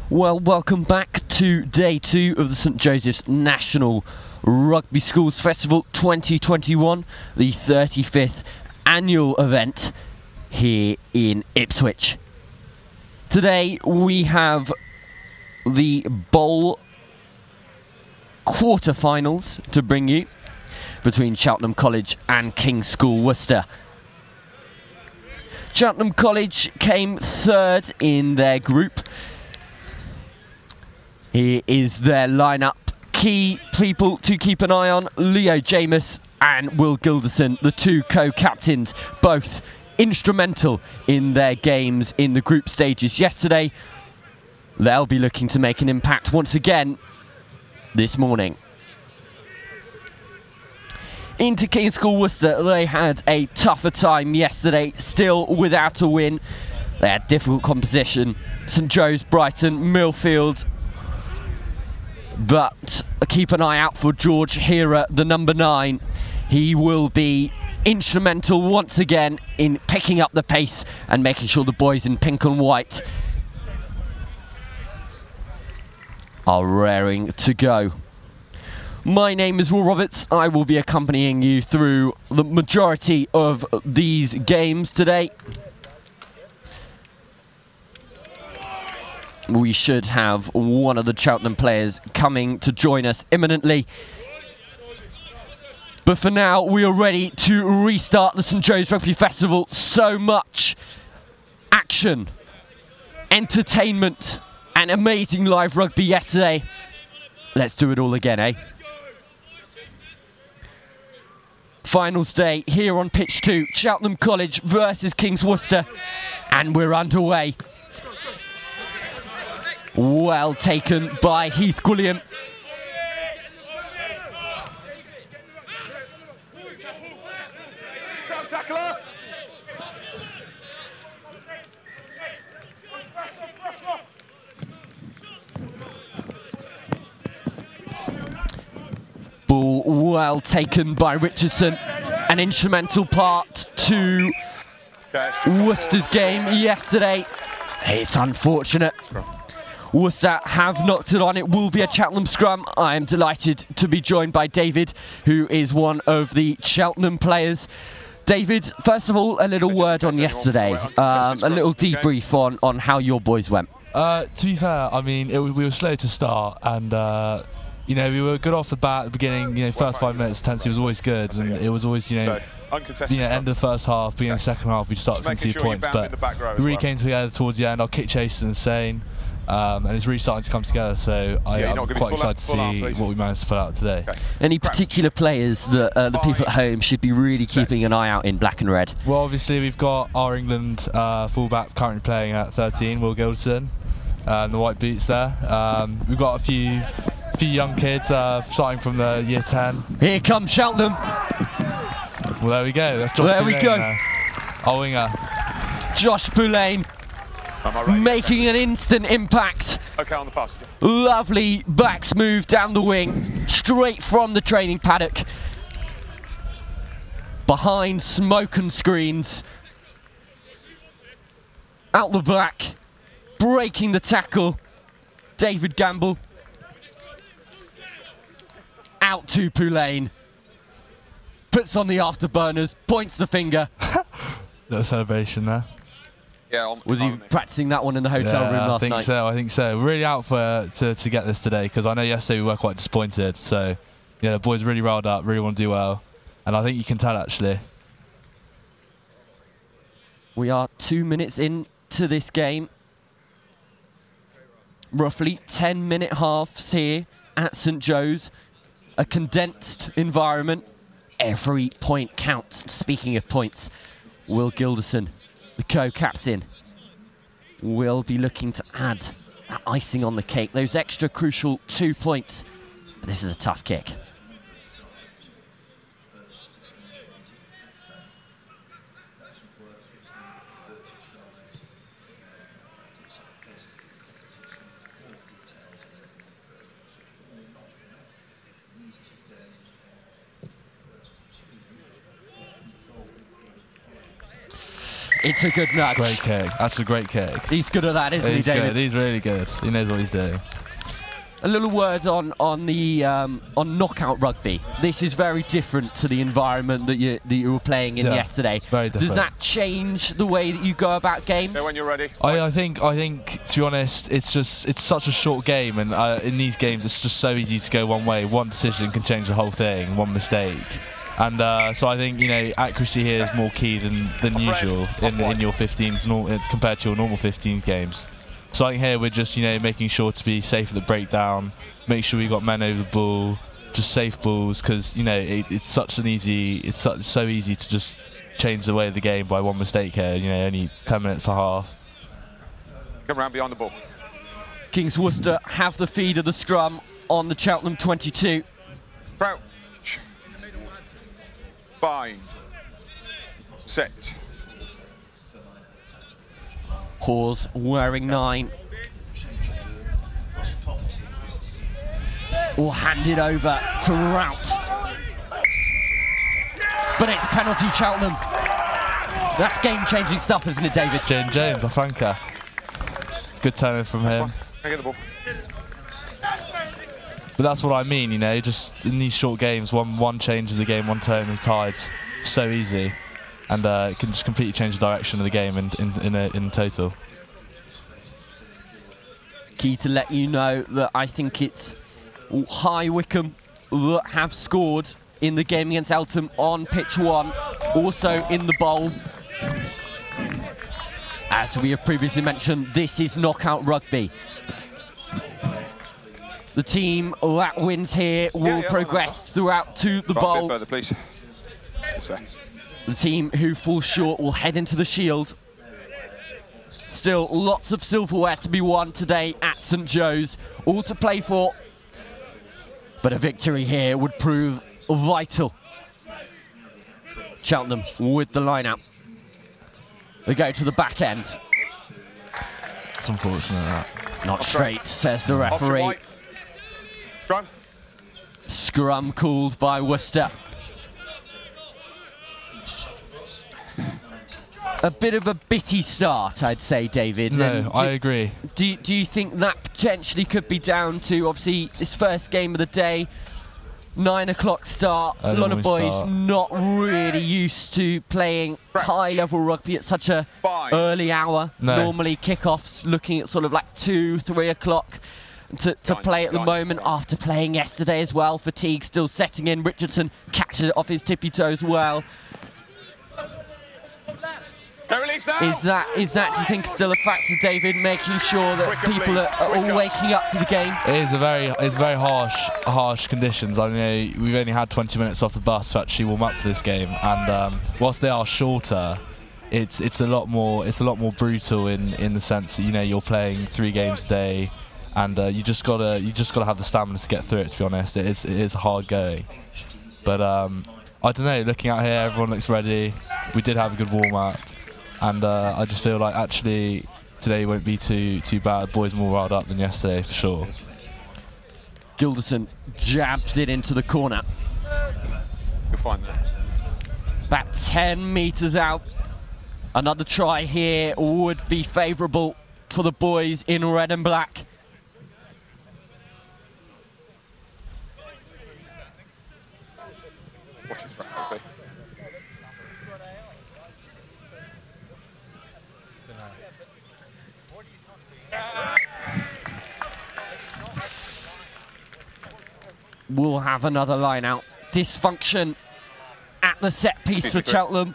Well, welcome back to day 2 of the St Joseph's National Rugby Schools Festival 2021, the 35th annual event here in Ipswich. Today we have the bowl quarter-finals to bring you between Cheltenham College and King's School Worcester. Cheltenham College came 3rd in their group. Here is their lineup. Key people to keep an eye on: Leo James and Will Gilderson, the 2 co-captains, both instrumental in their games in the group stages yesterday. They'll be looking to make an impact once again this morning. Into King's School Worcester, they had a tougher time yesterday, still without a win. They had difficult composition: St Joe's, Brighton, Millfield. But keep an eye out for George Hera, the number 9. He will be instrumental once again in picking up the pace and making sure the boys in pink and white are raring to go. My name is Will Roberts. I will be accompanying you through the majority of these games today. We should have one of the Cheltenham players coming to join us imminently. But for now, we are ready to restart the St Joe's Rugby Festival. So much action, entertainment, and amazing live rugby yesterday. Let's do it all again, eh? Finals day here on pitch 2, Cheltenham College versus King's Worcester, and we're underway. Well taken by Heath Gwilliam. Ball well taken by Richardson. An instrumental part to Worcester's game yesterday. It's unfortunate. Worcester have knocked it on. It will be a Cheltenham scrum. I am delighted to be joined by David, who is one of the Cheltenham players. David, first of all, a little word on yesterday, a little debrief on how your boys went. To be fair, I mean, we were slow to start, and you know, we were good off the bat at the beginning. You know, first 5 minutes, intensity was always good, and it was always, you know, end of the first half, being in the second half, we started to concede points. But we really came together towards the end. Our kick chase is insane, and it's really starting to come together. So I'm quite excited to see what we managed to pull out today. Any particular players that the people at home should be really keeping an eye out in black and red? Well, obviously we've got our England fullback currently playing at 13, Will Gilderson, and the white boots there. We've got a few young kids starting from the year 10. Here comes Cheltenham. Well, there we go. That's Josh there we go. Our winger. Josh Boulain making an instant impact. Okay, on the pass. Lovely backs move down the wing, straight from the training paddock. Behind smoke and screens. Out the back, breaking the tackle. David Gamble. Out to Boulain. Puts on the afterburners, points the finger. Little celebration there. Yeah, was he practicing that one in the hotel room last night? I think so. Really out to get this today, because I know yesterday we were quite disappointed. So, yeah, the boys really riled up, really want to do well. And I think you can tell, actually. We are 2 minutes into this game. Roughly 10-minute halves here at St Joe's. A condensed environment. Every point counts. Speaking of points, Will Gilderson, the co-captain, will be looking to add that icing on the cake, those extra crucial 2 points. But this is a tough kick. It's a good nudge. Great kick. That's a great kick. He's good at that, isn't he, David? Good. He's really good. He knows what he's doing. A little word on knockout rugby. This is very different to the environment that you were playing in yesterday. Very different. Does that change the way that you go about games? Yeah, when you're ready. I think to be honest, it's such a short game, and in these games it's just so easy to go one way. One decision can change the whole thing. One mistake. And so I think, accuracy here is more key than usual in your 15s compared to your normal 15 games. So I think here we're just making sure to be safe at the breakdown, make sure we got men over the ball, just safe balls, because it's so easy to just change the way of the game by one mistake here. Only 10 minutes for half. Come around beyond the ball. Kings Worcester have the feed of the scrum on the Cheltenham 22. Crouch. Bind. Set. Hawes wearing 9. Will hand it over to Rout. But it's penalty Cheltenham. That's game-changing stuff, isn't it, David? James, I thank her. Good turning from him. Can I get the ball? But that's what I mean, just in these short games, one change in the game, one turn of the tides, so easy, and it can just completely change the direction of the game in total. Key to let you know that I think it's High Wycombe that have scored in the game against Eltham on pitch 1, also in the bowl. As we have previously mentioned, this is knockout rugby. The team that wins here will progress throughout to the bowl. Further, please. The team who falls short will head into the Shield. Still lots of silverware to be won today at St Joe's, all to play for. But a victory here would prove vital. Cheltenham with the line out. They go to the back end. It's unfortunate that. Not straight, says the referee. Scrum. Scrum called by Worcester. A bit of a bitty start, I'd say, David. No, I agree. Do you think that potentially could be down to, obviously, this first game of the day, 9 o'clock start, a lot of boys not really used to playing high-level rugby at such a early hour. No. Normally kick-offs looking at sort of like 2, 3 o'clock. To play at the moment after playing yesterday as well. Fatigue still setting in. Richardson catches it off his tippy toes well. Release now. Is that, do you think, still a factor, David, making sure that people are all waking up to the game? It is very harsh conditions. I mean, we've only had 20 minutes off the bus to actually warm up for this game, and whilst they are shorter, it's a lot more brutal in the sense that, you know, you're playing 3 games a day, and you just gotta have the stamina to get through it. To be honest, it is hard going, but I don't know. Looking out here, everyone looks ready. We did have a good warm up. And I just feel like actually today won't be too bad. Boys are more riled up than yesterday for sure. Gilderson jabs it into the corner. You'll find that. About 10 metres out. Another try here would be favourable for the boys in red and black. Watch his track, okay? We'll have another line out. Dysfunction at the set piece for Cheltenham.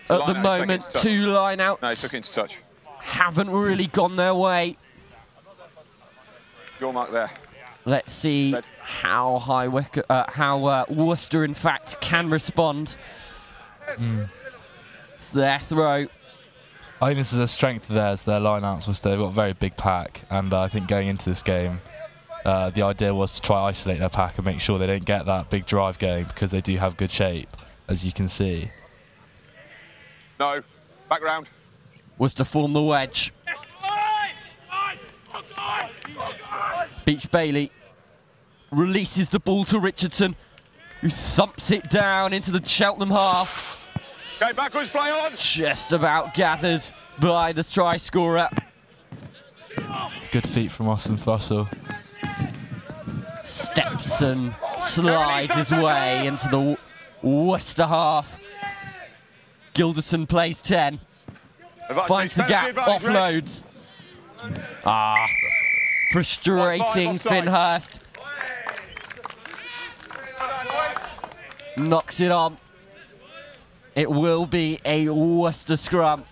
At the moment, 2 line outs. No, he took it into touch. Haven't really gone their way. Your mark there. Let's see Red. how Worcester, in fact, can respond. It's their throw. I think this is a strength of theirs, their line-outs. They've got a very big pack, and I think going into this game, the idea was to try isolate their pack and make sure they don't get that big drive going, because they do have good shape, as you can see. No, back round. Was to form the wedge. Beach Bailey releases the ball to Richardson, who thumps it down into the Cheltenham half. Okay, backwards play on. Just about gathered by the try scorer. It's good feet from Austin Thrussell. Steps and slides his way into the Worcester half. Gilderson plays 10. Finds the gap, offloads. Frustrating Finn Hurst. Knocks it on. It will be a Worcester scrum.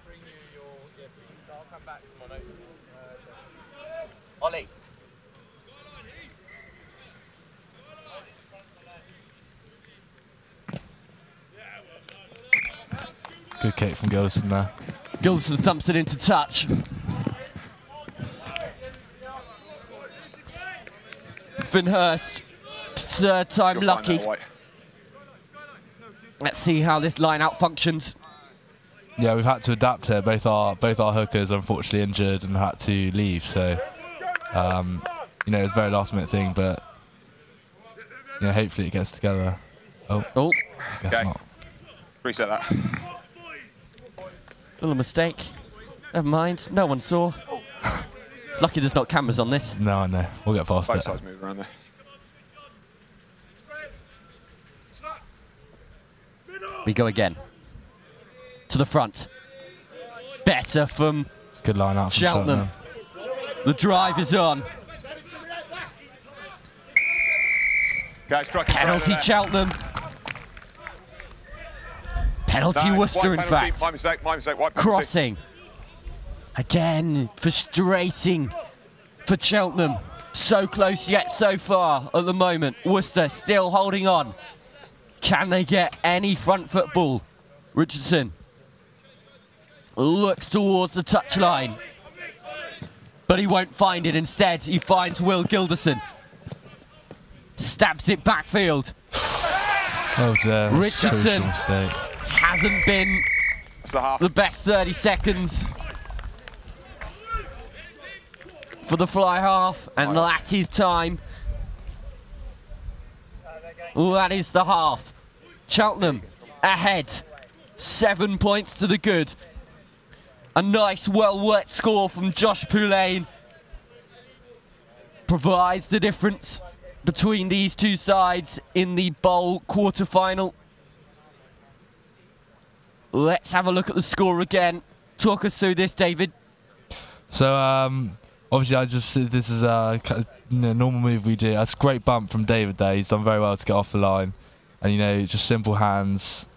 Ollie. Good kick from Gilderson there. Gilderson thumps it into touch. Finn Hurst, 3rd time lucky. Let's see how this line-out functions. Yeah, we've had to adapt here. Both our hookers are unfortunately injured and had to leave. So, you know, it's a very last-minute thing, but you know, hopefully it gets together. Oh, I guess not. Reset that. Little mistake. Never mind. No one saw. It's lucky there's not cameras on this. No, I know. We'll get past it. Both sides moving around there. We go again. To the front. Better from It's a good line out from Cheltenham. The drive is on. Penalty Cheltenham. Penalty Worcester, in fact. My mistake. Crossing. Again, frustrating for Cheltenham. So close yet so far at the moment. Worcester still holding on. Can they get any front foot ball? Richardson looks towards the touchline, but he won't find it. Instead, he finds Will Gilderson. Stabs it backfield. Oh dear. Richardson hasn't been the best 30 seconds for the fly half, and that is time. That is the half. Cheltenham ahead, 7 points to the good. A nice, well-worked score from Josh Poulain provides the difference between these two sides in the bowl quarter-final. Let's have a look at the score again. Talk us through this, David. So, obviously, this is a normal move we do. That's a great bump from David there. He's done very well to get off the line. And, you know, just simple hands,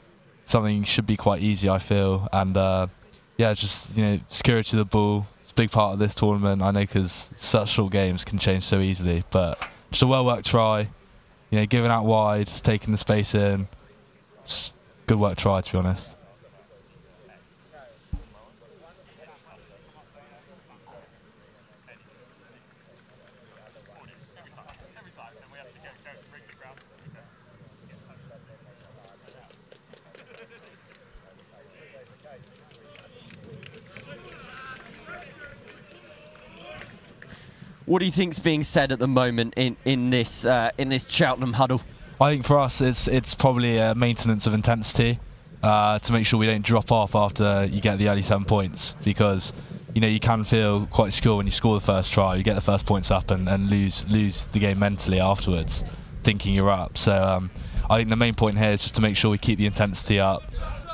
something should be quite easy, I feel. And yeah, just security of the ball. It's a big part of this tournament. I know because such short games can change so easily. But just a well-worked try. Giving out wide, taking the space in. Just good work try, to be honest. What do you think's being said at the moment in this Cheltenham huddle? I think for us, it's probably a maintenance of intensity to make sure we don't drop off after you get the early 7 points, because you can feel quite secure when you score the first try, you get the first points up and lose the game mentally afterwards, thinking you're up. So I think the main point here is just to make sure we keep the intensity up,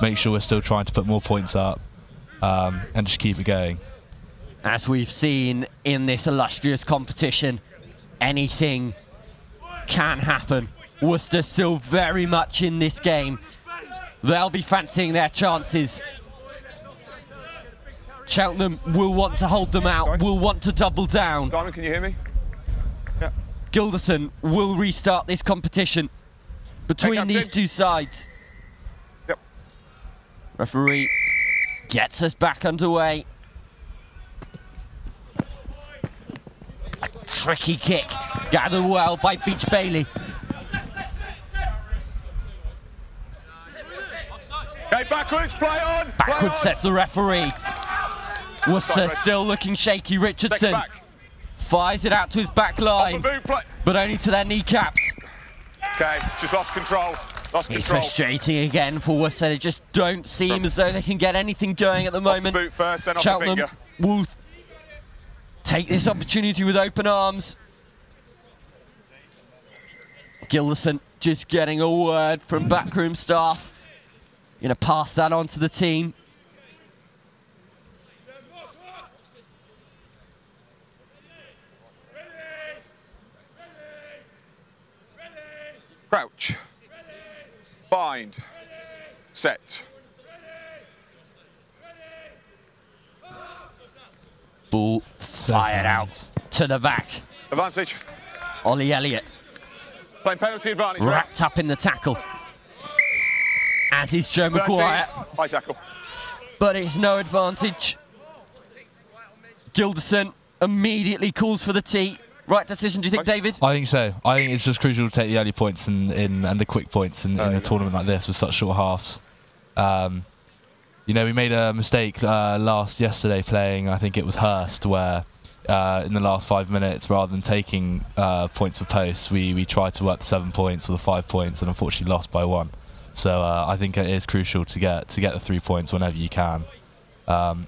make sure we're still trying to put more points up, and just keep it going. As we've seen in this illustrious competition, anything can happen. Worcester still very much in this game. They'll be fancying their chances. Cheltenham will want to hold them out, will want to double down. Simon, can you hear me? Yeah. Gilderson will restart this competition between these two sides. Yep. Referee gets us back underway. A tricky kick, gathered well by Beach Bailey. Okay, backwards, play on! Backwards sets the referee. Worcester still looking shaky. Richardson fires it out to his back line, but only to their kneecaps. Okay, just lost control. It's frustrating again for Worcester. They just don't seem as though they can get anything going at the moment. Boot first, then off Cheltenham the finger. will take this opportunity with open arms. Gilderson just getting a word from backroom staff. Gonna pass that on to the team. Crouch. Bind. Set. Ball fired out to the back. Advantage. Ollie Elliott Playing penalty advantage. wrapped up in the tackle. As is Joe Maguire. High tackle. But it's no advantage. Gilderson immediately calls for the tee. Right decision, do you think, David? I think so. I think it's just crucial to take the early points and the quick points in a tournament like this with such short halves. We made a mistake yesterday playing, I think it was Hurst, where in the last 5 minutes, rather than taking points for posts, we tried to work the 7 points or the 5 points and unfortunately lost by 1. So I think it is crucial to get the 3 points whenever you can,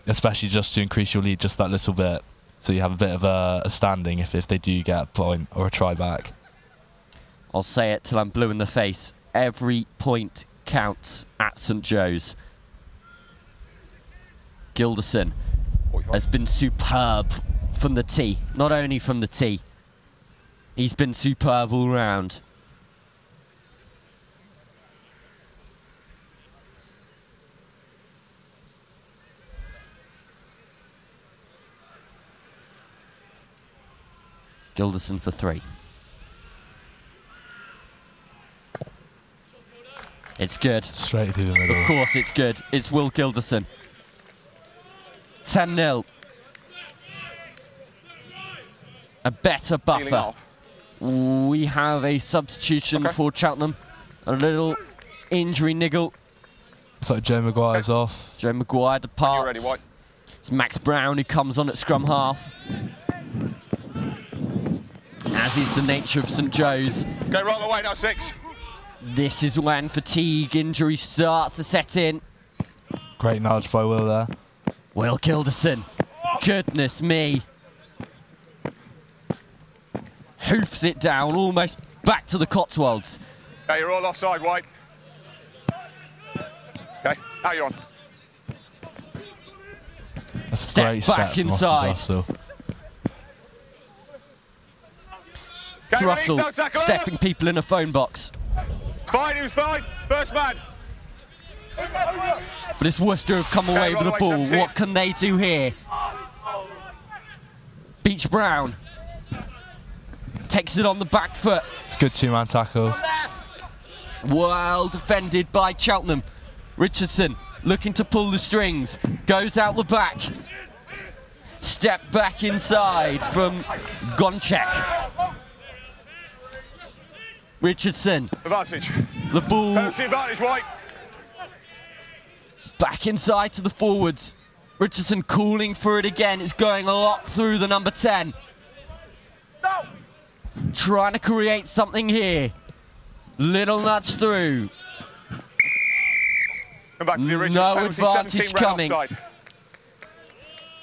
especially just to increase your lead just that little bit, so you have a bit of a standing if they do get a point or a try back. I'll say it till I'm blue in the face. Every point counts at St Joe's. Gilderson has been superb from the tee. Not only from the tee, he's been superb all round. Gilderson for 3. It's good. Straight through the middle. Of course it's good. It's Will Gilderson. 10-0. A better buffer. We have a substitution for Cheltenham. A little injury niggle. It's like Joe Maguire's off. Joe Maguire departs. Ready, White. It's Max Brown who comes on at scrum half. As is the nature of St Joe's. Go right away now, 6. This is when fatigue injury starts to set in. Great nudge by Will there. Will Gilderson. Goodness me. Hoofs it down, almost back to the Cotswolds. Okay, you're all offside, White. Okay, now you're on. That's a Step great back step inside. from Russell stepping people in a phone box. Fine, he was fine. First man. But it's Worcester who've come away with the ball. 17. What can they do here? Beach Brown takes it on the back foot. It's a good two-man tackle. Well defended by Cheltenham. Richardson looking to pull the strings. Goes out the back. Step back inside from Gonchek. Richardson. Advantage. The ball Penalty advantage, White. back inside to the forwards. Richardson calling for it again. It's going a lot through the number 10. Trying to create something here. Little nudge through. Come back to the original. No Penalty, advantage 17, red coming. offside.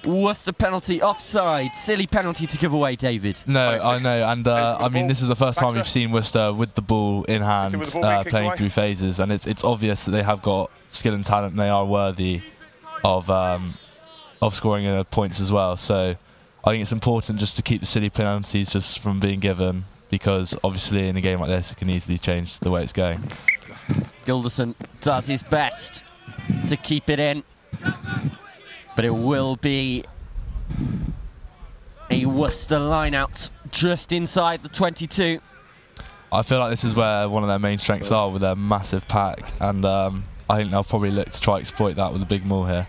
Worcester penalty, offside. Silly penalty to give away, David. No, I know, and I mean, ball. this is the first time we've seen Worcester with the ball in hand, with the ball being kicked playing away. through phases, and it's obvious that they have got skill and talent, and they are worthy of scoring points as well. So I think it's important just to keep the silly penalties just from being given, because obviously in a game like this, it can easily change the way it's going. Gilderson does his best to keep it in, but it will be a Worcester line-out just inside the 22. I feel like this is where one of their main strengths are, with their massive pack, and I think they'll probably look to try exploit that with a big maul here.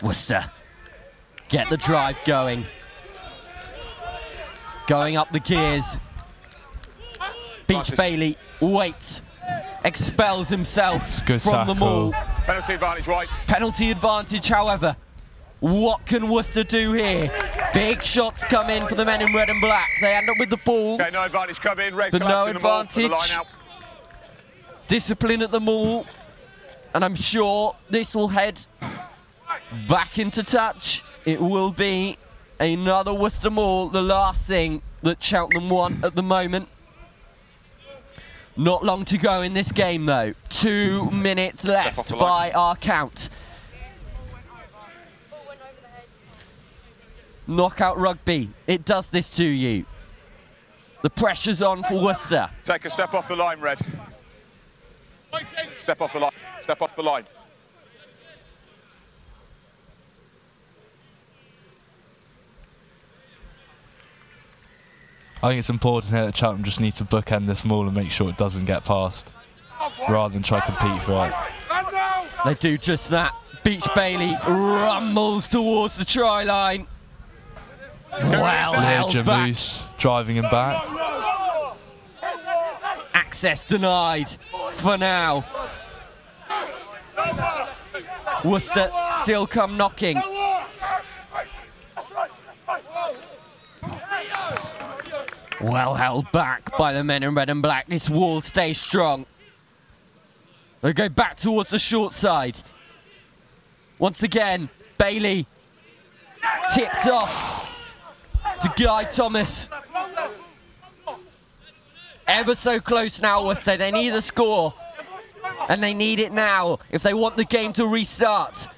Worcester get the drive going. Going up the gears. Beach Bailey waits. Expels himself Good from the tackle. maul. Penalty advantage, White. Penalty advantage, however. What can Worcester do here? Big shots come in for the men in red and black. They end up with the ball. Okay, no advantage coming. Red But no collapsing the ball for the advantage. line out. Discipline at the maul. And I'm sure this will head back into touch. It will be another Worcester maul, the last thing that Cheltenham want at the moment. Not long to go in this game though. 2 minutes left by our count. Knockout rugby, it does this to you. The pressure's on for Worcester. Take a step off the line, Red. Step off the line. Step off the line. I think it's important here that Cheltenham just need to bookend this maul and make sure it doesn't get past, rather than try to compete for it. They do just that. Beach Bailey rumbles towards the try line. Well held back. Jamoose driving him back. Access denied for now. Worcester still come knocking. Well held back by the men in red and black. This wall stays strong. They go back towards the short side. Once again, Bailey tipped off to Guy Thomas. Ever so close now, Worcester. They need a score, and they need it now if they want the game to restart.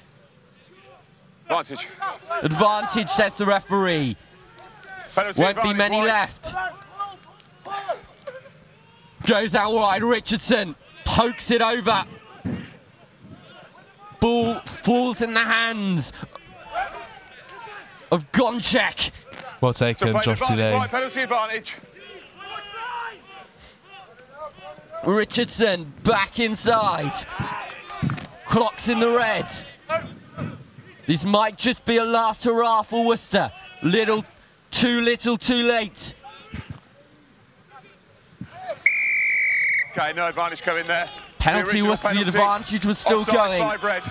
Advantage. Advantage, says the referee. Penalty Won't be advantage, many White. left. Goes out wide, Richardson pokes it over. Ball falls in the hands of Gonchek. Well So taken, play Josh advantage, Delay. White. Penalty advantage. Richardson back inside. Clocks in the red. This might just be a last hurrah for Worcester. Too little, too late. Okay, no advantage coming there. Penalty original was the penalty. advantage was still Offside, going. 5 red.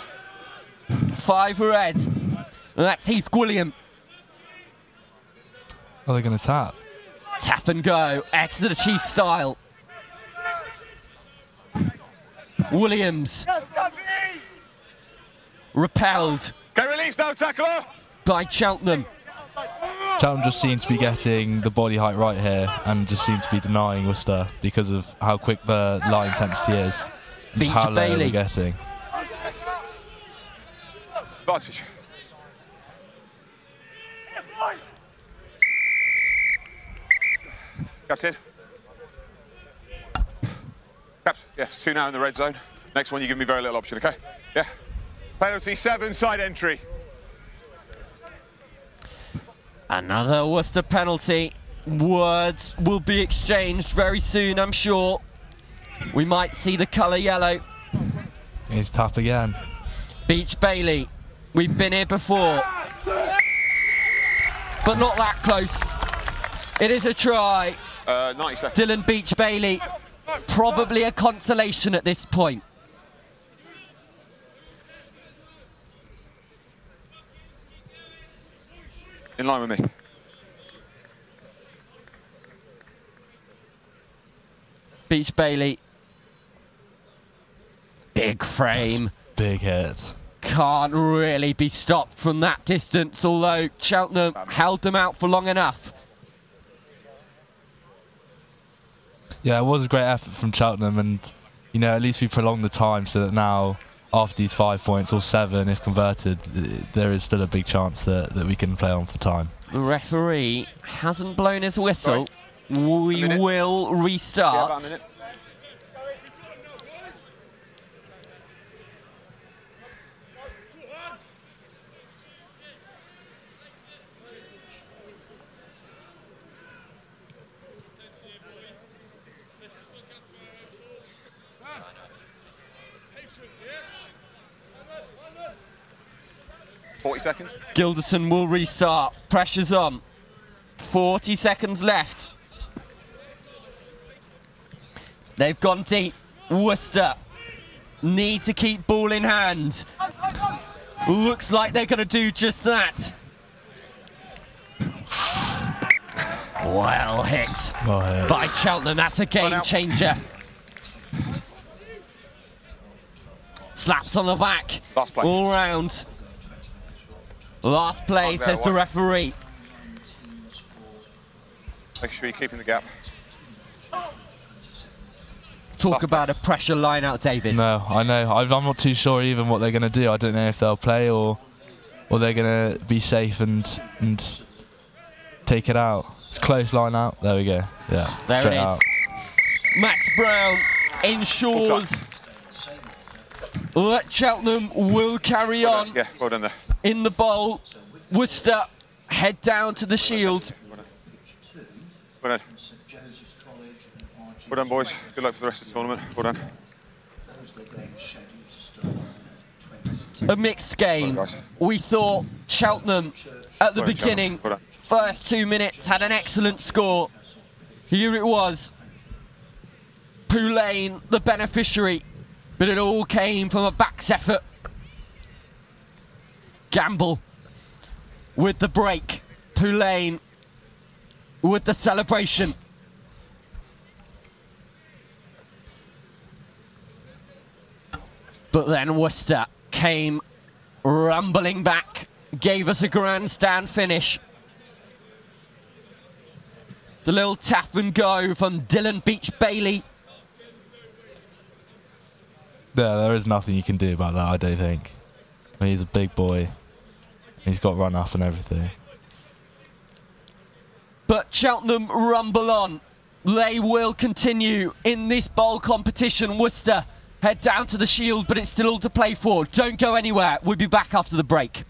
5 red. And that's Heath Gwilliam. Are they going to tap? Tap and go. Exeter Chiefs style. Williams. Repelled Okay, release, no tackler. by Cheltenham. Cheltenham just seem to be getting the body height right here and just seem to be denying Worcester because of how quick the line intensity is. And just how low Bailey. they're getting. Advantage. Captain. Caps, yes, 2 now in the red zone. Next one, you give me very little option, okay? Yeah. Penalty 7, side entry. Another Worcester penalty. Words will be exchanged very soon, I'm sure. We might see the colour yellow. He's tough again. Beach Bailey, we've been here before. But not that close. It is a try. 90 seconds. Dylan Beach Bailey, probably a consolation at this point. In line with me. Beach Bailey. Big frame. Big hit. Can't really be stopped from that distance, although Cheltenham held them out for long enough. Yeah, it was a great effort from Cheltenham, and you know, at least we prolonged the time so that now, after these 5 points or 7, if converted, there is still a big chance that we can play on for time. The referee hasn't blown his whistle. We will restart. Yeah, about a minute. Seconds. Gilderson will restart. Pressure's on. 40 seconds left. They've gone deep. Worcester need to keep ball in hand. Looks like they're going to do just that. Well hit by Cheltenham. That's a game changer. Slaps on the back. All round. Last play, says the referee. Make sure you're keeping the gap. Talk about a pressure line out, David. No, I know. I'm not too sure even what they're going to do. I don't know if they'll play or they're going to be safe and take it out. It's close line out. There we go. Yeah, there straight it is. out. Max Brown ensures that Cheltenham will carry on. Yeah, well done there. In the bowl, Worcester head down to the shield. Well done. Well done, boys. Good luck for the rest of the tournament. Well done. A mixed game. We thought Cheltenham at the beginning, first 2 minutes, had an excellent score. Here it was. Poulain, the beneficiary, but it all came from a backs effort. Gamble with the break. Poulain with the celebration. But then Worcester came rumbling back, gave us a grandstand finish. The little tap and go from Dylan Beach Bailey. Yeah, there is nothing you can do about that, I don't think. I mean, he's a big boy. He's got run up and everything. But Cheltenham rumble on. They will continue in this bowl competition. Worcester head down to the shield, but it's still all to play for. Don't go anywhere. We'll be back after the break.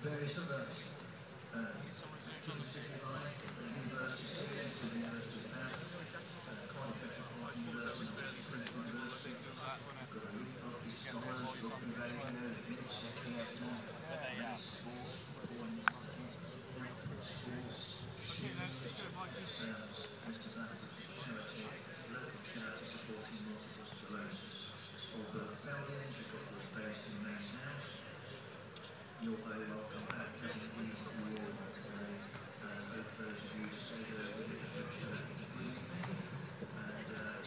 Various other activities, if you like, universities here, the University of Bath, Cardiff Metropolitan University, Ipswich University, we've got a rugby scholars, rugby radios, music theatre, men's sport, performance tech, output sports, shoes, most of that was charity, local charity supporting multiple sclerosis. All the Feldians, we've got those based in Main House. You're very welcome back, because indeed you all want today. Hope those of you stayed over the Ipswich and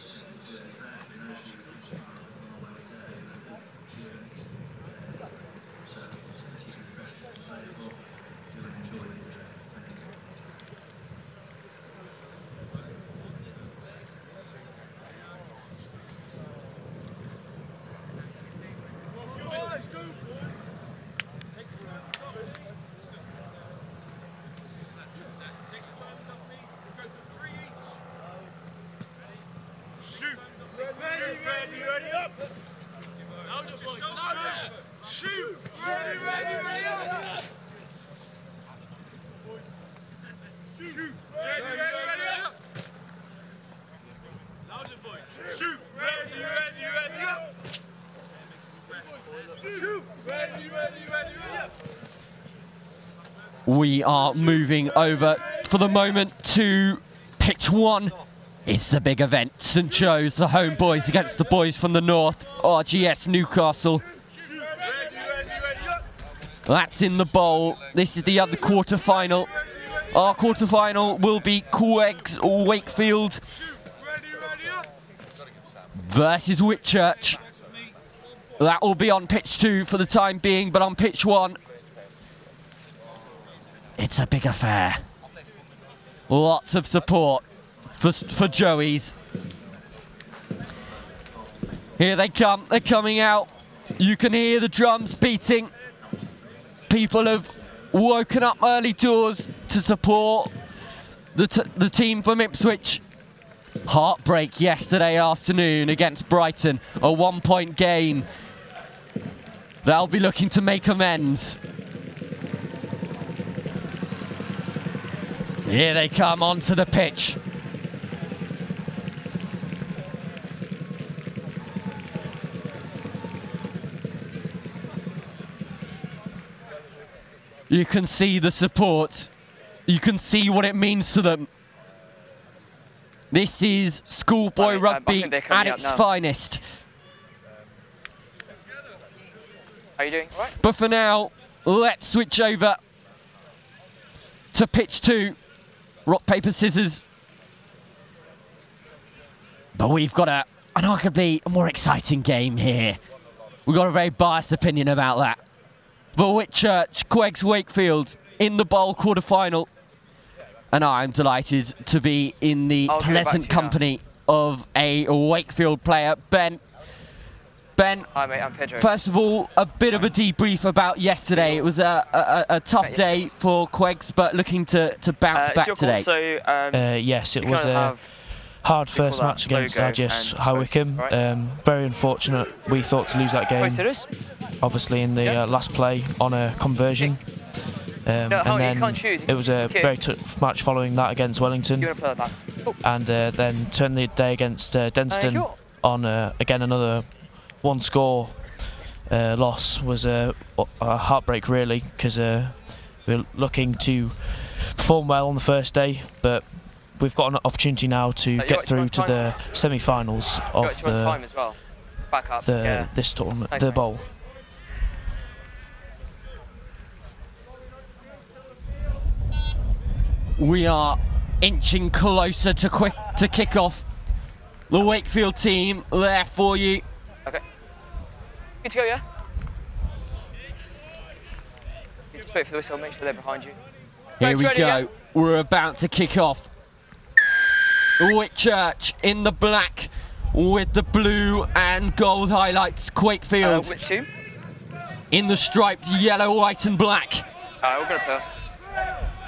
second journey back, and those of you who come from the way today, a good journey. So plenty of refreshments available. Do enjoy the day. Thank you. We are moving over for the moment to pitch one. It's the big event. St Joe's, the home boys against the boys from the north, RGS Newcastle. That's in the bowl. This is the other quarter-final. Our quarter-final will be Coegs Wakefield versus Whitchurch. That will be on pitch 2 for the time being, but on pitch 1, it's a big affair. Lots of support for Joey's. Here they come, they're coming out. You can hear the drums beating. People have woken up early doors to support the team from Ipswich. Heartbreak yesterday afternoon against Brighton, a 1-point gain. They'll be looking to make amends. Here they come onto the pitch. You can see the support. You can see what it means to them. This is schoolboy rugby at its finest. How are you doing? All right? But for now, let's switch over to pitch 2. Rock, paper, scissors. But we've got an arguably a more exciting game here. We've got a very biased opinion about that. But Whitchurch, Queggs Wakefield in the bowl quarter-final. And I'm delighted to be in the pleasant company of a Wakefield player, Ben. Ben, hi mate, I'm Pedro. First of all, a bit of a debrief about yesterday. It was a tough day for Queggs, but looking to bounce back today. Yes, it was a hard first match against Arduous High Wycombe. Very unfortunate. We thought to lose that game, obviously in the last play on a conversion. And then it was a very tough match following that against Wellington. And then turned the day against Denston on, again, another one-score loss. Was a heartbreak, really, because we were looking to perform well on the first day, but we've got an opportunity now to get through to the semi-finals of this tournament, the bowl. We are inching closer to kick off. The Wakefield team there for you. Okay. Good to go, yeah? You just wait for the whistle, make sure they're behind you. Here we go. Again. We're about to kick off. Whitchurch in the black with the blue and gold highlights. Wakefield which team? In the striped yellow, white and black. Alright, we're gonna play.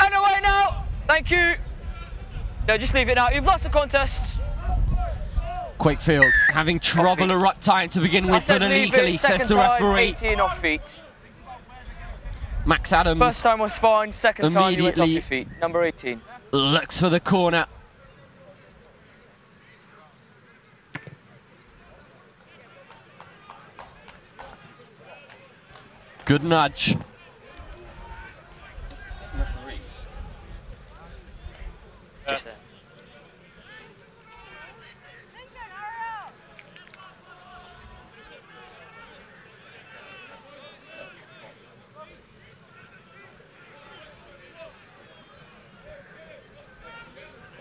And away now! Thank you! No, just leave it now. You've lost the contest. Wakefield having trouble a ruck time to begin with, but illegally, says the referee. 18 off feet. Max Adams. First time was fine, second time you went off your feet. Number 18. Looks for the corner. Good nudge. It's the same referees. Just there.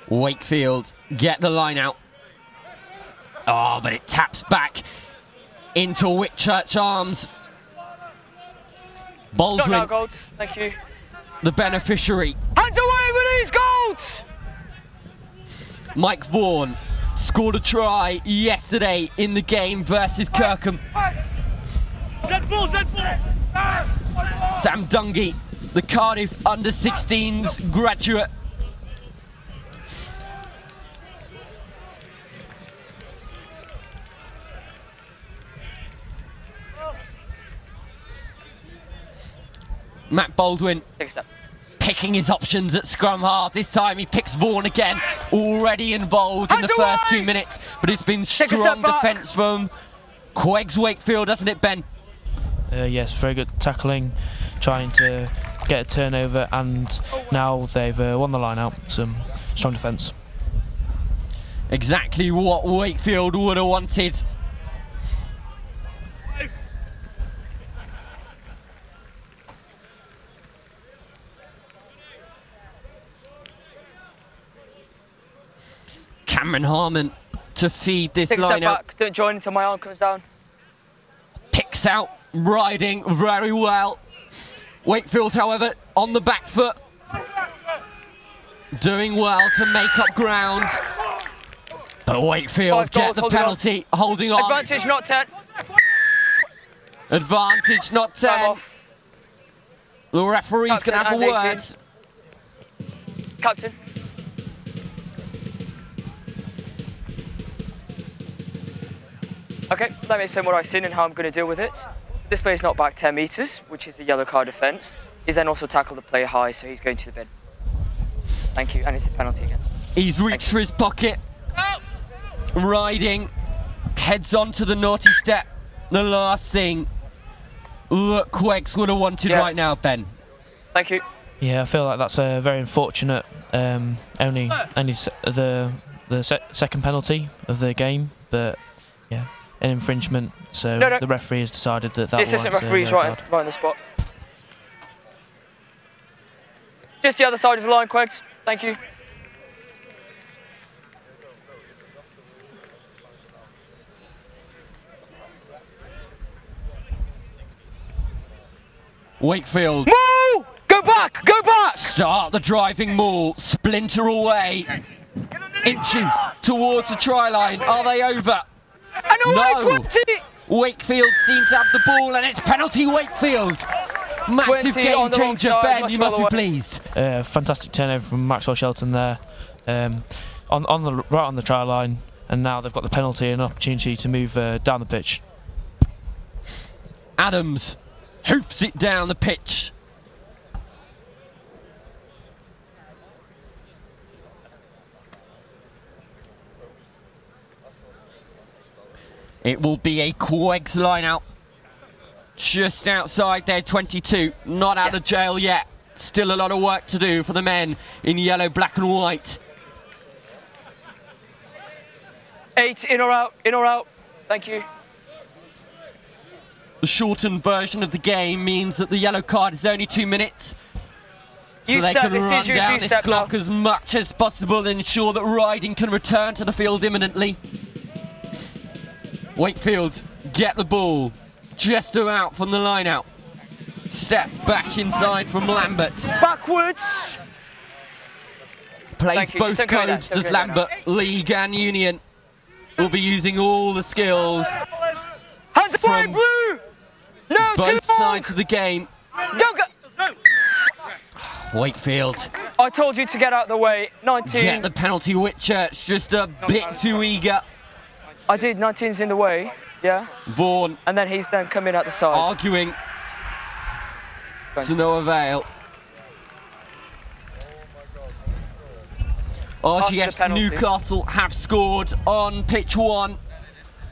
Wakefield get the line out. Oh, but it taps back into Whitchurch arms. Baldwin, not now, Golds. Thank you. The beneficiary. Hands away with these Golds! Mike Vaughan scored a try yesterday in the game versus Kirkham. Red ball, red ball. Sam Dungy, the Cardiff under-16s graduate. Matt Baldwin picking his options at scrum half. This time he picks Vaughan again, already involved in the first 2 minutes, but it's been strong defence from Queggs Wakefield, hasn't it, Ben? Yes, very good tackling, trying to get a turnover, and now they've won the line out. Some strong defence. Exactly what Wakefield would have wanted. Cameron Harmon to feed this line out. Back. Don't join until my arm comes down. Picks out, riding very well. Wakefield, however, on the back foot. Doing well to make up ground. But Wakefield get the penalty, holding on. Advantage, not 10. Advantage, not 10. The referee's going to have a word. Captain. Okay, let me explain what I've seen and how I'm going to deal with it. This player's not back 10 metres, which is a yellow card offence. He's then also tackled the player high, so he's going to the bin. Thank you, and it's a penalty again. He's reached for his pocket. Riding, heads on to the naughty step. The last thing that Quegs would have wanted right now, Ben. Thank you. Yeah, I feel like that's a very unfortunate. Only the second penalty of the game, but yeah, an infringement. So the referee has decided that that. The assistant referee's right on the spot. Just the other side of the line, Quegs. Thank you. Wakefield. Move! Go back! Go back! Start the driving maul. Splinter away. Inches towards the try line. Are they over? And no. 20. Wakefield seems to have the ball, and it's penalty Wakefield. Massive game changer, Ben. You must be pleased. Fantastic turnover from Maxwell Shelton there, right on the try line, and now they've got the penalty and an opportunity to move down the pitch. Adams hoops it down the pitch. It will be a Quegs line out. Just outside their 22. Not out of jail yet. Still a lot of work to do for the men in yellow, black and white. 8, in or out, in or out. Thank you. The shortened version of the game means that the yellow card is only 2 minutes. So they can run down this clock as much as possible and ensure that Riding can return to the field imminently. Wakefield get the ball. Jester out from the line out. Step back inside from Lambert. Backwards. Plays both codes, does Lambert. League and Union will be using all the skills from blue. No, both sides of the game. Don't go. Wakefield. I told you to get out of the way. 19. Get the penalty. Whitchurch just a bit too eager. I did. 19's in the way. Yeah. Vaughan. And then he's then coming out the side. Arguing. To no avail. RGS Newcastle have scored on pitch 1.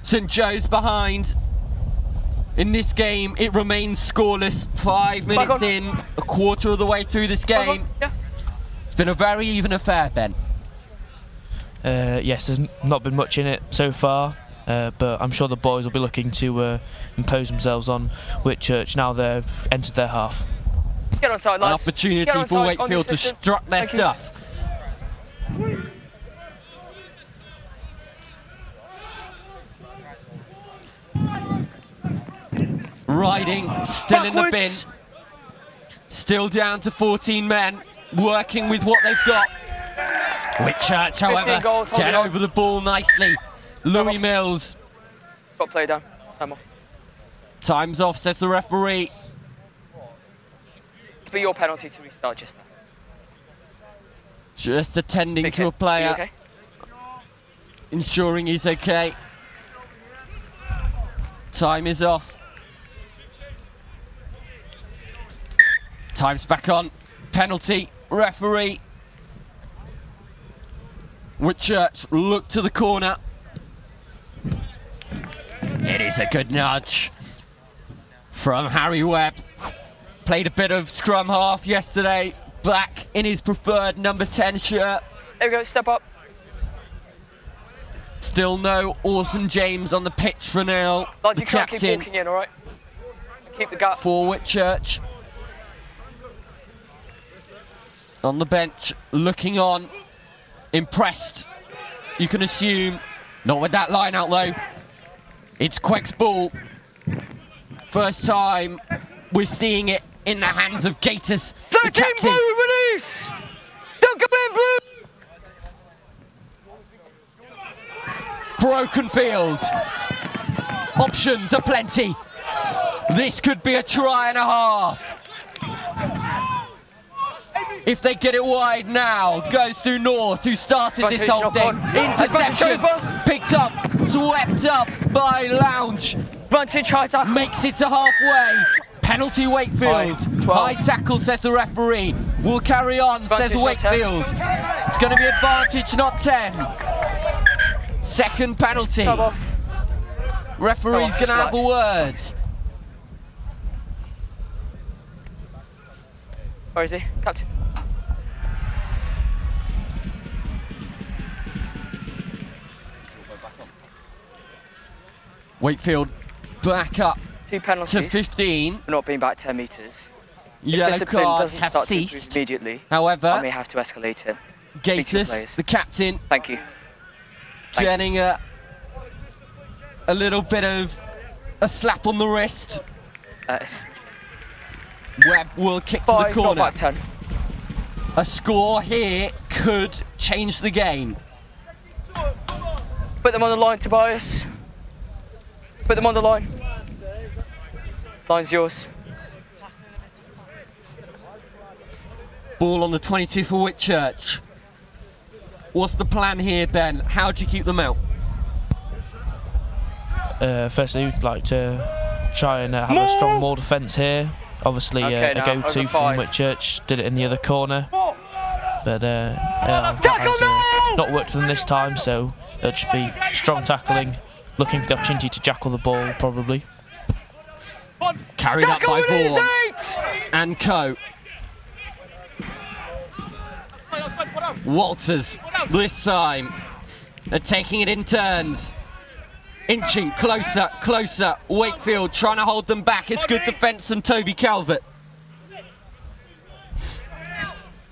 St Joe's behind. In this game, it remains scoreless. 5 minutes in, a quarter of the way through this game. Yeah. It's been a very even affair, Ben. Yes, there's not been much in it so far, but I'm sure the boys will be looking to impose themselves on Whitchurch now they've entered their half. Get on side, lads. An opportunity for Wakefield to strut their stuff. Riding, still in the bin. Still down to 14 men, working with what they've got. Whitchurch, however, get over the ball nicely. Louis Mills. Got play down. Time off. Time's off, says the referee. It'll be your penalty to restart just now. Just attending to a player. Okay? Ensuring he's okay. Time is off. Time's back on. Penalty, referee. Whitchurch look to the corner. It is a good nudge from Harry Webb. Played a bit of scrum half yesterday. Back in his preferred number 10 shirt. There we go, step up. Still no Orson James on the pitch for now. Lads, the you can't captain keep walking in, all right? Keep the gap. For Whitchurch. On the bench, looking on. Impressed, you can assume. Not with that line out though. It's Quegs' ball. First time we're seeing it in the hands of Gators. 13 blue, release! Don't come in, blue! Broken field. Options are plenty. This could be a try and a half. If they get it wide now, goes through North, who started this whole thing. Interception, picked up, swept up by Lounge. Makes it to halfway. Penalty Wakefield. High tackle, says the referee. Will carry on, says Wakefield. It's going to be advantage, not 10. Second penalty. Referee's going to have a word. Where is he? Captain. Wakefield back up 2 penalties to 15. For not being back 10 metres. Yellow discipline card doesn't has start ceased. to immediately, However, I may have to escalate it. Gators, the captain, Thank you. getting a little bit of a slap on the wrist. Webb will kick to the corner. Not back 10. A score here could change the game. Put them on the line, Tobias. Put them on the line. Line's yours. Ball on the 22 for Whitchurch. What's the plan here, Ben? How do you keep them out? Firstly, we'd like to try and have a strong wall defence here. Obviously, a go-to from Whitchurch. Did it in the other corner. But that has not worked for them this time, so it'll just be strong tackling, looking for the opportunity to jackal the ball, probably. Carried up by Vaughan and Co. Walters this time. They're taking it in turns. Inching closer, closer. Wakefield trying to hold them back. It's good defence from Toby Calvert.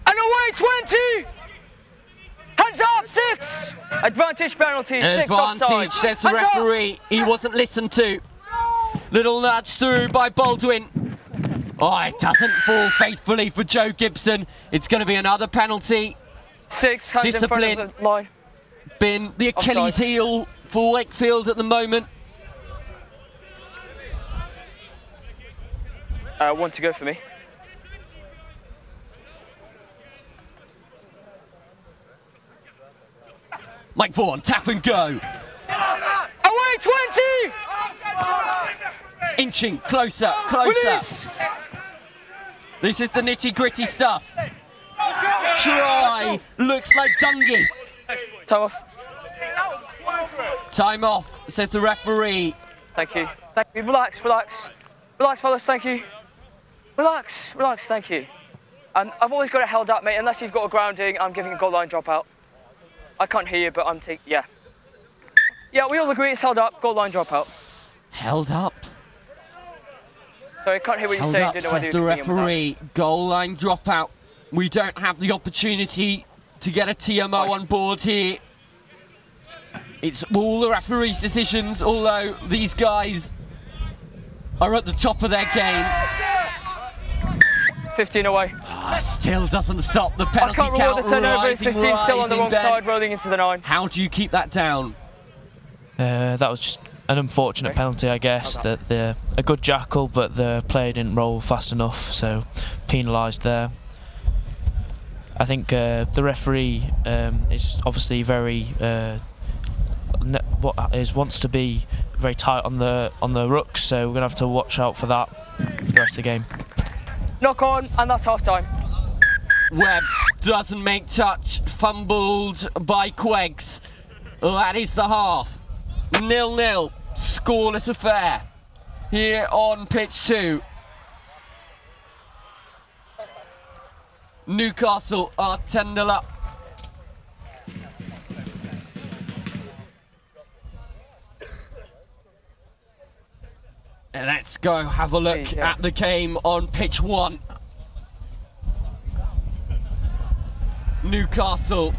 And away 20! Hands up, 6! Advantage penalty, 6 offside. Advantage, says the referee. He wasn't listened to. Little nudge through by Baldwin. Oh, it doesn't fall faithfully for Joe Gibson. It's going to be another penalty. 6 hands Discipline in front of the line. Been the Achilles heel for Wakefield at the moment. 1 to go for me. Mike Vaughan, tap and go. Away 20! Inching closer, closer. Release. This is the nitty-gritty stuff. Try, looks like Dungy. Time off. Time off, says the referee. Thank you. Thank you. Relax, relax. Relax, fellas, thank you. Relax, relax, thank you. I've always got it held up, mate. Unless you've got a grounding, I'm giving a goal line dropout. I can't hear you, but I'm taking, yeah. Yeah, we all agree it's held up, goal line dropout. Held up. Sorry, I can't hear what you're Held saying. up, Didn't know whether says you the were agreeing with referee. Goal line dropout. We don't have the opportunity to get a TMO on board here. It's all the referee's decisions, although these guys are at the top of their game. 15 away. Still doesn't stop the penalty count. I can't reward the turnover. 15 still on the wrong side, rolling into the 9. How do you keep that down? That was just an unfortunate penalty, I guess. That a good jackal, but the player didn't roll fast enough, so penalised there. I think the referee is obviously very wants to be very tight on the rucks, so we're gonna have to watch out for that for the rest of the game. Knock on, and that's half time. Webb doesn't make touch, fumbled by Queggs. That is the half. 0-0, scoreless affair here on pitch 2. Newcastle are 10-0 up. And let's go have a look at the game on pitch 1. Newcastle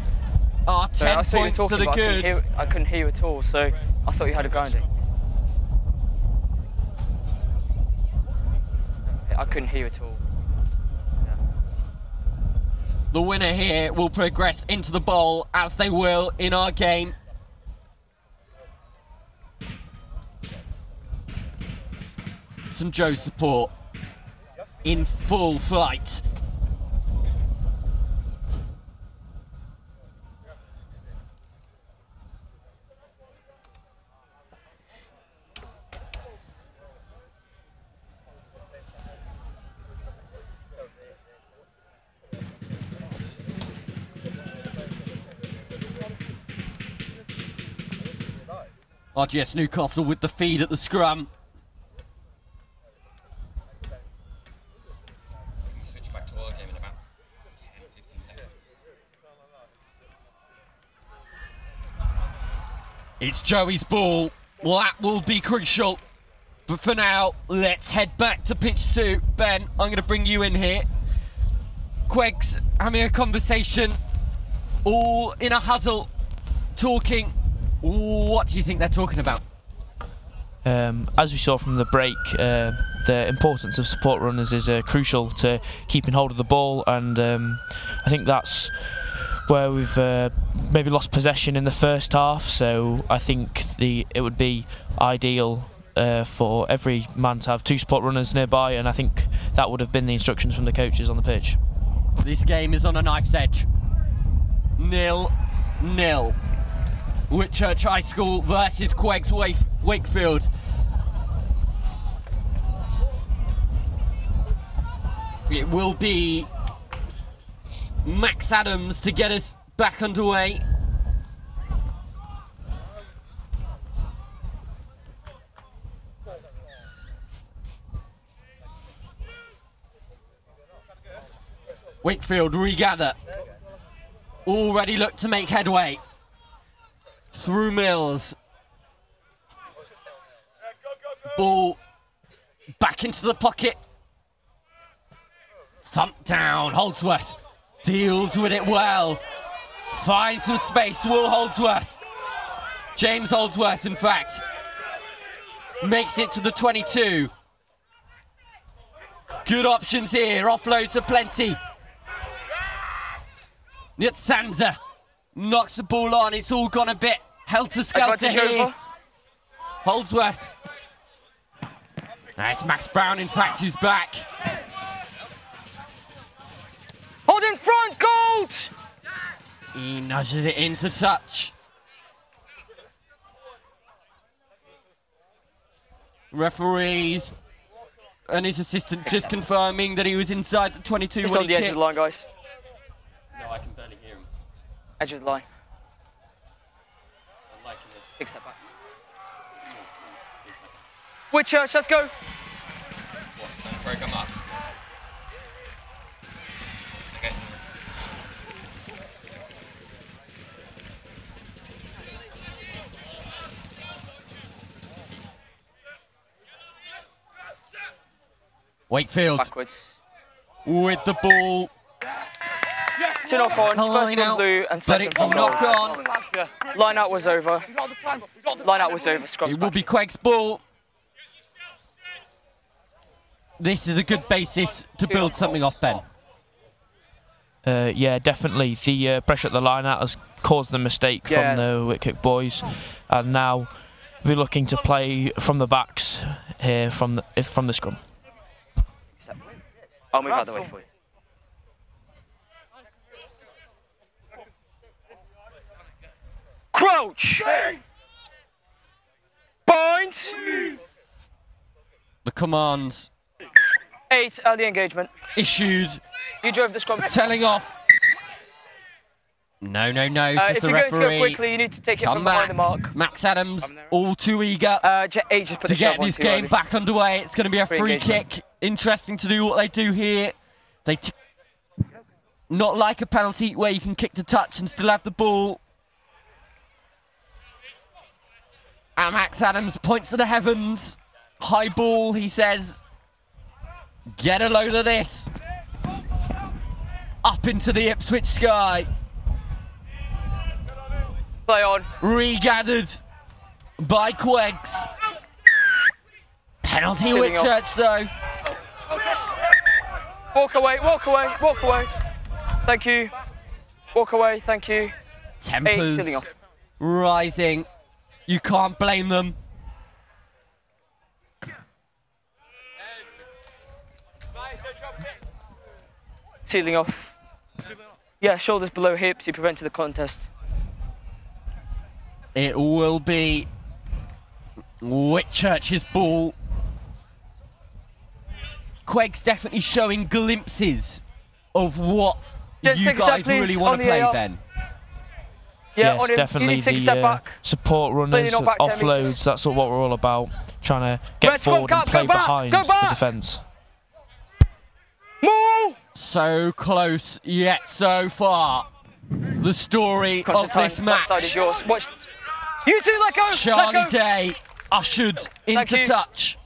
are 10 points to the good. I couldn't hear you at all, so I thought you had a grounding. I couldn't hear you at all. Yeah. The winner here will progress into the bowl, as they will in our game. some Joe support in full flight. RGS Newcastle with the feed at the scrum. Switch back to our game in about 10-15 seconds. It's Joey's ball. Well, that will be crucial. But for now, let's head back to pitch 2. Ben, I'm going to bring you in here. Queg's having a conversation, all in a huddle, talking. What do you think they're talking about? As we saw from the break, the importance of support runners is crucial to keeping hold of the ball, and I think that's where we've maybe lost possession in the first half. So I think it would be ideal for every man to have 2 support runners nearby, and I think that would have been the instructions from the coaches on the pitch. This game is on a knife's edge. 0-0. Whitchurch High School versus Queggs Wakefield. It will be Max Adams to get us back underway. Wakefield regather. Already look to make headway. Through Mills. Ball back into the pocket. Thump down. Holdsworth deals with it well. Finds some space. Will Holdsworth. James Holdsworth, in fact, makes it to the 22. Good options here. Offloads are plenty. Nitsanza knocks the ball on. It's all gone a bit helter-skelter here. Holdsworth. Nice, Max Brown, in fact, who's back. Hold in front, Gold! He nudges it into touch. Referees and his assistant just confirming that he was inside the 22 Just when on he the edge of the line, guys. No, I can barely hear him. Edge of the line. Big step back. Whitchurch, let's go. What, break them up? Okay. Wakefield backwards with the ball. 2 knock-ons, first from blue and second from gold. Knock-on. Line out was over. Line out was over. Scrum's It will be Quegg's ball. This is a good basis to build something off, Ben. Yeah, definitely. The pressure at the line out has caused the mistake from the Whitcock boys, and now we're looking to play from the backs here from the scrum. I'll move out of the way for you. Crouch! Bind! The commands 8, early engagement. issued. You drove the scrum. Telling off. No, says if the you're referee. going to go quickly, you need to take it from behind the mark. Max Adams, all too eager just put to get this game back underway. It's going to be a free kick. Interesting to do what they do here. They not like a penalty where you can kick to touch and still have the ball. And Max Adams points to the heavens. High ball, he says. Get a load of this. Up into the Ipswich sky. Play on. Regathered by Queggs. Penalty Whitchurch though. Walk away, walk away, walk away. Thank you. Walk away, thank you. Tempers rising. You can't blame them. Sealing off. Yeah, shoulders below hips. He prevented the contest. It will be Whitchurch's ball. Quegg's definitely showing glimpses of what you guys really want to play, Ben. Yeah, yes, definitely the support runners, offloads, that's what we're all about. Trying to get forward and play behind the defence. So close, yet so far. The story of this match. That side is yours. Watch. You two, let go! Charlie Day ushered into touch.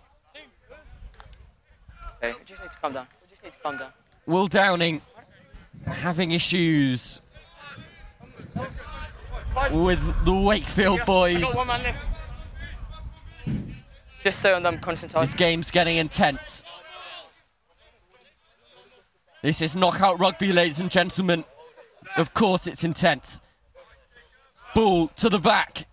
Okay, we just need to calm down. We just need to calm down. Will Downing having issues with the Wakefield boys. Just so I'm concentrating. This game's getting intense. This is knockout rugby, ladies and gentlemen. Of course it's intense. Ball to the back.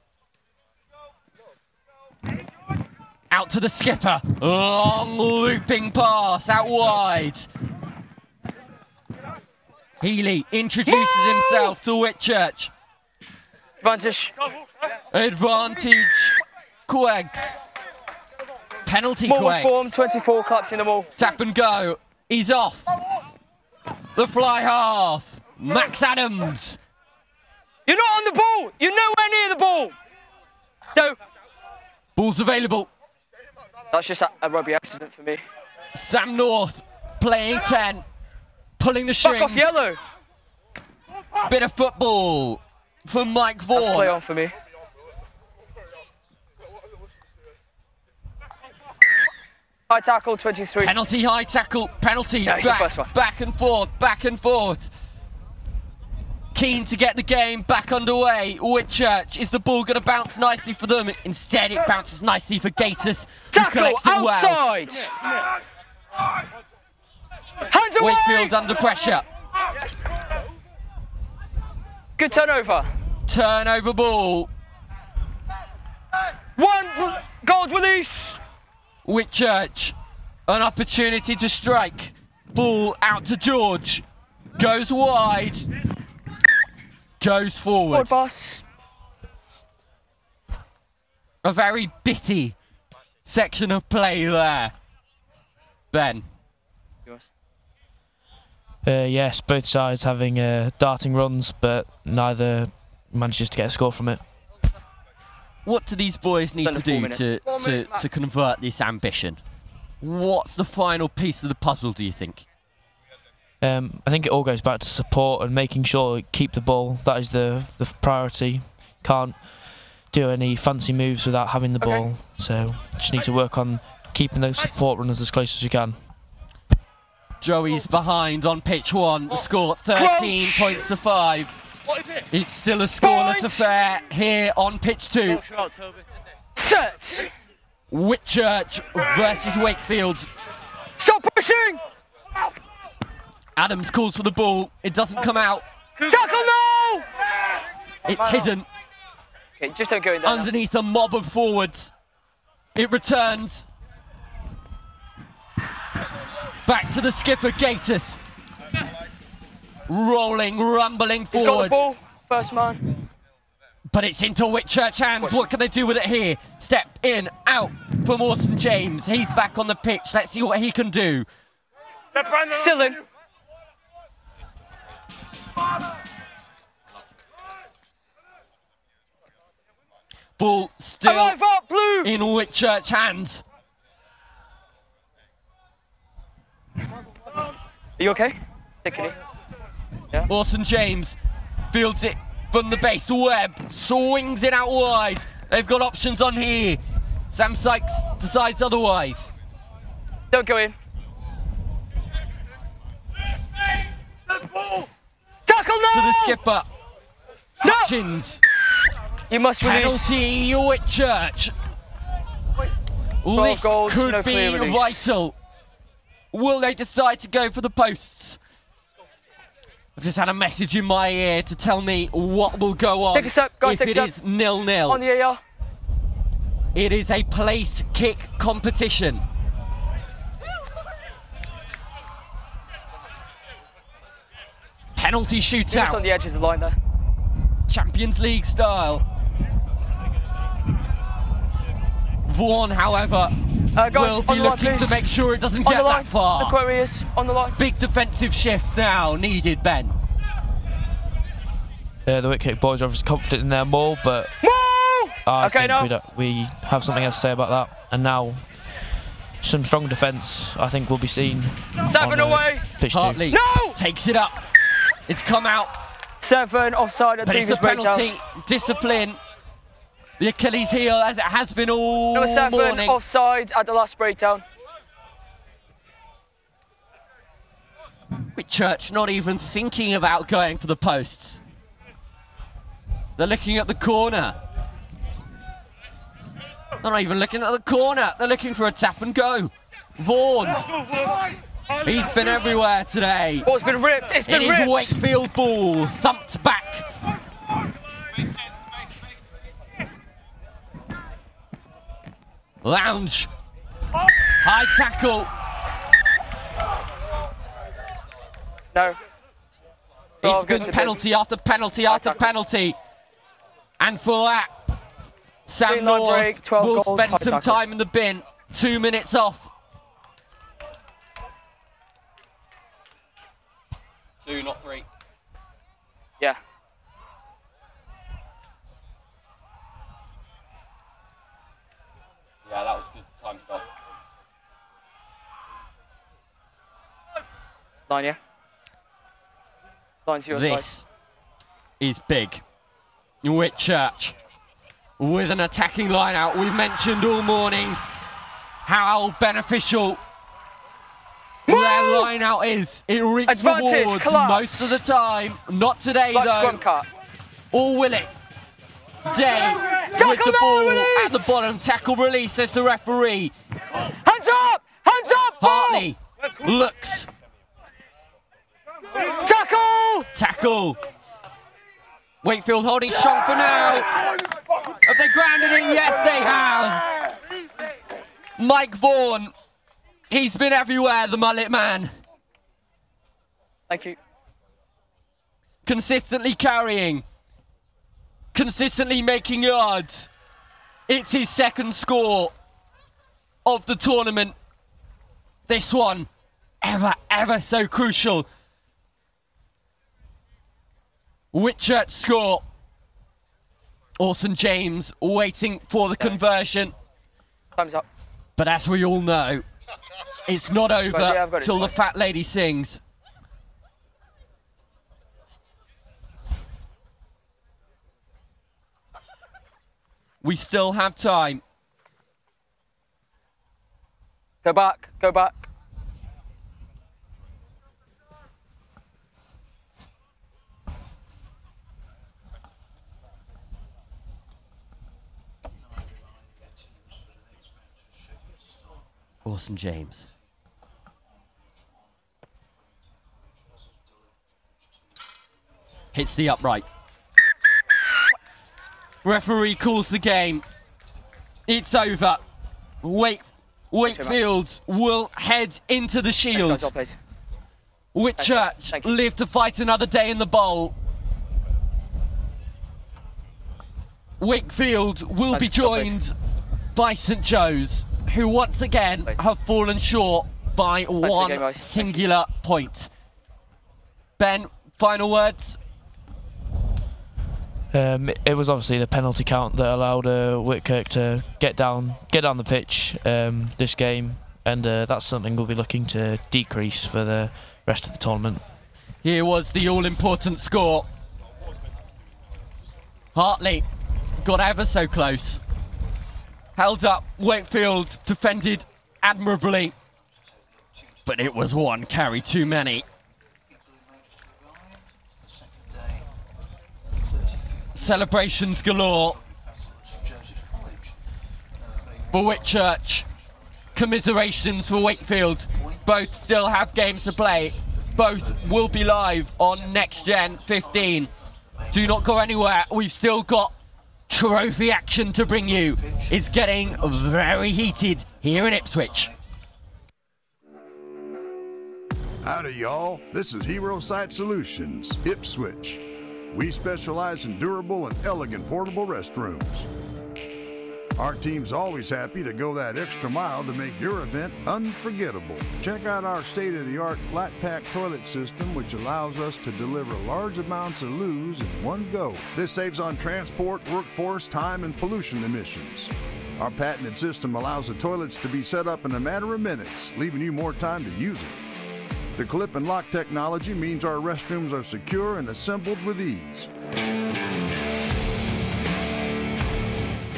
Out to the skipper. Long looping pass out wide. Healy introduces himself to Whitchurch. Advantage. Advantage. Queggs. Penalty Ball was Queggs. formed, 24 claps in the ball. Tap and go. He's off. The fly half. Max Adams. You're not on the ball. You're nowhere near the ball. No. Ball's available. That's just a rugby accident for me. Sam North playing 10. Pulling the strings. Fuck off, yellow. Bit of football for Mike Vaughan. That's play on for me. High tackle, 23. Penalty, high tackle, penalty. No, back and forth, back and forth. Keen to get the game back underway. Whitchurch, is the ball going to bounce nicely for them? Instead, it bounces nicely for Gatiss, who collects it outside. Well. Hands away. Wakefield under pressure. Good turnover. Turnover ball. One gold release. Whitchurch, an opportunity to strike. Ball out to George. Goes wide. Goes forward. Forward pass. A very bitty section of play there. Ben. Yours. Yes, both sides having darting runs, but neither manages to get a score from it. What do these boys need to do to convert this ambition? What's the final piece of the puzzle, do you think? I think it all goes back to support and making sure keep the ball. That is the priority. Can't do any fancy moves without having the ball. So just need to work on keeping those support runners as close as we can. Joey's behind on pitch 1. The score 13 points to 5. It's still a scoreless affair here on pitch 2. Set. Whitchurch versus Wakefield. Stop pushing. Adams calls for the ball. It doesn't come out. Tackle now. It's hidden. Okay, just don't go in there. Underneath a mob of forwards. It returns. Back to the skipper, Gatiss. Rolling, rumbling forward. He's got the ball, first man. But it's into Whitchurch hands. What can they do with it here? Step in, out from Orson James. He's back on the pitch. Let's see what he can do. Still in. Ball still Arrive up, blue. in Whitchurch hands. Are you okay? Take it. Yeah. Orson James fields it from the base. Webb swings it out wide. They've got options on here. Sam Sykes decides otherwise. Don't go in. Tackle now! To the skipper. No! Hutchins. You must release. Penalty Whitchurch. This goals, could no be clear release. vital. Will they decide to go for the posts? I've just had a message in my ear to tell me what will go on Take a step, guys, if take it a is step. 0-0. On the AR. It is a place kick competition. penalty Just on shootout. the edge of the line there. Champions League style. Vaughan, however, Guys, will be on the line, looking to please. make sure it doesn't On get the line. that far. Look where he is. On the line. Big defensive shift now needed, Ben. The Whitkick boys are obviously confident in their maul, but I think we have something else to say about that. And now, some strong defence, I think, will be seen. 7 away. Pitch 2. Hartley takes it up. It's come out. 7 offside at But it's a previous breakdown. penalty. Discipline. The Achilles heel, as it has been all Number 7 morning. offside at the last breakdown. Whitchurch not even thinking about going for the posts. They're looking at the corner. They're not even looking at the corner. They're looking for a tap and go. Vaughan. He's been everywhere today. Ball's been ripped. It's been ripped. It is Wakefield ball. Thumped back. Lounge. High tackle. No. It's been penalty after penalty after penalty. And for that, Sam North will spend some time in the bin. 2 minutes off. 2, not 3. Yeah. Yeah, that was because time stopped. Line, yeah. Line's yours, guys. This is big. Whitchurch with an attacking line out. We've mentioned all morning how beneficial their line out is. It reaps Advantage, rewards collapse. most of the time. Not today Like though. scrum cut. Or will it? Day with the ball at the bottom. Tackle release, says the referee. Hands up! Hands up! Hartley looks. Tackle! Tackle. Wakefield holding strong for now. Have they grounded it? Yes, they have. Mike Vaughan. He's been everywhere, the mullet man. Thank you. Consistently carrying. Consistently making yards. It's his second score of the tournament. This one, ever so crucial. Whitchurch score. Orson James waiting for the conversion. Time's up. But as we all know, it's not over I've got it. till the fat lady sings. We still have time. Go back. Go back. Orson James. Hits the upright. Referee calls the game. It's over. Wakefield will head into the shield. Whitchurch live to fight another day in the bowl. Wakefield will be joined by St Joe's, who once again have fallen short by one singular point. Ben, final words? It was obviously the penalty count that allowed Whitkirk to get down the pitch this game, and that's something we'll be looking to decrease for the rest of the tournament. Here was the all-important score. Hartley got ever so close. Held up, Wakefield defended admirably, but it was one carry too many. Celebrations galore for Whitchurch. Commiserations for Wakefield. Both still have games to play. Both will be live on NextGen15. Do not go anywhere. We've still got trophy action to bring you. It's getting very heated here in Ipswich. Howdy, y'all. This is Hero Site Solutions, Ipswich. We specialize in durable and elegant portable restrooms. Our team's always happy to go that extra mile to make your event unforgettable. Check out our state-of-the-art flat pack toilet system, which allows us to deliver large amounts of loos in one go. This saves on transport, workforce, time, and pollution emissions. Our patented system allows the toilets to be set up in a matter of minutes, leaving you more time to use it. The clip and lock technology means our restrooms are secure and assembled with ease.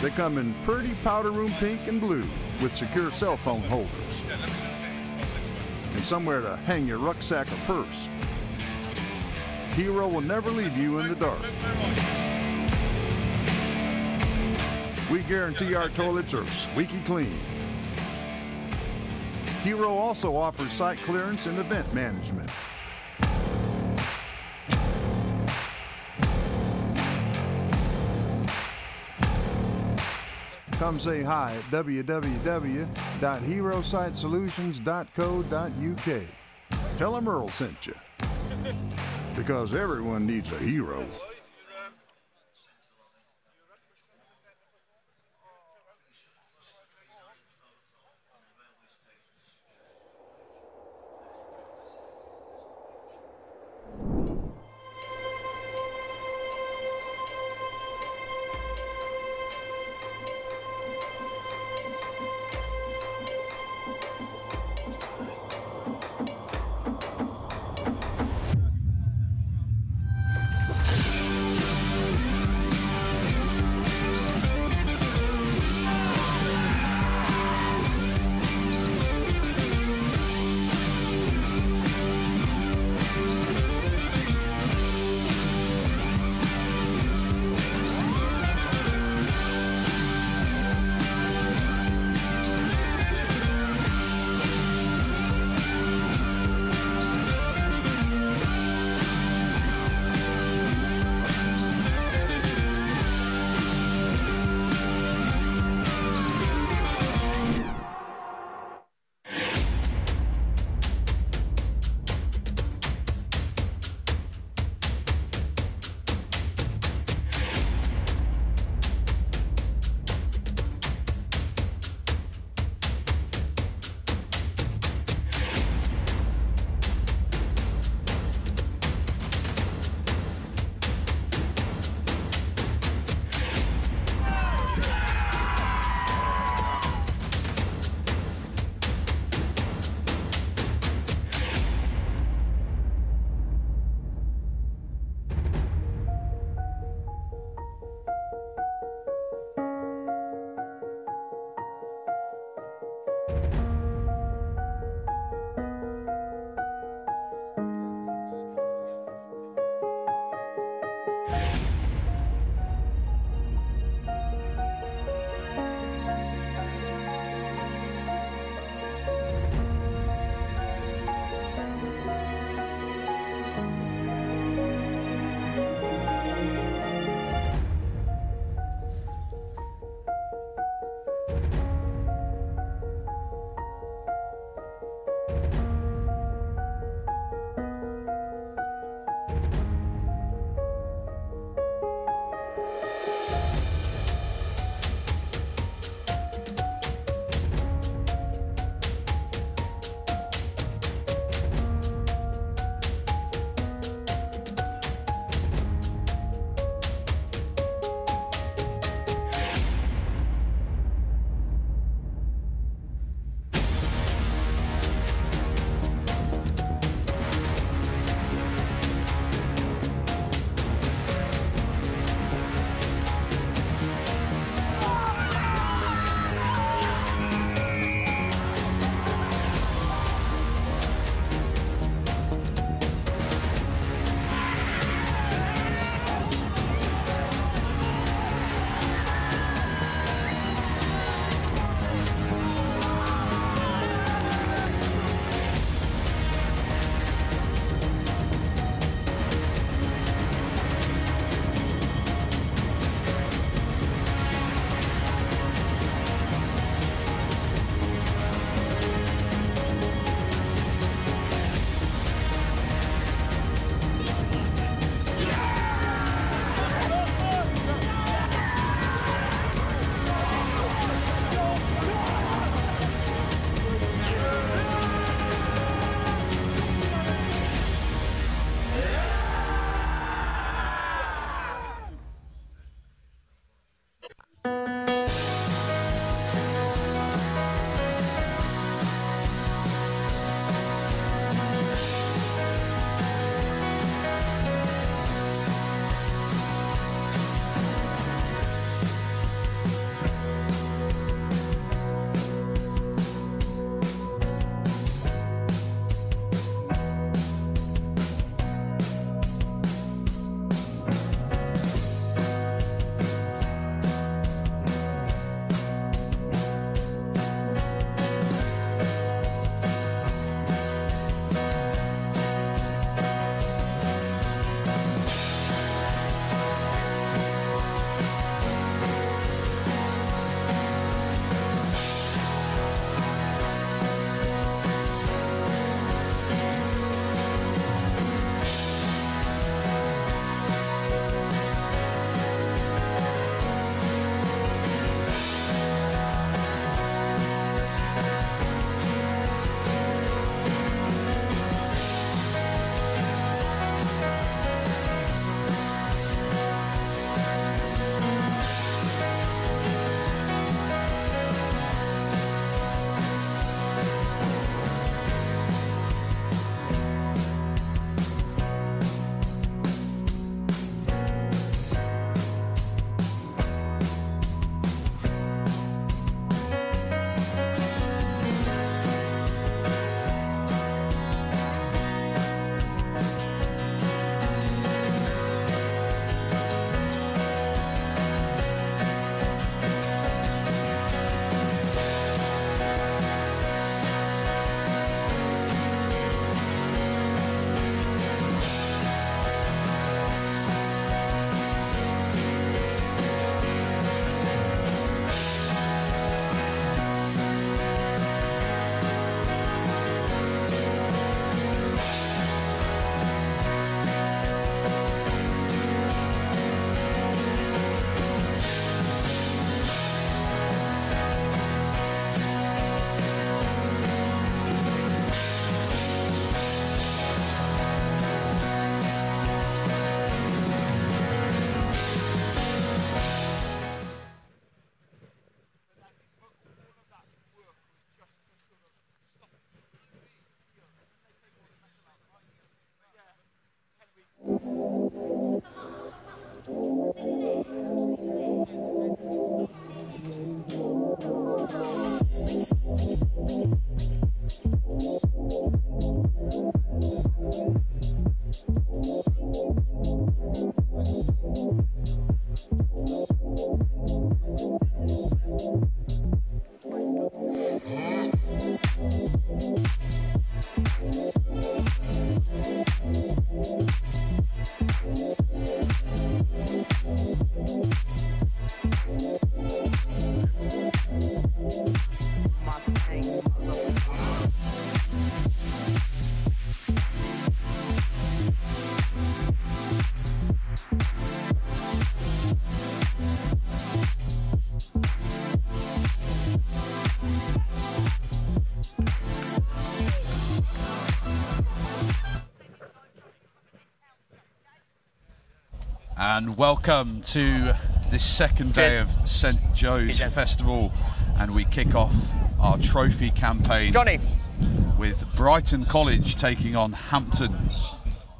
They come in pretty powder room pink and blue with secure cell phone holders and somewhere to hang your rucksack or purse. Hero will never leave you in the dark. We guarantee our toilets are squeaky clean. Hero also offers site clearance and event management. Come say hi at www.herositesolutions.co.uk. Tell them Earl sent you. Because everyone needs a hero. And welcome to this second day of St Joe's Festival, and we kick off our trophy campaign with Brighton College taking on Hampton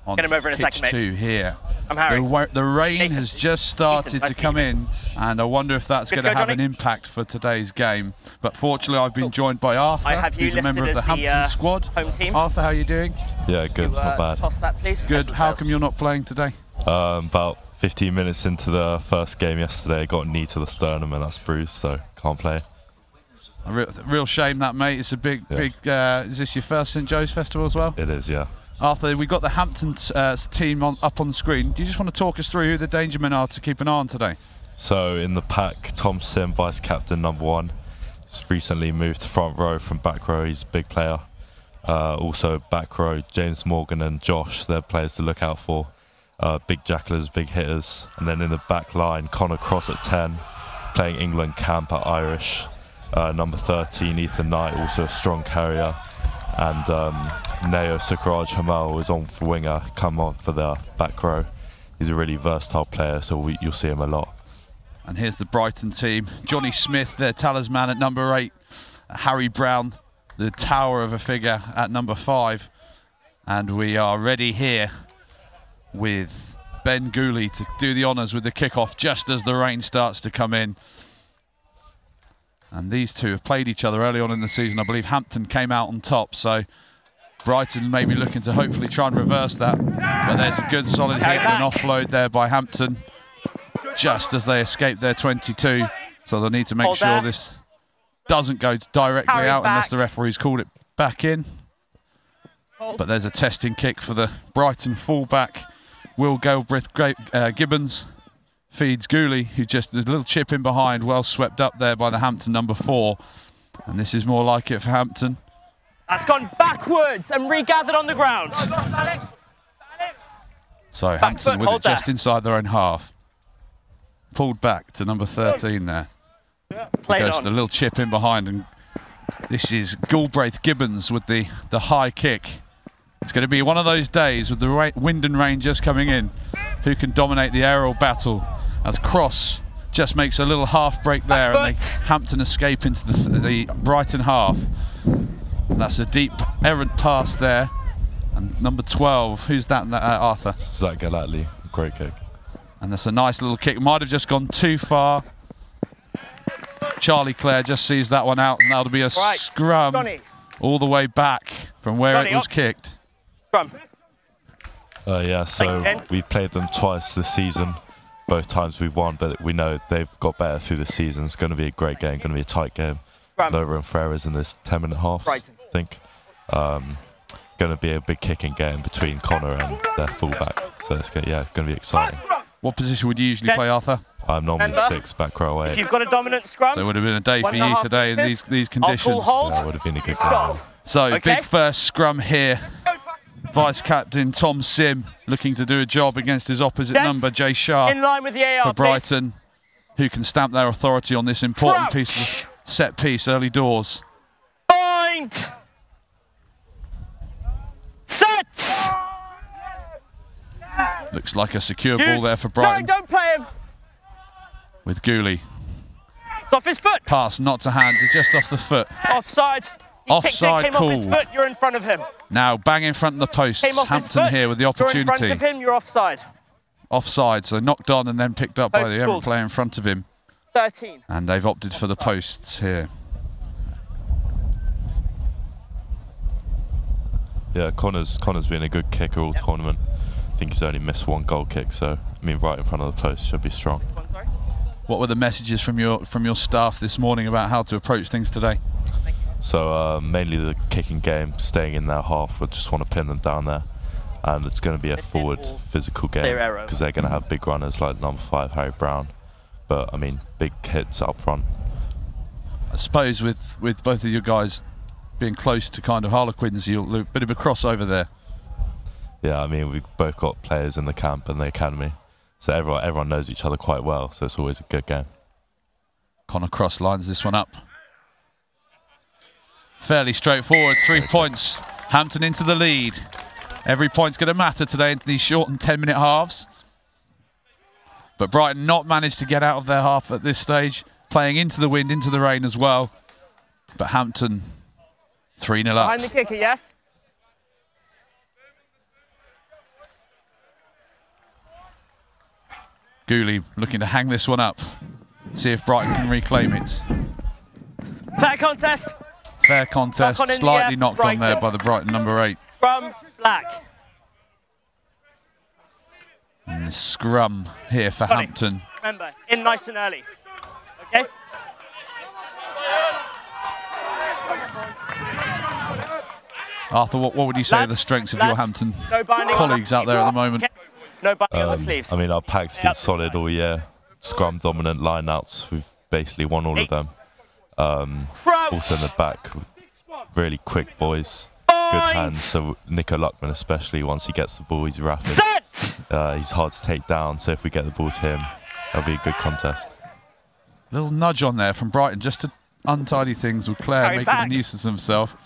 on Get him over in a second, mate. 2 here. I'm Harry. The rain has just started to come in, and I wonder if that's going to have an impact for today's game. But fortunately, I've been joined by Arthur, who's a member of the Hampton squad. Home team. Arthur, how are you doing? Yeah, good, not bad. Toss that, please. Good. How come you're not playing today? About 15 minutes into the first game yesterday, I got a knee to the sternum and that's bruised, so can't play. A real shame that, mate. It's a big. Is this your first St Joe's Festival as well? It is, yeah. Arthur, we've got the Hampton team up on the screen. Do you just want to talk us through who the danger men are to keep an eye on today? So in the pack, Tom Sim, vice captain, #1. He's recently moved to front row from back row. He's a big player. Also back row, James Morgan and Josh, they're players to look out for. Big jacklers, big hitters. And then in the back line, Connor Cross at 10, playing England camp at Irish. Number 13, Ethan Knight, also a strong carrier. And Neo Sukraj Hamal is on for winger, come on for the back row. He's a really versatile player, so you'll see him a lot. And here's the Brighton team. Johnny Smith, their talisman, at number 8. Harry Brown, the tower of a figure, at number 5. And we are ready here with Ben Gooley to do the honours with the kickoff just as the rain starts to come in. And these two have played each other early on in the season. I believe Hampton came out on top, so Brighton may be looking to hopefully try and reverse that. But there's a good solid hit and an offload there by Hampton just as they escape their 22. So they'll need to make sure this doesn't go directly out unless the referee's called it back in. But there's a testing kick for the Brighton fullback, Will Galbraith Gibbons. Feeds Gooley, who just a little chip in behind, well swept up there by the Hampton number 4. And this is more like it for Hampton. That's gone backwards and regathered on the ground. So Hampton with it just inside their own half. Pulled back to number 13 there. Goes the little chip in behind, and this is Galbraith Gibbons with the high kick. It's going to be one of those days with the wind and rain just coming in, who can dominate the aerial battle, as Cross just makes a little half break there and Hampton escape into the Brighton half. That's a deep errant pass there. And number 12, who's that, Arthur? Zach Galatli, great kick. And that's a nice little kick. Might have just gone too far. Charlie Clare just sees that one out, and that'll be a scrum all the way back from where it was kicked. Yeah, so we've played them twice this season. Both times we've won, but we know they've got better through the season. It's going to be a great game, going to be a tight game. Nova and Ferrers in this 10-minute half, I think. Going to be a big kicking game between Connor and their fullback. So it's going to be exciting. What position would you usually play, Arthur? I'm normally 6, back row 8. If you've got a dominant scrum, so it would have been a day for you today in these conditions. Yeah, it would have been a good game. So big first scrum here. Vice captain Tom Sim looking to do a job against his opposite number, Jay Sharp, in line with the AR, for Brighton, who can stamp their authority on this important piece of set piece early doors. Point! Set! Looks like a secure ball there for Brighton. No, don't play him! With Gooley. It's off his foot! Pass not to hand, just off the foot. Offside. Offside came call. Off his foot, you're in front of him. Now bang in front of the post. Hampton here with the opportunity. You're in front of him, you're offside. Offside, so knocked on and then picked up by the player in front of him. 13. And they've opted for the posts here. Yeah, Connor's been a good kicker all tournament. I think he's only missed one goal kick, so I mean, right in front of the post should be strong. What were the messages from your staff this morning about how to approach things today? So mainly the kicking game, staying in their half. We just want to pin them down there, and it's going to be a forward physical game because they're going to have big runners like number 5 Harry Brown, but I mean big hits up front. I suppose with both of you guys being close to kind of Harlequins, you'll a bit of a crossover there. Yeah, I mean we've both got players in the camp and the academy, so everyone knows each other quite well, so it's always a good game. Connor Cross lines this one up. Fairly straightforward, 3 points. Hampton into the lead. Every point's going to matter today into these shortened 10-minute halves. But Brighton not managed to get out of their half at this stage, playing into the wind, into the rain as well. But Hampton 3-0 up. Behind the kicker, yes? Gooley looking to hang this one up. See if Brighton can reclaim it. Fair contest. Fair contest, slightly knocked on there by the Brighton number 8. Scrum, black. And the scrum here for Hampton. Remember, in nice and early. Okay? Arthur, what would you say are the strengths of your Hampton colleagues out there at the moment? No binding on the sleeves. I mean, our pack's been solid all year. Scrum dominant lineouts, we've basically won all of them. Also in the back, really quick boys, good hands. So Nico Luckman especially, once he gets the ball, he's rapid. He's hard to take down, so if we get the ball to him, that'll be a good contest. Little nudge on there from Brighton just to untidy things with Claire making a nuisance of himself.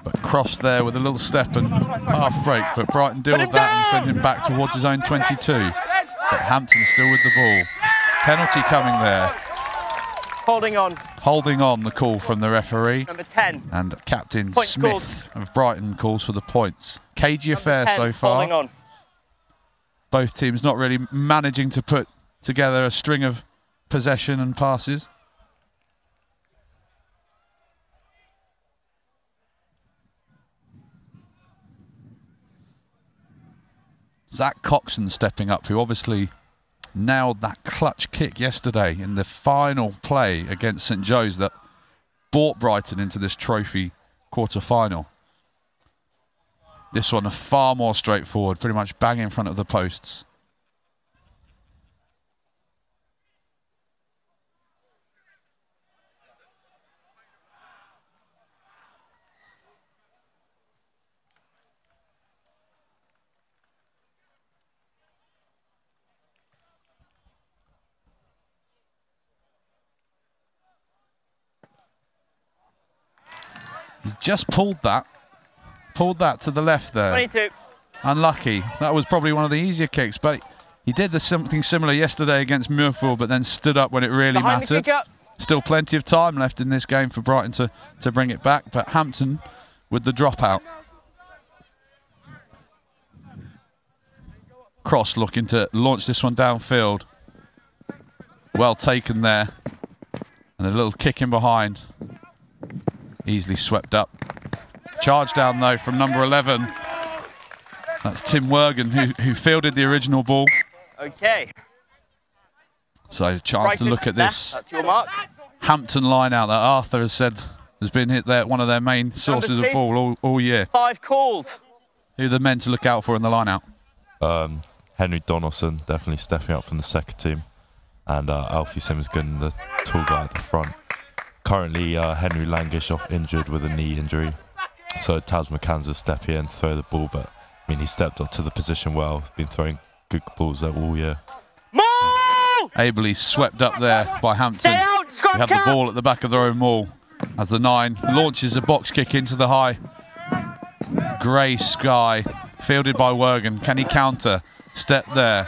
But Cross there with a little step and half break, but Brighton deal with that and send him back towards his own 22. But Hampton still with the ball. Penalty coming there. Holding on. Holding on, the call from the referee. Number 10. And Captain Points Smith of Brighton calls for the points. Cagey affair 10, so far. holding on. Both teams not really managing to put together a string of possession and passes. Zach Coxon stepping up, who obviously nailed that clutch kick yesterday in the final play against St Joe's that brought Brighton into this trophy quarter-final. This one far more straightforward, pretty much bang in front of the posts. He just pulled that to the left there. 22. Unlucky. That was probably one of the easier kicks, but he did something similar yesterday against Muirfield, but then stood up when it really mattered. Still plenty of time left in this game for Brighton to bring it back, but Hampton with the dropout. Cross looking to launch this one downfield. Well taken there. And a little kick in behind. Easily swept up. Charge down though from number 11. That's Tim Wergen who fielded the original ball. Okay. So a chance to look at this. That's your mark. Hampton line out that Arthur has said has been hit there, one of their main sources of ball all year. 5 called. Who are the men to look out for in the line out? Henry Donaldson definitely stepping up from the second team, and Alfie Simmons good in the tall guy at the front. Currently, Henry Langish off injured with a knee injury, so Taz McCann's stepping in to throw the ball, but I mean he stepped up to the position well, been throwing good balls there all year. Ably swept up there by Hampton. We have the ball at the back of their own maul as the 9 launches a box kick into the high grey sky, fielded by Wergen. Can he counter? Step there.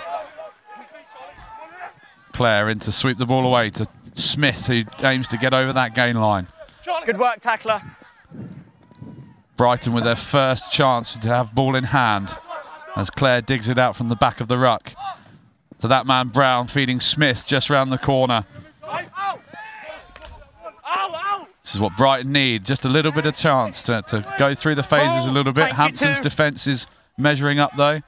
Claire in to sweep the ball away to Smith, who aims to get over that gain line. Good work, tackler. Brighton with their first chance to have ball in hand as Claire digs it out from the back of the ruck. To that man Brown feeding Smith just round the corner. This is what Brighton need, just a little bit of chance to go through the phases a little bit. Hampton's defence is measuring up though.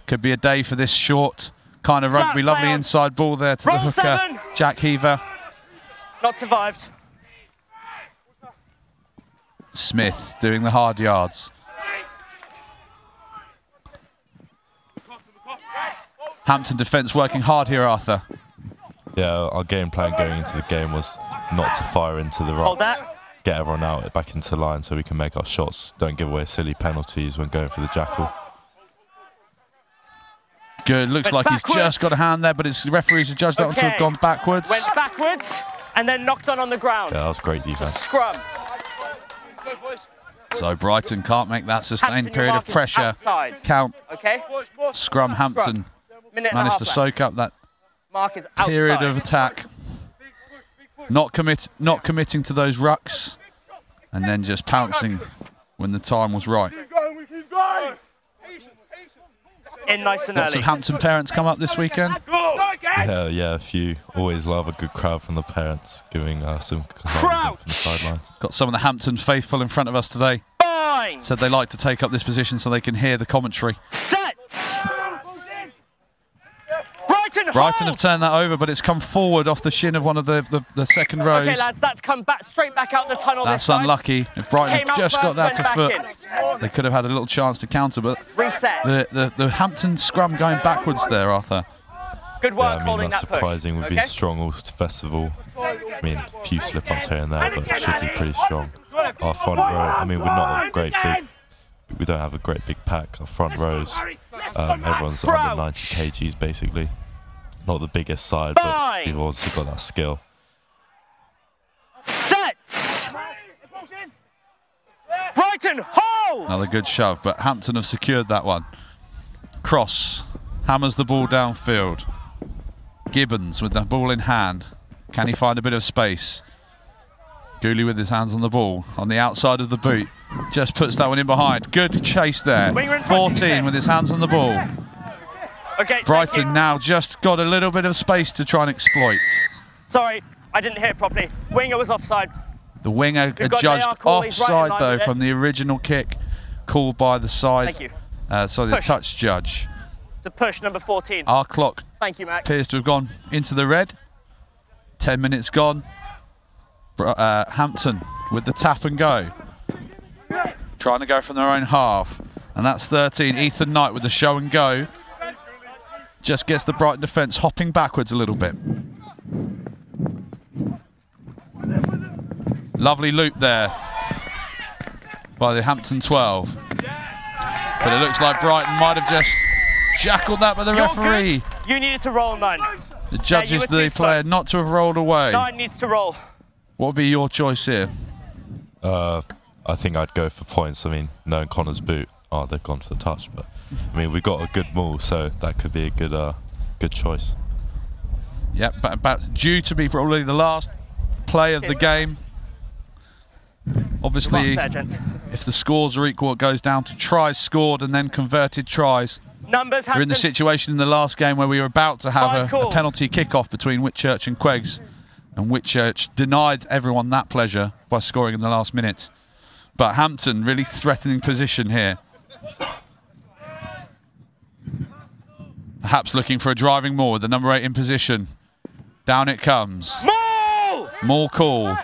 Could be a day for this short kind of rugby. Lovely inside ball there to the hooker, Jack Heaver. Not survived. Smith doing the hard yards. Hampton defence working hard here, Arthur. Yeah, our game plan going into the game was not to fire into the rocks, get everyone out back into the line so we can make our shots, don't give away silly penalties when going for the jackal. Good, looks like he's just got a hand there, but it's the referees have judged that one to have gone backwards. Went backwards and then knocked on the ground. Yeah, that was great defense. Scrum. So Brighton can't make that sustained period of pressure count. Okay. Scrum Hampton managed to soak up that period of attack. Not committing to those rucks, and then just pouncing when the time was right. In nice and Lots early. of Hampton parents come up this weekend. Yeah, a few. Always love a good crowd from the parents, giving some from the sidelines. Got some of the Hampton faithful in front of us today. Said they like to take up this position so they can hear the commentary. Set. Brighton have turned that over, but it's come forward off the shin of one of the second rows. Okay, lads, that's come back straight back out the tunnel. That's unlucky. If Brighton had just got that to foot, they could have had a little chance to counter. But the Hampton scrum going backwards there, Arthur. Good work, yeah, I mean, holding that's that push. surprising. We've been strong all festival. I mean, a few slip-ups here and there, but it should be pretty strong. Our front row, I mean, we're not a great big. We don't have a great big pack. Our front rows, everyone's under 90 kgs basically. Not the biggest side, but we've also got that skill. Set. Brighton, hold. Another good shove, but Hampton have secured that one. Cross hammers the ball downfield. Gibbons with the ball in hand. Can he find a bit of space? Gooley with his hands on the ball, on the outside of the boot. Just puts that one in behind. Good chase there. 14 with his hands on the ball. Okay, Brighton now just got a little bit of space to try and exploit. Sorry, I didn't hear it properly. Winger was offside. The winger judged offside though from the original kick called by the side. Thank you. The touch judge. It's a push, number 14. Our clock Thank you, Max. appears to have gone into the red. 10 minutes gone. Hampton with the tap and go. Trying to go from their own half. And that's 13. Ethan Knight with the show and go. Just gets the Brighton defence hopping backwards a little bit. Lovely loop there by the Hampton 12. But it looks like Brighton might have just shackled that by the referee. Good. You needed to roll, 9. The judges the player not to have rolled away. 9 needs to roll. What would be your choice here? I think I'd go for points. I mean, knowing Connor's boot, they've gone for the touch, but I mean, we got a good maul, so that could be a good choice. Yep, but about due to be probably the last play of the game. Obviously, if the scores are equal, it goes down to tries scored and then converted tries. We're in the situation in the last game where we were about to have a penalty kick-off between Whitchurch and Queggs, and Whitchurch denied everyone that pleasure by scoring in the last minute. But Hampton really threatening position here. Perhaps looking for a driving maul with the number 8 in position. Down it comes. Maul call.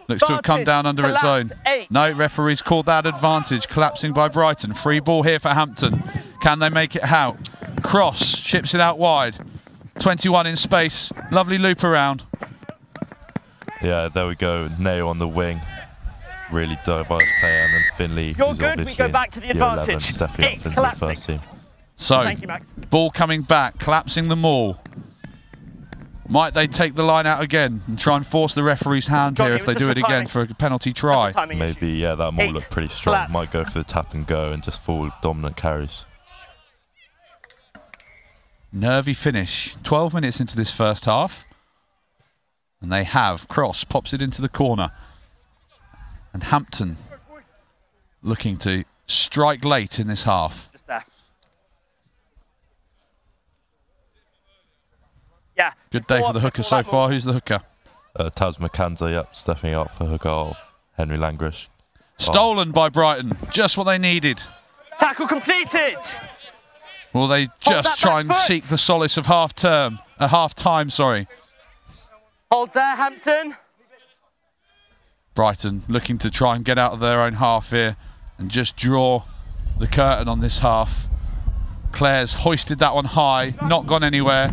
Looks to have come down under its own. No, referees called that advantage. Collapsing by Brighton. Free ball here for Hampton. Can they make it out? Cross, ships it out wide. 21 in space. Lovely loop around. Yeah, there we go. Nail on the wing. Really diverse player. And then Finley, You're who's good. obviously We go back to the advantage. 11, stepping up into the first team. So, Thank you, Max. Ball coming back, collapsing the maul. Might they take the line out again and try and force the referee's hand here if they do it again for a penalty try? Maybe, yeah, that maul looked pretty strong. Might go for the tap and go and just full dominant carries. Nervy finish. 12 minutes into this first half. And they have. Cross pops it into the corner. And Hampton looking to strike late in this half. Just there. Yeah. Good day for the hooker so far. Who's the hooker? Taz McKenzie, yep, stepping up for hooker of Henry Langrish. Stolen by Brighton. Just what they needed. Tackle completed. Will they just try and seek the solace of half time? Hold there, Hampton. Brighton looking to try and get out of their own half here and just draw the curtain on this half. Claire's hoisted that one high, not gone anywhere.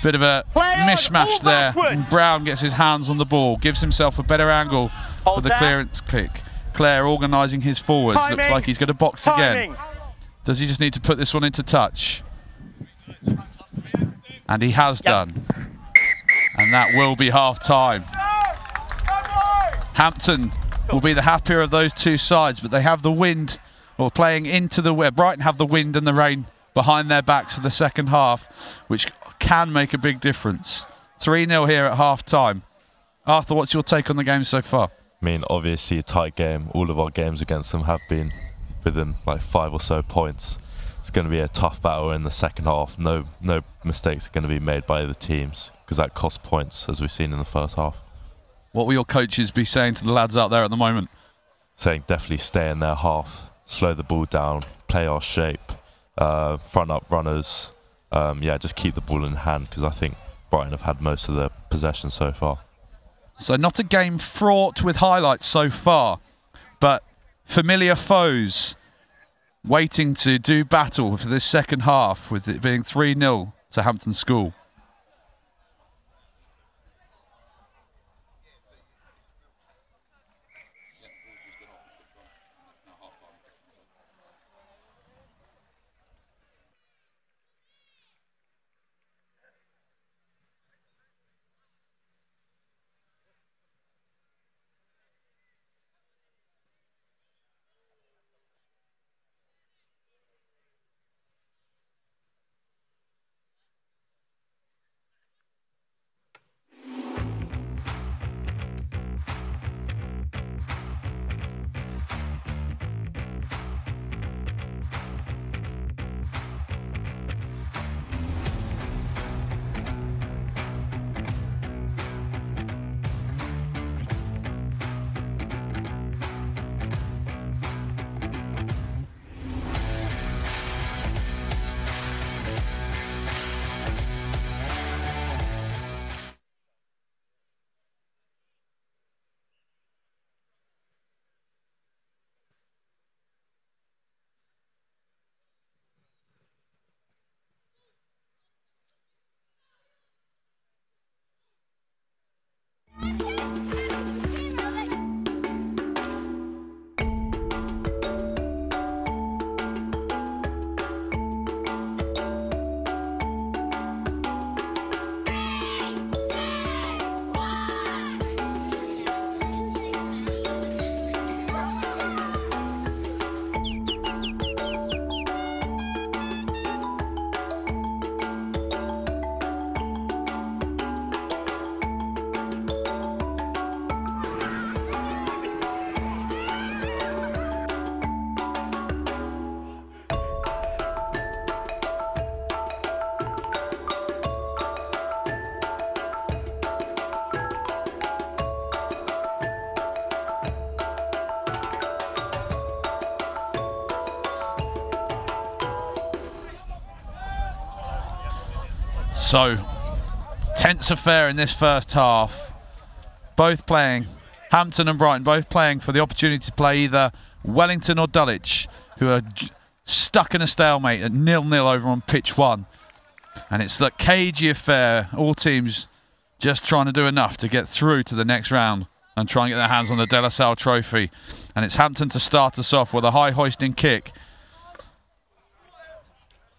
Bit of a mishmash there. And Brown gets his hands on the ball, gives himself a better angle for the clearance kick. Claire organising his forwards. Looks like he's going to box again. Does he just need to put this one into touch? And he has done. And that will be half time. Hampton will be the happier of those two sides, but they have the wind, or playing into the wind. Brighton have the wind and the rain behind their backs for the second half, which can make a big difference. 3-0 here at half time. Arthur, what's your take on the game so far? I mean, obviously a tight game. All of our games against them have been within like 5 or so points. It's going to be a tough battle in the second half. No mistakes are going to be made by the teams, because that costs points, as we've seen in the first half. What will your coaches be saying to the lads out there at the moment? Saying definitely stay in their half, slow the ball down, play our shape, front up runners. Yeah, just keep the ball in hand, because I think Brighton have had most of the possession so far. So not a game fraught with highlights so far, but familiar foes waiting to do battle for this second half, with it being 3-0 to Hampton School. So, tense affair in this first half. Both playing, Hampton and Brighton, both playing for the opportunity to play either Wellington or Dulwich, who are stuck in a stalemate at 0-0 over on pitch 1. And it's that cagey affair, all teams just trying to do enough to get through to the next round and try and get their hands on the De La Salle trophy. And it's Hampton to start us off with a high hoisting kick.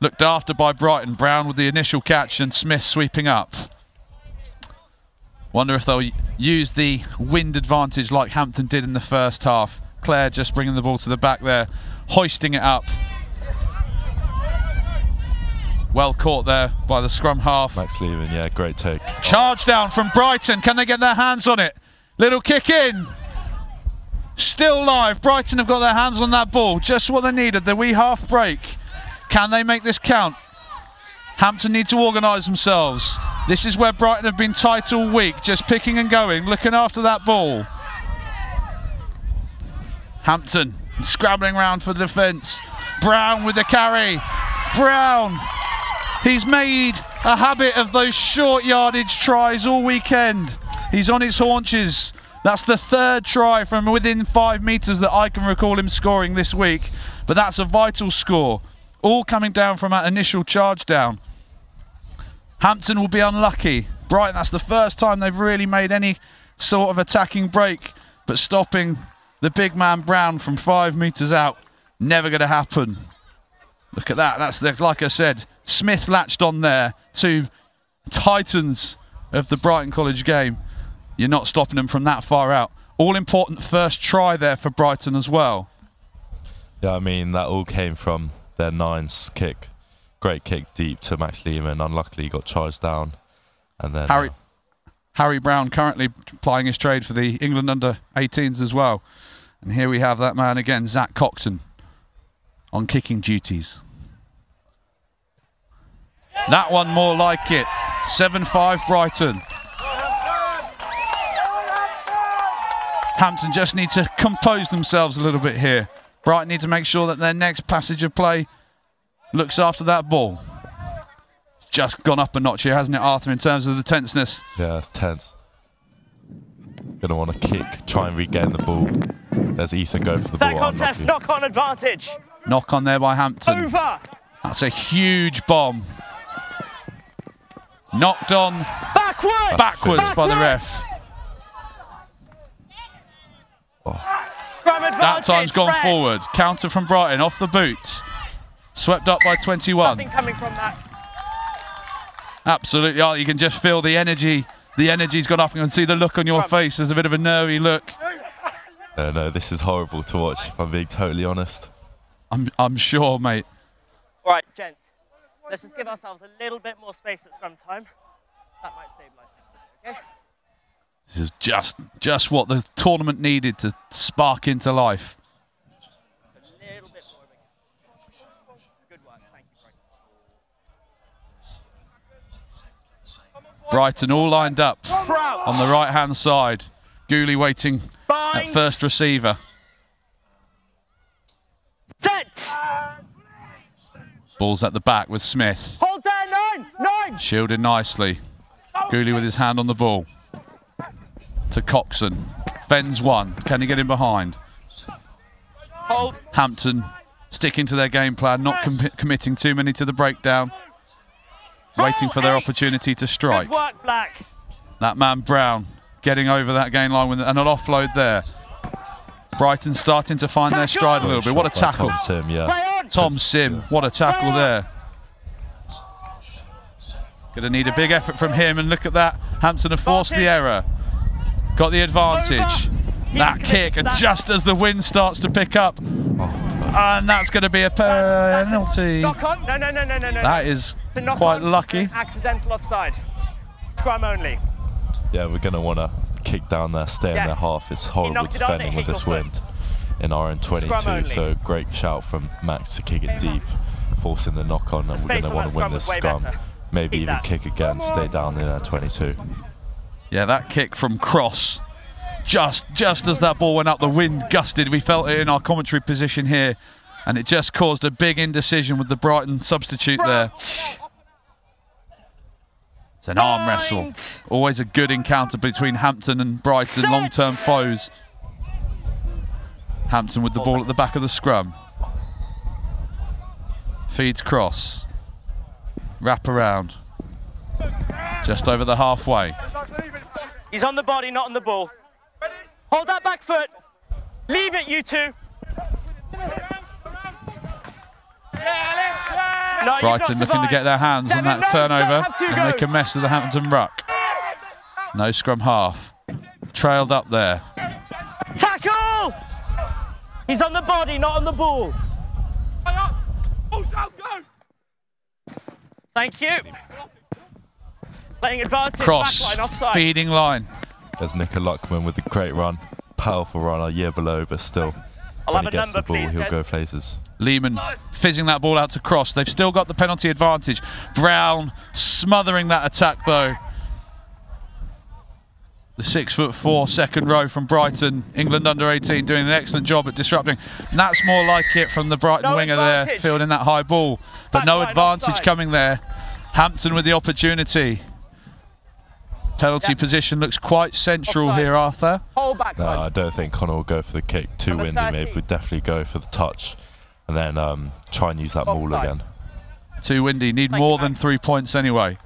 Looked after by Brighton. Brown with the initial catch and Smith sweeping up. Wonder if they'll use the wind advantage like Hampton did in the first half. Claire just bringing the ball to the back there, hoisting it up. Well caught there by the scrum half. Max Levin, yeah, great take. Charge down from Brighton. Can they get their hands on it? Little kick in. Still live. Brighton have got their hands on that ball. Just what they needed, the wee half break. Can they make this count? Hampton need to organise themselves. This is where Brighton have been tight all week, just picking and going, looking after that ball. Hampton scrabbling around for defence. Brown with the carry. Brown, he's made a habit of those short yardage tries all weekend. He's on his haunches. That's the 3rd try from within 5 metres that I can recall him scoring this week. But that's a vital score. All coming down from that initial charge down. Hampton will be unlucky. Brighton, that's the first time they've really made any sort of attacking break. But stopping the big man Brown from 5 metres out, never going to happen. Look at that. That's the, like I said, Smith latched on there. 2 titans of the Brighton College game. You're not stopping them from that far out. All important first try there for Brighton as well. Yeah, I mean, that all came from their 9's kick. Great kick deep to Max Lehman. Unluckily, he got charged down. And then Harry Brown currently plying his trade for the England under-18s as well. And here we have that man again, Zach Coxon, on kicking duties. That one more like it. 7-5 Brighton. Hampton just need to compose themselves a little bit here. Brighton need to make sure that their next passage of play looks after that ball. It's just gone up a notch here, hasn't it, Arthur, in terms of the tenseness? Yeah, it's tense. Gonna want to kick, try and regain the ball. There's Ethan go for the ball. That contest, knock-on advantage. Knock on there by Hampton. Over. That's a huge bomb. Knocked on backwards by the ref. Scrum advantage. That time's gone red. forward. Counter from Brighton, off the boots. Swept up by 21. Nothing coming from that. Absolutely. Oh, you can just feel the energy. The energy's gone up. You can see the look on your face. There's a bit of a nervy look. No, this is horrible to watch, if I'm being totally honest. I'm sure, mate. All right, gents. Let's just give ourselves a little bit more space at scrum time. That might stabilise things, okay? This is just what the tournament needed to spark into life. A little bit more again. Good work, thank you, Brighton all lined up on the right-hand side. Gooley waiting at first receiver. Set! Ball's at the back with Smith. Hold there, 9! Shielded nicely. Gooley with his hand on the ball. To Coxon. Fens one. Can he get in behind? Hold. Hampton sticking to their game plan, not committing too many to the breakdown. Waiting for their opportunity to strike. Good work, Black. That man Brown getting over that gain line with an offload there. Brighton starting to find their stride a little bit. What a tackle. Tom Sim, yeah. Tom Sim, what a tackle there. Going to need a big effort from him, and look at that. Hampton have forced the error. Got the advantage. That kick, and just as the wind starts to pick up, and that's going to be a penalty. No. That is quite lucky. Accidental offside. Scrum only. Yeah, we're going to want to kick down there, stay in their half. It's horrible defending with this wind in our own 22, so great shout from Max to kick it deep, forcing the knock on, and we're going to want to win this scrum. Maybe even kick again, stay down in our 22. Yeah, that kick from Cross, just as that ball went up, the wind gusted. We felt it in our commentary position here, and it just caused a big indecision with the Brighton substitute there. It's an arm wrestle. Always a good encounter between Hampton and Brighton, long-term foes. Hampton with the ball at the back of the scrum. Feeds Cross. Wrap around. Just over the halfway. He's on the body, not on the ball. Hold that back foot. Leave it, you two. No, Brighton looking to get their hands on that turnover and make a mess of the Hampton ruck. No scrum half. Trailed up there. Tackle! He's on the body, not on the ball. Thank you. Playing advantage, Cross, backline, offside. feeding line. There's Nico Luckman with a great run. Powerful run, a year below, but still, I'll when have he a gets number, the ball, please, he'll go gents. places. Lehman fizzing that ball out to cross. They've still got the penalty advantage. Brown smothering that attack though. The 6'4" second row from Brighton, England under-18, doing an excellent job at disrupting. And that's more like it from the Brighton winger there, fielding that high ball. But no advantage coming there. Hampton with the opportunity. Penalty position looks quite central here, Arthur. Hold back. No, I don't think Connor will go for the kick. Too windy, maybe. We'd definitely go for the touch and then try and use that maul again. Too windy, need more than 3 points anyway.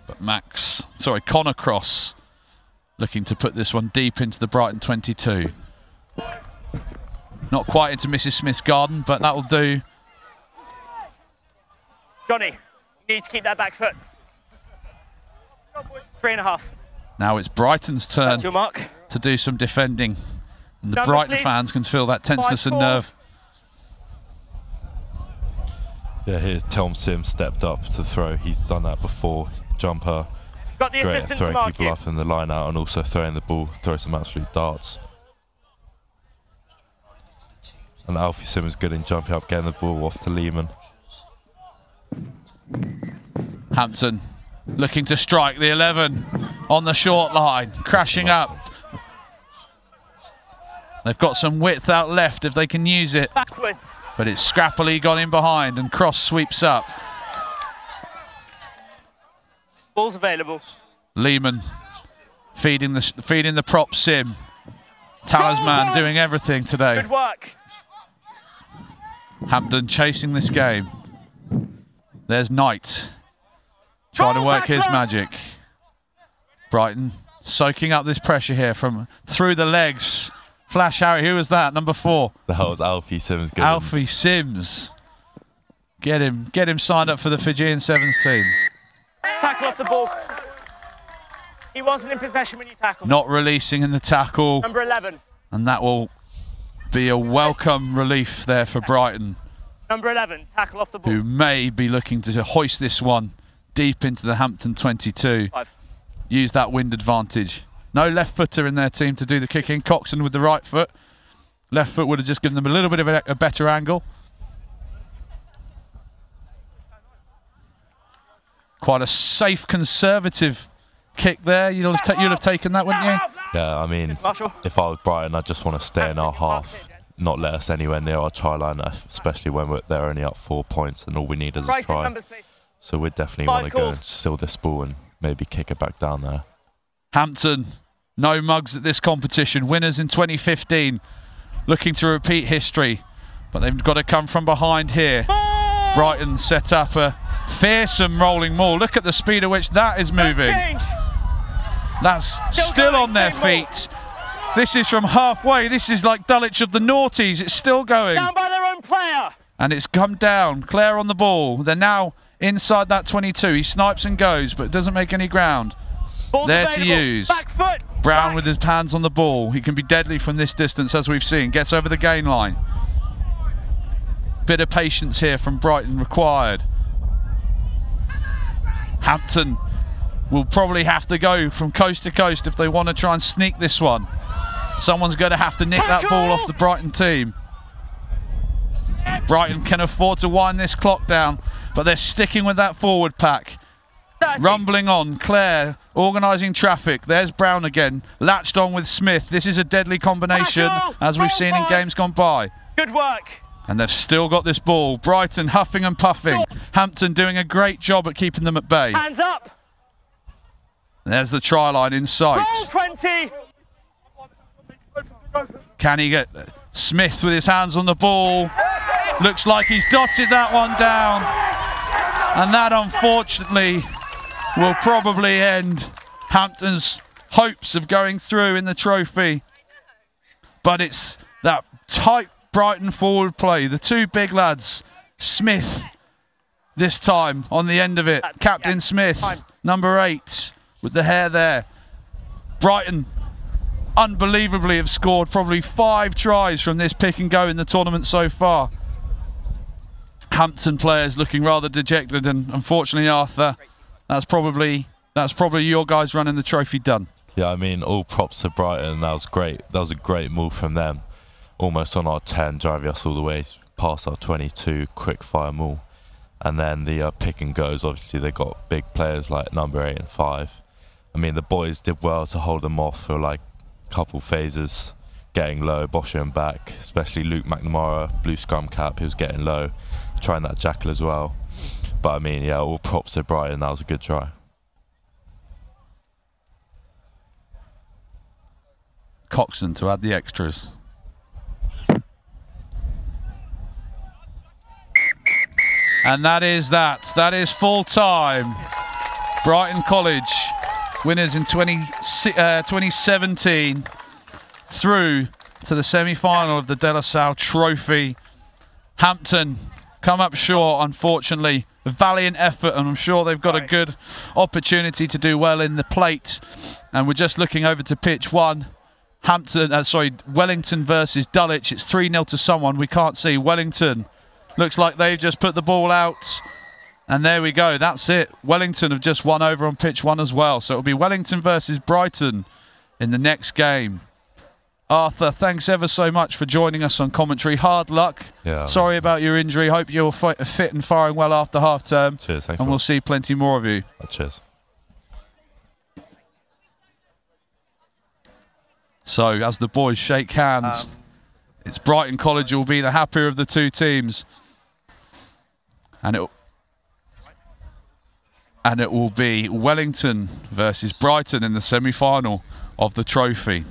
But Connor Cross looking to put this one deep into the Brighton 22. Not quite into Mrs. Smith's garden, but that will do. Johnny, you need to keep that back foot. 3.5. Now it's Brighton's turn to do some defending. And the Brighton fans can feel that tenseness and nerve. Yeah, here's Tom Sim stepped up to throw. He's done that before. Jumper. Got the great assistant at throwing to mark people you. up in the line out and also throwing the ball, throw some absolute darts. And Alfie Sim is good in jumping up, getting the ball off to Lehman. Hampton looking to strike the 11 on the short line, crashing up. They've got some width out left if they can use it. Backwards. But it's scrappily gone in behind and Cross sweeps up. Ball's available. Lehman feeding the prop Sim. Talisman doing everything today. Good work. Hampton chasing this game. There's Knight trying to work his magic. Brighton soaking up this pressure here from through the legs. Flash Harry, who was that? Number 4. That was Alfie Sims. Alfie Sims. Get him signed up for the Fijian Sevens team. Tackle off the ball. He wasn't in possession when you tackled. Not releasing in the tackle. Number 11. And that will be a welcome relief there for Brighton. Number 11, tackle off the ball. Who may be looking to hoist this one deep into the Hampton 22. 5. Use that wind advantage. No left footer in their team to do the kicking. Coxon with the right foot. Left foot would have just given them a little bit of a better angle. Quite a safe, conservative kick there. You'll have taken that, wouldn't you? Yeah, I mean, if I was Brighton, I just want to stay in our half, not let us anywhere near our try line, especially when they're only up 4 points and all we need is a try. So we definitely want to go and steal this ball and maybe kick it back down there. Hampton, no mugs at this competition. Winners in 2015, looking to repeat history, but they've got to come from behind here. Brighton set up a fearsome rolling maul. Look at the speed at which that is moving. That's still on their feet. This is from halfway. This is like Dulwich of the noughties. It's still going. Down by their own player. And it's come down. Clare on the ball. They're now inside that 22. He snipes and goes, but doesn't make any ground. Ball's there available. To use. Back foot. Brown with his hands on the ball. He can be deadly from this distance, as we've seen. Gets over the gain line. Bit of patience here from Brighton required. Hampton will probably have to go from coast to coast if they want to try and sneak this one. Someone's going to have to nick that ball off the Brighton team. Brighton can afford to wind this clock down, but they're sticking with that forward pack. Rumbling on, Clare organising traffic. There's Brown again, latched on with Smith. This is a deadly combination, as we've seen in games gone by. Good work. And they've still got this ball. Brighton huffing and puffing. Hampton doing a great job at keeping them at bay. Hands up. There's the try line in sight. Goal 20. Can he get Smith with his hands on the ball? Looks like he's dotted that one down. And that, unfortunately, will probably end Hampton's hopes of going through in the trophy. But it's that tight Brighton forward play. The two big lads, Smith this time on the end of it. Captain Smith, number 8, with the hair there. Brighton unbelievably have scored probably 5 tries from this pick and go in the tournament so far. Hampton players looking rather dejected, and unfortunately, Arthur, that's probably your guys running the trophy done. Yeah, I mean, all props to Brighton. That was great. That was a great move from them. almost on our 10, driving us all the way past our 22 quick fire maul. And then the pick and goes, obviously they got big players like number 8 and 5. I mean, the boys did well to hold them off for like a couple phases, getting low, boshing them back, especially Luke McNamara, blue scrum cap, he was getting low, trying that jackal as well. But I mean, yeah, all props to Brighton, that was a good try. Coxon to add the extras. And that is that. That is full time. Brighton College, winners in 2017, through to the semi-final of the De La Salle Trophy. Hampton come up short, unfortunately. A valiant effort, and I'm sure they've got a good opportunity to do well in the plate. And we're just looking over to pitch 1. Wellington versus Dulwich. It's 3-0 to someone. We can't see. Wellington. Looks like they've just put the ball out. And there we go. That's it. Wellington have just won over on pitch 1 as well. So it'll be Wellington versus Brighton in the next game. Arthur, thanks ever so much for joining us on commentary. Hard luck. Yeah. Sorry about your injury. Hope you're fit and firing well after half term. Cheers. Thanks. And we'll see plenty more of you. Cheers. So as the boys shake hands, it's Brighton College who will be the happier of the two teams. And it will be Wellington versus Brighton in the semi-final of the trophy.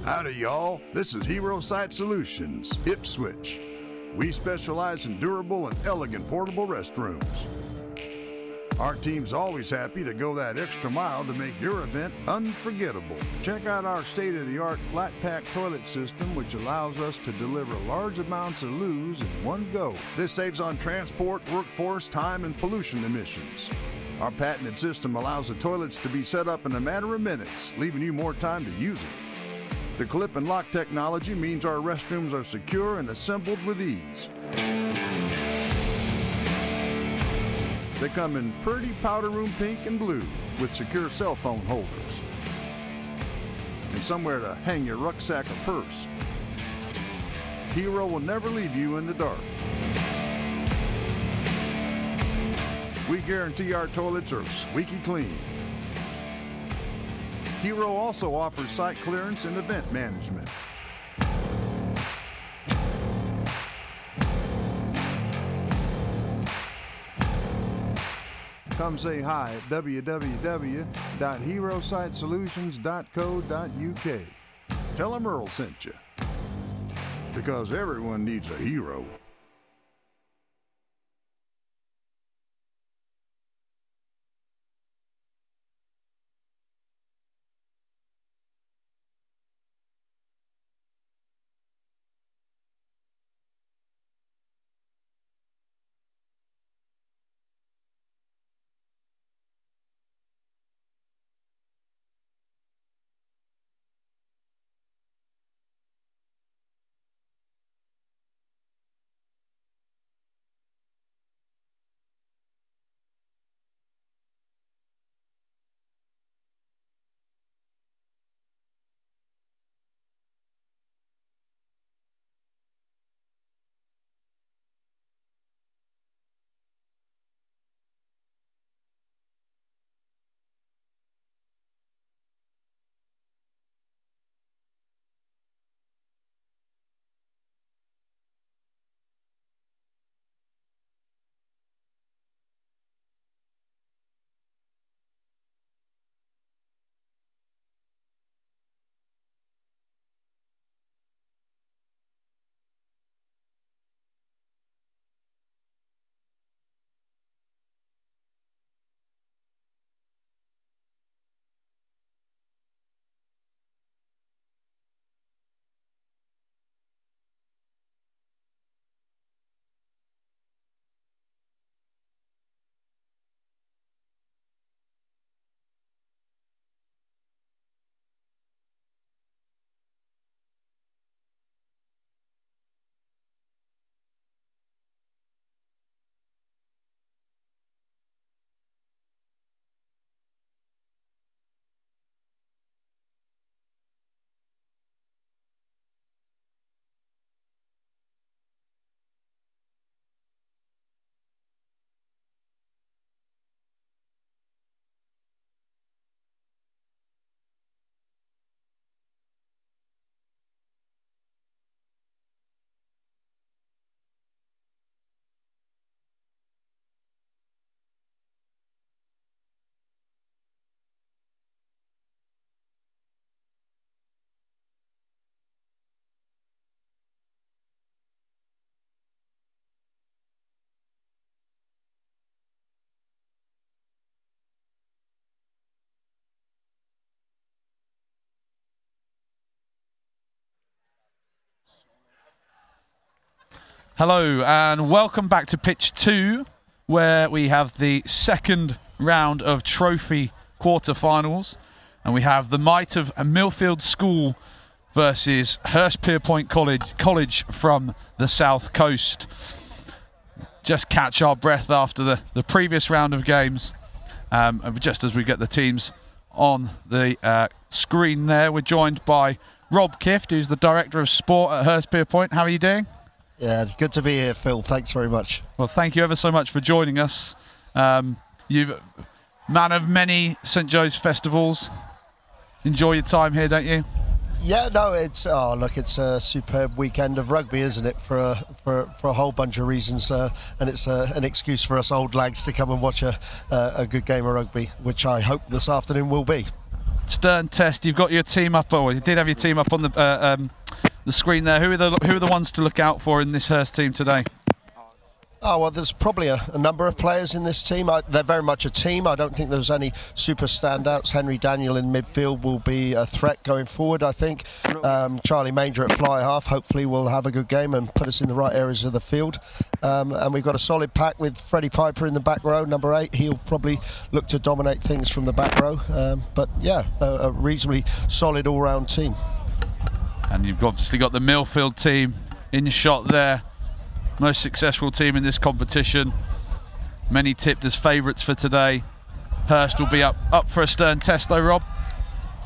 Howdy, y'all. This is Hero Site Solutions, Ipswich. We specialize in durable and elegant portable restrooms. Our team's always happy to go that extra mile to make your event unforgettable. Check out our state-of-the-art flat-pack toilet system, which allows us to deliver large amounts of loos in one go. This saves on transport, workforce, time, and pollution emissions. Our patented system allows the toilets to be set up in a matter of minutes, leaving you more time to use it. The clip and lock technology means our restrooms are secure and assembled with ease. They come in pretty powder room pink and blue with secure cell phone holders and somewhere to hang your rucksack or purse. Hero will never leave you in the dark. We guarantee our toilets are squeaky clean. Hero also offers site clearance and event management. Come say hi at www.herositesolutions.co.uk. Tell them Earl sent you. Because everyone needs a hero. Hello and welcome back to pitch 2, where we have the second round of trophy quarterfinals, and we have the might of Millfield School versus Hurstpierpoint College from the south coast. Just catch our breath after the previous round of games, just as we get the teams on the screen there. We're joined by Rob Kift, who's the Director of Sport at Hurstpierpoint. How are you doing? Yeah, good to be here, Phil. Thanks very much. Well, thank you ever so much for joining us. You've man of many St Joe's festivals. Enjoy your time here, don't you? Yeah, no, it's it's a superb weekend of rugby, isn't it? For a whole bunch of reasons, and it's an excuse for us old lags to come and watch a good game of rugby, which I hope this afternoon will be. Stern test. You've got your team up, or you did have your team up on the screen there. Who are the ones to look out for in this Hurst team today? Oh, well, there's probably a number of players in this team. They're very much a team. I don't think there's any super standouts. Henry Daniel in midfield will be a threat going forward, I think. Charlie Manger at fly half hopefully will have a good game and put us in the right areas of the field. And we've got a solid pack with Freddie Piper in the back row, number 8. He'll probably look to dominate things from the back row. But yeah, a reasonably solid all-round team. And you've obviously got the Millfield team in shot there. Most successful team in this competition. Many tipped as favourites for today. Hurst will be up for a Stern test though, Rob.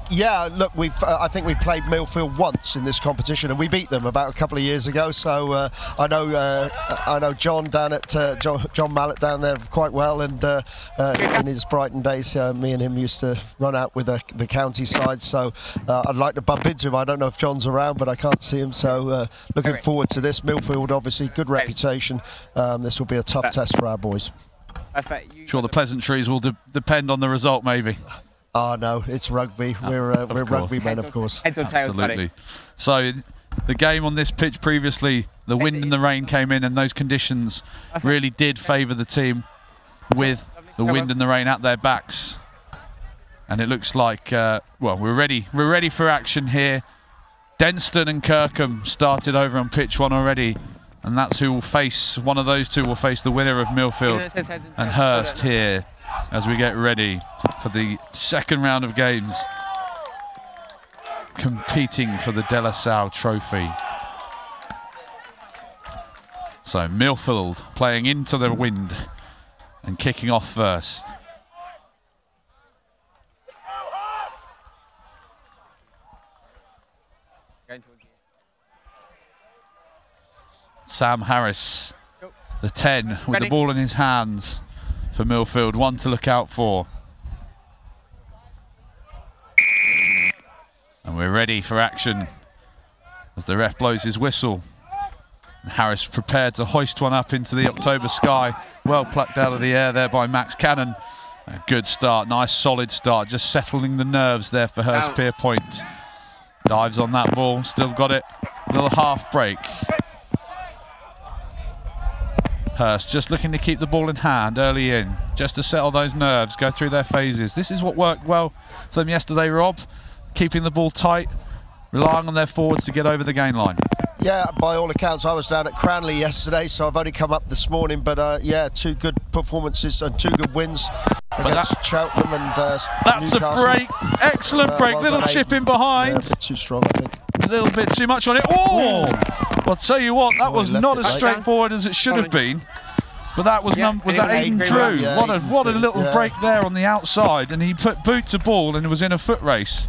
Yeah, look, I think we played Millfield once in this competition, and we beat them about a couple of years ago. So I know John down at John Mallett down there quite well, and in his Brighton days, me and him used to run out with the county side. So I'd like to bump into him. I don't know if John's around, but I can't see him. So looking forward to this. Millfield, obviously, good reputation. This will be a tough test for our boys. Sure, the pleasantries will depend on the result, maybe. Oh no, it's rugby. We're rugby men, of course. Absolutely. So the game on this pitch previously, the wind and the rain came in, and those conditions really did favour the team with the wind and the rain at their backs. And it looks like well, we're ready for action here. Denston and Kirkham started over on pitch 1 already, and that's who will face, one of those two will face the winner of Millfield and Hurst here as we get ready for the second round of games, competing for the De La Salle Trophy. So Millfield playing into the wind and kicking off first. Sam Harris, the 10, with the ball in his hands for Millfield, one to look out for. And we're ready for action as the ref blows his whistle. And Harris prepared to hoist one up into the October sky. Well plucked out of the air there by Max Cannon. A good start, nice solid start, just settling the nerves there for Hurst Pierpoint. Dives on that ball, still got it, little half break. Hurst just looking to keep the ball in hand early in, just to settle those nerves, go through their phases. This is what worked well for them yesterday, Rob, keeping the ball tight, relying on their forwards to get over the gain line. Yeah, by all accounts, I was down at Cranley yesterday, so I've only come up this morning, but yeah, 2 good performances and 2 good wins against Cheltenham and that's Newcastle. A break, excellent break, well little chip in behind. Yeah, a bit too strong, I think. A little bit too much on it. Oh! Well, I'll tell you what, that was not as straightforward as it should have been. But that was that Aidan Drew. Yeah, what a little break there on the outside, and he put boot to ball and was in a foot race.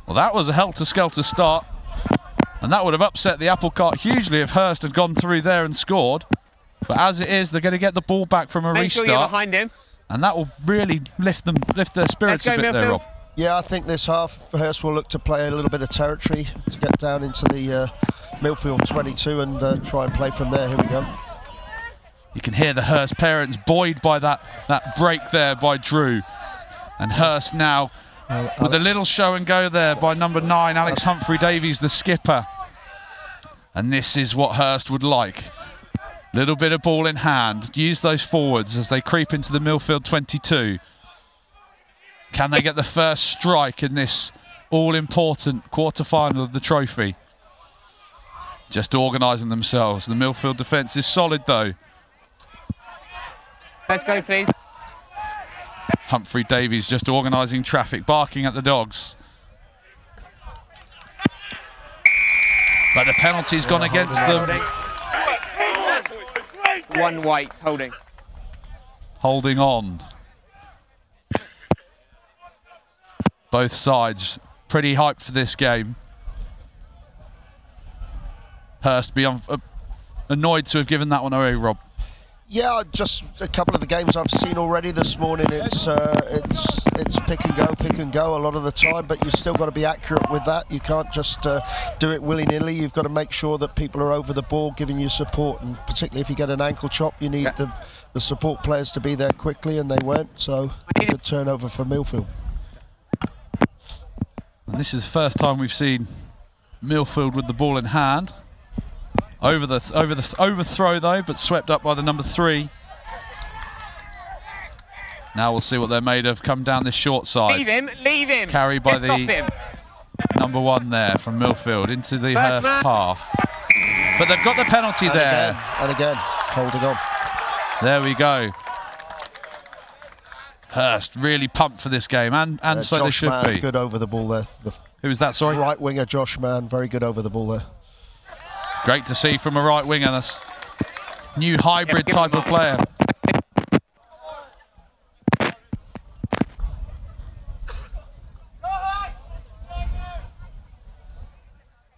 Well, that was a helter-skelter start, and that would have upset the apple cart hugely if Hurst had gone through there and scored. But as it is, they're going to get the ball back from a restart. Make sure you're behind him. And that will really lift their spirits a bit there, Rob. Yeah, I think this half Hurst will look to play a little bit of territory to get down into the Millfield 22 and try and play from there. Here we go. You can hear the Hurst parents buoyed by that break there by Drew. And Hurst now with a little show and go there by number 9, Alex Humphrey-Davies, the skipper. And this is what Hurst would like. Little bit of ball in hand. Use those forwards as they creep into the Millfield 22. Can they get the first strike in this all-important quarter-final of the trophy? Just organising themselves. The Millfield defence is solid, though. Let's go, please. Humphrey-Davies just organising traffic, barking at the dogs. But the penalty's gone against them. 1 white, holding. Holding on. Both sides pretty hyped for this game. Hurst be annoyed to have given that one away, Rob. Yeah, just a couple of the games I've seen already this morning. It's it's pick and go a lot of the time, but you've still got to be accurate with that. You can't just do it willy-nilly. You've got to make sure that people are over the ball giving you support, and particularly if you get an ankle chop, you need the support players to be there quickly, and they weren't, so good turnover for Millfield. And this is the first time we've seen Millfield with the ball in hand. Overthrow though, but swept up by the number 3. Now we'll see what they're made of. Come down this short side. Leave him. Carry by the number 1 there from Millfield into the Hurst half. But they've got the penalty there. And again, holding on. There we go. Hurst really pumped for this game, and so they should be. Good over the ball there. Who was that, sorry? Right winger Josh Mann, very good over the ball there. Great to see from a right winger. That's new hybrid type of player.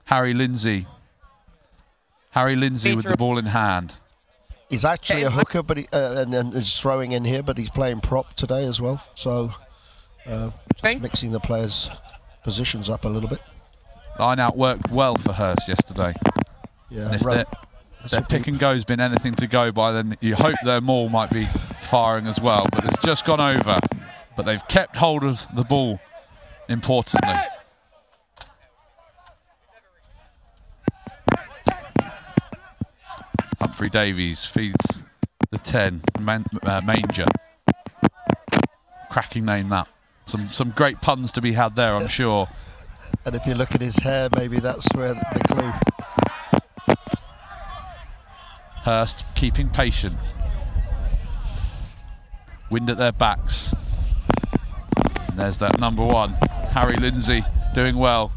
Harry Lindsay. Harry Lindsay with the ball in hand. He's actually a hooker, but and is throwing in here, but he's playing prop today as well. So just mixing the players' positions up a little bit. Line out worked well for Hurst yesterday. Yeah, and if their pick and go's been anything to go by, then you hope their maul might be firing as well. But it's just gone over. But they've kept hold of the ball, importantly. Humphrey Davies feeds the 10, Manger. Cracking name that. Some great puns to be had there, I'm sure. And if you look at his hair, maybe that's where the clue. Hurst keeping patient. Wind at their backs. And there's that number 1, Harry Lindsay, doing well.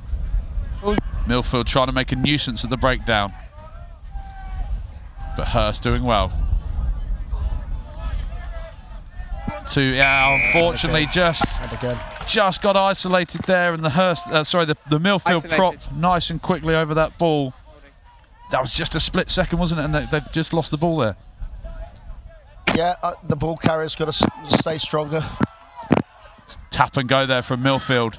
Millfield trying to make a nuisance at the breakdown. But Hurst doing well. Unfortunately, just got isolated there, and the Hurst, the Millfield prop nice and quickly over that ball. That was just a split second, wasn't it? And they've just lost the ball there. Yeah, the ball carrier's got to stay stronger. Tap and go there from Millfield.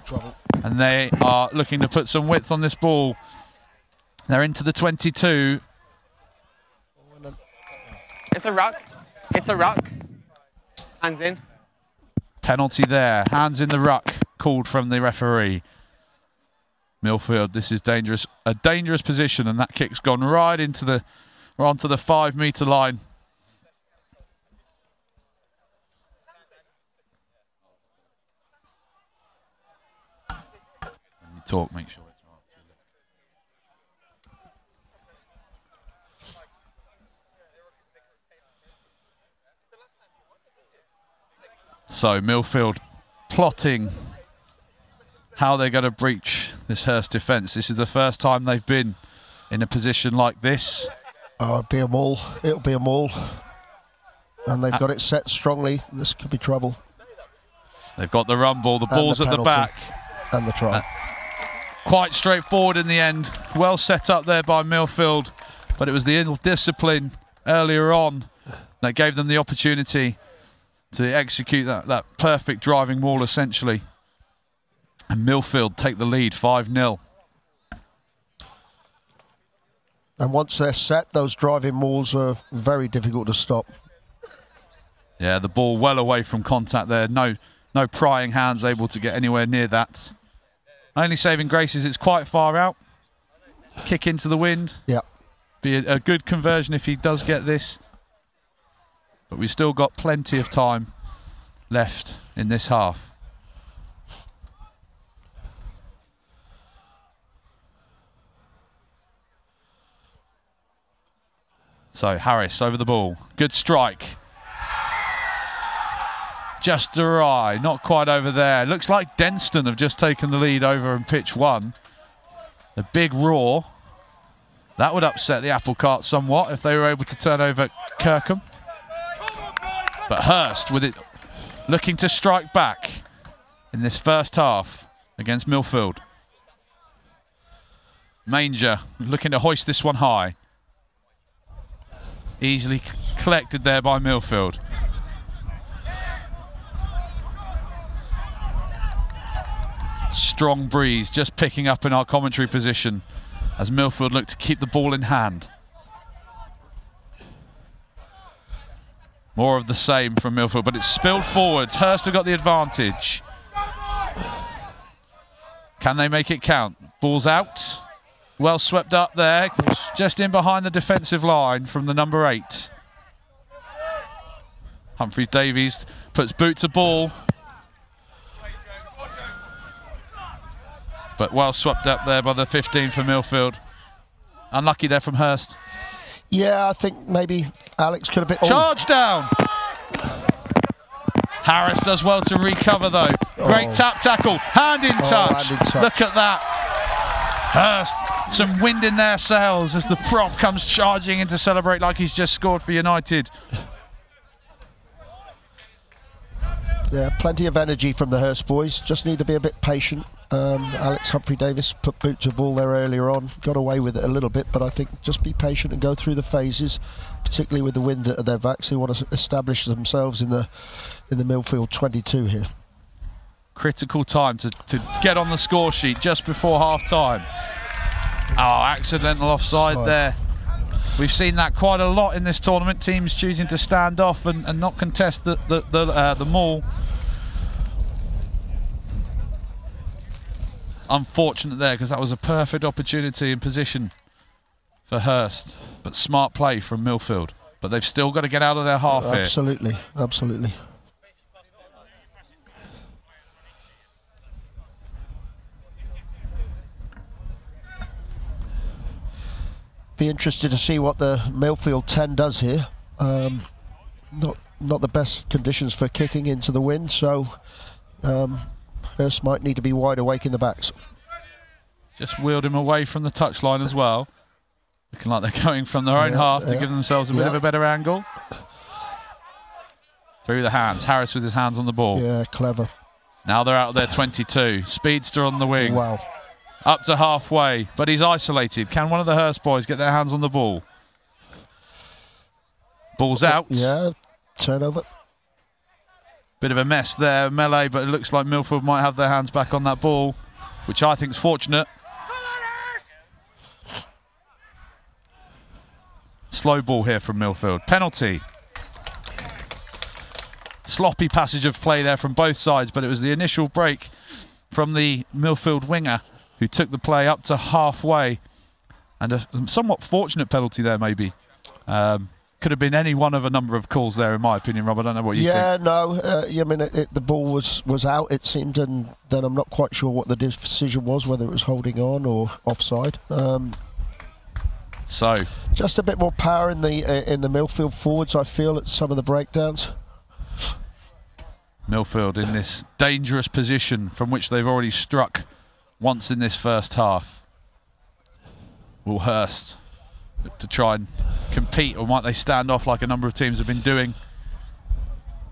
And they are looking to put some width on this ball. They're into the 22. It's a ruck. It's a ruck. Hands in. Penalty there. Hands in the ruck called from the referee. Millfield, this is dangerous. A dangerous position, and that kick's gone right onto the 5 metre line. When you talk, make sure it's right. So Millfield plotting how they're going to breach this Hurst defence. This is the first time they've been in a position like this. Oh, it'll be a maul. It'll be a maul. And they've got it set strongly. This could be trouble. They've got the rumble. The ball's at the back. And the try. Quite straightforward in the end. Well set up there by Millfield. But it was the indiscipline earlier on that gave them the opportunity to execute that perfect driving maul, essentially. And Millfield take the lead, 5-0. And once they're set, those driving mauls are very difficult to stop. Yeah, the ball well away from contact there. No prying hands able to get anywhere near that. Only saving grace is it's quite far out. Kick into the wind. Yeah. Be a good conversion if he does get this. But we've still got plenty of time left in this half. So Harris over the ball. Good strike. Just awry, not quite over there. Looks like Denston have just taken the lead over in pitch 1. The big roar. That would upset the apple cart somewhat if they were able to turn over Kirkham. But Hurst with it looking to strike back in this first half against Millfield. Manger looking to hoist this one high. Easily collected there by Millfield. strong breeze just picking up in our commentary position as Millfield look to keep the ball in hand. More of the same from Millfield, but it's spilled forward. Hurst have got the advantage. Can they make it count? Ball's out. Well swept up there, just in behind the defensive line from the number 8. Humphreys Davies puts boot to ball. But well swept up there by the 15 for Millfield. Unlucky there from Hurst. Yeah, I think maybe Alex could have been... Charge down! Harris does well to recover though. Great tap tackle, hand in touch. Look at that. Hurst, some wind in their sails as the prop comes charging in to celebrate like he's just scored for United. Yeah, plenty of energy from the Hurst boys. Just need to be a bit patient. Alex Humphrey-Davis put boot to ball there earlier on. Got away with it a little bit, but I think just be patient and go through the phases, particularly with the wind at their backs. They want to establish themselves in the Millfield 22 here. Critical time to get on the score sheet just before half-time. Oh, accidental offside there. We've seen that quite a lot in this tournament. Teams choosing to stand off and not contest the maul. Unfortunate there, because that was a perfect opportunity and position for Hurst. But smart play from Millfield. But they've still got to get out of their half here. Absolutely, absolutely. Be interested to see what the Millfield 10 does here. Not the best conditions for kicking into the wind, so Hurst might need to be wide awake in the backs. Just wheeled him away from the touchline as well. Looking like they're going from their own half to give themselves a bit of a better angle. Through the hands. Harris with his hands on the ball. Yeah, clever. Now they're out of their 22. Speedster on the wing. Wow. Up to halfway, but he's isolated. Can one of the Hurst boys get their hands on the ball? Ball's out. Yeah, turnover. Bit of a mess there, melee, but it looks like Millfield might have their hands back on that ball, which I think is fortunate. Slow ball here from Millfield. Penalty. Sloppy passage of play there from both sides, but it was the initial break from the Millfield winger who took the play up to halfway. And a somewhat fortunate penalty there, maybe. Could have been any one of a number of calls there, in my opinion, Rob. I don't know what you think. Yeah, no, I mean, the ball was out, it seemed, and then I'm not quite sure what the decision was, whether it was holding on or offside. So just a bit more power in the Millfield forwards, I feel, at some of the breakdowns. Millfield in this dangerous position from which they've already struck once in this first half. Will Hurst look to try and compete, or might they stand off like a number of teams have been doing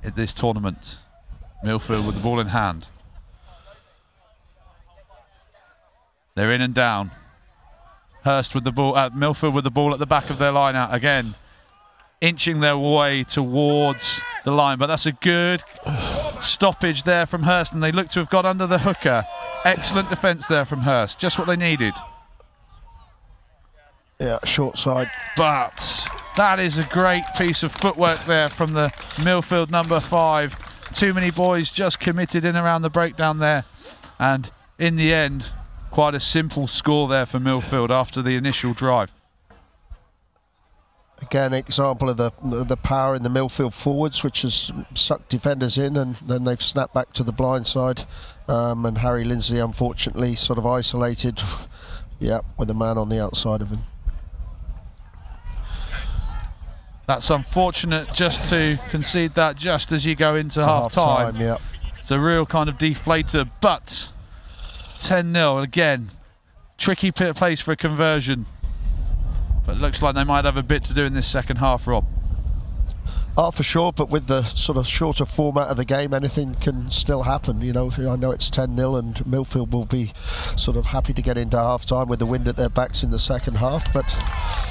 at this tournament? Millfield with the ball in hand. They're in and down. Hurst with the ball, Millfield with the ball at the back of their line out again, inching their way towards the line, but that's a good stoppage there from Hurst, and they look to have got under the hooker. Excellent defence there from Hurst, just what they needed. Yeah, short side. But that is a great piece of footwork there from the Millfield number 5. Too many boys just committed in around the breakdown there, and in the end, quite a simple score there for Millfield after the initial drive. Again, example of the power in the Millfield forwards, which has sucked defenders in, and then they've snapped back to the blind side. And Harry Lindsay, unfortunately, sort of isolated, yeah, with a man on the outside of him. That's unfortunate, just to concede that just as you go into half-time. Yeah. It's a real kind of deflator, but 10-0 again. Tricky place for a conversion. But it looks like they might have a bit to do in this second half, Rob. Oh, for sure, but with the sort of shorter format of the game, anything can still happen. You know, I know it's 10-0 and Millfield will be sort of happy to get into half-time with the wind at their backs in the second half, but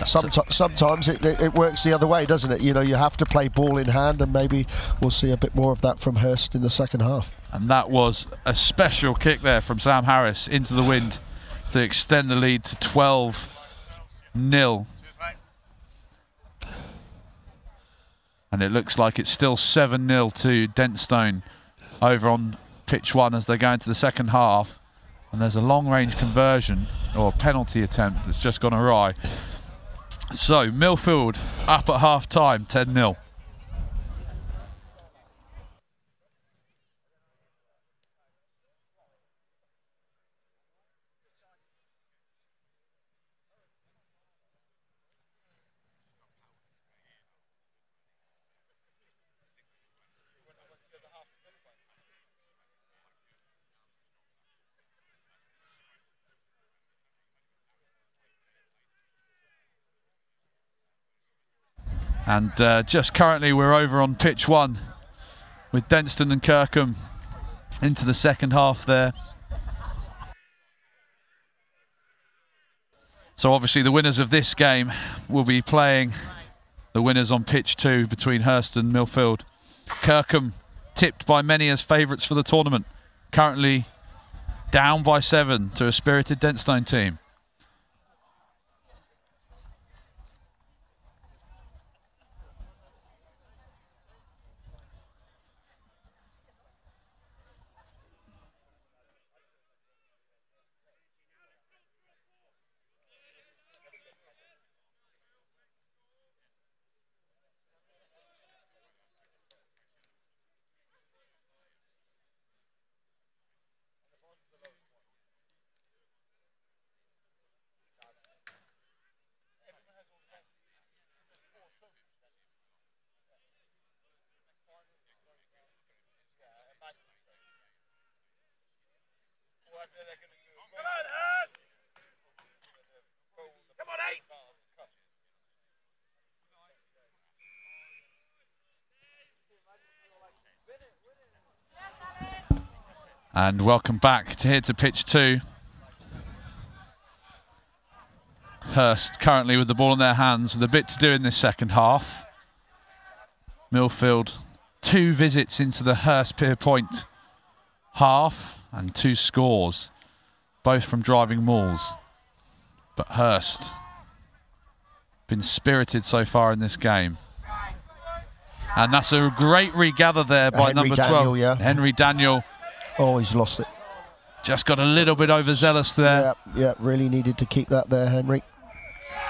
sometimes it works the other way, doesn't it? You know, you have to play ball in hand, and maybe we'll see a bit more of that from Hurst in the second half. And that was a special kick there from Sam Harris into the wind to extend the lead to 12-0. And it looks like it's still 7-0 to Dentstone over on pitch 1 as they go into the second half. And there's a long-range conversion, or penalty attempt, that's just gone awry. So, Millfield up at half-time, 10-0. And just currently we're over on pitch 1 with Denstone and Kirkham into the second half there. So obviously the winners of this game will be playing the winners on pitch 2 between Hurst and Millfield. Kirkham tipped by many as favourites for the tournament, currently down by 7 to a spirited Denstone team. And welcome back to here to pitch 2. Hurst currently with the ball in their hands with a bit to do in this second half. Millfield 2 visits into the Hurst Pier Point half and 2 scores, both from driving mauls. But Hurst been spirited so far in this game. And that's a great regather there by Henry number Daniel, 12, yeah. Henry Daniel. Oh, he's lost it. Just got a little bit overzealous there. Yeah, really needed to keep that there, Henry.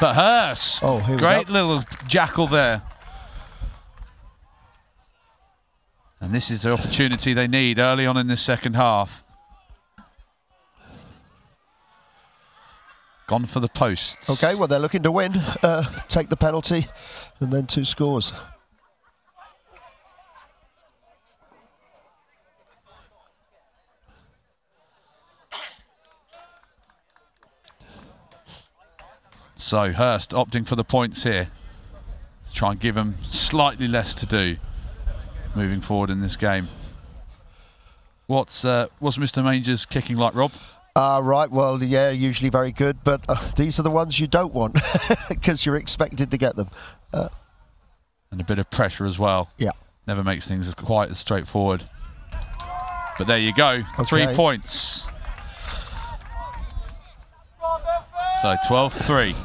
But Hurst, great little jackal there. And this is the opportunity they need early on in this second half. Gone for the posts. Okay, well, they're looking to win, take the penalty, and then 2 scores. So Hurst opting for the points here to try and give them slightly less to do moving forward in this game. What's Mr. Manger's kicking like, Rob? Right, well, yeah, usually very good, but these are the ones you don't want because you're expected to get them. And a bit of pressure as well. Yeah. Never makes things quite as straightforward. But there you go, okay. 3 points. So 12-3.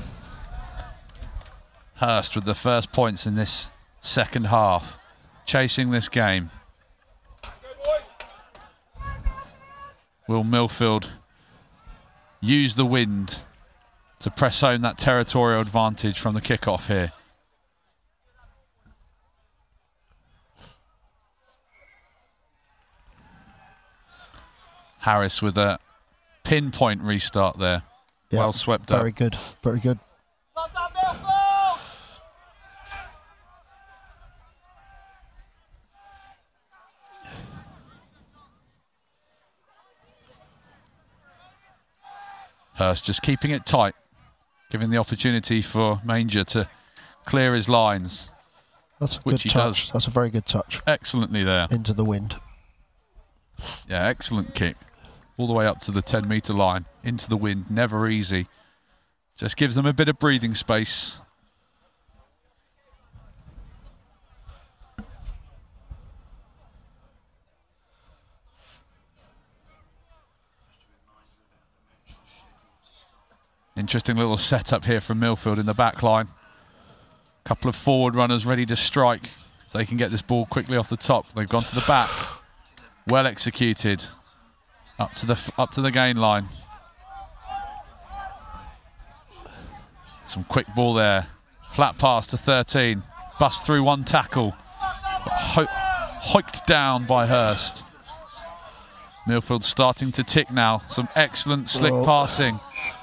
Hurst with the first points in this second half, chasing this game. Will Millfield use the wind to press home that territorial advantage from the kickoff here? Harris with a pinpoint restart there. Yeah, well swept up. Very good, very good. Hurst just keeping it tight, giving the opportunity for Manger to clear his lines. That's a good touch. That's a very good touch. Excellently there. Into the wind. Yeah, excellent kick. All the way up to the 10-metre line. Into the wind, never easy. Just gives them a bit of breathing space. Interesting little setup here from Millfield in the back line. Couple of forward runners ready to strike. If they can get this ball quickly off the top. They've gone to the back. Well executed. Up to the gain line. Some quick ball there. Flat pass to 13. Bust through one tackle. Hiked down by Hurst. Millfield starting to tick now. Some excellent slick passing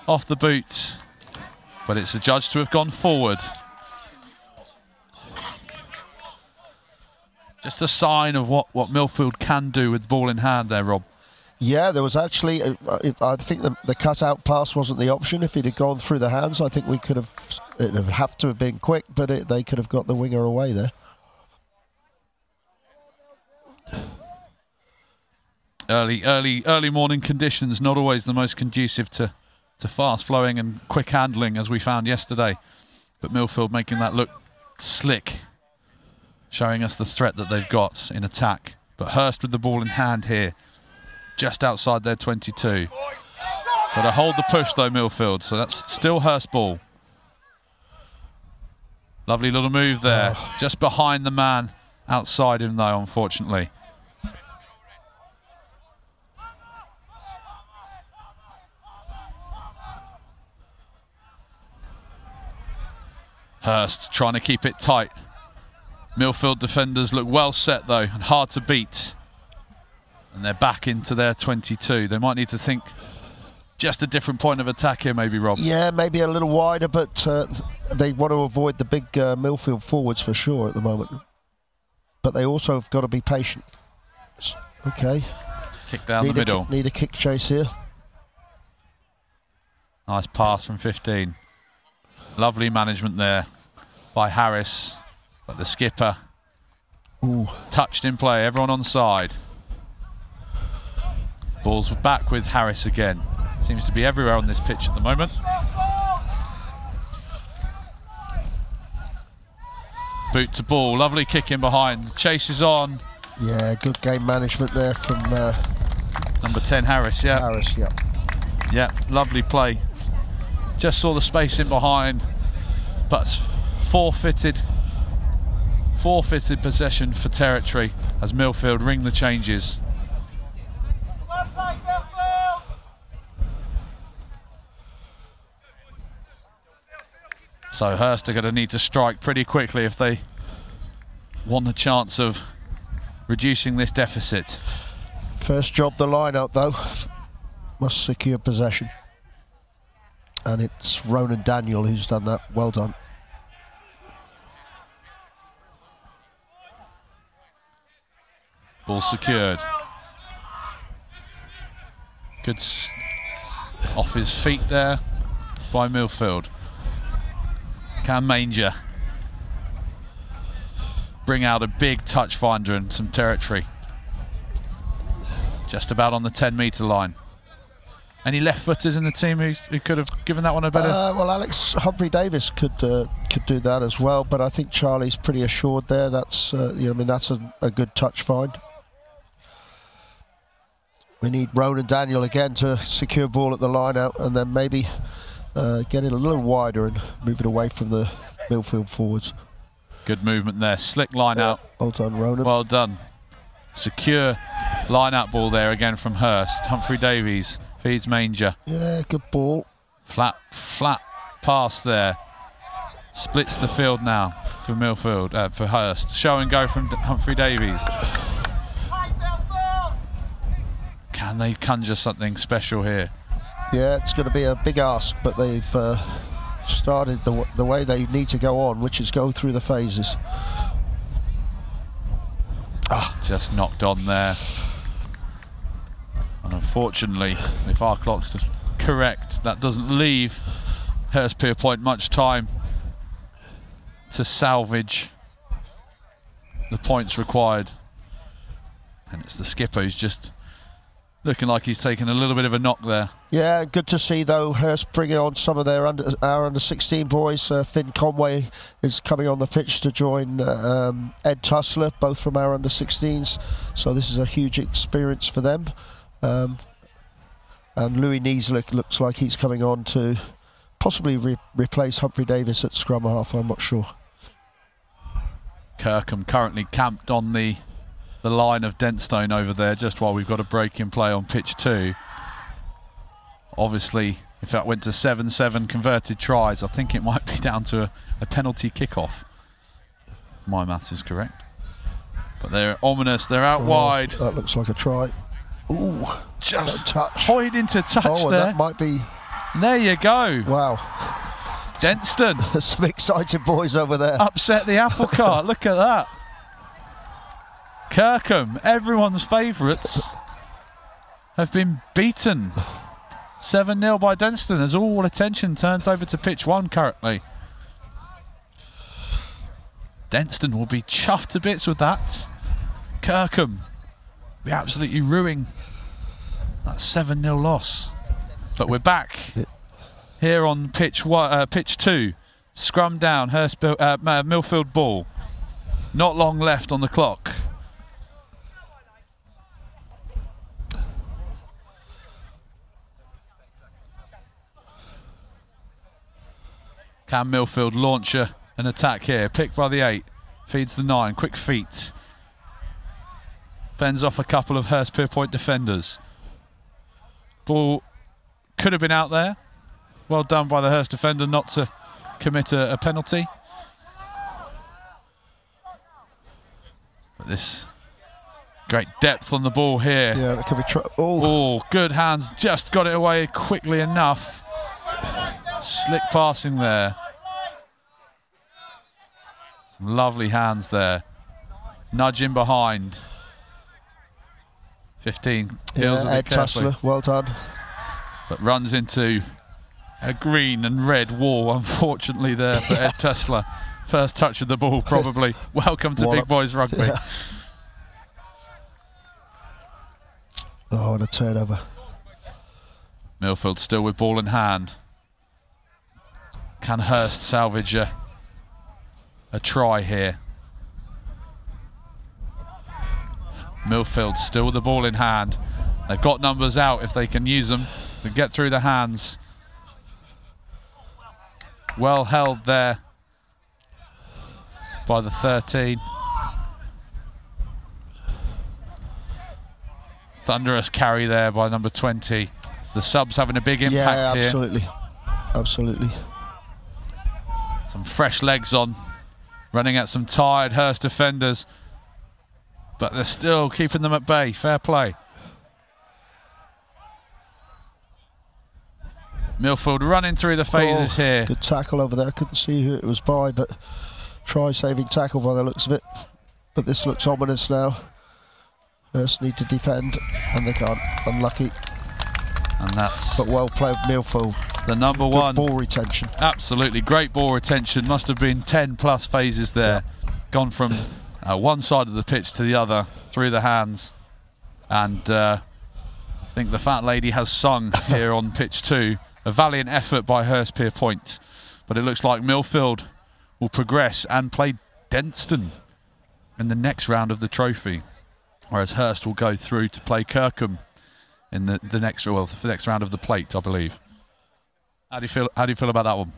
off the boot. But it's adjudged to have gone forward. Just a sign of what Millfield can do with the ball in hand there, Rob. Yeah, there was actually, I think the cut-out pass wasn't the option. If he'd have gone through the hands, I think we could have, it would have to have been quick, but they could have got the winger away there. Early morning conditions, not always the most conducive to fast flowing and quick handling, as we found yesterday. But Millfield making that look slick, showing us the threat that they've got in attack. But Hurst with the ball in hand here, just outside their 22. Got to hold the push though, Millfield, so that's still Hurst ball. Lovely little move there, just behind the man, outside him though, unfortunately. Hurst trying to keep it tight. Millfield defenders look well set though, and hard to beat. And they're back into their 22. They might need to think just a different point of attack here, maybe, Rob. Yeah, maybe a little wider, but they want to avoid the big Millfield forwards for sure at the moment. But they also have got to be patient. Okay. Kick down the middle. Need a kick chase here. Nice pass from 15. Lovely management there by Harris. But the skipper touched in play, everyone on side. Ball's back with Harris again. Seems to be everywhere on this pitch at the moment. Boot to ball, lovely kick in behind. Chase is on. Yeah, good game management there from number 10, Harris, yeah. Harris, yeah. Yeah, lovely play. Just saw the space in behind, but forfeited possession for territory as Millfield ring the changes. So Hurst are going to need to strike pretty quickly if they want a chance of reducing this deficit. First job the line out though, must secure possession. And it's Ronan Daniel who's done that, well done. Ball secured. Good off his feet there by Millfield. Can Manger bring out a big touch finder and some territory? Just about on the 10-metre line. Any left-footers in the team who could have given that one a better? Well, Alex Humphrey-Davis could do that as well, but I think Charlie's pretty assured there. That's that's a good touch find. We need Ronan Daniel again to secure ball at the line out, and then maybe get it a little wider and move it away from the Millfield forwards. Good movement there, slick line out. Well done, Ronan. Well done. Secure line out ball there again from Hurst. Humphrey-Davies feeds Manger. Yeah, good ball. Flat pass there. Splits the field now for Millfield, for Hurst. Show and go from Humphrey-Davies. Can they conjure something special here? Yeah, it's going to be a big ask, but they've started the way they need to go on, which is go through the phases. Just knocked on there. And unfortunately, if our clock's correct, that doesn't leave Hurstpierpoint much time to salvage the points required. And it's the skipper who's just looking like he's taken a little bit of a knock there. Yeah, good to see though Hurst bringing on some of their our under-16 boys. Finn Conway is coming on the pitch to join Ed Tussler, both from our under-16s. So this is a huge experience for them. And Louis Nieslick looks like he's coming on to possibly replace Humphrey Davis at scrum half. I'm not sure. Kirkham currently camped on the line of Dentstone over there, just while we've got a break in play on pitch 2. Obviously, if that went to 7-7 converted tries, I think it might be down to a penalty kickoff. My maths is correct. But they're ominous, they're out wide. That looks like a try. Ooh, just touch. Hoyed into touch and there. That might be. And there you go. Wow. Denston. Some excited boys over there. Upset the apple cart, look at that. Kirkham, everyone's favourites, have been beaten 7-0 by Denston as all attention turns over to pitch 1 currently. Denston will be chuffed to bits with that. Kirkham be absolutely ruining that 7-0 loss. But we're back here on pitch 2. Scrum down, Millfield ball. Not long left on the clock. Can Millfield launch an attack here? Picked by the 8, feeds the 9, quick feet. Fends off a couple of Hurst Pierpoint defenders. Ball could have been out there. Well done by the Hurst defender not to commit a penalty. But this great depth on the ball here. Yeah, that could be oh, good hands, just got it away quickly enough. Slick passing there. Some lovely hands there. Nudge in behind. 15 deals with Ed it carefully. Tussler, well done. But runs into a green and red wall, unfortunately, there for Ed Tussler. First touch of the ball, probably. Welcome to Big Boys Rugby. Yeah. Oh, and a turnover. Millfield still with ball in hand. Can Hurst salvage a try here? Millfield still with the ball in hand. They've got numbers out if they can use them to get through the hands. Well held there by the 13. Thunderous carry there by number 20. The subs having a big impact here. Absolutely. Absolutely. Some fresh legs on, running at some tired Hurst defenders, but they're still keeping them at bay. Fair play. Millfield running through the phases here. Good tackle over there. Couldn't see who it was by, but try-saving tackle by the looks of it. But this looks ominous now. Hurst need to defend, and they can't. Unlucky. And that's... But well played, Millfield. The number one. Good ball retention. Absolutely, great ball retention. Must have been 10 plus phases there. Yeah. Gone from one side of the pitch to the other, through the hands. And I think the fat lady has sung here on pitch 2. A valiant effort by Hurst Pierpoint. But it looks like Millfield will progress and play Denston in the next round of the trophy. Whereas Hurst will go through to play Kirkham in the next round of the plate, I believe. How do you feel about that one?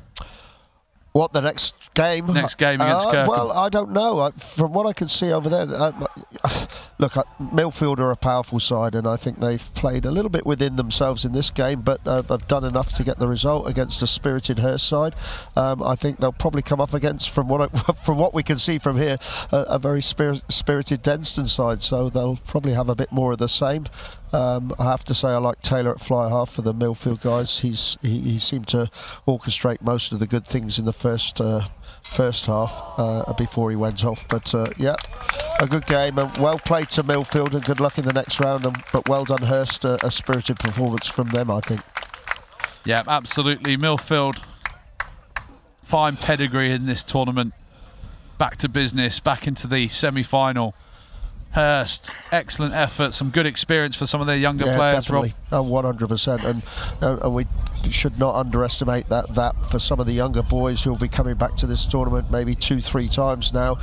What, the next game? Next game against Kirkham? Well, I don't know. From what I can see over there, look, Millfield are a powerful side, and I think they've played a little bit within themselves in this game, but have done enough to get the result against a spirited Hurst side. I think they'll probably come up against, from what we can see from here, a very spirited Denston side, so they'll probably have a bit more of the same. I have to say I like Taylor at fly half for the Millfield guys. He seemed to orchestrate most of the good things in the first half before he went off. But yeah, a good game and well played to Millfield, and good luck in the next round. But well done Hurst, a spirited performance from them, I think. Yeah, absolutely. Millfield, fine pedigree in this tournament. back to business, back into the semi-final. Hurst, excellent effort, some good experience for some of their younger players. Definitely. Rob. 100%, and we should not underestimate that for some of the younger boys who will be coming back to this tournament maybe 2-3 times now.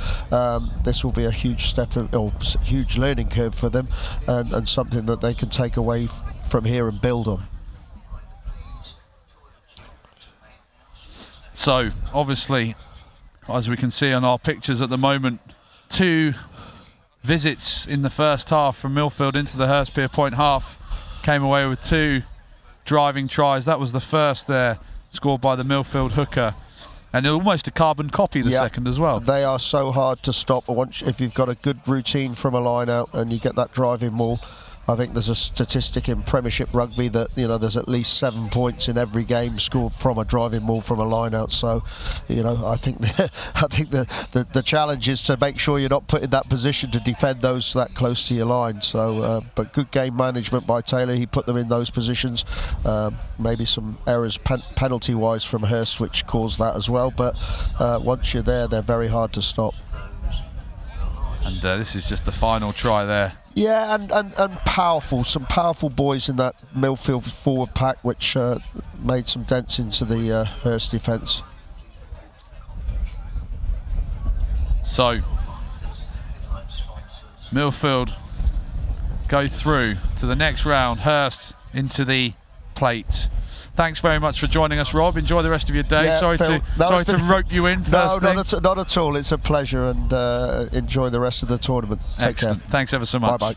This will be a huge step or huge learning curve for them, and something that they can take away from here and build on. So obviously, as we can see on our pictures at the moment, 2 visits in the first half from Millfield into the Hurstpier Point half. Came away with 2 driving tries. That was the first there, scored by the Millfield hooker. And almost a carbon copy the second as well. They are so hard to stop. If you've got a good routine from a line out and you get that driving maul, I think there's a statistic in Premiership Rugby that, you know, there's at least 7 points in every game scored from a driving maul from a line out. So, you know, I think the challenge is to make sure you're not put in that position to defend those that close to your line. So, but good game management by Taylor. He put them in those positions. Maybe some errors penalty-wise from Hurst, which caused that as well. But once you're there, they're very hard to stop. And this is just the final try there. Yeah, and powerful, some powerful boys in that Millfield forward pack, which made some dents into the Hurst defence. So, Millfield go through to the next round. Hurst into the plate. Thanks very much for joining us, Rob. Enjoy the rest of your day. Yeah, sorry to rope you in. No, not at all. It's a pleasure, and enjoy the rest of the tournament. Take care. Thanks ever so much. Bye-bye.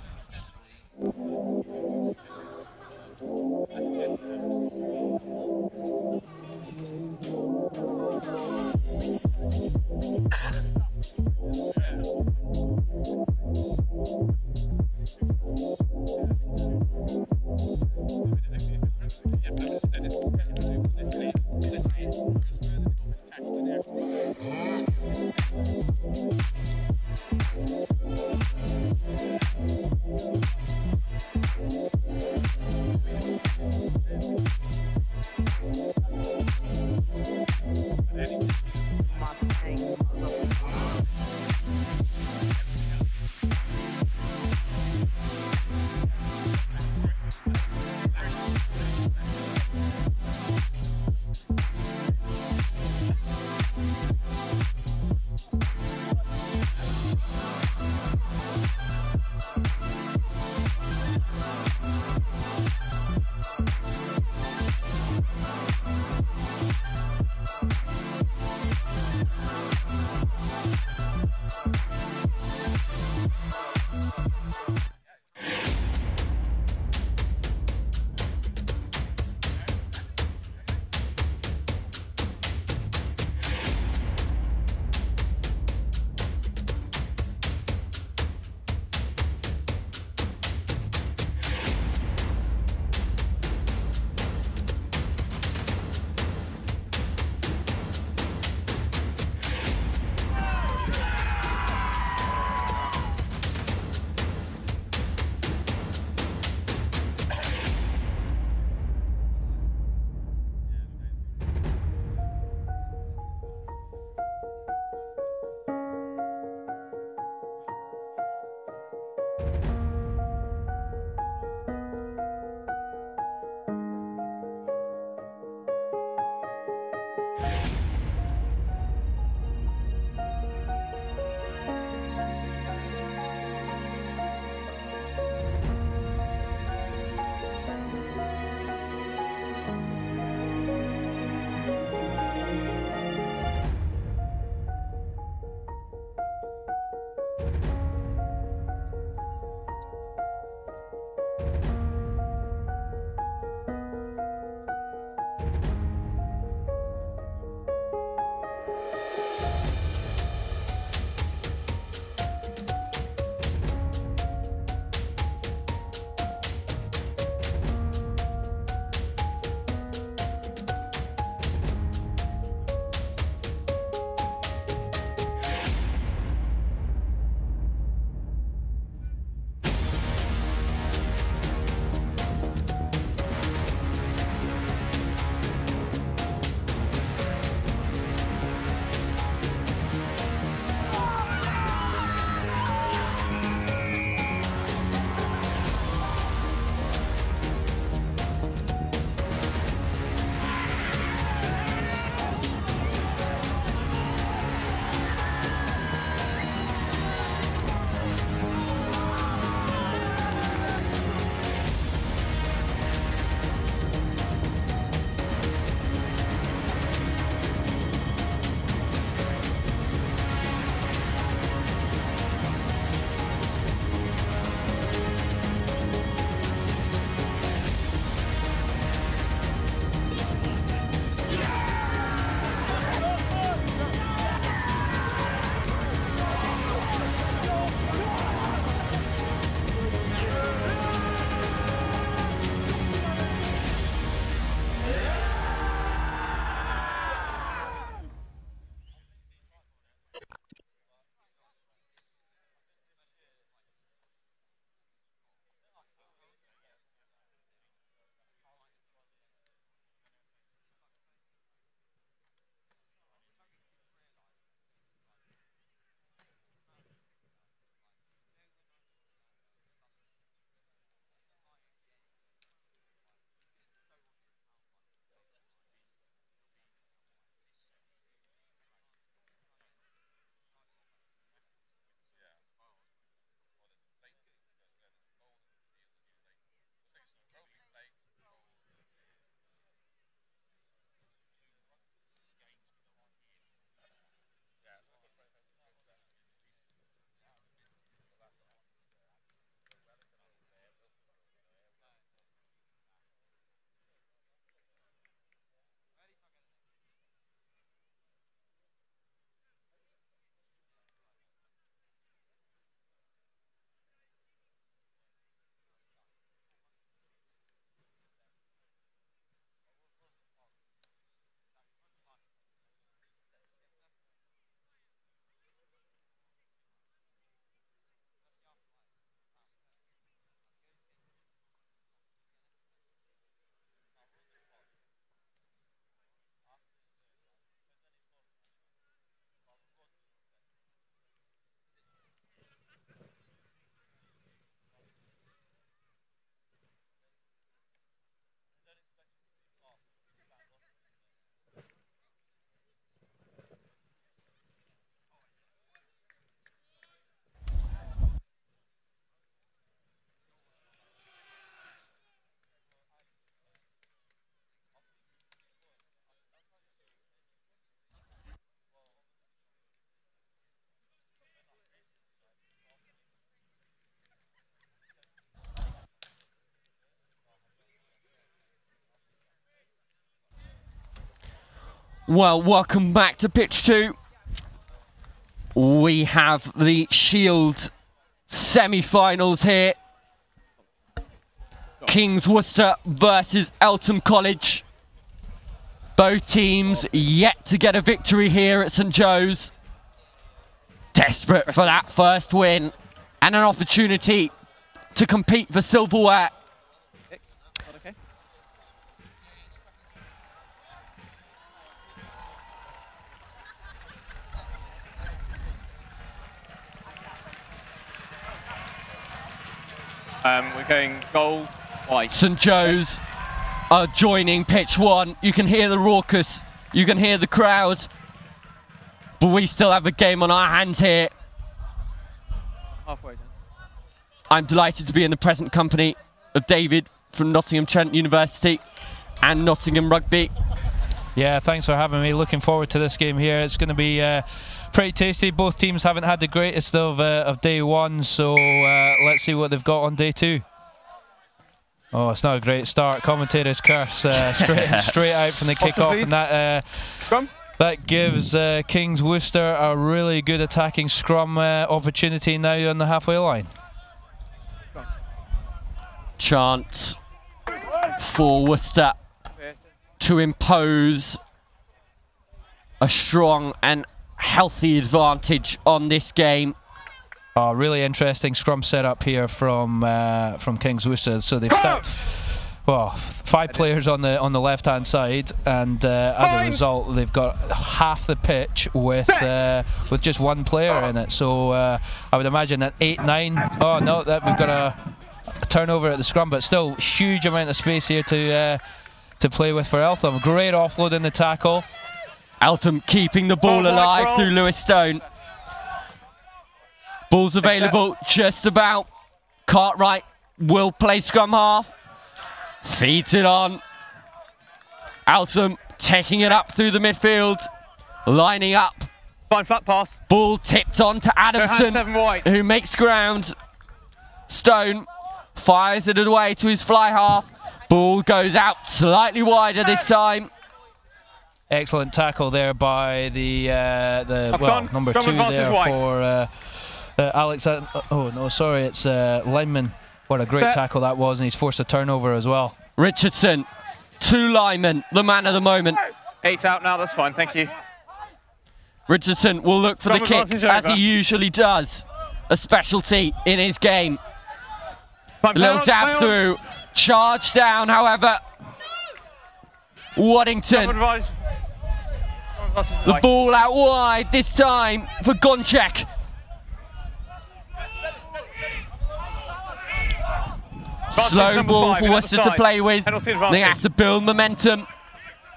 Well, welcome back to pitch 2. We have the Shield semi-finals here. Kings Worcester versus Eltham College. Both teams yet to get a victory here at St Joe's. Desperate for that first win and an opportunity to compete for silverware. We're going gold, white. St Joe's are joining pitch 1. You can hear the raucous, you can hear the crowd, but we still have a game on our hands here. Halfway done. I'm delighted to be in the present company of David from Nottingham Trent University and Nottingham Rugby. Yeah, thanks for having me. Looking forward to this game here. It's going to be pretty tasty. Both teams haven't had the greatest of day 1, so let's see what they've got on day 2. Oh, it's not a great start. Commentator's curse straight out from the kick-off, and that gives Kings Worcester a really good attacking scrum opportunity now on the halfway line. Chance for Worcester to impose a strong and healthy advantage on this game. Oh, really interesting scrum setup here from Kings Worcester. So they've stacked 5 players on the left-hand side, and as a result, they've got half the pitch with just 1 player in it. So I would imagine that 8-9. Oh no, that we've got a turnover at the scrum, but still huge amount of space here to play with for Eltham. Great offload in the tackle. Eltham keeping the ball alive through Lewis Stone. Ball's available just about. Cartwright will play scrum half. Feeds it on. Eltham taking it up through the midfield. Lining up. Fine flat pass. Ball tipped on to Adamson, who makes ground. Stone fires it away to his fly half. Ball goes out slightly wider this time. Excellent tackle there by the number 2 there for Alex. Oh no, sorry, it's lineman. What a great tackle that was, and he's forced a turnover as well. Richardson, 2 linemen, the man of the moment. 8 out now, that's fine, thank you. Richardson will look for the kick, as he usually does. A specialty in his game. A little dab through, charge down, however. Waddington. The ball out wide this time for Gonchek. Slow ball for Worcester to play with. They have to build momentum.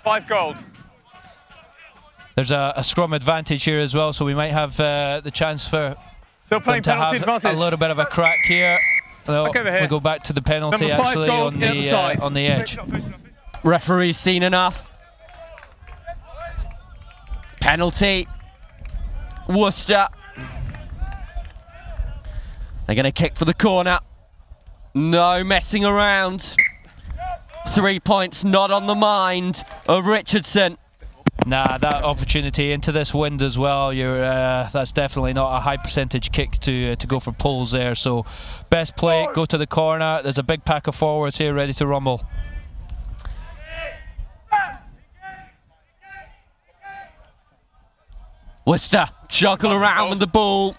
5 gold. There's a scrum advantage here as well, so we might have the chance for them to have a little bit of a crack here. Well, we go back to the penalty actually on the edge. Referee's seen enough. Penalty. Worcester. They're going to kick for the corner. No messing around. 3 points not on the mind of Richardson. Nah, that opportunity into this wind as well. That's definitely not a high percentage kick to go for pulls there. So best play, go to the corner. There's a big pack of forwards here ready to rumble. Worcester juggle around with the ball.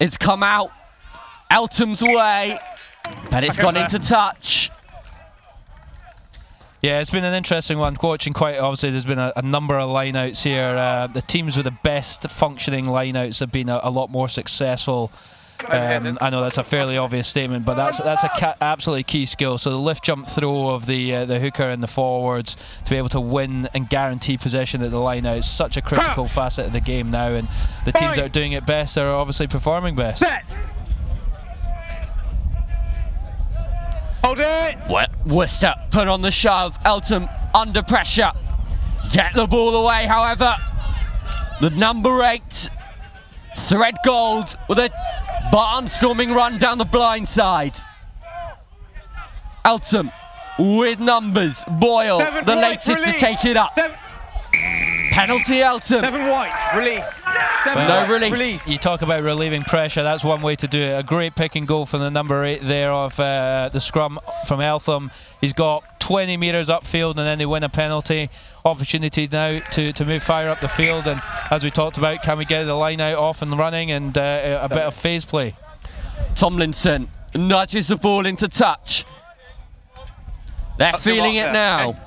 It's come out Eltham's way, but it's gone into touch. Yeah, it's been an interesting one. Watching quite obviously, there's been a number of lineouts here. The teams with the best functioning lineouts have been a lot more successful. I know that's a fairly obvious statement, but that's a absolutely key skill. So the lift jump throw of the hooker and the forwards to be able to win and guarantee possession at the lineout is such a critical facet of the game now, and the teams that are doing it best are obviously performing best. Hold it! Worcester put on the shove. Eltham under pressure. Get the ball away, however. The number 8, Thread Gold, with a barnstorming run down the blind side. Eltham with numbers. Boyle, the latest to take it up. Penalty, Elton. 7 white, release. No release. You talk about relieving pressure, that's one way to do it. A great pick and goal from the number 8 there of the scrum from Eltham. He's got 20 metres upfield and then they win a penalty. Opportunity now to move fire up the field, and as we talked about, can we get the line out off and running, and a bit of phase play. Tomlinson nudges the ball into touch. They're feeling it now. Okay.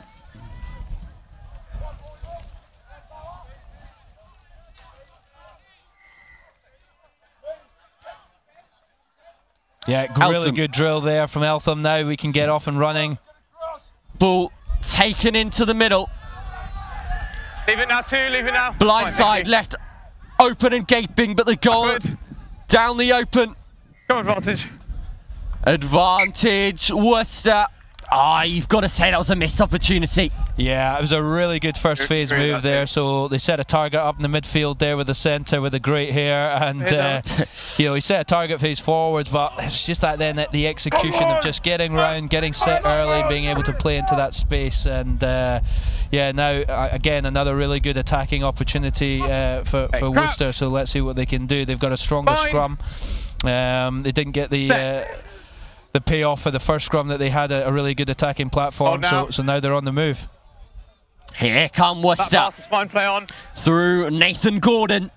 Yeah, really good drill there from Eltham. Now we can get off and running. Ball taken into the middle. Leave it now, leave it now. Blindside left open and gaping, but the goal down the open. Go advantage. Advantage, Worcester. You've got to say that was a missed opportunity. Yeah, it was a really good first phase move there. So they set a target up in the midfield there with the centre with the great hair, and you know, he set a target phase forwards, but it's just that then the execution of just getting round, getting set early, being able to play into that space, and yeah, now again another really good attacking opportunity for Worcester. So let's see what they can do. They've got a stronger scrum. They didn't get the payoff for the first scrum that they had a really good attacking platform, so now they're on the move. Here come Worcester. That pass is fine, play on. Through Nathan Gordon.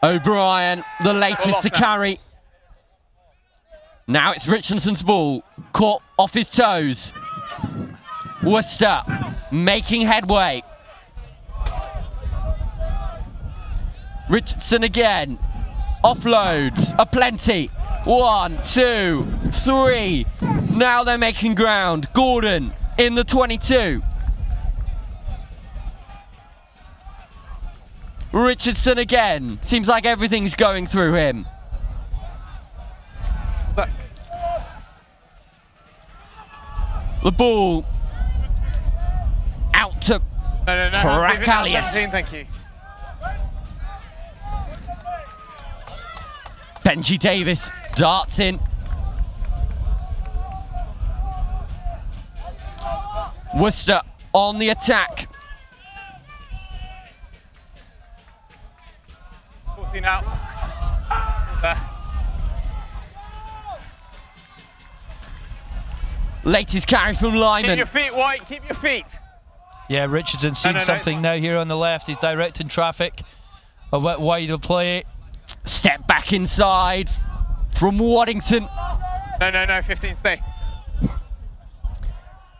O'Brien, the latest to carry. Now it's Richardson's ball, caught off his toes. Worcester making headway. Richardson again. Offloads aplenty. 1, 2, 3. Now they're making ground. Gordon in the 22. Richardson again. Seems like everything's going through him. The ball out to Prakalius. Thank you. Benji Davis darts in. Worcester on the attack. 14 out. There. Latest carry from Lyman. Keep your feet, White, keep your feet. Yeah, Richardson seeing something now here on the left. He's directing traffic. A wide of play. Step back inside from Waddington. No, 15, stay.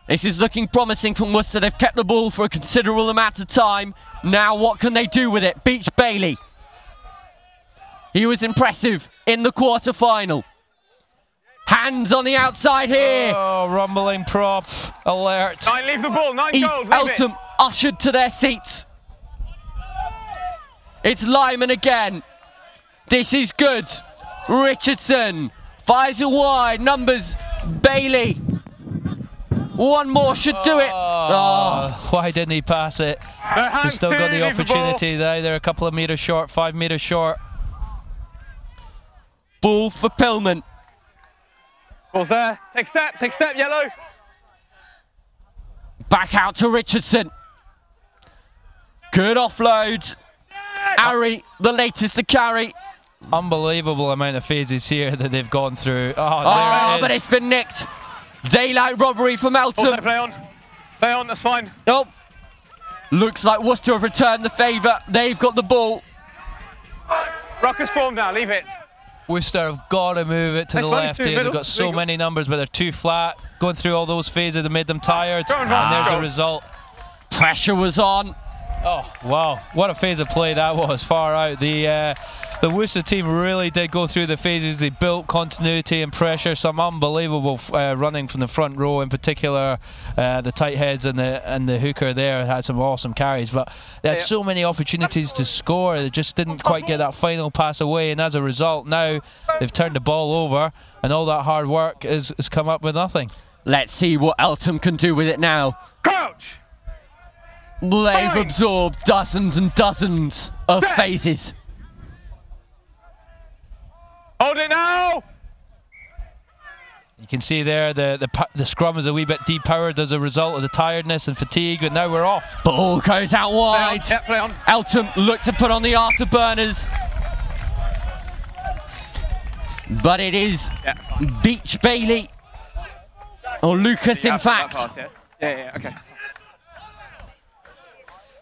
This is looking promising from Worcester. They've kept the ball for a considerable amount of time. Now what can they do with it? Beach Bailey. He was impressive in the quarter-final. Hands on the outside here. Oh, rumbling prop alert. 9, leave the ball, 9 gold, leave Eltham it. ushered to their seats. It's Lyman again. This is good. Richardson fires it wide. Numbers Bailey. One more should do it. Why didn't he pass it? He's still got the opportunity there. They're a couple of metres short, 5 metres short. Ball for Pillman. Ball's there. Take step, yellow. Back out to Richardson. Good offload. Ari, the latest to carry. Unbelievable amount of phases here that they've gone through. But it's been nicked. Daylight robbery from Elton. Also play on, that's fine. Nope. Looks like Worcester have returned the favour. They've got the ball. Rucker's form now, leave it. Worcester have got to move it to the left here. They've got so many numbers, but they're too flat. Going through all those phases have made them tired. And there's the result. Pressure was on. Oh, wow. What a phase of play that was, far out. The Worcester team really did go through the phases. They built continuity and pressure. Some unbelievable running from the front row, in particular. The tight heads and the hooker there had some awesome carries. But they had so many opportunities to score. They just didn't quite get that final pass away. And as a result, now they've turned the ball over. And all that hard work has come up with nothing. Let's see what Eltham can do with it now. Crouch! They've absorbed dozens and dozens of phases. Hold it now! You can see there the scrum is a wee bit depowered as a result of the tiredness and fatigue, but now we're off. Ball goes out wide. Play on. Yeah, play on. Elton looked to put on the afterburners. But it is Beach Bailey, or Lucas in fact. Pass, yeah, okay.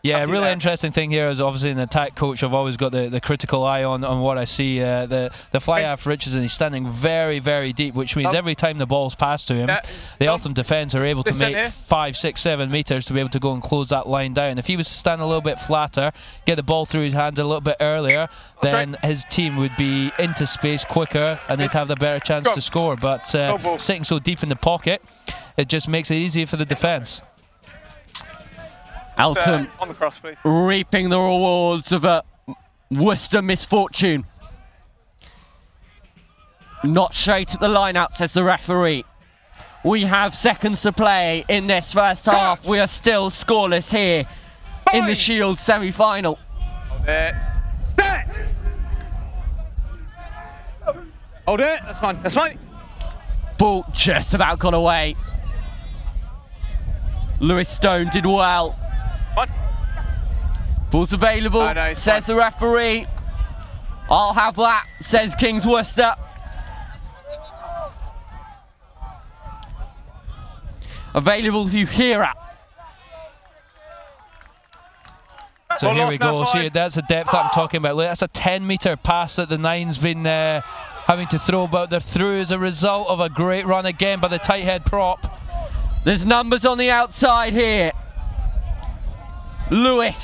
Yeah, really interesting thing here is obviously an attack coach. I've always got the critical eye on what I see. The fly half Richardson, he's standing very, very deep, which means every time the ball's passed to him, the Eltham defence are able to make 5, 6, 7 metres to be able to go and close that line down. If he was to stand a little bit flatter, get the ball through his hands a little bit earlier, then his team would be into space quicker and they'd have the better chance to score. But sitting so deep in the pocket, it just makes it easier for the defence. Elton on the cross, please. Reaping the rewards of a Worcester misfortune. Not straight at the line-out, says the referee. We have seconds to play in this first half. We are still scoreless here in the Shield semi-final. Set! Hold it, that's fine, that's fine. Ball just about got away. Lewis Stone did well. Ball's available, says the referee. I'll have that, says Kings Worcester. Available to Hira. So here we go. See, that's the depth that I'm talking about. That's a 10-metre pass that the nine's been having to throw, but they're through as a result of a great run again by the tight head prop. There's numbers on the outside here. Lewis.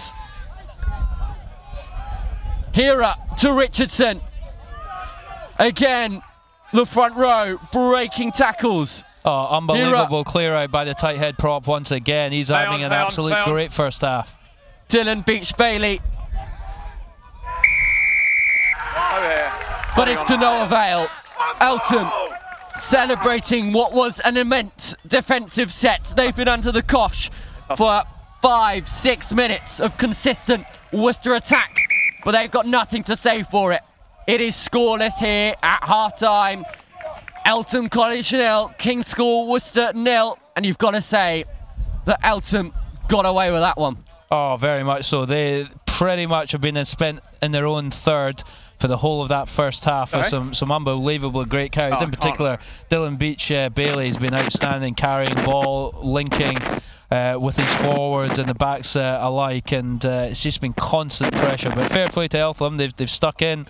Hira to Richardson. Again, the front row breaking tackles. Oh, unbelievable clear out by the tight head prop once again. He's having an absolute great first half. Dylan Beach Bailey. But it's to no avail. Elton celebrating what was an immense defensive set. They've been under the cosh for 5, 6 minutes of consistent Worcester attack, but they've got nothing to say for it. It is scoreless here at half-time. Elton College 0, King's School Worcester 0, and you've got to say that Elton got away with that one. Oh, very much so. They pretty much have been spent in their own third for the whole of that first half with some unbelievable great carries. In particular, Dylan Beach Bailey has been outstanding, carrying ball, linking with his forwards and the backs alike, and it's just been constant pressure. But fair play to Eltham, they've stuck in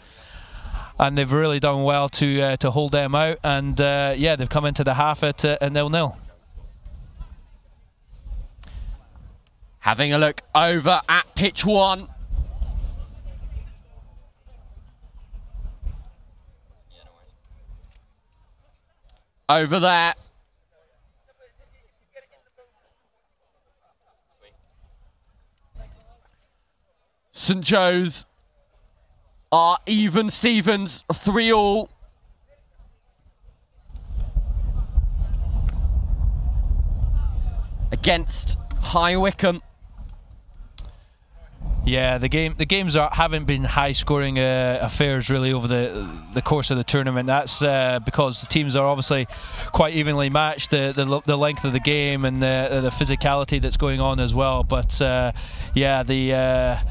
and they've really done well to hold them out, and yeah, they've come into the half at a 0-0. Having a look over at pitch 1. Over there. St Joe's are even Stevens, 3-3. Against High Wycombe. Yeah, the games haven't been high-scoring affairs really over the course of the tournament. That's because the teams are obviously quite evenly matched. The length of the game and the physicality that's going on as well. But yeah, the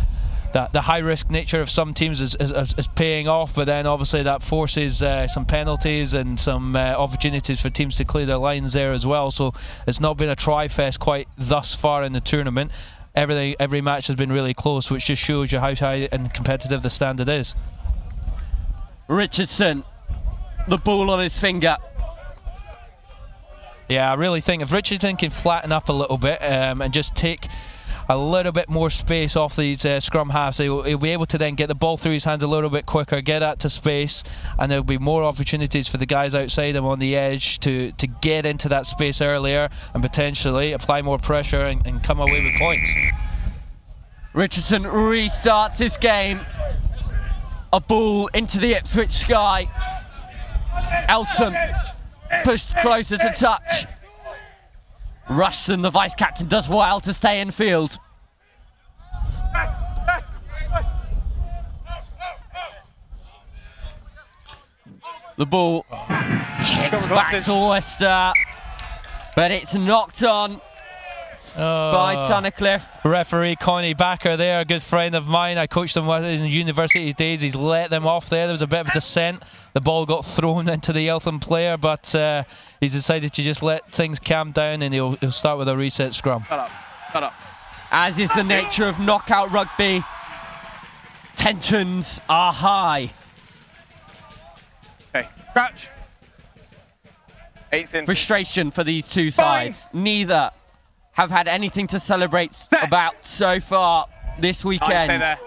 high-risk nature of some teams is paying off. But then obviously that forces some penalties and some opportunities for teams to clear their lines there as well. So it's not been a try-fest quite thus far in the tournament. Every match has been really close, which just shows you how high and competitive the standard is. Richardson, the ball on his finger. Yeah, I really think if Richardson can flatten up a little bit and just take a little bit more space off these scrum halves, he'll be able to then get the ball through his hands a little bit quicker, get that to space, and there'll be more opportunities for the guys outside him on the edge to get into that space earlier and potentially apply more pressure and come away with points. Richardson restarts his game. A ball into the Ipswich sky. Elton pushed closer to touch. Rushton, the vice-captain, does well to stay in field. The ball kicks back to Worcester, but it's knocked on by Tunnicliffe. Referee Connie Backer there, a good friend of mine. I coached him in university days. He's let them off there. There was a bit of a dissent. The ball got thrown into the Eltham player, but he's decided to just let things calm down, and he'll start with a reset scrum. Shut up. As is the nature of knockout rugby, tensions are high. Okay, crouch. 8's in. Frustration for these two sides. Neither have had anything to celebrate about so far this weekend. Stay there.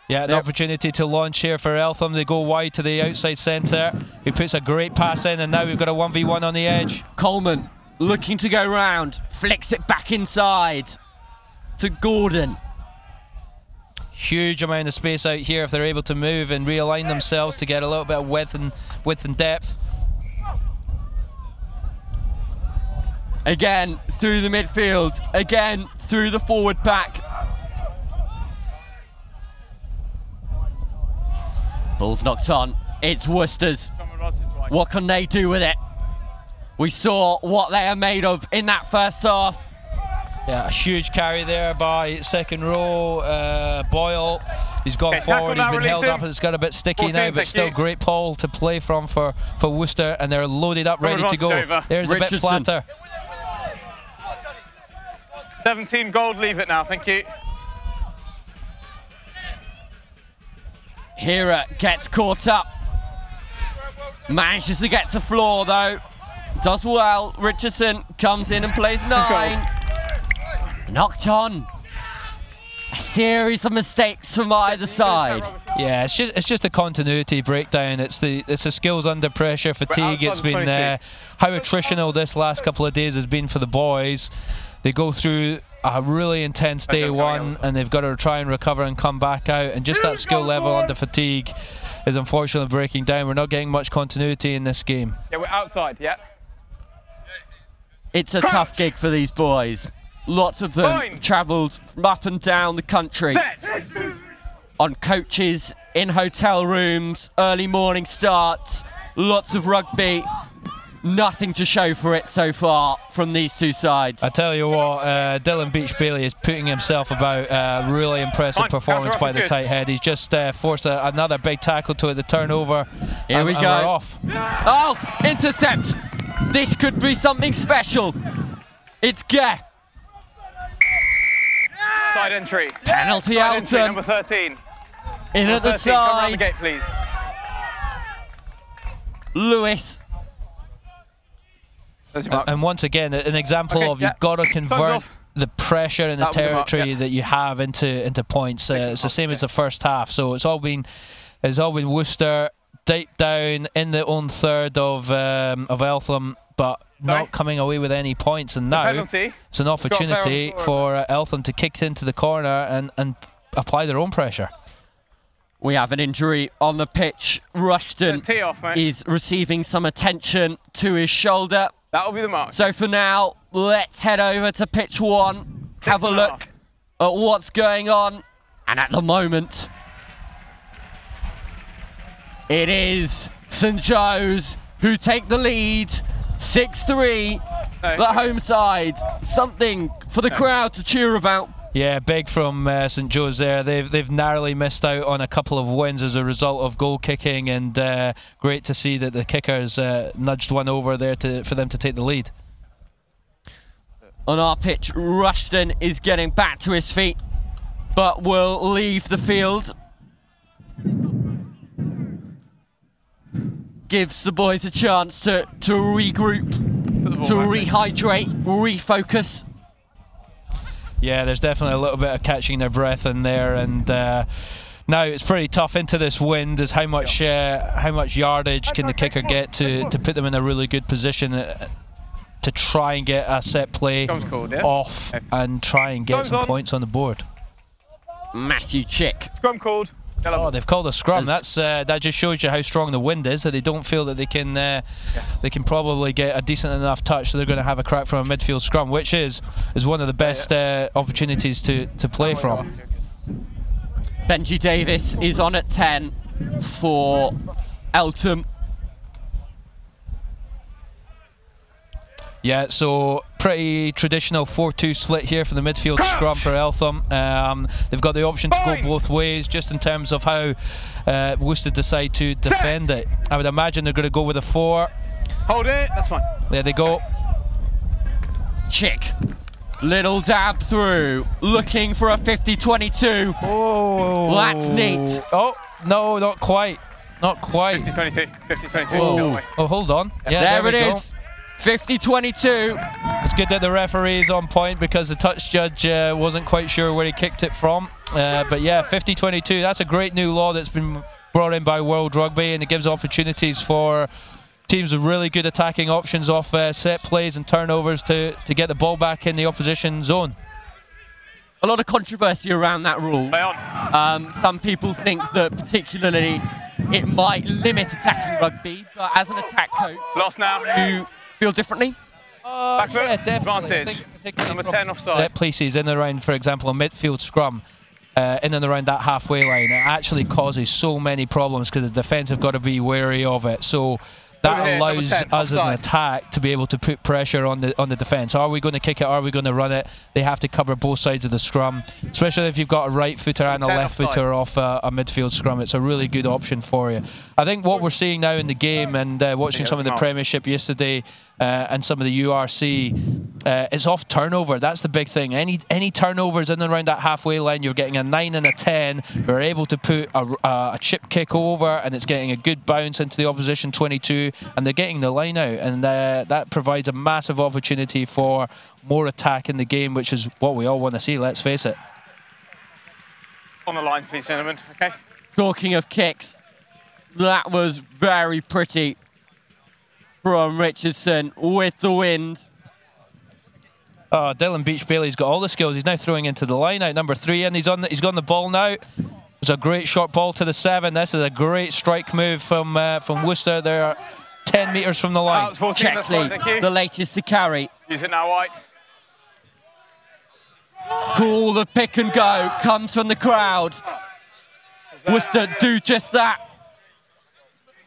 Yeah, an opportunity to launch here for Eltham. They go wide to the outside centre. He puts a great pass in, and now we've got a 1v1 on the edge. Coleman looking to go round, flicks it back inside to Gordon. Huge amount of space out here if they're able to move and realign themselves to get a little bit of width and depth. Again through the midfield, again through the forward pack. Ball's knocked on, it's Worcester's. What can they do with it? We saw what they are made of in that first half. Yeah, a huge carry there by second row, Boyle. He's gone forward, he's been held up, and it's got a bit sticky now, but still great ball to play from for Worcester, and they're loaded up, ready to go. There's a bit flatter. 17 gold, leave it now, thank you. Hira gets caught up. Manages to get to floor though. Does well. Richardson comes in and plays 9. Knocked on. A series of mistakes from either side. Yeah, it's just a continuity breakdown. It's the skills under pressure, fatigue. It's been how attritional this last couple of days has been for the boys. They go through a really intense day one, and they've got to try and recover and come back out. And just that skill level under fatigue is unfortunately breaking down. We're not getting much continuity in this game. Yeah, we're outside. Yeah. It's a tough gig for these boys. Lots of them travelled up and down the country on coaches, in hotel rooms, early morning starts, lots of rugby. Nothing to show for it so far from these two sides. I tell you what, Dylan Beach-Bailey is putting himself about. Really impressive performance by the tight head. He's just forced another big tackle to the turnover. Here we go. We're off. Oh, intercept. This could be something special. It's Geh. Side entry. Penalty Side entry, Elton. number 13. In at the 13, come around the side. gate, please. Lewis. And once again, an example of you've got to convert the pressure and the territory that you have into points. It's the same as the first half. So it's all been Worcester deep down in the own third of Eltham, but not coming away with any points. And now it's an opportunity for Eltham to kick into the corner and apply their own pressure. We have an injury on the pitch. Rushton is receiving some attention to his shoulder. That'll be the mark. So for now, let's head over to pitch 1, have a look at what's going on. And at the moment, it is St Joe's who take the lead, 6-3, the home side. Something for the crowd to cheer about. Yeah, big from St Joe's there. They've narrowly missed out on a couple of wins as a result of goal kicking, and great to see that the kickers nudged one over there for them to take the lead. On our pitch, Rushton is getting back to his feet, but will leave the field. Gives the boys a chance to regroup, to rehydrate, refocus. Yeah, there's definitely a little bit of catching their breath in there, and now it's pretty tough into this wind. Is how much yardage can the kicker get to put them in a really good position to try and get a set play off and try and get some points on the board. Matthew Chick. Scrum called. Oh, they've called a scrum. That just shows you how strong the wind is. That they don't feel that they can probably get a decent enough touch, so they're going to have a crack from a midfield scrum, which is one of the best opportunities to play from. Benji Davis is on at 10 for Eltham. Yeah, so pretty traditional 4-2 split here for the midfield scrum for Eltham. They've got the option to go both ways, just in terms of how Worcester decide to defend it. I would imagine they're going to go with a 4. Hold it, that's fine. There they go. Chick. Little dab through, looking for a 50-22. Oh, that's neat. Oh, no, not quite. Not quite. 50-22, 50-22. Oh, hold on. Yeah, there it is. 50-22. It's good that the referee is on point, because the touch judge wasn't quite sure where he kicked it from. But yeah, 50-22. That's a great new law that's been brought in by World Rugby, and it gives opportunities for teams with really good attacking options off set plays and turnovers to get the ball back in the opposition zone. A lot of controversy around that rule. Some people think that particularly it might limit attacking rugby, but as an attack coach, lost now. You feel differently? Back foot, yeah, definitely. advantage. Number 10 offside. Places in and around, for example, a midfield scrum, in and around that halfway line, it actually causes so many problems because the defence have got to be wary of it. So that allows us as an attack to be able to put pressure on the defence. Are we going to kick it? Are we going to run it? They have to cover both sides of the scrum, especially if you've got a right footer and a left footer off a midfield scrum. It's a really good option for you. I think what we're seeing now in the game, and watching some of the Premiership yesterday and some of the URC, it's off turnover. That's the big thing. Any turnovers in and around that halfway line, you're getting a 9 and a 10. We're able to put a chip kick over, and it's getting a good bounce into the opposition 22, and they're getting the line out, and that provides a massive opportunity for more attack in the game, which is what we all want to see, let's face it. On the line, please, gentlemen. Okay. Talking of kicks, that was very pretty from Richardson with the wind. Oh, Dylan Beach-Bailey's got all the skills. He's now throwing into the line out, number 3, and he's got the ball now. It's a great short ball to the 7. This is a great strike move from Worcester. They're 10 metres from the line. Checkley, the latest to carry. Use it now, White. Cool, the pick and go comes from the crowd. Worcester do just that.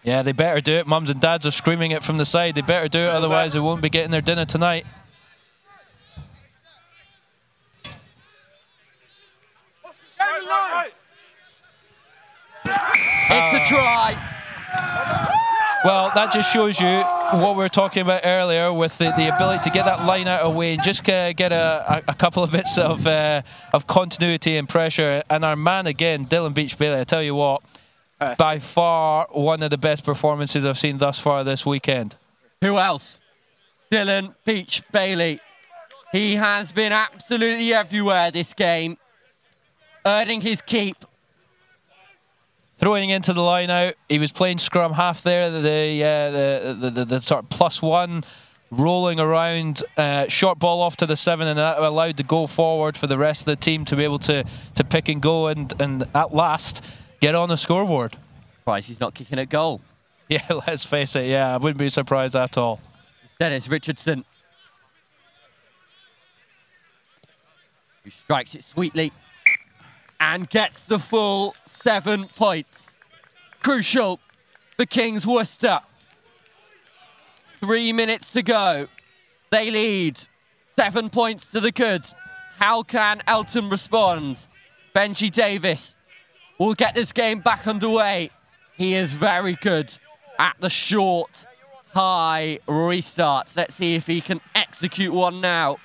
Yeah, they better do it. Mums and dads are screaming it from the side. They better do it, otherwise they won't be getting their dinner tonight. It's a try. Well, that just shows you what we were talking about earlier with the ability to get that line out of the way and just get a couple of bits of continuity and pressure. And our man again, Dylan Beach-Bailey, I tell you what, by far one of the best performances I've seen thus far this weekend. Who else? Dylan Beach-Bailey. He has been absolutely everywhere this game, earning his keep. Throwing into the line out, he was playing scrum half there, the sort of +1, rolling around, short ball off to the 7, and that allowed the go forward for the rest of the team to be able to pick and go and at last get on the scoreboard. Surprised he's not kicking at goal. Yeah, let's face it, yeah, I wouldn't be surprised at all. Dennis Richardson, who strikes it sweetly and gets the full 7 points. Crucial for Kings Worcester. 3 minutes to go. They lead 7 points to the good. How can Eltham respond? Benji Davis will get this game back underway. He is very good at the short, high restarts. Let's see if he can execute one now.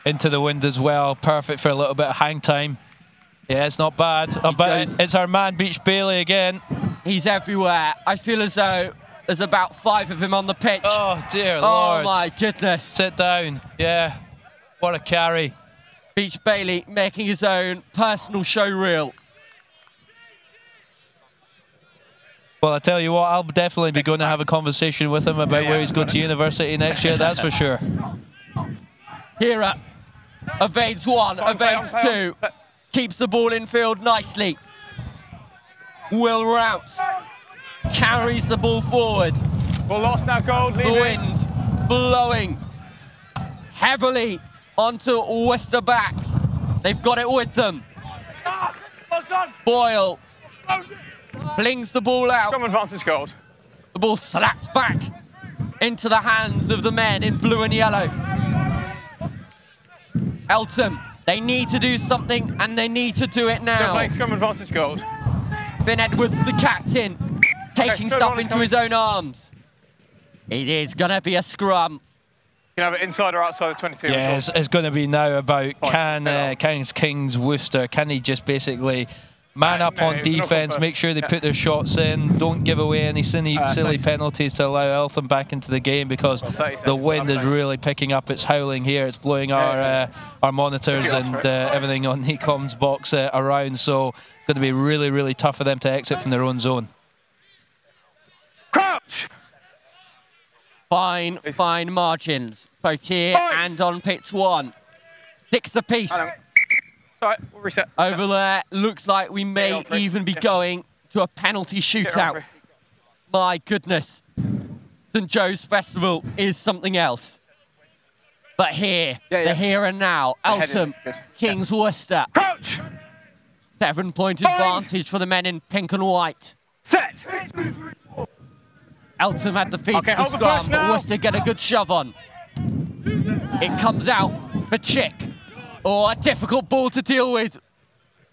Into the wind as well. Perfect for a little bit of hang time. Yeah, it's not bad. But it's our man Beach-Bailey again. He's everywhere. I feel as though there's about 5 of him on the pitch. Oh, dear Lord. Oh, my goodness. Sit down. Yeah. What a carry. Beach-Bailey making his own personal show reel. Well, I tell you what, I'll definitely be going to have a conversation with him about where he's going to university next year, that's for sure. Hira evades 1, evades 2. Keeps the ball in field nicely. Will Rouse carries the ball forward. Ball lost now, Gold. The wind blowing heavily onto Worcester backs. They've got it with them. Boyle flings the ball out. Come advantage, Gold. The ball slaps back into the hands of the men in blue and yellow. Eltham, they need to do something, and they need to do it now. Playing scrum advantage gold. Finn Edwards, the captain, taking stuff into his own arms. It is going to be a scrum. You can have it inside or outside the 22. Yeah, it's going to be now about Kings Worcester, can he just basically man up on defence, make sure they put their shots in, don't give away any silly penalties to allow Eltham back into the game, because the wind is really picking up. It's howling here. It's blowing our monitors and everything on the comms box around. So it's going to be really, really tough for them to exit from their own zone. Crouch! Fine margins, both here and on pitch 1. 6 apiece. Alright, we'll reset. Over there, looks like we may even be going to a penalty shootout. My goodness. St. Joe's Festival is something else. But here, the here and now, Eltham, Kings Worcester. Crouch! 7-point advantage for the men in pink and white. Set! Eltham had the feed for the scrum, but Worcester get a good shove on. It comes out for Chick. Oh, a difficult ball to deal with.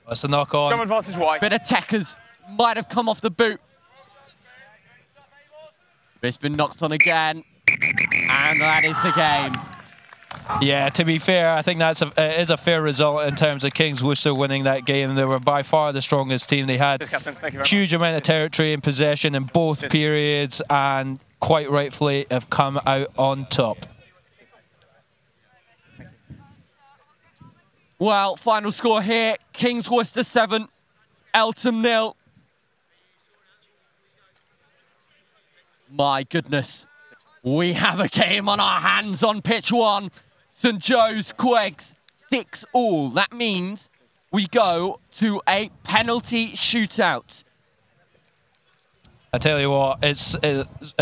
That's a knock on. Scrum advantage white. But attackers might have come off the boot. But it's been knocked on again. And that is the game. Yeah, to be fair, I think that's is a fair result in terms of Kings Worcester winning that game. They were by far the strongest team. They had huge amount of territory in possession in both periods, and quite rightfully have come out on top. Well, final score here, Kings Worcester 7, Eltham 0. My goodness, we have a game on our hands on pitch 1. St. Joe's Quegs 6-all. That means we go to a penalty shootout. I tell you what, it's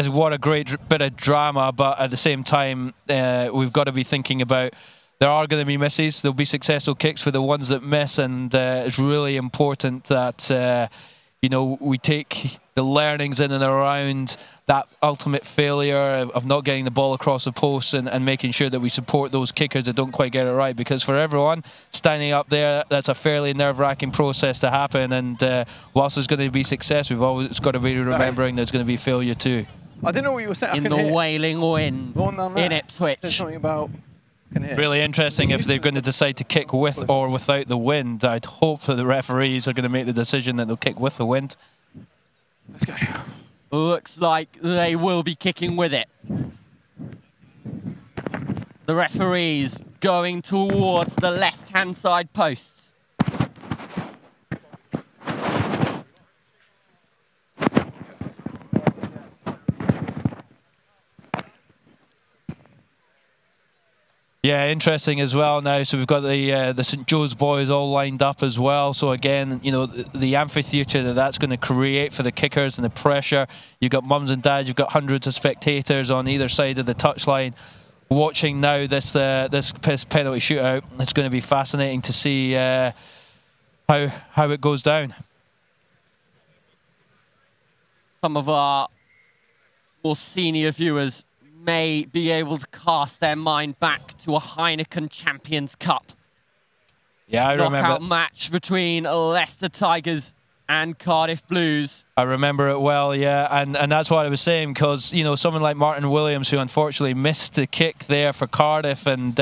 what a great bit of drama, but at the same time, we've got to be thinking about there are going to be misses. There'll be successful kicks for the ones that miss, and it's really important that we take the learnings in and around that ultimate failure of not getting the ball across the post, and making sure that we support those kickers that don't quite get it right. Because for everyone standing up there, that's a fairly nerve-wracking process to happen. And whilst there's going to be success, we've always got to be remembering there's going to be failure too. I didn't know what you were saying. In the wailing wind in Ipswich. There's something about... Really interesting if they're going to decide to kick with or without the wind. I'd hope that the referees are going to make the decision that they'll kick with the wind. Let's go. Looks like they will be kicking with it. The referees going towards the left-hand side posts. Yeah, interesting as well now. So we've got the St. Joe's boys all lined up as well. So again, the amphitheatre that's going to create for the kickers and the pressure. You've got mums and dads. You've got hundreds of spectators on either side of the touchline watching now this penalty shootout. It's going to be fascinating to see how it goes down. Some of our more senior viewers may be able to cast their mind back to a Heineken Champions Cup. Yeah, I remember. Knockout match between Leicester Tigers and Cardiff Blues. I remember it well, yeah, and that's what I was saying, because someone like Martin Williams, who unfortunately missed the kick there for Cardiff, and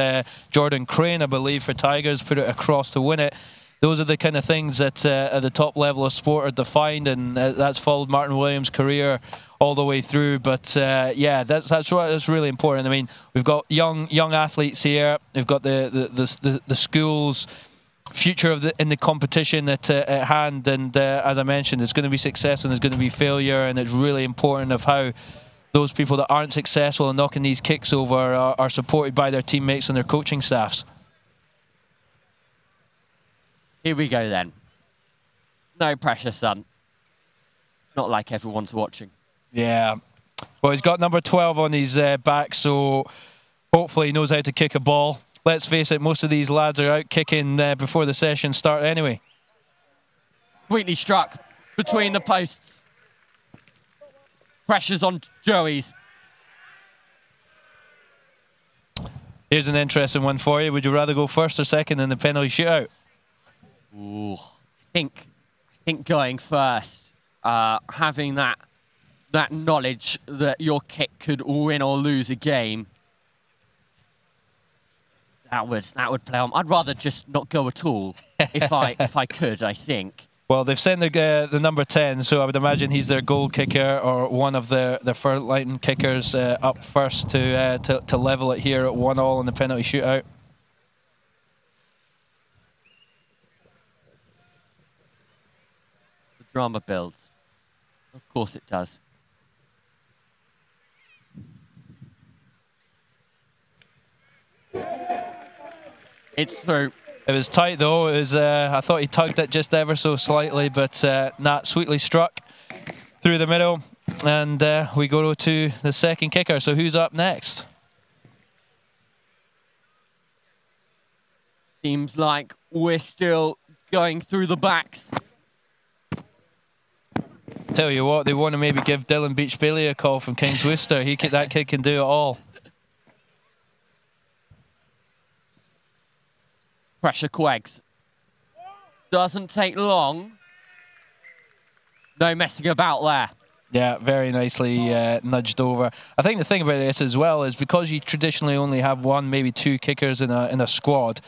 Jordan Crane, I believe, for Tigers, put it across to win it. Those are the kind of things that at the top level of sport are defined, and that's followed Martin Williams' career all the way through. But yeah, that's really important. I mean, we've got young athletes here. We've got the schools' future in the competition at hand, and as I mentioned, there's going to be success and there's going to be failure, and it's really important of how those people that aren't successful in knocking these kicks over are supported by their teammates and their coaching staffs. Here we go then. No pressure, son. Not like everyone's watching. Yeah. Well, he's got number 12 on his back, so hopefully he knows how to kick a ball. Let's face it, most of these lads are out kicking before the session start anyway. Sweetly struck between the posts. Pressure's on Joey's. Here's an interesting one for you. Would you rather go first or second in the penalty shootout? Ooh, I think going first, having that knowledge that your kick could win or lose a game, that would play on. I'd rather just not go at all if I could, I think. Well, they've sent the number 10, so I would imagine he's their goal kicker or one of the front line kickers up first to level it here at 1-1 in the penalty shootout. The drama builds. Of course it does. It's through. It was tight though. It was. I thought he tugged it just ever so slightly, but Nat sweetly struck through the middle, and we go to the second kicker. So who's up next? Seems like we're still going through the backs. Tell you what, they want to maybe give Dylan Beach-Bailey a call from Kings Worcester. That kid can do it all. Pressure Queggs. Doesn't take long. No messing about there. Yeah, very nicely nudged over. I think the thing about this as well is because you traditionally only have one, maybe two kickers in a squad,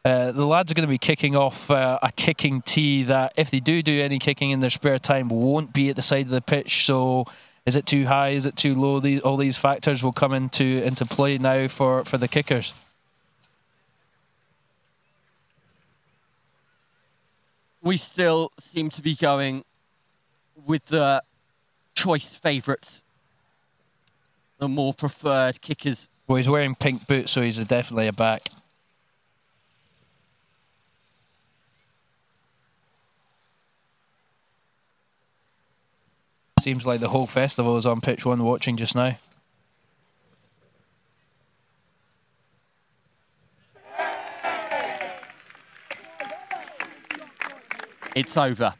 the lads are going to be kicking off a kicking tee that, if they do any kicking in their spare time, won't be at the side of the pitch. So is it too high? Is it too low? All these factors will come into play now for the kickers. We still seem to be going with the choice favourites, the more preferred kickers. Well, he's wearing pink boots, so he's definitely a back. Seems like the whole festival is on pitch one watching just now. It's over.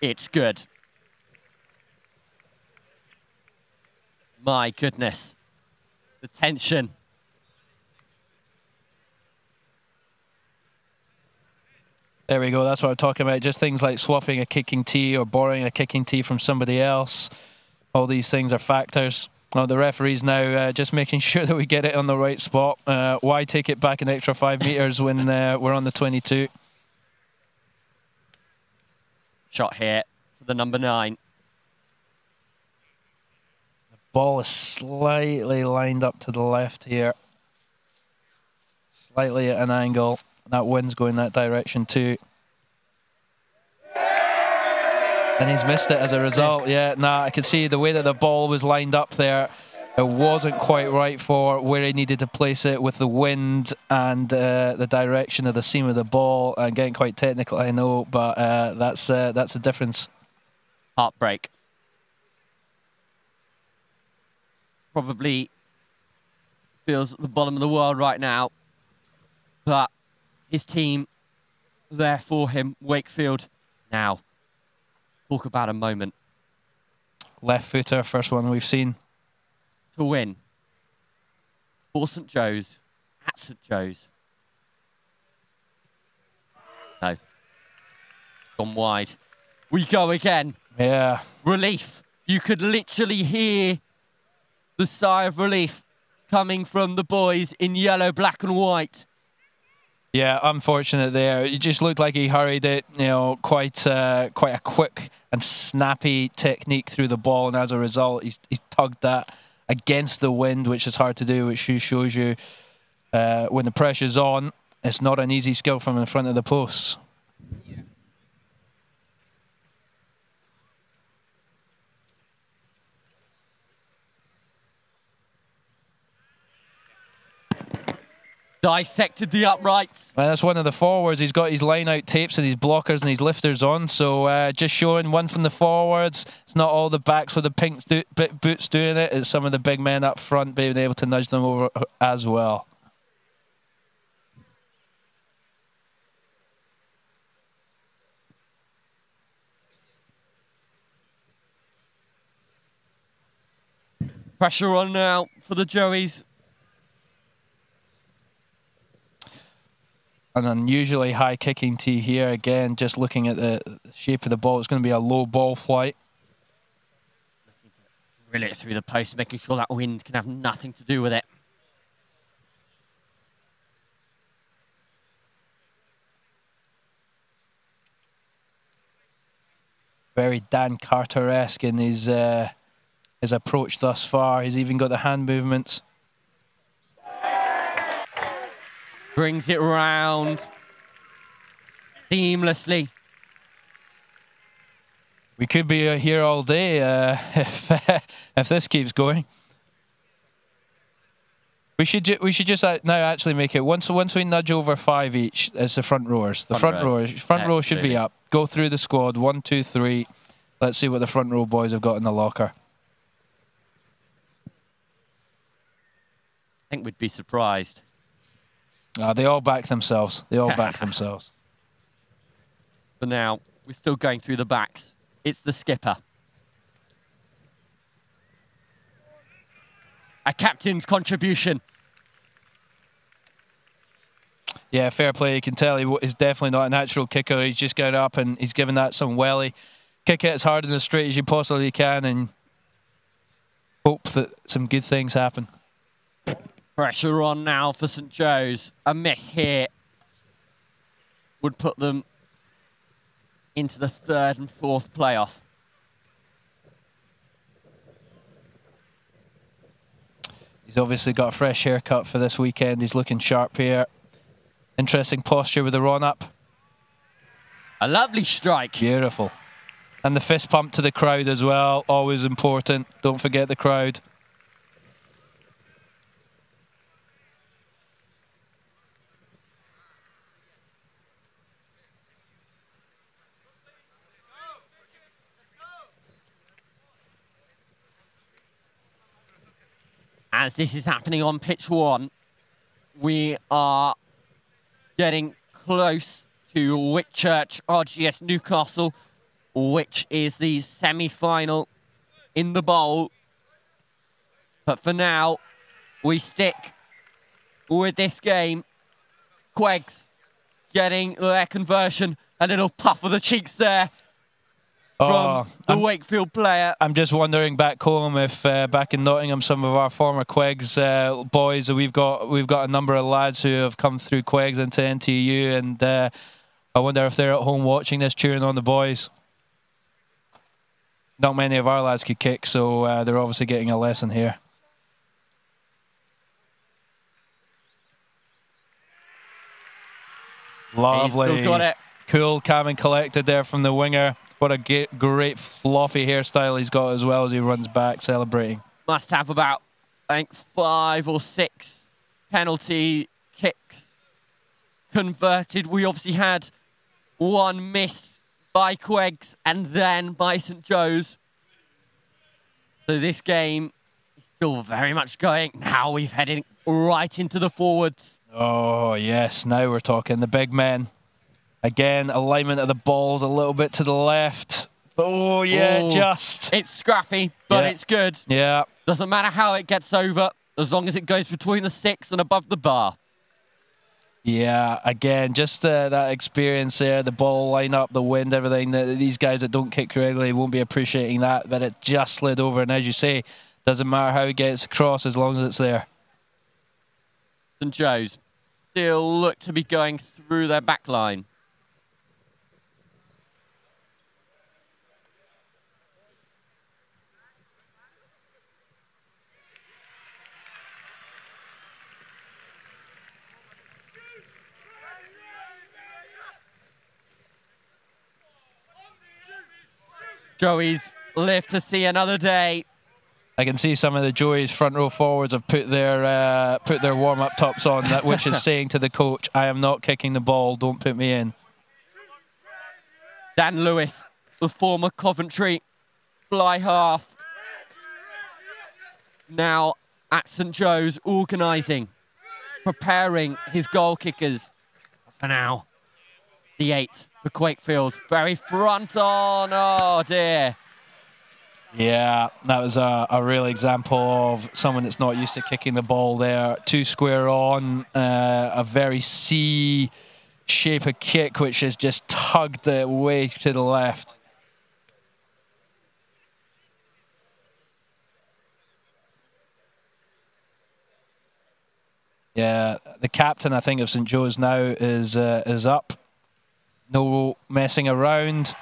It's good. My goodness. The tension. There we go. That's what I'm talking about. Just things like swapping a kicking tee or borrowing a kicking tee from somebody else. All these things are factors. Well, the referee's now just making sure that we get it on the right spot. Why take it back an extra 5 meters when we're on the 22? Shot here for the number 9. The ball is slightly lined up to the left here. Slightly at an angle. That wind's going that direction too. And he's missed it as a result. Yeah, I could see the way that the ball was lined up there. It wasn't quite right for where he needed to place it with the wind and the direction of the seam of the ball. I'm getting quite technical, I know, but that's the difference. Heartbreak. Probably feels at the bottom of the world right now, but his team there for him. Wakefield now. Talk about a moment. Left footer, first one we've seen. To win for St Joe's at St Joe's. No. Gone wide. We go again. Yeah. Relief. You could literally hear the sigh of relief coming from the boys in yellow, black and white. Yeah, unfortunate there. It just looked like he hurried it, quite a quick and snappy technique through the ball, and as a result, he's tugged that against the wind, which is hard to do, which shows you when the pressure's on, it's not an easy skill from in front of the posts. Yeah. Dissected the uprights. Well, that's one of the forwards. He's got his line-out tapes and his blockers and his lifters on. So just showing one from the forwards. It's not all the backs with the pink boots doing it. It's some of the big men up front being able to nudge them over as well. Pressure on now for the Joeys. An unusually high kicking tee here. Again, just looking at the shape of the ball, it's going to be a low ball flight. Drill it through the post, making sure that wind can have nothing to do with it. Very Dan Carter-esque in his approach thus far. He's even got the hand movements. Brings it round seamlessly. We could be here all day if this keeps going. We should just now actually make it once we nudge over 5 each as the front rowers. The front row should be up. Go through the squad 1, 2, 3. Let's see what the front row boys have got in the locker. I think we'd be surprised. They all back themselves. They all back themselves. For now, we're still going through the backs. It's the skipper. A captain's contribution. Yeah, fair play. You can tell he's definitely not a natural kicker. He's just got up and he's given that some welly. Kick it as hard and as straight as you possibly can and hope that some good things happen. Pressure on now for St Joe's. A miss here would put them into the 3rd and 4th playoff. He's obviously got a fresh haircut for this weekend. He's looking sharp here. Interesting posture with the run up. A lovely strike. Beautiful. And the fist pump to the crowd as well. Always important. Don't forget the crowd. As this is happening on pitch 1, we are getting close to Whitchurch RGS Newcastle, which is the semi-final in the bowl. But for now, we stick with this game. Queggs getting their conversion. A little puff of the cheeks there from the Wakefield player. I'm just wondering back home if back in Nottingham, some of our former Queggs boys, we've got a number of lads who have come through Queggs into NTU, and I wonder if they're at home watching this, cheering on the boys. Not many of our lads could kick, so they're obviously getting a lesson here. Lovely. He's still got it. Cool, calm and collected there from the winger. What a great floppy hairstyle he's got as well as he runs back celebrating. Must have about, I think, 5 or 6 penalty kicks converted. We obviously had one missed by Queggs and then by St Joe's. So this game is still very much going. Now we've headed right into the forwards. Oh, yes. Now we're talking the big men. Again, alignment of the balls a little bit to the left. Oh, yeah, just. It's scrappy, but it's good. Yeah. Doesn't matter how it gets over, as long as it goes between the 6 and above the bar. Yeah, again, just that experience there, the ball line up, the wind, everything. These guys that don't kick regularly won't be appreciating that, but it just slid over. And as you say, doesn't matter how it gets across as long as it's there. St Joe's still look to be going through their back line. Joeys live to see another day. I can see some of the Joeys front row forwards have put their warm-up tops on, which is saying to the coach, I am not kicking the ball, don't put me in. Dan Lewis, the former Coventry fly half, now at St Joe's, organising, preparing his goal kickers. For now, the 8 for Wakefield, very front on, oh dear. Yeah, that was a real example of someone that's not used to kicking the ball there. 2 square on, a very C shape of kick, which has just tugged it way to the left. Yeah, the captain, I think, of St. Joe's now is up. No messing around.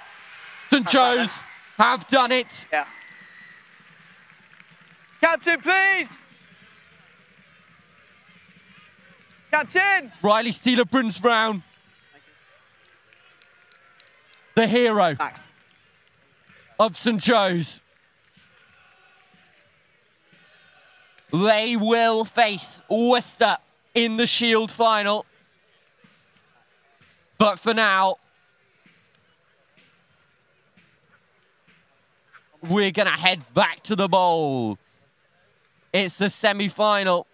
St. Joe's have done it. Yeah. Captain, please! Captain! Riley Steeler-Brunsbrown. The hero of St. Joe's. They will face Worcester in the Shield final. But for now, we're going to head back to the bowl. It's the semi-final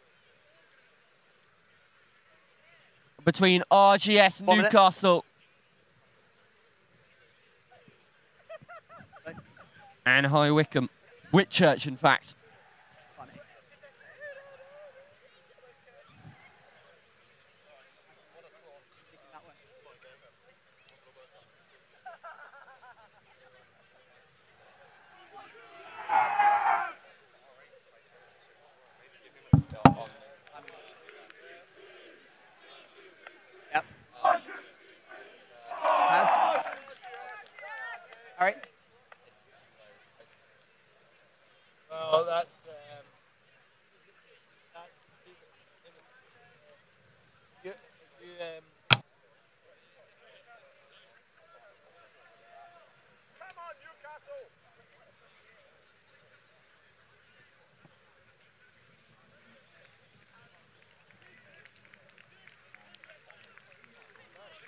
between RGS Newcastle and High Wycombe. Whitchurch, in fact. All right. Well, that's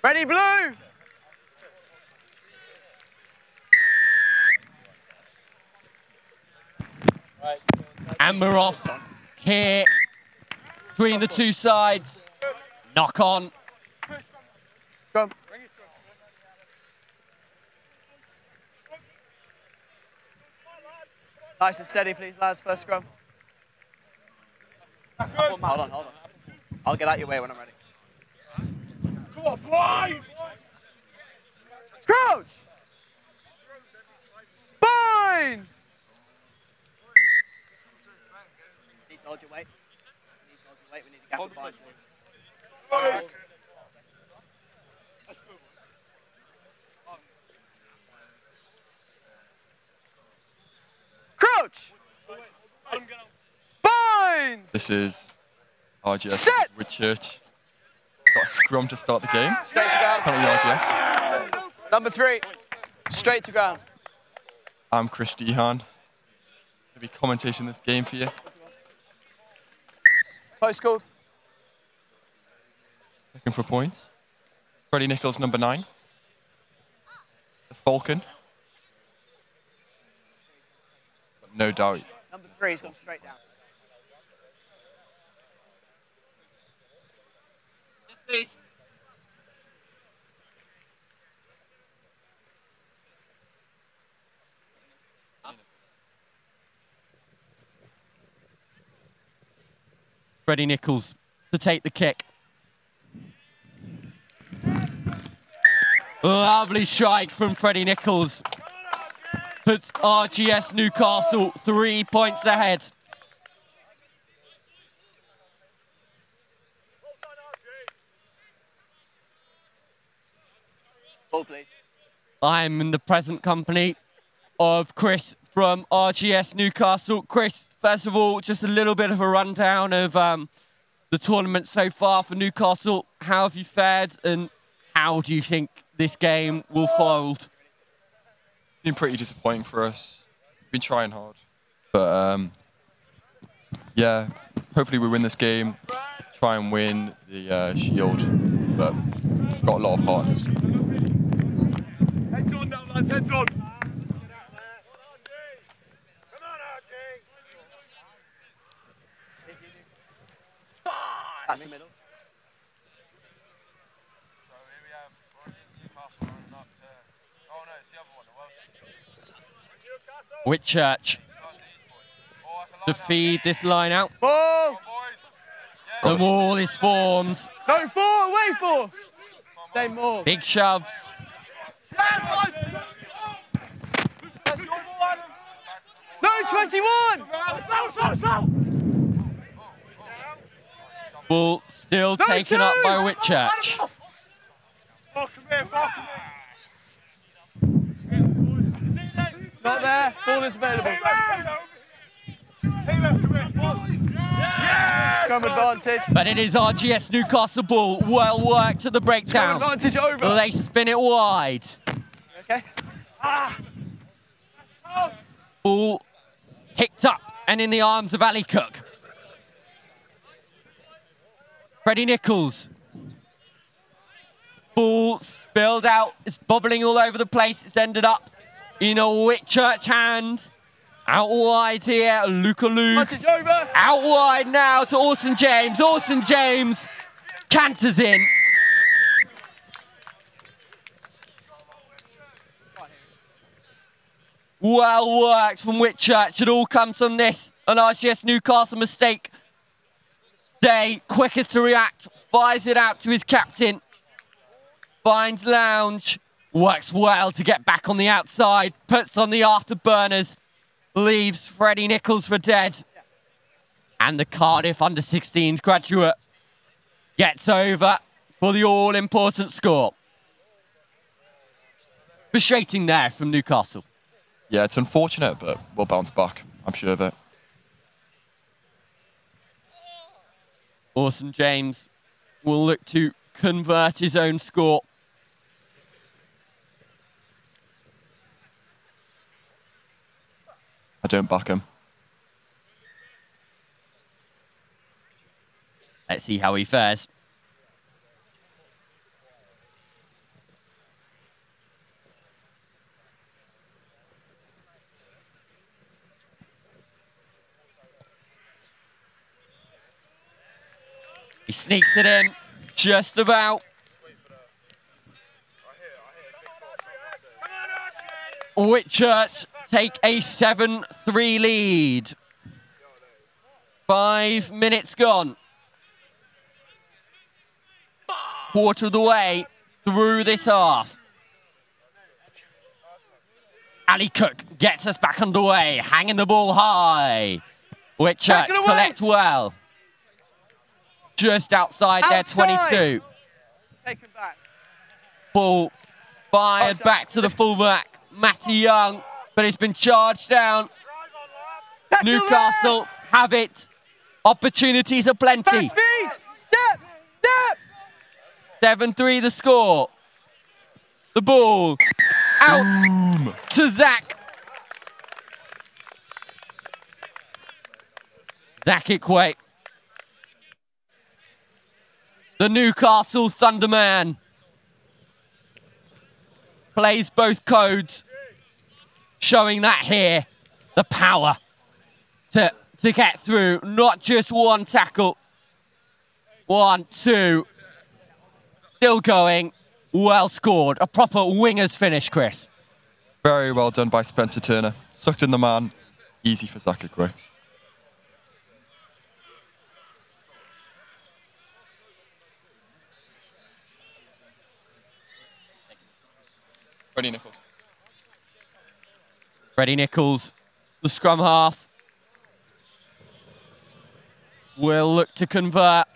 Ready, blue! And we're off here between the two sides. Knock on. Come. Nice and steady, please, lads. First scrum. Hold on. I'll get out your way when I'm ready. Come on, boys! Crouch! Bind! Need to hold your weight. We need to gap and bind. Crouch! Bind! This is RGS Set! Whitchurch. Got a scrum to start the game. Straight to ground. Currently RGS. Number 3. Straight to ground. I'm Chris Dehan. I'll be commentating this game for you. Post called. Looking for points. Freddie Nichols, number 9. The Falcon. But no doubt. Number 3's gone straight down. Yes, please. Freddie Nichols to take the kick. Lovely strike from Freddie Nichols. Puts RGS Newcastle 3 points ahead. Ball, please. I'm in the present company of Chris from RGS Newcastle. Chris, first of all, just a little bit of a rundown of the tournament so far for Newcastle. How have you fared and how do you think this game will fold? It's been pretty disappointing for us. We've been trying hard. But yeah, hopefully we win this game, try and win the Shield. But got a lot of heart in this. Heads on now, lads, heads on. That's the middle. So here we have Newcastle running up to... Oh no, it's the other one, the Welsh. Whitchurch to feed this line out. Ball! The wall is formed. Go four, away four! Stay more. Big shoves. No, 21! Ball still taken up by Whitchurch. Not there, ball is available. Scrum advantage. But it is RGS Newcastle ball. Well worked to the breakdown. Scrum advantage over. They spin it wide. Okay. Ball picked up and in the arms of Ali Cook. Freddie Nichols. Ball spilled out. It's bobbling all over the place. It's ended up in a Whitchurch hand. Out wide here, Luca Luke. Out wide now to Orson James. Orson James canters in. Well worked from Whitchurch. It all comes from this. An RGS Newcastle mistake. Day, quickest to react. Fires it out to his captain. Finds Lounge. Works well to get back on the outside. Puts on the afterburners. Leaves Freddie Nichols for dead. And the Cardiff under-16s graduate gets over for the all-important score. Frustrating there from Newcastle. Yeah, it's unfortunate, but we'll bounce back. I'm sure of it. Orson James will look to convert his own score. I don't back him. Let's see how he fares. He sneaks it in, just about. Whitchurch take a 7-3 lead. 5 minutes gone. Quarter of the way through this half. Ali Cook gets us back underway, hanging the ball high. Whitchurch collect well. Just outside their 22. Take him back. Ball fired back to the fullback, Matty Young, but it's been charged down. Newcastle have it. Opportunities aplenty. Back feet. Step, step. 7-3 the score. The ball out to Zach. Zach Ikwe. The Newcastle Thunderman plays both codes, showing that here, the power to get through. Not just one tackle. 1, 2. Still going. Well scored. A proper winger's finish, Chris. Very well done by Spencer Turner. Sucked in the man. Easy for Zach Ikwe. Freddie Nichols. Freddie Nichols, the scrum half, will look to convert.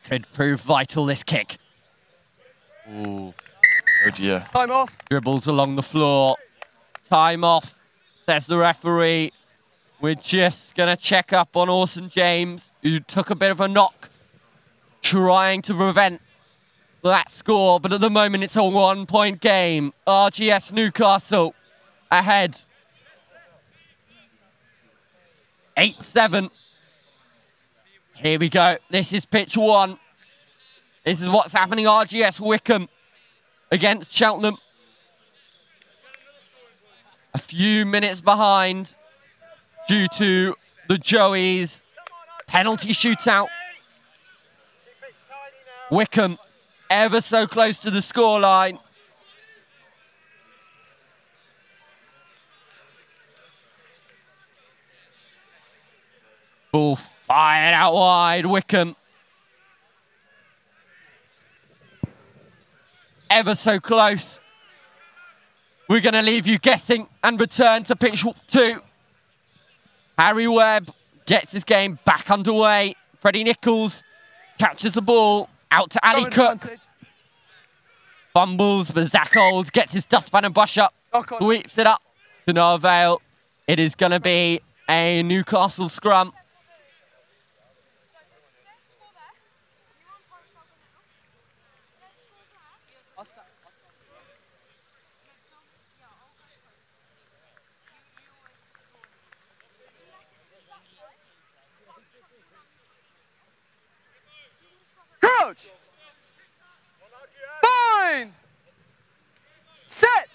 Could prove vital, this kick. Ooh. Oh dear. Time off. Dribbles along the floor. Time off, says the referee. We're just going to check up on Orson James, who took a bit of a knock, trying to prevent that score, but at the moment it's a 1-point game. RGS Newcastle ahead. 8-7. Here we go. This is pitch 1. This is what's happening. RGS Wickham against Cheltenham. A few minutes behind due to the Joeys penalty shootout. Wickham ever so close to the scoreline. Ball fired out wide, Wickham. Ever so close. We're going to leave you guessing and return to pitch 2. Harry Webb gets his game back underway. Freddie Nichols catches the ball out to Ali Cook. Fumbles, but Zach Old gets his dustpan and brush up. Sweeps it up to no avail. It is going to be a Newcastle scrum. Crouch! Bind! Set!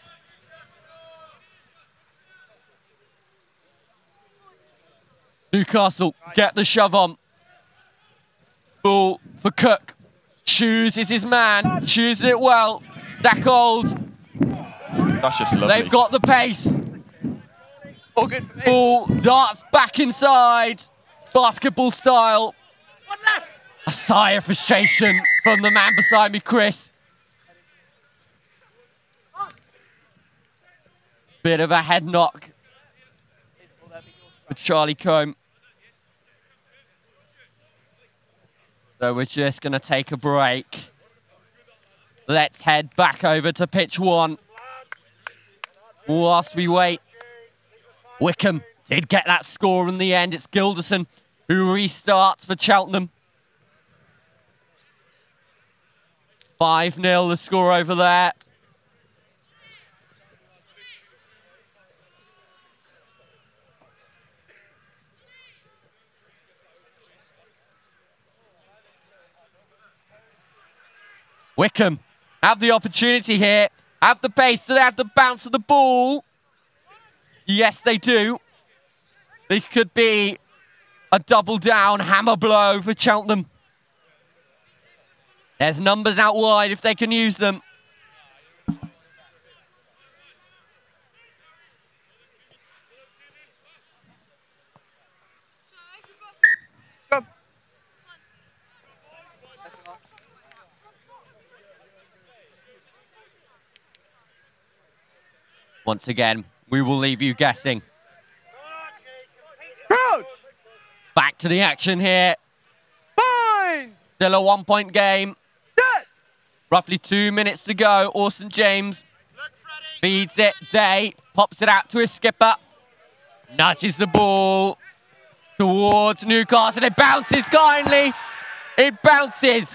Newcastle get the shove on. Ball for Cook. Chooses his man. Chooses it well. Zach Old. That's just lovely. They've got the pace. All good for me. Ball darts back inside. Basketball style. A sigh of frustration from the man beside me, Chris. Bit of a head knock for Charlie Combe. So we're just going to take a break. Let's head back over to pitch 1. Whilst we wait, Wickham did get that score in the end. It's Gilderson who restarts for Cheltenham. 5-0 the score over there. Wickham have the opportunity here, have the pace, do they have the bounce of the ball? Yes, they do. This could be a double down hammer blow for Cheltenham. There's numbers out wide if they can use them. Once again, we will leave you guessing. Crouch! Back to the action here. Fine! Still a 1-point game. Set! Roughly 2 minutes to go. Orson James feeds it. Day pops it out to his skipper. Nudges the ball towards Newcastle. It bounces kindly. It bounces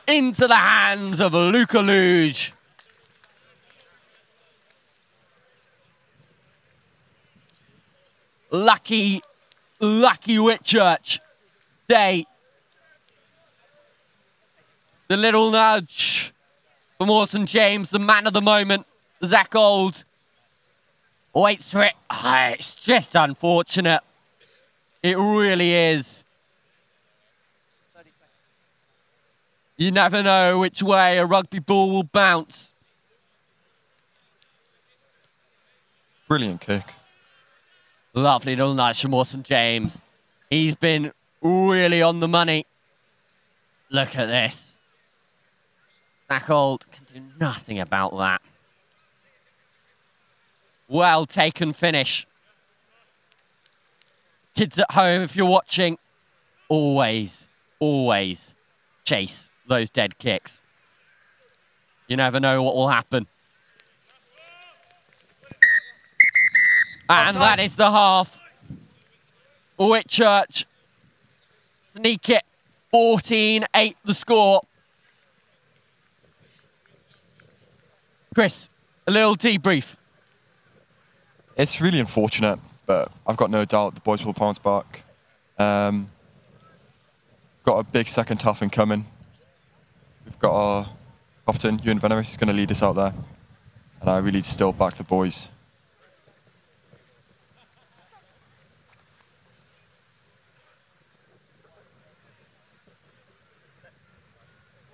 into the hands of Luca Luge. Lucky Whitchurch. Day. The little nudge from Orson James, the man of the moment. Zach Old waits for it. It's just unfortunate. It really is. You never know which way a rugby ball will bounce. Brilliant kick. Lovely little nudge from Orson James. He's been really on the money. Look at this. Zach Old can do nothing about that. Well taken finish. Kids at home, if you're watching, always chase those dead kicks. You never know what will happen. And that is the half. Whitchurch sneak it. 14-8 the score. Chris, a little debrief. It's really unfortunate, but I've got no doubt the boys will bounce back. Got a big second half incoming. We've got our captain, Ewan Veneris, is going to lead us out there. And I really still back the boys.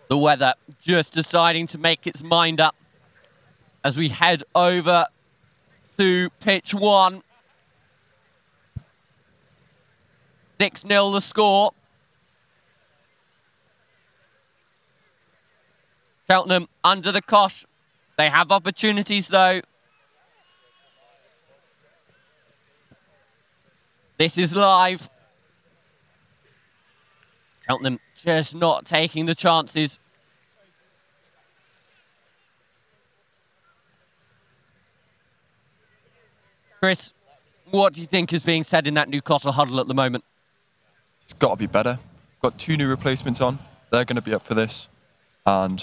The weather just deciding to make its mind up as we head over to pitch 1. 6-0 the score. Cheltenham under the cosh. They have opportunities though. This is live. Cheltenham just not taking the chances. Chris, what do you think is being said in that Newcastle huddle at the moment? It's got to be better. Got 2 new replacements on. They're going to be up for this. And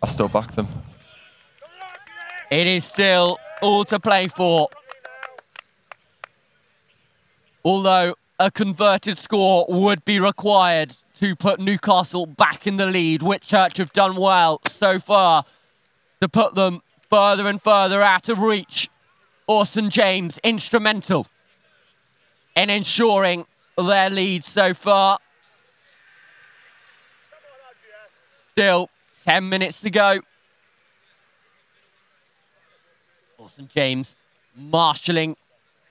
I still back them. It is still all to play for. Although a converted score would be required to put Newcastle back in the lead. Whitchurch have done well so far to put them further and further out of reach. Orson James instrumental in ensuring their lead so far. Still 10 minutes to go. Orson James marshalling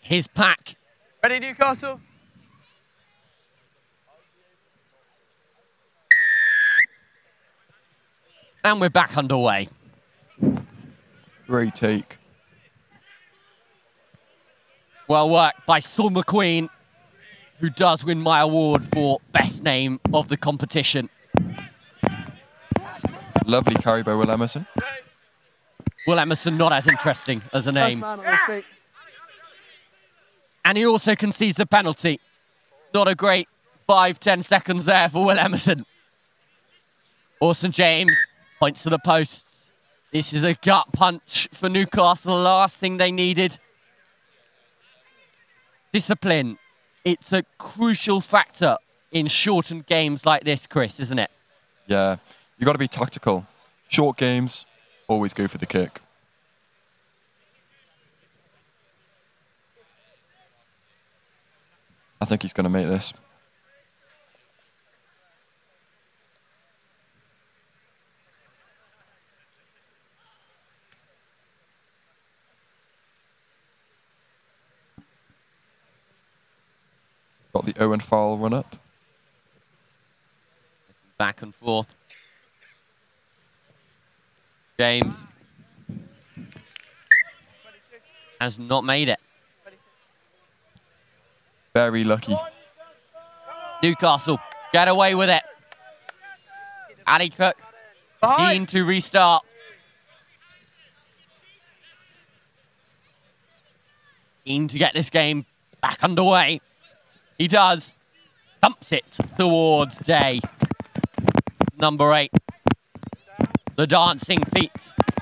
his pack. Ready, Newcastle? And we're back underway. Great take. Well worked by Saul McQueen, who does win my award for best name of the competition. Lovely carry by Will Emerson. Will Emerson not as interesting as a name. And he also concedes a penalty. Not a great 5-10 seconds there for Will Emerson. Orson James points to the posts. This is a gut punch for Newcastle, the last thing they needed. Discipline. It's a crucial factor in shortened games like this, Chris, isn't it? Yeah, you got to be tactical. Short games, always go for the kick. I think he's going to make this. Got the Owen Farrell run up. Back and forth. James has not made it. Very lucky. Newcastle get away with it. Ali Cook keen to restart. Keen to get this game back underway. He does. Thumps it towards Day. Number 8. The dancing feet.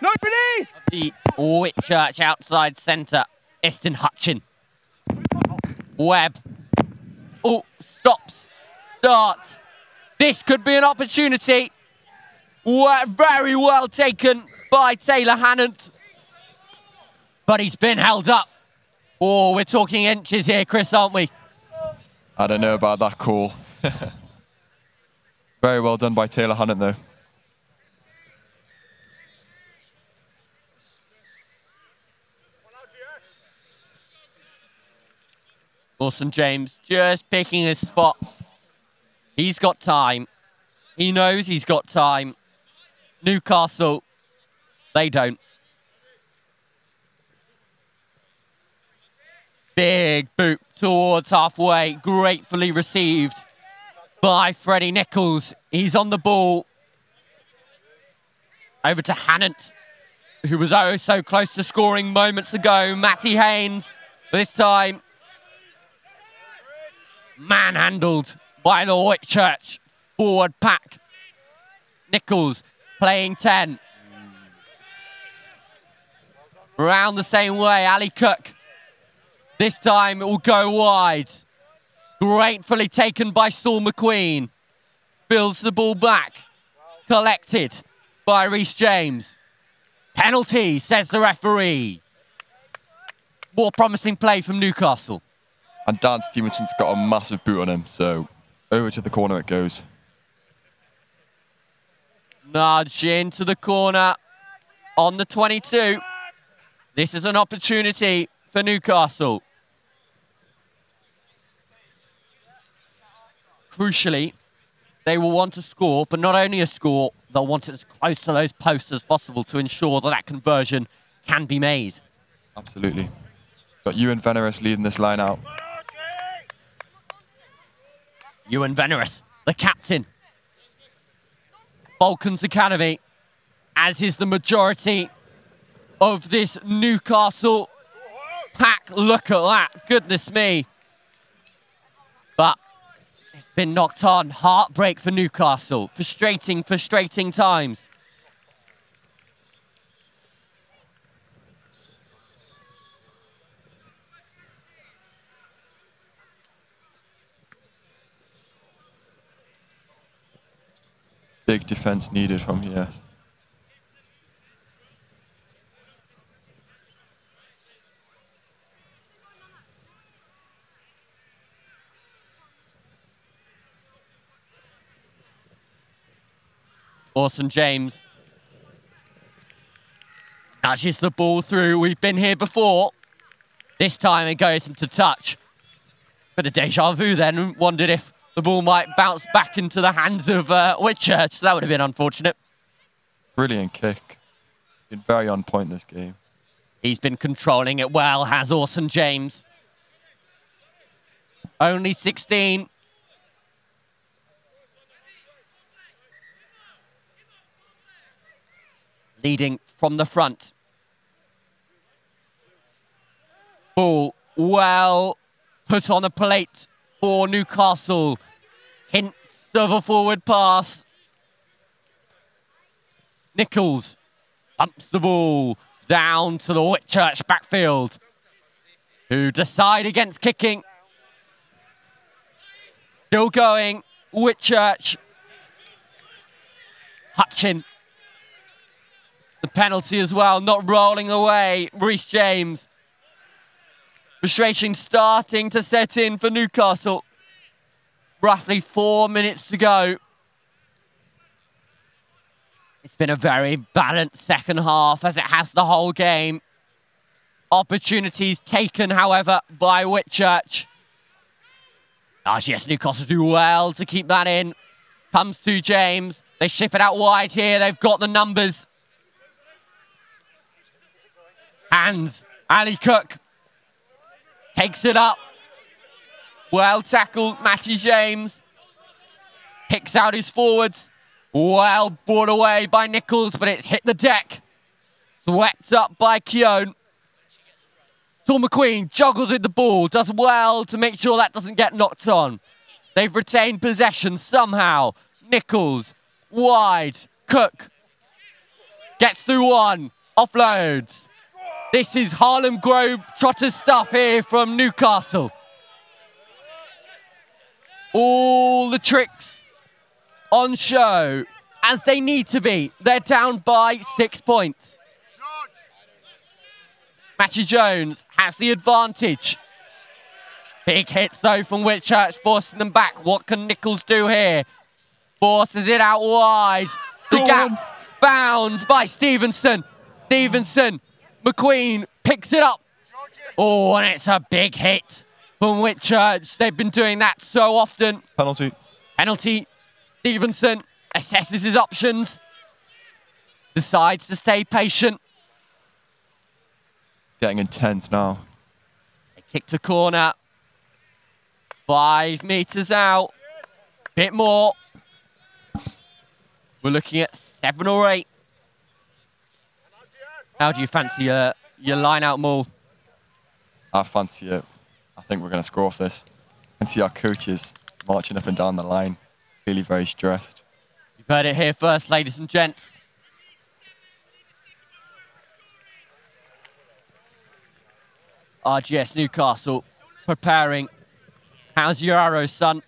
No, please! The Whitchurch outside centre. Eston Hutchin. Webb. Oh, stops. Starts. This could be an opportunity. Very well taken by Taylor Hannant. But he's been held up. Oh, we're talking inches here, Chris, aren't we? I don't know about that call. Very well done by Taylor Hannant, though. Orson James just picking his spot. He's got time. He knows he's got time. Newcastle, they don't. Big boot towards halfway. Gratefully received by Freddie Nichols. He's on the ball. Over to Hannant, who was oh so close to scoring moments ago. Matty Haynes, this time manhandled by the Whitchurch forward pack. Nichols playing 10. Around the same way, Ali Cook. This time it will go wide. Gratefully taken by Saul McQueen. Builds the ball back. Collected by Reece James. Penalty, says the referee. More promising play from Newcastle. And Dan Stevenson's got a massive boot on him, so over to the corner it goes. Nudge into the corner on the 22. This is an opportunity for Newcastle. crucially, they will want to score, but not only a score, they'll want it as close to those posts as possible to ensure that that conversion can be made. Absolutely. Got Ewan Veneris leading this line out. Ewan Veneris, the captain. Balkans Academy, as is the majority of this Newcastle pack. Look at that, goodness me. But it's been knocked on. Heartbreak for Newcastle. Frustrating, frustrating times. Big defense needed from here. Orson James nudges the ball through. We've been here before. This time it goes into touch. Bit of deja vu then. Wondered if the ball might bounce back into the hands of Whitchurch. So that would have been unfortunate. Brilliant kick. Been very on point this game. He's been controlling it well, has Orson James. Only 16. Leading from the front. Ball well put on a plate for Newcastle. Hints of a forward pass. Nichols bumps the ball down to the Whitchurch backfield, who decide against kicking. Still going, Whitchurch. Hutchin. The penalty as well, not rolling away. Reece James. Frustration starting to set in for Newcastle. Roughly 4 minutes to go. It's been a very balanced second half, as it has the whole game. Opportunities taken, however, by Whitchurch. Yes, Newcastle do well to keep that in. Comes to James. They ship it out wide here. They've got the numbers. Hands. Ali Cook takes it up. Well tackled, Matty James. Picks out his forwards. Well brought away by Nichols, but it's hit the deck. Swept up by Keown. Saul McQueen juggles with the ball. Does well to make sure that doesn't get knocked on. They've retained possession somehow. Nichols. Wide. Cook. Gets through one. Offloads. This is Harlem Globetrotters stuff here from Newcastle. All the tricks on show, as they need to be. They're down by 6 points. Matthew Jones has the advantage. Big hits though from Whitchurch, forcing them back. What can Nichols do here? Forces it out wide. The gap found by Stevenson. Stevenson. McQueen picks it up. Oh, and it's a big hit from Whitchurch. They've been doing that so often. Penalty. Penalty. Stevenson assesses his options. Decides to stay patient. Getting intense now. They kick to corner. 5 meters out. Bit more. We're looking at 7 or 8. How do you fancy your line-out maul? I fancy it. I think we're going to score off this. And see our coaches marching up and down the line. Really very stressed. You've heard it here first, ladies and gents. RGS Newcastle preparing. How's your arrow, son?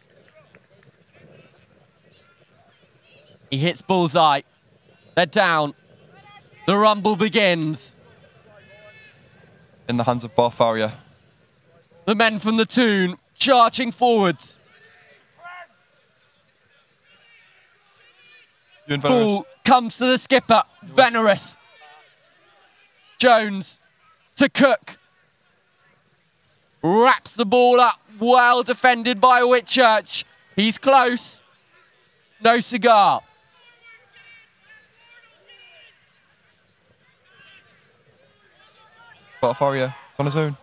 He hits bullseye. They're down. The rumble begins. In the hands of Barfaria. The men from the Toon charging forwards. Ball comes to the skipper, Veneris. Jones to Cook. Wraps the ball up, well defended by Whitchurch. He's close. No cigar. Bart Farrier, it's on his own.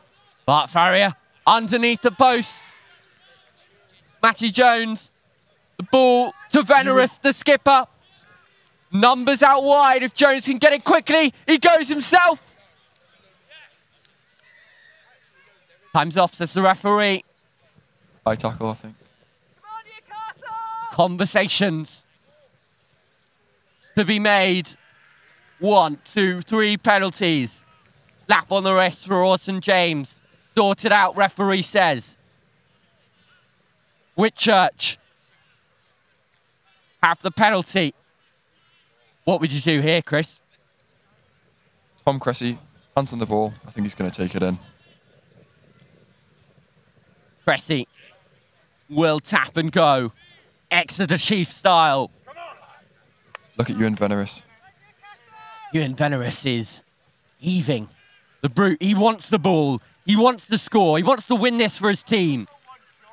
Bart Farrier underneath the post. Matty Jones. The ball to Venerous, the skipper. Numbers out wide. If Jones can get it quickly, he goes himself. Time's off, says the referee. High tackle, I think. Conversations to be made. 1, 2, 3 penalties. Slap on the wrist for Orson James. Sorted out, referee says. Whitchurch have the penalty. What would you do here, Chris? Tom Cressy, hands on the ball. I think he's going to take it in. Cressy will tap and go. Exeter Chief style. Look at Ewan Venerous. Ewan Venerous is heaving. The brute, he wants the ball. He wants to score. He wants to win this for his team.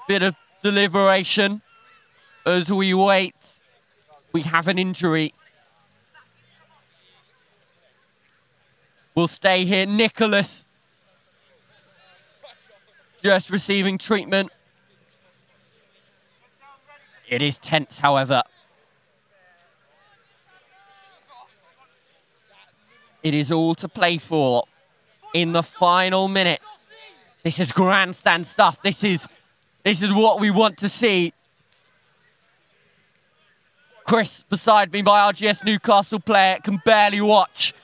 Bit of deliberation as we wait. We have an injury. We'll stay here. Nicholas just receiving treatment. It is tense, however. It is all to play for in the final minute. This is grandstand stuff. This is what we want to see. Chris, beside me, my RGS Newcastle player, can barely watch.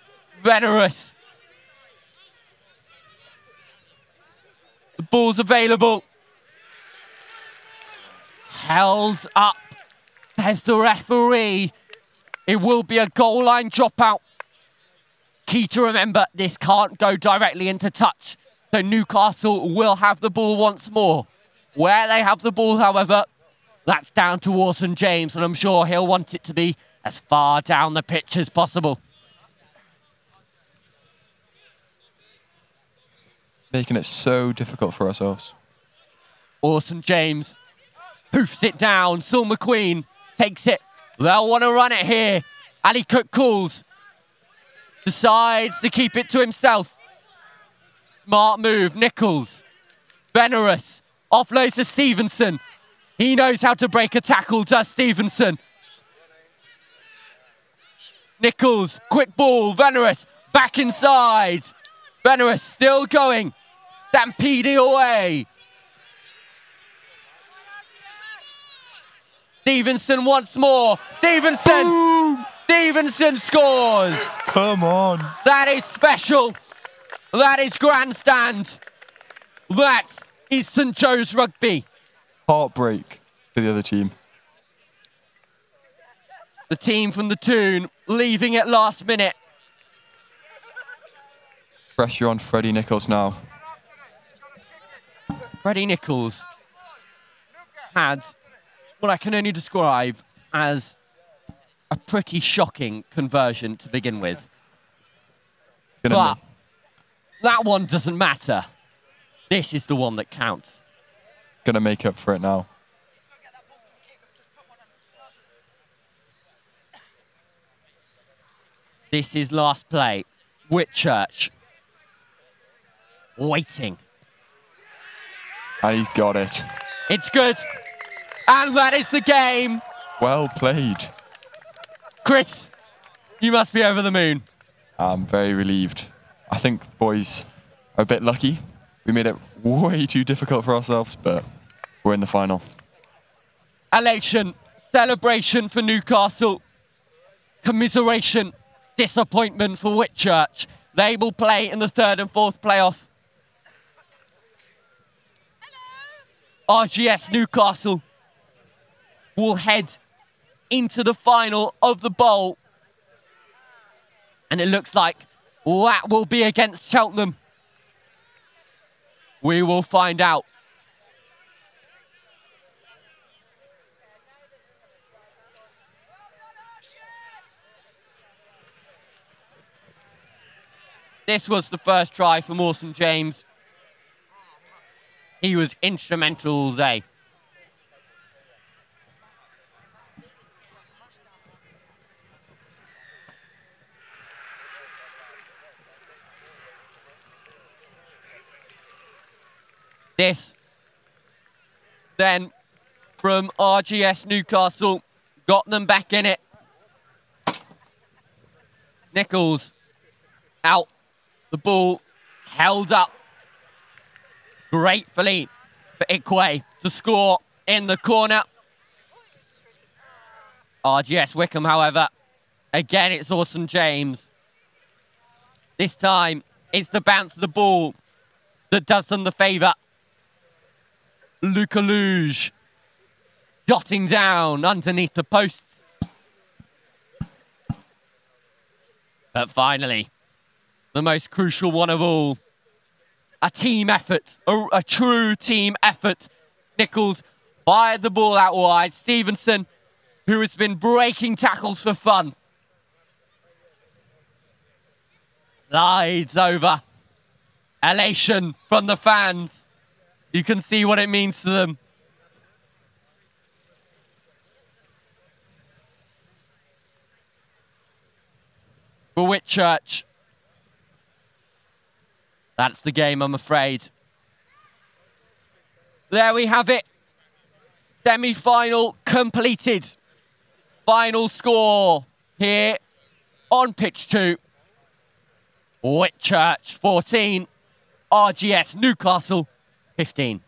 Venerous. The ball's available. Held up. There's the referee. It will be a goal line dropout. Key to remember, this can't go directly into touch. So Newcastle will have the ball once more. Where they have the ball, however, that's down to Orson James, and I'm sure he'll want it to be as far down the pitch as possible. Making it so difficult for ourselves. Orson James hoofs it down. Saul McQueen takes it. They'll want to run it here. Ali Cook calls. Decides to keep it to himself. Smart move. Nichols. Venerous. Offloads to Stevenson. He knows how to break a tackle, does Stevenson. Nichols. Quick ball. Venerous. Back inside. Venerous still going. Stampede away. Stevenson once more. Stevenson. Boom. Stevenson scores. Come on. That is special. That is grandstand. That is St Joe's Rugby. Heartbreak for the other team. The team from the Toon leaving at last minute. Pressure on Freddie Nichols now. Freddie Nichols had what I can only describe as a pretty shocking conversion to begin with. But that one doesn't matter. This is the one that counts. Gonna make up for it now. This is last play. Whitchurch. Waiting. And he's got it. It's good. And that is the game. Well played. Chris, you must be over the moon. I'm very relieved. I think the boys are a bit lucky. We made it way too difficult for ourselves, but we're in the final. Elation, celebration for Newcastle. Commiseration, disappointment for Whitchurch. They will play in the third and fourth playoff. RGS Newcastle will head into the final of the bowl. And it looks like that will be against Cheltenham. We will find out. This was the first try for Orson James. He was instrumental all day. this. Then from RGS Newcastle, got them back in it. Nichols out. The ball held up gratefully for Ikwe to score in the corner. RGS Wickham, however, again, it's Orson James. This time, it's the bounce of the ball that does them the favour. Luca Luge jotting down underneath the posts. But finally, the most crucial one of all, a team effort, a true team effort. Nichols fired the ball out wide. Stevenson, who has been breaking tackles for fun, slides over. Elation from the fans. You can see what it means to them. For Whitchurch, that's the game, I'm afraid. There we have it. Semi-final completed. Final score here on pitch 2. Whitchurch 14, RGS Newcastle 15.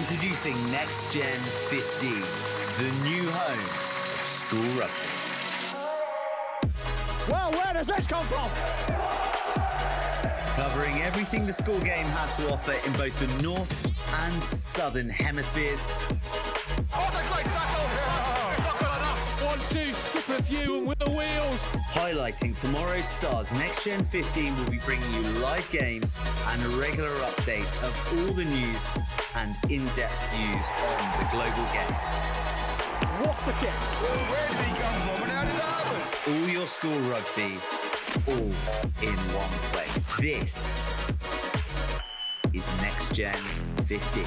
Introducing NextGenXV, the new home of school rugby. Well, where does this come from? Covering everything the school game has to offer in both the north and southern hemispheres. Oh, what a great tackle! It's not good enough. 1-2, skip a few and with the wheels. Highlighting tomorrow's stars, NextGen15 will be bringing you live games and a regular update of all the news and in-depth views on the global game. What's a kick? Where did he come from and how did that happen? All your school rugby, all in one place. This is NextGen15.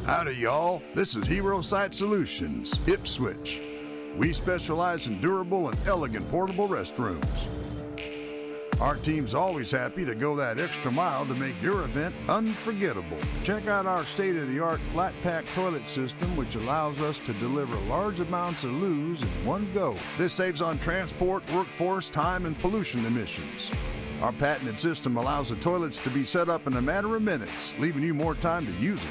Howdy, y'all. This is Hero Site Solutions, Ipswich. We specialize in durable and elegant portable restrooms. Our team's always happy to go that extra mile to make your event unforgettable. Check out our state-of-the-art flat pack toilet system, which allows us to deliver large amounts of loos in one go. This saves on transport, workforce, time, and pollution emissions. Our patented system allows the toilets to be set up in a matter of minutes, leaving you more time to use it.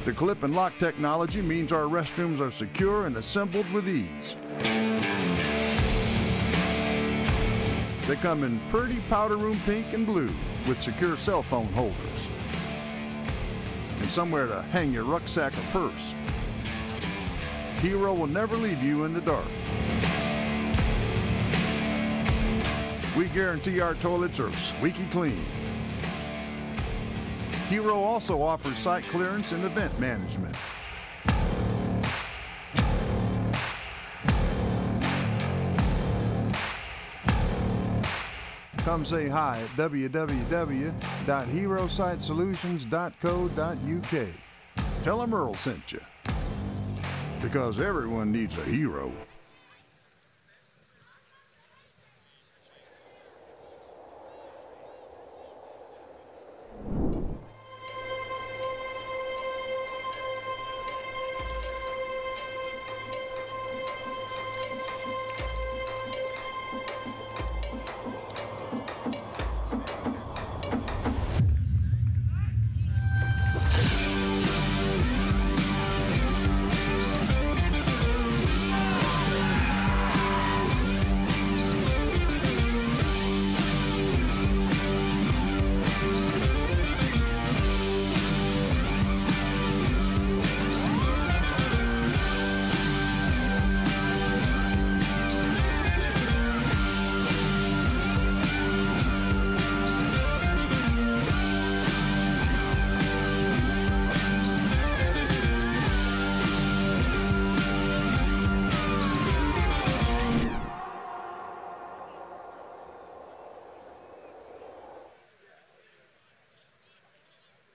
The clip and lock technology means our restrooms are secure and assembled with ease. They come in pretty powder room pink and blue with secure cell phone holders and somewhere to hang your rucksack or purse. Hero will never leave you in the dark. We guarantee our toilets are squeaky clean. Hero also offers site clearance and event management. Come say hi at www.herositesolutions.co.uk. Tell them Earl sent you. Because everyone needs a hero.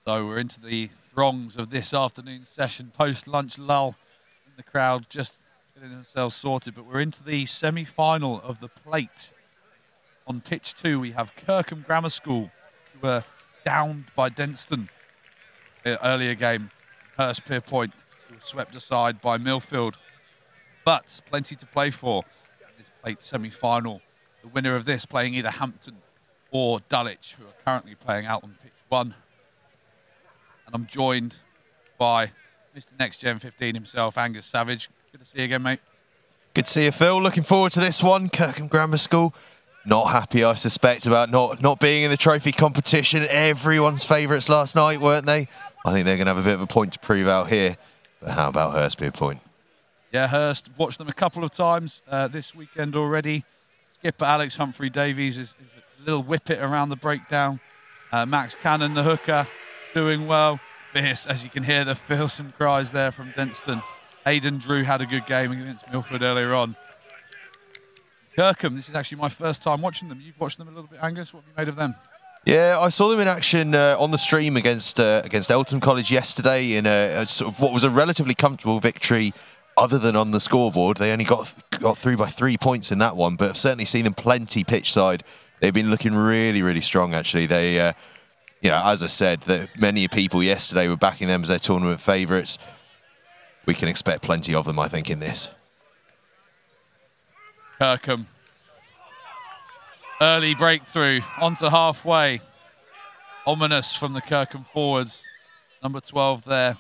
So we're into the throngs of this afternoon's session, post-lunch lull in the crowd, just getting themselves sorted. But we're into the semi-final of the plate. On pitch 2, we have Kirkham Grammar School, who were downed by Denston earlier game. Hurstpierpoint, who were swept aside by Millfield. But plenty to play for in this plate semi-final. The winner of this playing either Hampton or Dulwich, who are currently playing out on pitch 1. And I'm joined by Mr. NextGen15 himself, Angus Savage. Good to see you again, mate. Good to see you, Phil. Looking forward to this one. Kirkham Grammar School. Not happy, I suspect, about not being in the trophy competition. Everyone's favourites last night, weren't they? I think they're going to have a bit of a point to prove out here. But how about Hurstpierpoint? Yeah, Hurst, watched them a couple of times this weekend already. Skipper Alex Humphrey-Davies is a little whippet around the breakdown. Max Cannon, the hooker, doing well. Fierce, as you can hear the fearsome cries there from Denston. Aidan Drew had a good game against Milford earlier on. Kirkham, this is actually my first time watching them. You've watched them a little bit, Angus. What have you made of them? Yeah, I saw them in action on the stream against Eltham College yesterday in a sort of what was a relatively comfortable victory. Other than on the scoreboard, they only got through by 3 points in that one, but I've certainly seen them plenty pitch side. They've been looking really, really strong, actually. They, you know, as I said, many people yesterday were backing them as their tournament favourites. We can expect plenty of them, I think, in this. Kirkham. Early breakthrough onto halfway. Ominous from the Kirkham forwards. Number 12 there.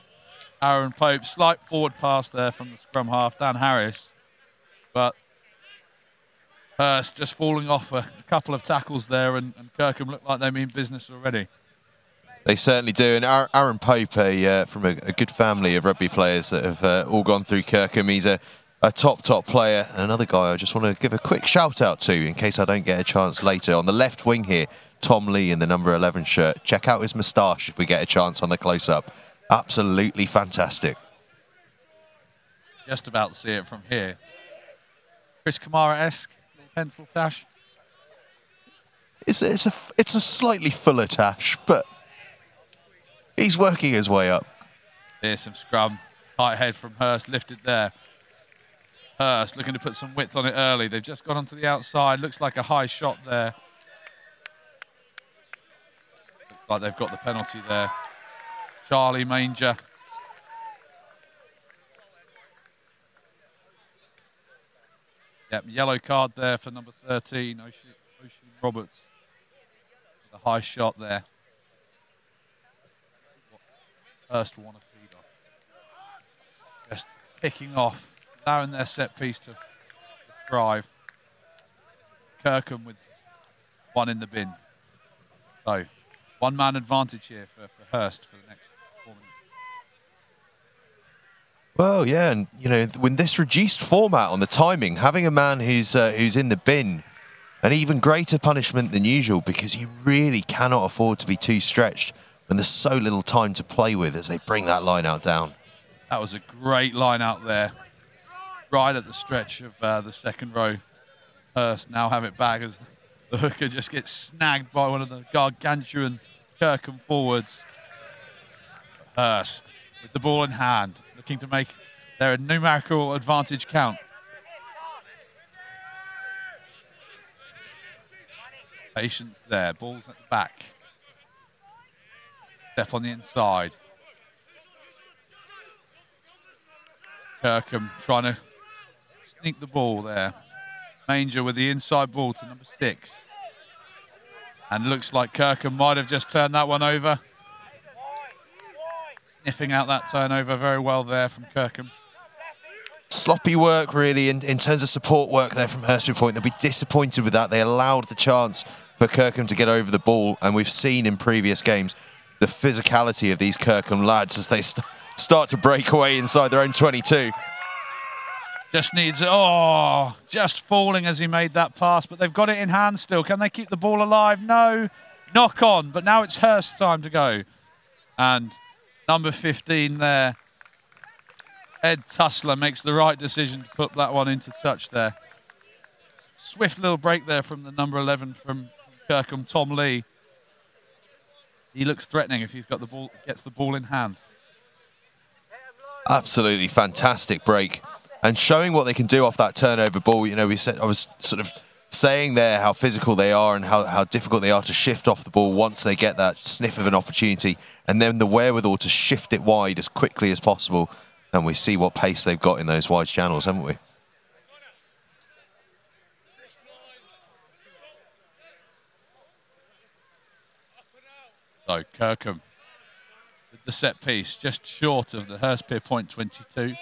Aaron Pope, slight forward pass there from the scrum half, Dan Harris. But Hurst just falling off a couple of tackles there, and Kirkham look like they mean business already. They certainly do. And Aaron Pope, from a good family of rugby players that have all gone through Kirkham. He's a top player. And another guy I just want to give a quick shout out to in case I don't get a chance later. On the left wing here, Tom Lee in the number 11 shirt. Check out his moustache if we get a chance on the close-up. Absolutely fantastic. Just about to see it from here. Chris Kamara-esque, little pencil tash. It's a slightly fuller tash, but he's working his way up. There's some scrum. Tight head from Hurst, lifted there. Hurst looking to put some width on it early. They've just gone onto the outside. Looks like a high shot there. Looks like they've got the penalty there. Charlie Manger. Yep, yellow card there for number 13, Ocean Roberts. The high shot there. Hurst will want to feed off. Just picking off, allowing their set piece to thrive. Kirkham with one in the bin. So, one-man advantage here for Hurst for the next 4 minutes. Well, yeah, and you know, with this reduced format on the timing, having a man who's in the bin, an even greater punishment than usual because you really cannot afford to be too stretched when there's so little time to play with as they bring that line out down. That was a great line out there, right at the stretch of the second row. Hurst now have it back as the hooker just gets snagged by one of the gargantuan Kirkham forwards. Hurst with the ball in hand, looking to make their numerical advantage count. Patience there, ball's at the back. Step on the inside. Kirkham trying to sneak the ball there. Manger with the inside ball to number 6. And looks like Kirkham might have just turned that one over. Sniffing out that turnover very well there from Kirkham. Sloppy work, really, in terms of support work there from Hurstpierpoint. They'll be disappointed with that. They allowed the chance for Kirkham to get over the ball, and we've seen in previous games the physicality of these Kirkham lads as they start to break away inside their own 22. Just needs, just falling as he made that pass, but they've got it in hand still. Can they keep the ball alive? No. Knock on, but now it's Hurst's time to go. And number 15 there, Ed Tussler, makes the right decision to put that one into touch there. Swift little break there from the number 11 from Kirkham, Tom Lee. he looks threatening if he's got the ball, gets the ball in hand. Absolutely fantastic break, and showing what they can do off that turnover ball. You know, I was sort of saying there how physical they are and how difficult they are to shift off the ball once they get that sniff of an opportunity, and then the wherewithal to shift it wide as quickly as possible. And we see what pace they've got in those wide channels, haven't we? So Kirkham with the set piece, just short of the Hurstpier point 22.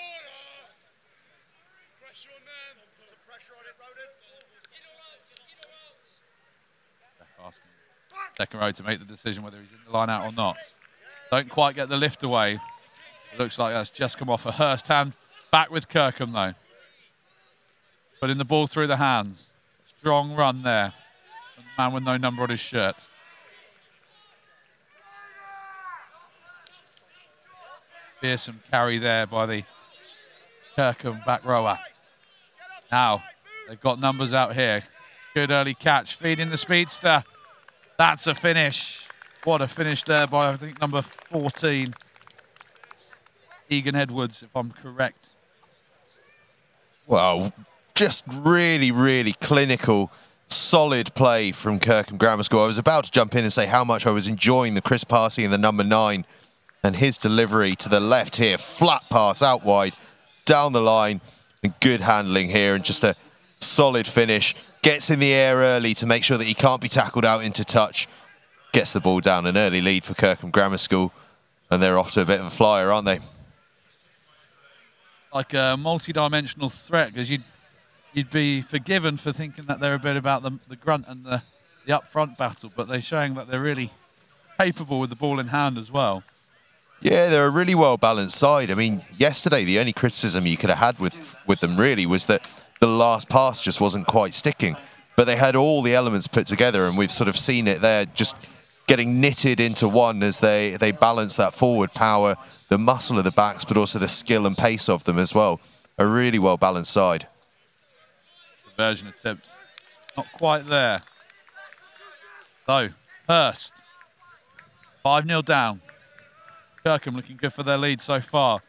Second row to make the decision whether he's in the line out or not. Don't quite get the lift away. It looks like that's just come off a Hurst hand. Back with Kirkham though. Putting the ball through the hands. Strong run there. The man with no number on his shirt. Fearsome carry there by the Kirkham back rower. Now, they've got numbers out here. Good early catch, feeding the speedster. That's a finish. What a finish there by, I think, number 14. Egan Edwards, if I'm correct. Well, just really, really clinical, solid play from Kirkham Grammar School. I was about to jump in and say how much I was enjoying the crisp passing in the number 9 and his delivery to the left here. Flat pass out wide, down the line, and good handling here, and just a solid finish. Gets in the air early to make sure that he can't be tackled out into touch. Gets the ball down, an early lead for Kirkham Grammar School, and they're off to a bit of a flyer, aren't they? Like a multi-dimensional threat, because you'd be forgiven for thinking that they're a bit about the grunt and the up-front battle, but they're showing that they're really capable with the ball in hand as well. Yeah, they're a really well-balanced side. I mean, yesterday, the only criticism you could have had with them, really, was that the last pass just wasn't quite sticking. But they had all the elements put together, and we've sort of seen it there, just getting knitted into one as they balance that forward power, the muscle of the backs, but also the skill and pace of them as well. A really well-balanced side. Diversion attempt, not quite there. So, Hurst, 5-0 down. Kirkham looking good for their lead so far.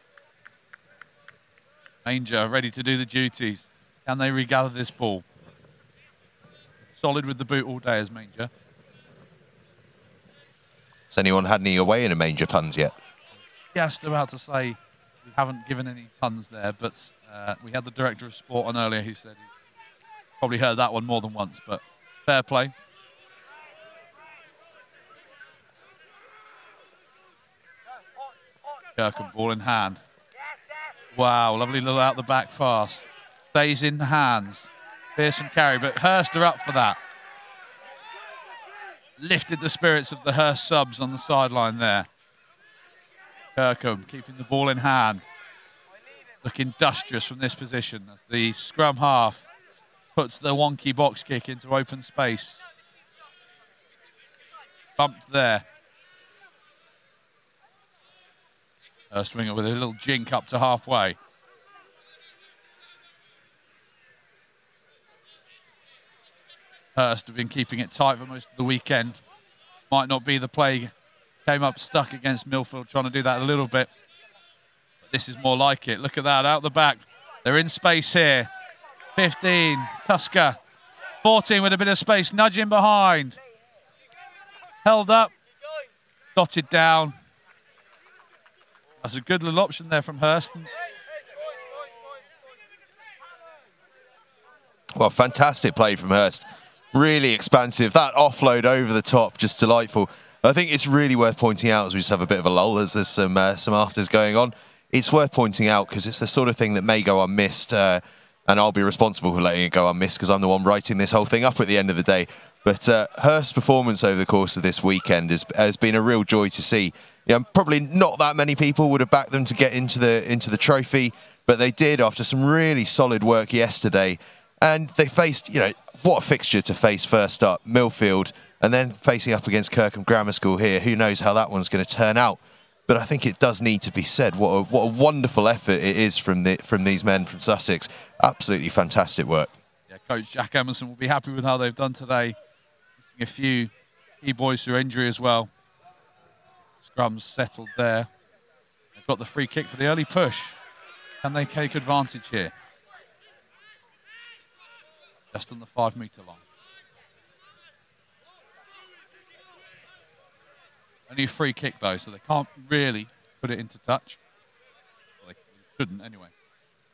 Manger ready to do the duties. Can they regather this ball? Solid with the boot all day as Manger. Has anyone had any away in a Manger puns yet? Just about to say we haven't given any puns there, but we had the director of sport on earlier who said he probably heard that one more than once, but fair play. Kirkham ball in hand. Wow, lovely little out the back pass. Stays in the hands. Fearsome carry, but Hurst are up for that. Lifted the spirits of the Hurst subs on the sideline there. Kirkham keeping the ball in hand. Look industrious from this position as the scrum half puts the wonky box kick into open space. Bumped there. Hurst winger with a little jink up to halfway. Hurst have been keeping it tight for most of the weekend. Might not be the play. Came up stuck against Millfield, trying to do that a little bit. But this is more like it. Look at that, out the back. They're in space here. 15, Tusker. 14 with a bit of space, nudging behind. Held up, dotted down. That's a good little option there from Hurst. Well, fantastic play from Hurst. Really expansive. That offload over the top, just delightful. I think it's really worth pointing out, as we just have a bit of a lull, as there's some afters going on. It's worth pointing out because it's the sort of thing that may go unmissed, and I'll be responsible for letting it go unmissed because I'm the one writing this whole thing up at the end of the day. But Hurst's performance over the course of this weekend has been a real joy to see. Probably not that many people would have backed them to get into the trophy, but they did after some really solid work yesterday. And they faced, what a fixture to face first up, Millfield, and then facing up against Kirkham Grammar School here. Who knows how that one's going to turn out? But I think it does need to be said what a wonderful effort it is from these men from Sussex. Absolutely fantastic work. Yeah, Coach Jack Emerson will be happy with how they've done today. Missing a few key boys through injury as well. scrums settled there. They've got the free kick for the early push. Can they take advantage here? Just on the 5-metre line. Only a free kick though, so they can't really put it into touch. Well, they shouldn't anyway.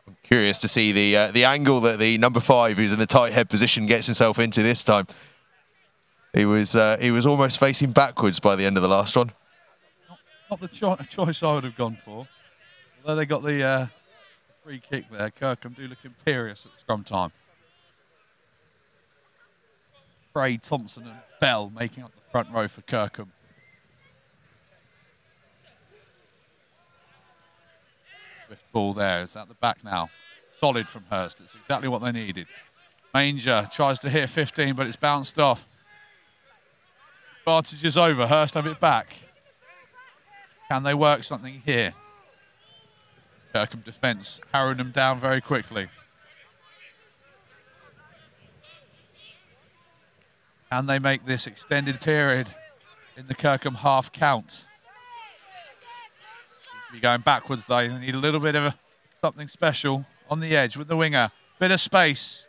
I'm curious to see the angle that the number 5, who's in the tight head position, gets himself into this time. He was almost facing backwards by the end of the last one. Not the choice I would have gone for. Although they got the free kick there, Kirkham do look imperious at scrum time. Bray, Thompson and Bell making up the front row for Kirkham. Swift ball there, it's at the back now. Solid from Hurst, it's exactly what they needed. Manger tries to hit 15, but it's bounced off. Advantage is over, Hurst have it back. Can they work something here? Kirkham defence harrowing them down very quickly. Can they make this extended period in the Kirkham half count? Seems to be going backwards though. They need a little bit of something special on the edge with the winger. Bit of space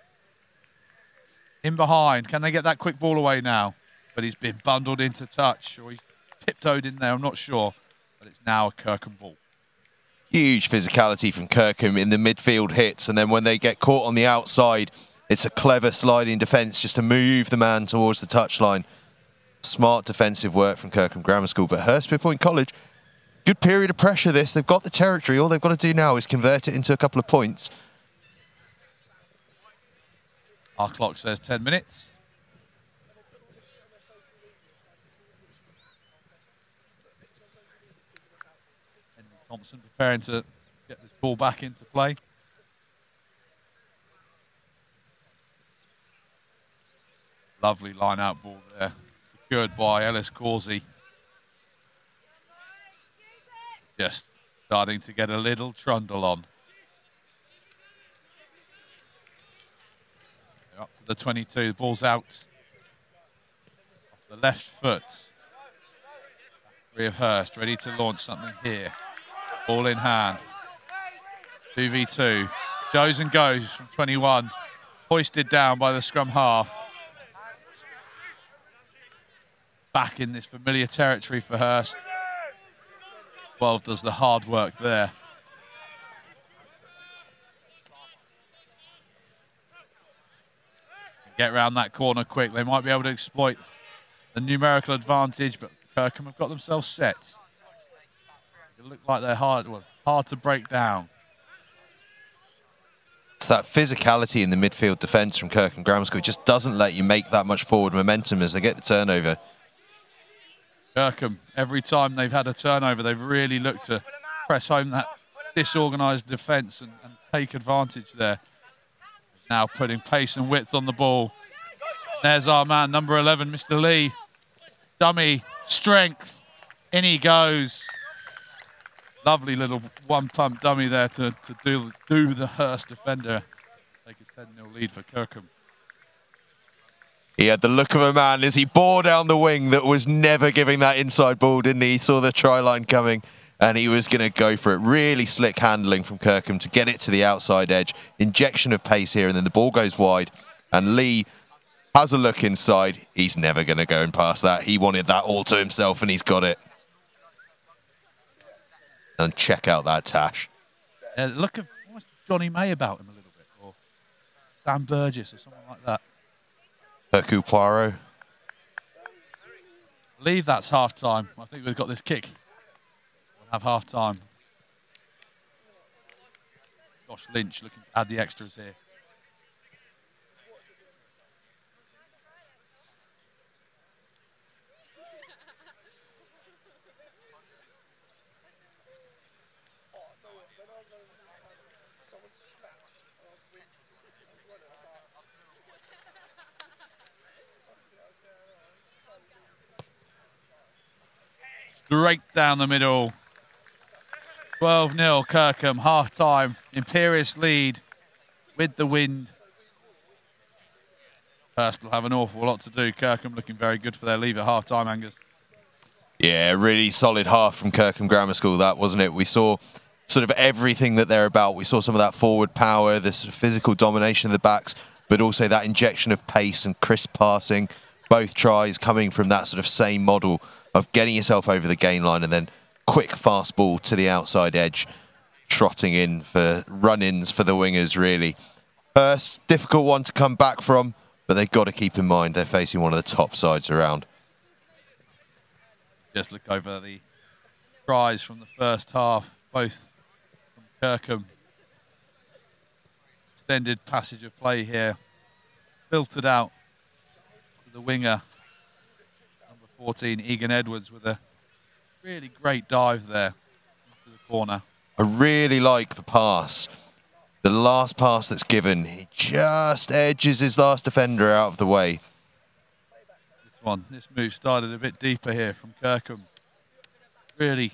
in behind. Can they get that quick ball away now? But he's been bundled into touch, or he's tiptoed in there, I'm not sure. But it's now a Kirkham ball. Huge physicality from Kirkham in the midfield hits, and then when they get caught on the outside, it's a clever sliding defence just to move the man towards the touchline. Smart defensive work from Kirkham Grammar School, but Hurstpierpoint College, good period of pressure this. They've got the territory. All they've got to do now is convert it into a couple of points. Our clock says 10 minutes. Thompson preparing to get this ball back into play. Lovely line-out ball there, secured by Ellis Causey. Just starting to get a little trundle on. They're up to the 22, the ball's out. Off the left foot. Three of Hurst, ready to launch something here. Ball in hand. 2v2. Goes and goes from 21. Hoisted down by the scrum half. Back in this familiar territory for Hurst. 12 does the hard work there. Get around that corner quick. They might be able to exploit the numerical advantage, but Kirkham have got themselves set. It look like they're hard to break down. It's that physicality in the midfield defence from Kirkham Grammar School. It just doesn't let you make that much forward momentum as they get the turnover. Kirkham, every time they've had a turnover, they've really looked to press home that disorganised defence and take advantage there. Now putting pace and width on the ball. There's our man, number 11, Mr. Lee. Dummy, strength, in he goes. Lovely little one-pump dummy there to do the Hurst defender. Take a 10-0 lead for Kirkham. He had the look of a man as he bore down the wing that was never giving that inside ball, didn't he? He saw the try line coming and he was going to go for it. Really slick handling from Kirkham to get it to the outside edge. Injection of pace here, and then the ball goes wide. And Lee has a look inside. He's never going to go and pass that. He wanted that all to himself and he's got it. And check out that tash. Look at almost Johnny May about him a little bit, or Dan Burgess or something like that. Hercule Poirot. I believe that's half time. I think we've got this kick. We'll have half time. Josh Lynch looking to add the extras here. Straight down the middle. 12-0 Kirkham, half-time. Imperious lead with the wind. Hurst will have an awful lot to do. Kirkham looking very good for their leave at half-time, Angus. Yeah, really solid half from Kirkham Grammar School, that, wasn't it? We saw sort of everything that they're about. We saw some of that forward power, this sort of physical domination of the backs, but also that injection of pace and crisp passing. Both tries coming from that sort of same model of getting yourself over the gain line and then quick fast ball to the outside edge, trotting in for run-ins for the wingers, really. First, difficult one to come back from, but they've got to keep in mind they're facing one of the top sides around. Just look over the tries from the first half, both from Kirkham. Extended passage of play here, filtered out to the winger, number 14, Egan Edwards, with a really great dive there into the corner. I really like the pass. The last pass that's given, he just edges his last defender out of the way. This move started a bit deeper here from Kirkham. Really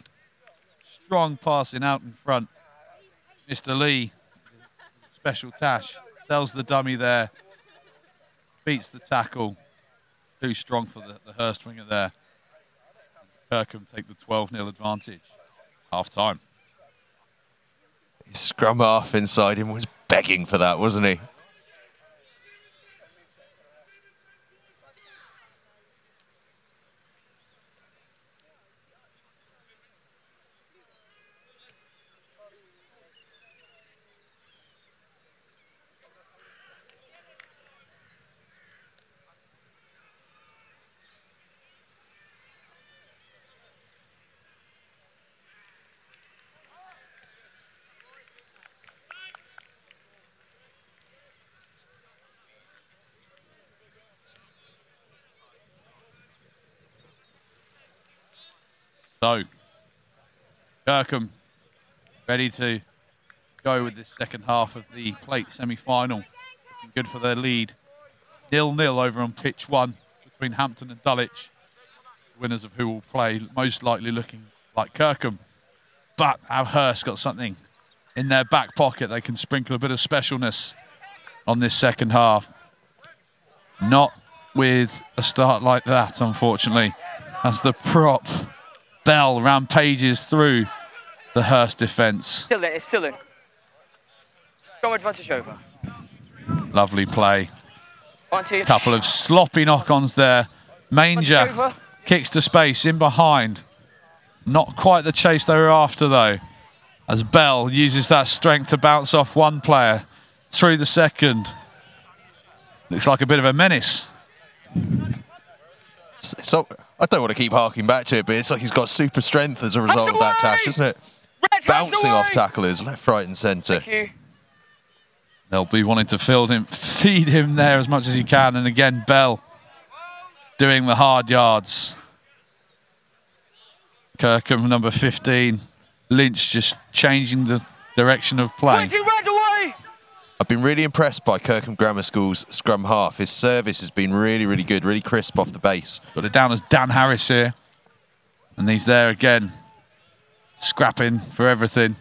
strong passing out in front. Mr. Lee, special tash, sells the dummy there, beats the tackle. Too strong for the Hurst winger there. Kirkham take the 12-0 advantage. Half time. His scrum half inside him was begging for that, wasn't he? So, Kirkham ready to go with this second half of the plate semi-final. Looking good for their lead. 0-0 over on pitch 1 between Hampton and Dulwich. Winners of who will play, most likely looking like Kirkham. But our Hurst got something in their back pocket. They can sprinkle a bit of specialness on this second half. Not with a start like that, unfortunately, as the prop Bell rampages through the Hurst defence. Still in, it's still in. Go advantage over. Lovely play. Advantage. Couple of sloppy knock-ons there. Manger kicks to space in behind. Not quite the chase they were after, though, as Bell uses that strength to bounce off one player through the second. Looks like a bit of a menace. So I don't want to keep harking back to it, but it's like he's got super strength as a result of that tash, isn't it? Bouncing off tacklers left, right and centre. They'll be wanting to feed him there as much as he can. And again, Bell doing the hard yards. Kirkham, number 15. Lynch just changing the direction of play. I've been really impressed by Kirkham Grammar School's scrum half. His service has been really, really good, really crisp off the base. Got it down as Dan Harris here. And he's there again, scrapping for everything.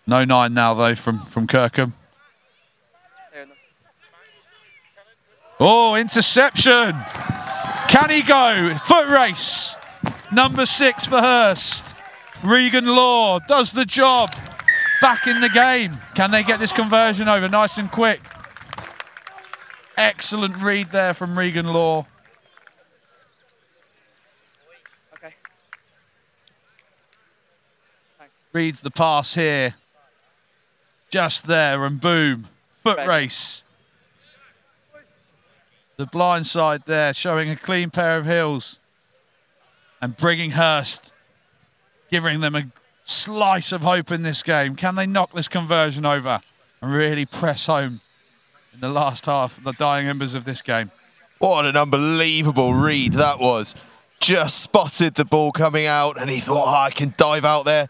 No 9 now, though, from Kirkham. Oh, interception. Can he go? Foot race. Number 6 for Hurst. Regan Law does the job. Back in the game. Can they get this conversion over nice and quick? Excellent read there from Regan Law. Okay. Thanks. Reads the pass here. Just there and boom. Foot race. The blind side there showing a clean pair of heels. And bringing Hurst. Giving them a slice of hope in this game. Can they knock this conversion over and really press home in the last half, the dying embers of this game? What an unbelievable read that was. Just spotted the ball coming out and he thought, oh, I can dive out there.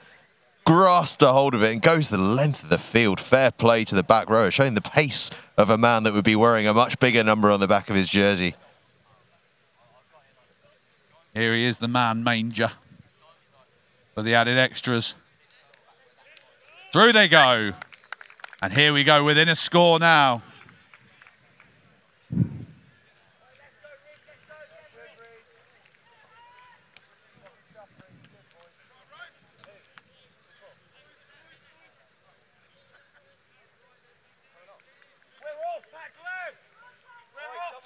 Grasped a hold of it and goes the length of the field. Fair play to the back rower, showing the pace of a man that would be wearing a much bigger number on the back of his jersey. Here he is, the man, Manger. For the added extras. Through they go. And here we go within a score now.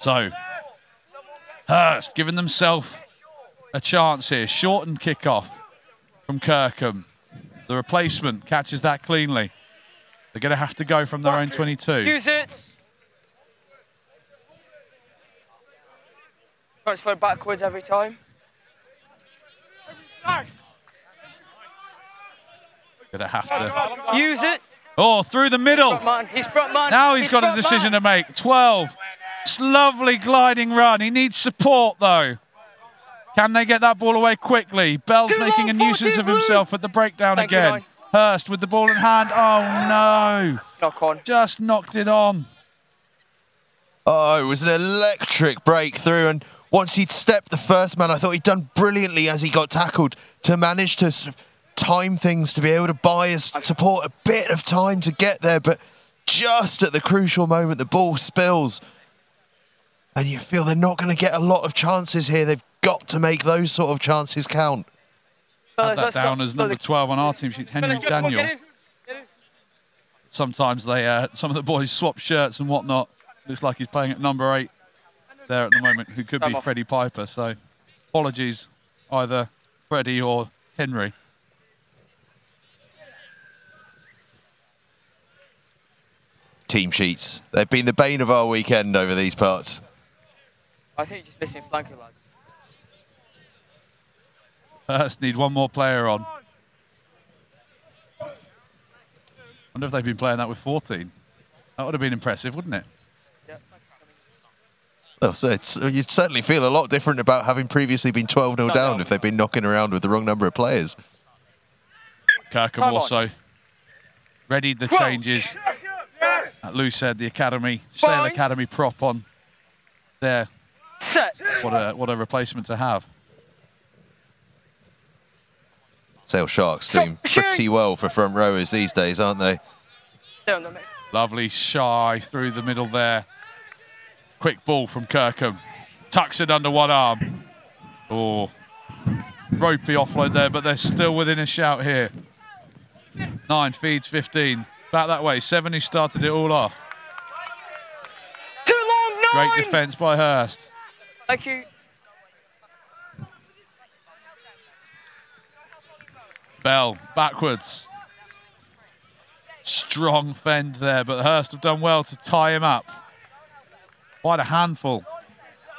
So, Hurst giving themselves a chance here. Shortened kickoff from Kirkham. The replacement catches that cleanly. They're going to have to go from their own 22. Use it. Transfer backwards every time. Going to have to use it. Oh, through the middle. He's front man. Now he's got a decision to make. 12. It's lovely gliding run. He needs support though. Can they get that ball away quickly? Bell's making a nuisance of himself at the breakdown again. Hurst with the ball in hand. Oh no. Knock on. Just knocked it on. Oh, it was an electric breakthrough, and once he'd stepped the first man, I thought he'd done brilliantly as he got tackled to manage to sort of time things, to be able to buy his support a bit of time to get there, but just at the crucial moment, the ball spills. And you feel they're not going to get a lot of chances here. They've got to make those sort of chances count. Have that down as number 12 on our team sheet, Henry Daniel. Sometimes they, some of the boys swap shirts and whatnot. Looks like he's playing at number 8 there at the moment, who could be Freddie Piper. So apologies, either Freddie or Henry. Team sheets. They've been the bane of our weekend over these parts. I think you're just missing flanking, lads. Hurst need one more player on. Wonder if they've been playing that with 14. That would have been impressive, wouldn't it? Well, so you'd certainly feel a lot different about having previously been 12-0 down if they've been knocking around with the wrong number of players. Kirkham also readied the changes. Lou said the academy, Sale Academy prop on there. What a replacement to have. Sale Sharks doing pretty well for front rowers these days, aren't they? Lovely shy through the middle there. Quick ball from Kirkham. Tucks it under one arm. Oh, ropey offload there, but they're still within a shout here. 9 feeds 15. Back that way. 7 who started it all off. Too long, 9! Great defence by Hurst. Thank you. Bell backwards. Strong fend there, but Hurst have done well to tie him up. Quite a handful.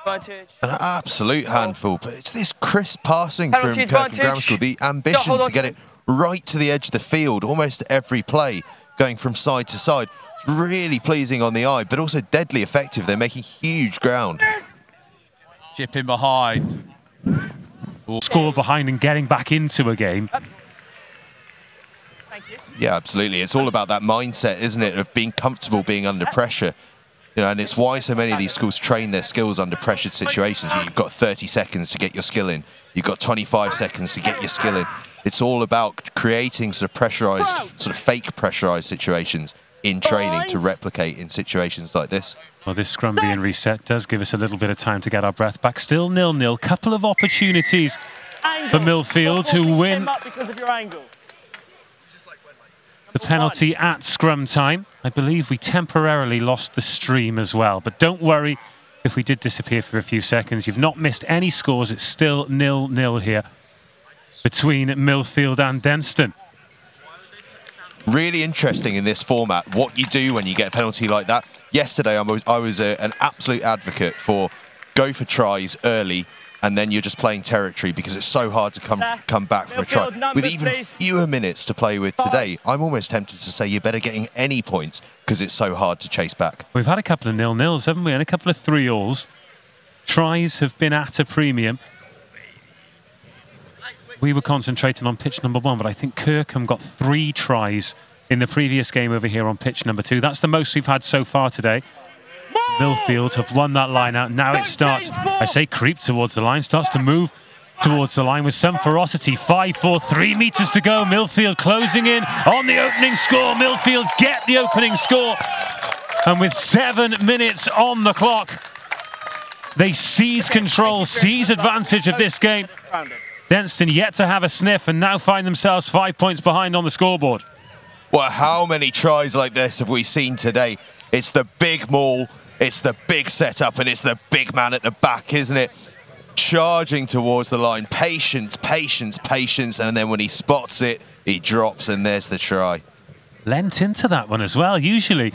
Advantage. An absolute handful, but it's this crisp passing from Kirkham Grammar School. The ambition to get it right to the edge of the field, almost every play, going from side to side. It's really pleasing on the eye, but also deadly effective. They're making huge ground. Chip in behind. Score behind and getting back into a game. Yeah, absolutely. It's all about that mindset, isn't it, of being comfortable being under pressure. You know, and it's why so many of these schools train their skills under pressured situations. You've got 30 seconds to get your skill in. You've got 25 seconds to get your skill in. It's all about creating sort of pressurized, sort of fake pressurized situations in training to replicate in situations like this. Well, this scrum being reset does give us a little bit of time to get our breath back. Still 0-0. Couple of opportunities for Millfield to win the penalty at scrum time. I believe we temporarily lost the stream as well, but don't worry if we did disappear for a few seconds. You've not missed any scores. It's still 0-0 here between Millfield and Denstone. Really interesting in this format what you do when you get a penalty like that. Yesterday I was an absolute advocate for go for tries early, and then you're just playing territory because it's so hard to come back from a try. With even fewer minutes to play with today, I'm almost tempted to say you're better getting any points because it's so hard to chase back. We've had a couple of 0-0s, haven't we? And a couple of 3-alls. Tries have been at a premium. We were concentrating on pitch number 1, but I think Kirkham got 3 tries in the previous game over here on pitch number 2. That's the most we've had so far today. Millfield have won that line out. Now it starts, I say creep towards the line, starts to move towards the line with some ferocity. 5-4, 3 meters to go. Millfield closing in on the opening score. Millfield get the opening score. And with 7 minutes on the clock, they seize control, seize advantage of this game. Denstone yet to have a sniff and now find themselves 5 points behind on the scoreboard. Well, how many tries like this have we seen today? It's the big maul, It's the big setup and it's the big man at the back, isn't it? Charging towards the line. Patience, patience, patience. And then when he spots it, he drops and there's the try. Lent into that one as well. Usually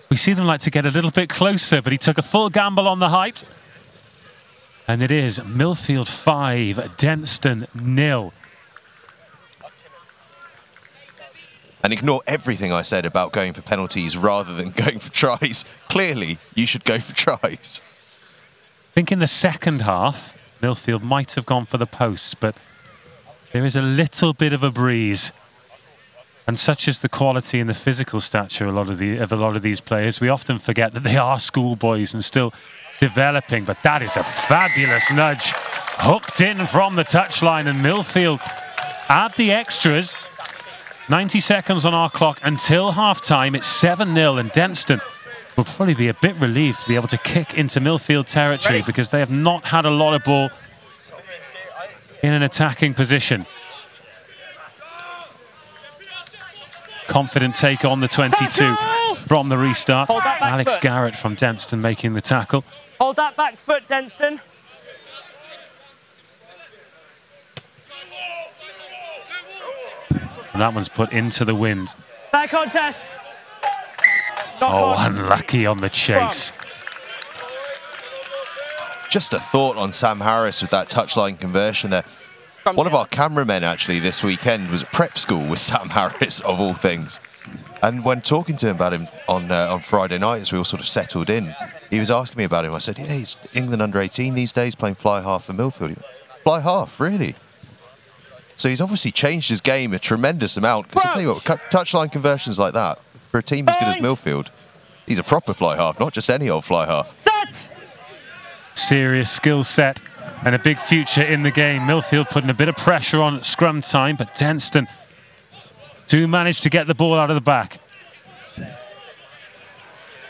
we see them like to get a little bit closer, but he took a full gamble on the height. And it is Millfield 5, Denston 0. And ignore everything I said about going for penalties rather than going for tries. Clearly, you should go for tries. I think in the second half, Millfield might have gone for the posts, but there is a little bit of a breeze. And such is the quality and the physical stature of a lot of these players, we often forget that they are schoolboys and still developing. But that is a fabulous nudge. Hooked in from the touchline, and Millfield at the extras. 90 seconds on our clock until half-time. It's 7-0, and Denston will probably be a bit relieved to be able to kick into Millfield territory because they have not had a lot of ball in an attacking position. Confident take on the 22 from the restart. Alex foot. Garrett from Denston making the tackle. Hold that back foot, Denston. And that one's put into the wind. Fair contest. Unlucky on the chase. Just a thought on Sam Harris with that touchline conversion there. One of our cameramen actually this weekend was at prep school with Sam Harris, of all things. And when talking to him about him on Friday night, as we all sort of settled in, he was asking me about him. I said, yeah, he's England under-18 these days, playing fly half for Millfield. He went, fly half, really? So he's obviously changed his game a tremendous amount. Because I tell you what, touchline conversions like that, for a team as good as Millfield, he's a proper fly half, not just any old fly half. Set! Serious skill set and a big future in the game. Millfield putting a bit of pressure on at scrum time, but Denston do manage to get the ball out of the back.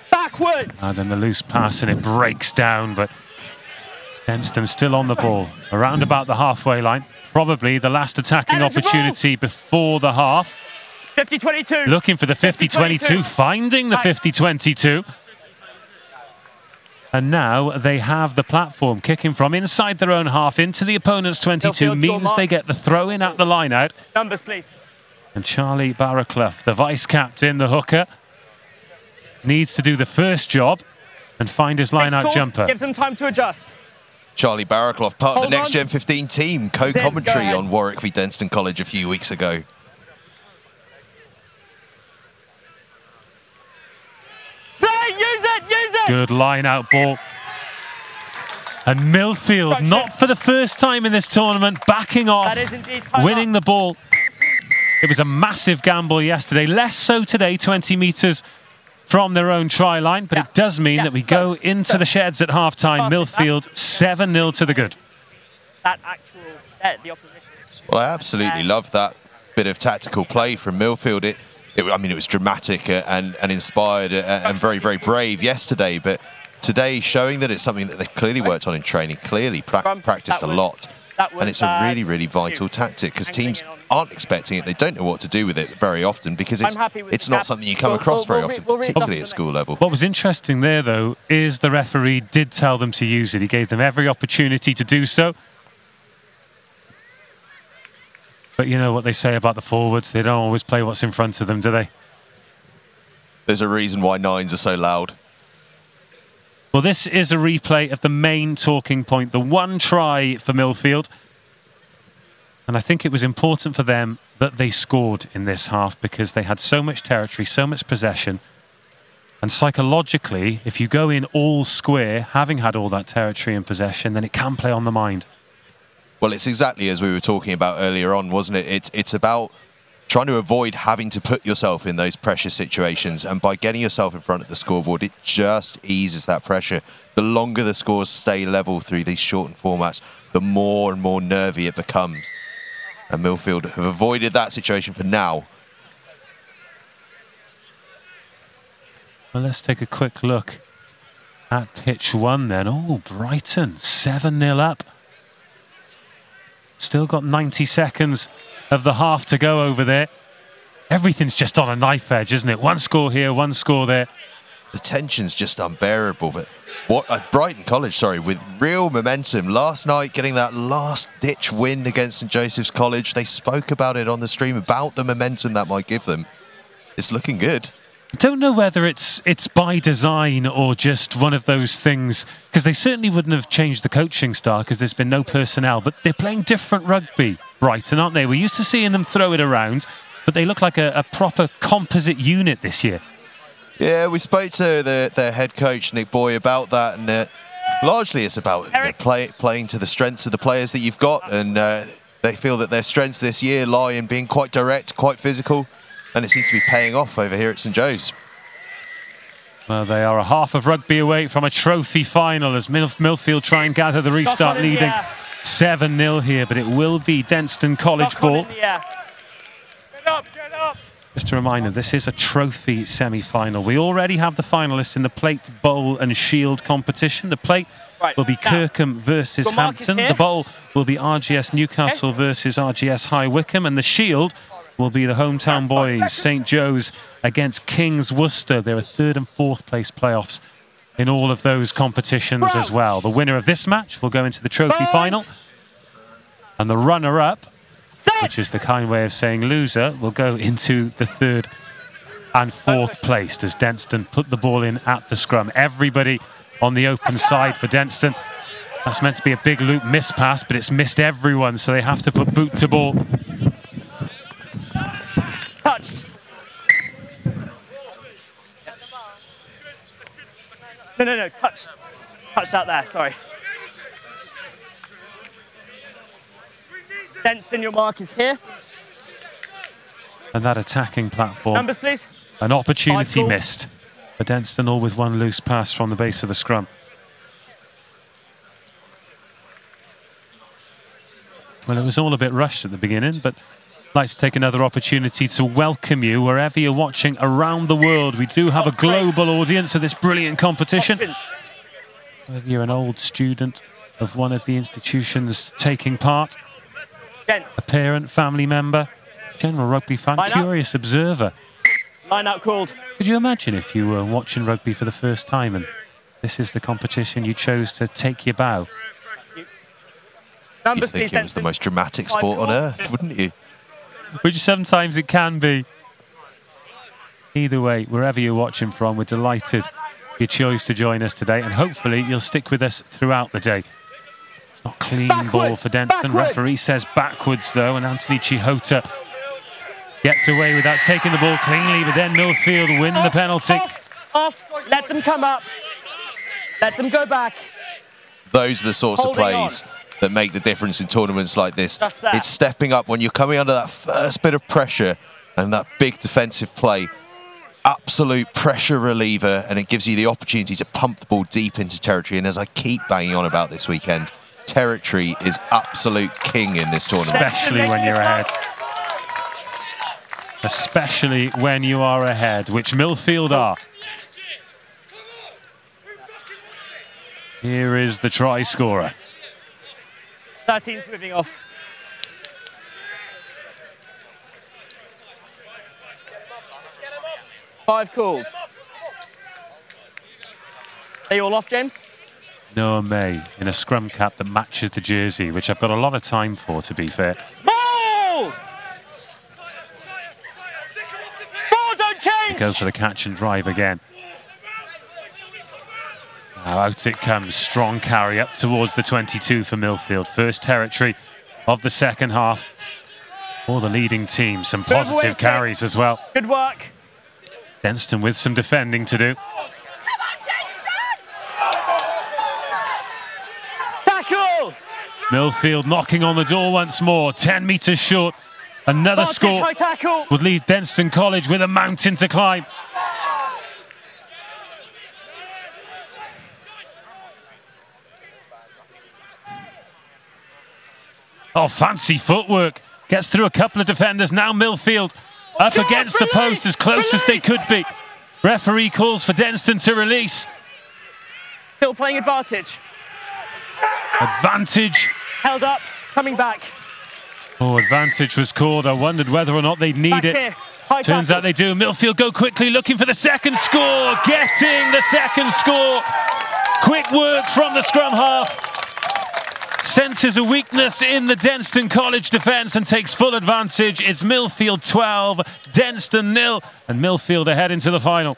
Backwards! And then the loose pass and it breaks down, but Denston still on the ball. Around about the halfway line. Probably the last attacking opportunity before the half. 50-22. Looking for the 50-22, finding the 50-22. And now they have the platform, kicking from inside their own half into the opponent's 22, means they get the throw in at the line out. Numbers, please. And Charlie Barraclough, the vice-captain, the hooker, needs to do the first job and find his line-out jumper. Give them time to adjust. Charlie Barraclough, part of the Next Gen 15 team, co-commentary on Warwick v Denston College a few weeks ago. Use it! Good line-out ball. And Millfield, not for the first time in this tournament, backing off, That is indeed winning the ball. It was a massive gamble yesterday, less so today, 20 metres from their own try line, but it does mean that we go into the sheds at half-time. Millfield 7-0 to the good. That actual, the opposition. Well, I absolutely love that bit of tactical play from Millfield. I mean, it was dramatic and inspired and very, very brave yesterday, but today showing that it's something that they've clearly worked on in training, clearly practiced a lot. And it's a really, really vital tactic because teams aren't expecting it. They don't know what to do with it very often because it's not something you come across very often, particularly at school level. What was interesting there, though, is the referee did tell them to use it. He gave them every opportunity to do so. But you know what they say about the forwards. They don't always play what's in front of them, do they? There's a reason why nines are so loud. Well, this is a replay of the main talking point, the one try for Millfield. And I think it was important for them that they scored in this half because they had so much territory, so much possession. And psychologically, if you go in all square, having had all that territory and possession, then it can play on the mind. Well, it's exactly as we were talking about earlier on, wasn't it? It's about trying to avoid having to put yourself in those pressure situations. And by getting yourself in front of the scoreboard, it just eases that pressure. The longer the scores stay level through these shortened formats, the more and more nervy it becomes. And Millfield have avoided that situation for now. Well, let's take a quick look at pitch one then. Oh, Brighton, 7-0 up. Still got 90 seconds of the half to go over there. Everything's just on a knife edge, isn't it? One score here, one score there. the tension's just unbearable. But what Brighton College, sorry, with real momentum last night, getting that last-ditch win against St Joseph's College. They spoke about it on the stream, about the momentum that might give them. It's looking good. I don't know whether it's by design or just one of those things, because they certainly wouldn't have changed the coaching style because there's been no personnel, but they're playing different rugby, Brighton, aren't they? We're used to seeing them throw it around, but they look like a proper composite unit this year. Yeah, we spoke to their head coach, Nick Boy, about that, and largely it's about playing to the strengths of the players that you've got, and they feel that their strengths this year lie in being quite direct, quite physical, and it seems to be paying off over here at St Joe's. Well, they are a half of rugby away from a trophy final as Millfield try and gather the restart, leading 7-0 here, but it will be Denstone College ball. Just a reminder, this is a trophy semi-final. We already have the finalists in the plate, bowl and shield competition. The plate will be Kirkham versus Hampton. The bowl will be RGS Newcastle versus RGS High Wycombe. And the shield will be the hometown boys, St Joe's against King's Worcester. There are 3rd and 4th place playoffs in all of those competitions as well. The winner of this match will go into the trophy final. And the runner-up, which is the kind way of saying loser, will go into the 3rd and 4th place as Denstone put the ball in at the scrum. Everybody on the open side for Denstone. That's meant to be a big loop miss pass, but it's missed everyone, so they have to put boot to ball. Touched. No, touched. Touched out there, sorry. Denstone, your mark is here. And that attacking platform. Numbers, please. An opportunity missed for Denstone, all with one loose pass from the base of the scrum. Well, it was all a bit rushed at the beginning, but I'd like to take another opportunity to welcome you wherever you're watching around the world. We do have a global audience of this brilliant competition. Whether you're an old student of one of the institutions taking part, a parent, family member, general rugby fan, curious observer. Line out called. Could you imagine if you were watching rugby for the first time and this is the competition you chose to take your bow? You'd think it was the most dramatic sport on earth, wouldn't you? Which sometimes it can be. Either way, wherever you're watching from, we're delighted you chose to join us today, and hopefully you'll stick with us throughout the day. It's not clean ball for Denstone. Referee says backwards though, and Anthony Chihota gets away without taking the ball cleanly, but then Millfield win the penalty. Off, let them come up. Let them go back. Those are the sorts of plays that make the difference in tournaments like this. It's stepping up when you're coming under that first bit of pressure and that big defensive play. Absolute pressure reliever, and it gives you the opportunity to pump the ball deep into territory. And as I keep banging on about this weekend, territory is absolute king in this tournament. Especially when you're ahead. Especially when you are ahead, which Millfield are. Here is the try scorer. 13's moving off. Five called. Are you all off, James? Noah May in a scrum cap that matches the jersey, which I've got a lot of time for, to be fair. Ball! Ball, don't change! It goes for the catch and drive again. Now out it comes, strong carry up towards the 22 for Millfield. First territory of the second half for the leading team. Some positive carries as well. Good work. Denstone with some defending to do. Tackle! Millfield knocking on the door once more, 10 metres short. Another score high tackle would leave Denstone College with a mountain to climb. Oh, fancy footwork. Gets through a couple of defenders. Now Millfield up against the post, as close as they could be. Referee calls for Denstone to release. Still playing advantage. Advantage. Held up, coming back. Oh, advantage was called. I wondered whether or not they'd need it. Turns out they do. Millfield go quickly, looking for the second score. Getting the second score. Quick work from the scrum half. Senses a weakness in the Denstone College defence and takes full advantage. It's Millfield 12, Denstone 0, and Millfield ahead into the final.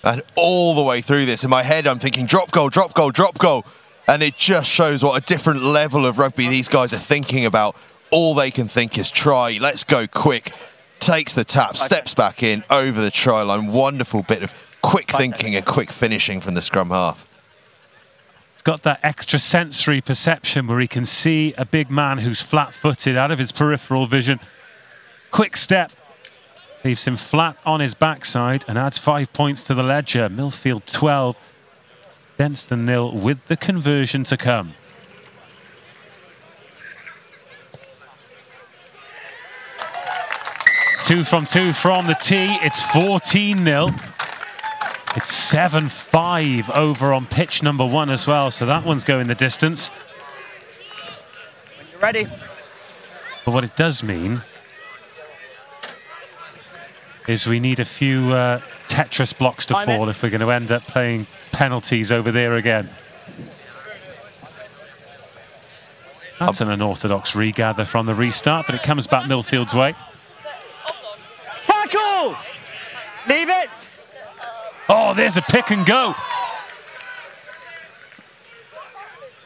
And all the way through this, in my head, I'm thinking drop goal, drop goal, drop goal. And it just shows what a different level of rugby these guys are thinking about. All they can think is try, let's go quick. Takes the tap, steps back in, over the try line. Wonderful bit of quick thinking and quick finishing from the scrum half. He's got that extra sensory perception where he can see a big man who's flat-footed out of his peripheral vision. Quick step, leaves him flat on his backside and adds 5 points to the ledger. Millfield 12. Denstone 0 with the conversion to come. Two from the tee. It's 14-0. It's 7-5 over on pitch number 1 as well. So that one's going the distance. When you're ready. But what it does mean is we need a few Tetris blocks to fall if we're going to end up playing penalties over there again. That's an unorthodox regather from the restart, but it comes back Millfield's way. Tackle! Leave it! Oh, there's a pick and go.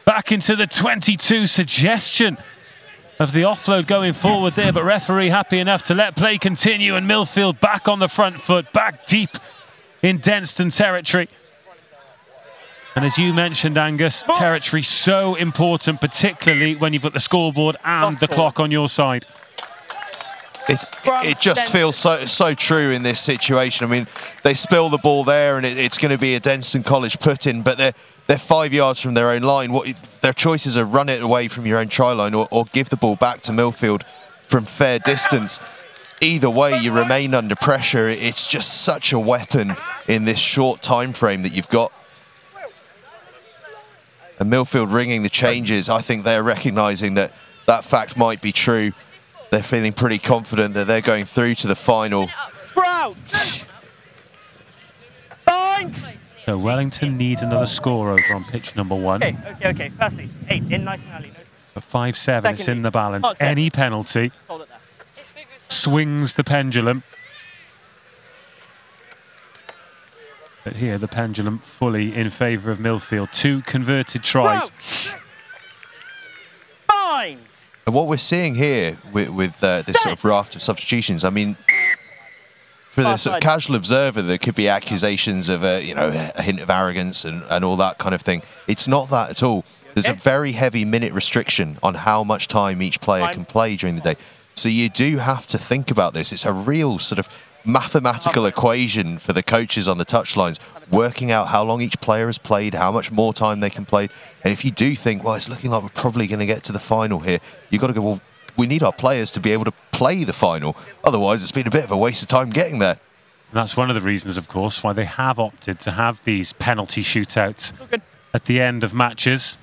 Back into the 22 suggestion of the offload going forward there, but referee happy enough to let play continue, and Millfield back on the front foot, back deep in Denstone territory. And as you mentioned, Angus, territory so important, particularly when you've got the scoreboard and the clock on your side. It just feels so true in this situation. I mean, they spill the ball there, and it's going to be a Denstone College put-in, but they're 5 yards from their own line. Their choices are run it away from your own try line or give the ball back to Millfield from fair distance. Either way, you remain under pressure. It's just such a weapon in this short time frame that you've got. And Millfield ringing the changes, I think they're recognising that that fact might be true. They're feeling pretty confident that they're going through to the final. Crouch! Bind! So Wellington needs another score over on pitch number 1. Okay. Firstly, 8 in nice and early. For 5-7, it's in the balance. Any penalty swings the pendulum. But here, the pendulum fully in favour of Millfield. 2 converted tries. Bind! And what we're seeing here with this sort of raft of substitutions, I mean, for the sort of casual observer, there could be accusations of a hint of arrogance and all that kind of thing. It's not that at all. There's a very heavy minute restriction on how much time each player can play during the day. So you do have to think about this. It's a real sort of mathematical equation for the coaches on the touchlines, working out how long each player has played, how much more time they can play. And if you do think, well, it's looking like we're probably going to get to the final here, you've got to go, well, we need our players to be able to play the final. Otherwise, it's been a bit of a waste of time getting there. And that's one of the reasons, of course, why they have opted to have these penalty shootouts at the end of matches.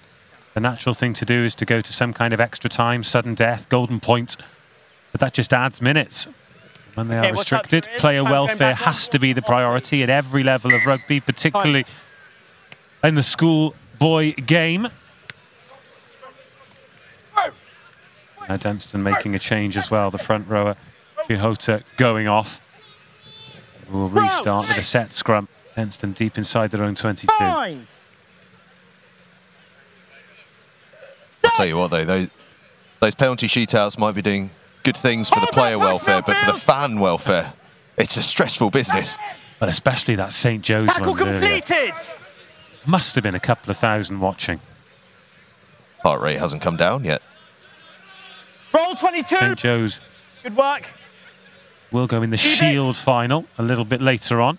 The natural thing to do is to go to some kind of extra time, sudden death, golden point. But that just adds minutes. When they are restricted, player welfare has to be the priority at every level of rugby, particularly in the schoolboy game. Now Denstone making a change as well. The front rower, Quijota, going off. We'll restart with a set scrum. Denstone deep inside their own 22. I'll tell you what, though, those penalty shootouts might be doing good things for the player welfare, but for the fan welfare, it's a stressful business. But especially that St. Joe's Tackle one completed! Must have been a couple of thousand watching. Heart rate hasn't come down yet. Roll 22! St. Joe's good work. Will go in the Shield final a little bit later on.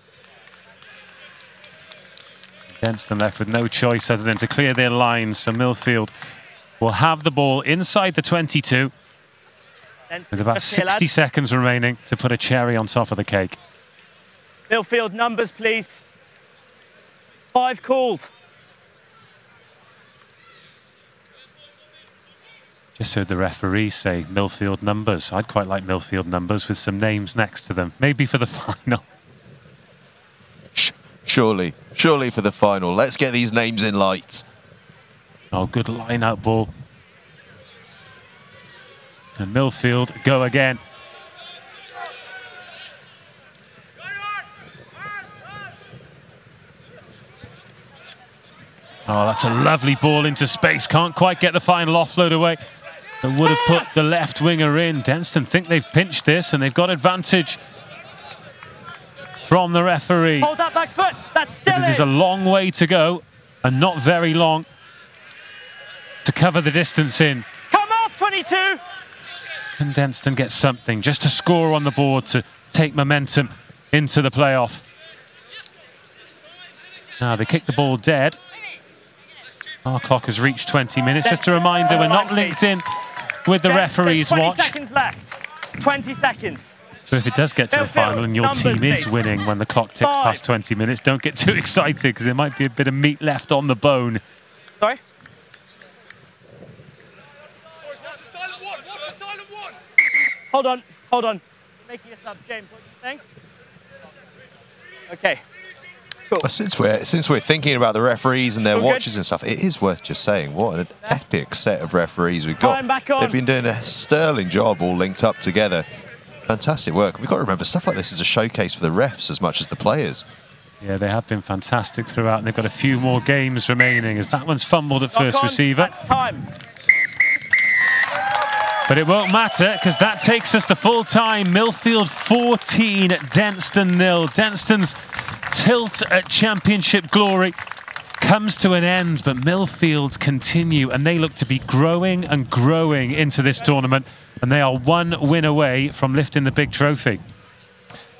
Denstone left with no choice other than to clear their lines, so Millfield will have the ball inside the 22. With about 60 seconds remaining to put a cherry on top of the cake. Millfield numbers, please. 5 called. Just heard the referees say Millfield numbers. I'd quite like Millfield numbers with some names next to them. Maybe for the final. Surely for the final. Let's get these names in lights. Oh, good line out ball. And Millfield go again. Oh, that's a lovely ball into space. Can't quite get the final offload away. That would have put the left winger in. Denston think they've pinched this and they've got advantage from the referee. Hold that back foot. That's still It is a long way to go and not very long to cover the distance in. Come off, 22. And Denston gets something, just a score on the board to take momentum into the playoff. Now they kick the ball dead. Our clock has reached 20 minutes. Just a reminder, we're not linked in with the referee's watch. 20 seconds left. 20 seconds. So if it does get to the final and your team is winning when the clock ticks past 20 minutes, don't get too excited because there might be a bit of meat left on the bone. Sorry? Hold on. Making a sub, James, what do you think? Okay. Cool. Well, since we're thinking about the referees and their watches and stuff, it is worth just saying what an epic set of referees we've got. They've been doing a sterling job all linked up together. Fantastic work. We've got to remember stuff like this is a showcase for the refs as much as the players. Yeah, they have been fantastic throughout, and they've got a few more games remaining as that one's fumbled at first receiver. That's time. But it won't matter because that takes us to full time. Millfield 14, Denston 0. Denston's tilt at championship glory comes to an end, but Millfield continue and they look to be growing and growing into this tournament, and they are one win away from lifting the big trophy.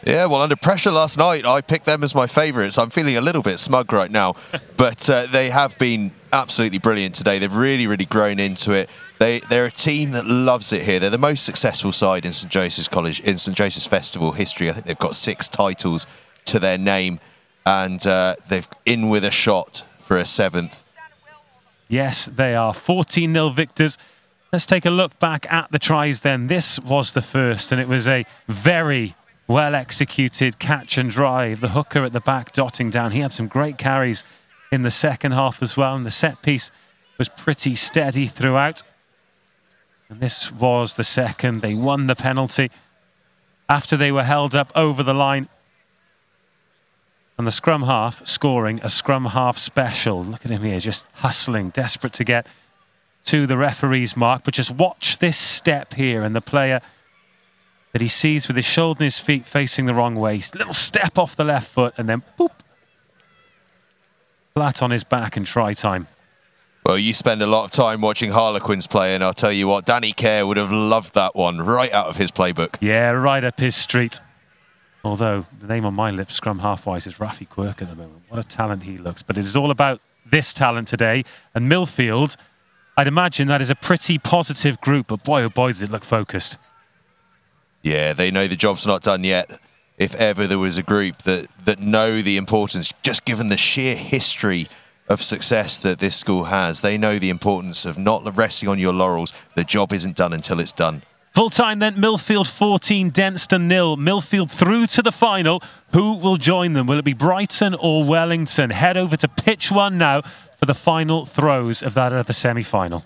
Yeah, well, under pressure last night, I picked them as my favourites. I'm feeling a little bit smug right now, but they have been absolutely brilliant today. They've really, really grown into it. They're a team that loves it here. They're the most successful side in St Joseph's College, in St Joseph's Festival history. I think they've got 6 titles to their name, and they've in with a shot for a 7th. Yes, they are 14-0 victors. Let's take a look back at the tries then. This was the first, and it was a very well-executed catch and drive. The hooker at the back dotting down. He had some great carries in the second half as well, and the set piece was pretty steady throughout. And this was the second. They won the penalty after they were held up over the line. And the scrum half scoring a scrum half special. Look at him here, just hustling, desperate to get to the referee's mark. But just watch this step here, and the player that he sees with his shoulder and his feet facing the wrong way. Little step off the left foot, and then boop, flat on his back and try time. Well, you spend a lot of time watching Harlequins play, and I'll tell you what, Danny Kerr would have loved that one right out of his playbook. Yeah, right up his street. Although the name on my lips, scrum half-wise, is Rafi Quirk at the moment. What a talent he looks. But it is all about this talent today. And Millfield, I'd imagine that is a pretty positive group, but boy, oh boy, does it look focused. Yeah, they know the job's not done yet. If ever there was a group that know the importance, just given the sheer history of success that this school has, they know the importance of not resting on your laurels. The job isn't done until it's done. Full time then, Millfield 14, Denston 0. Millfield through to the final. Who will join them? Will it be Brighton or Wellington? Head over to pitch 1 now for the final throws of that other semi-final.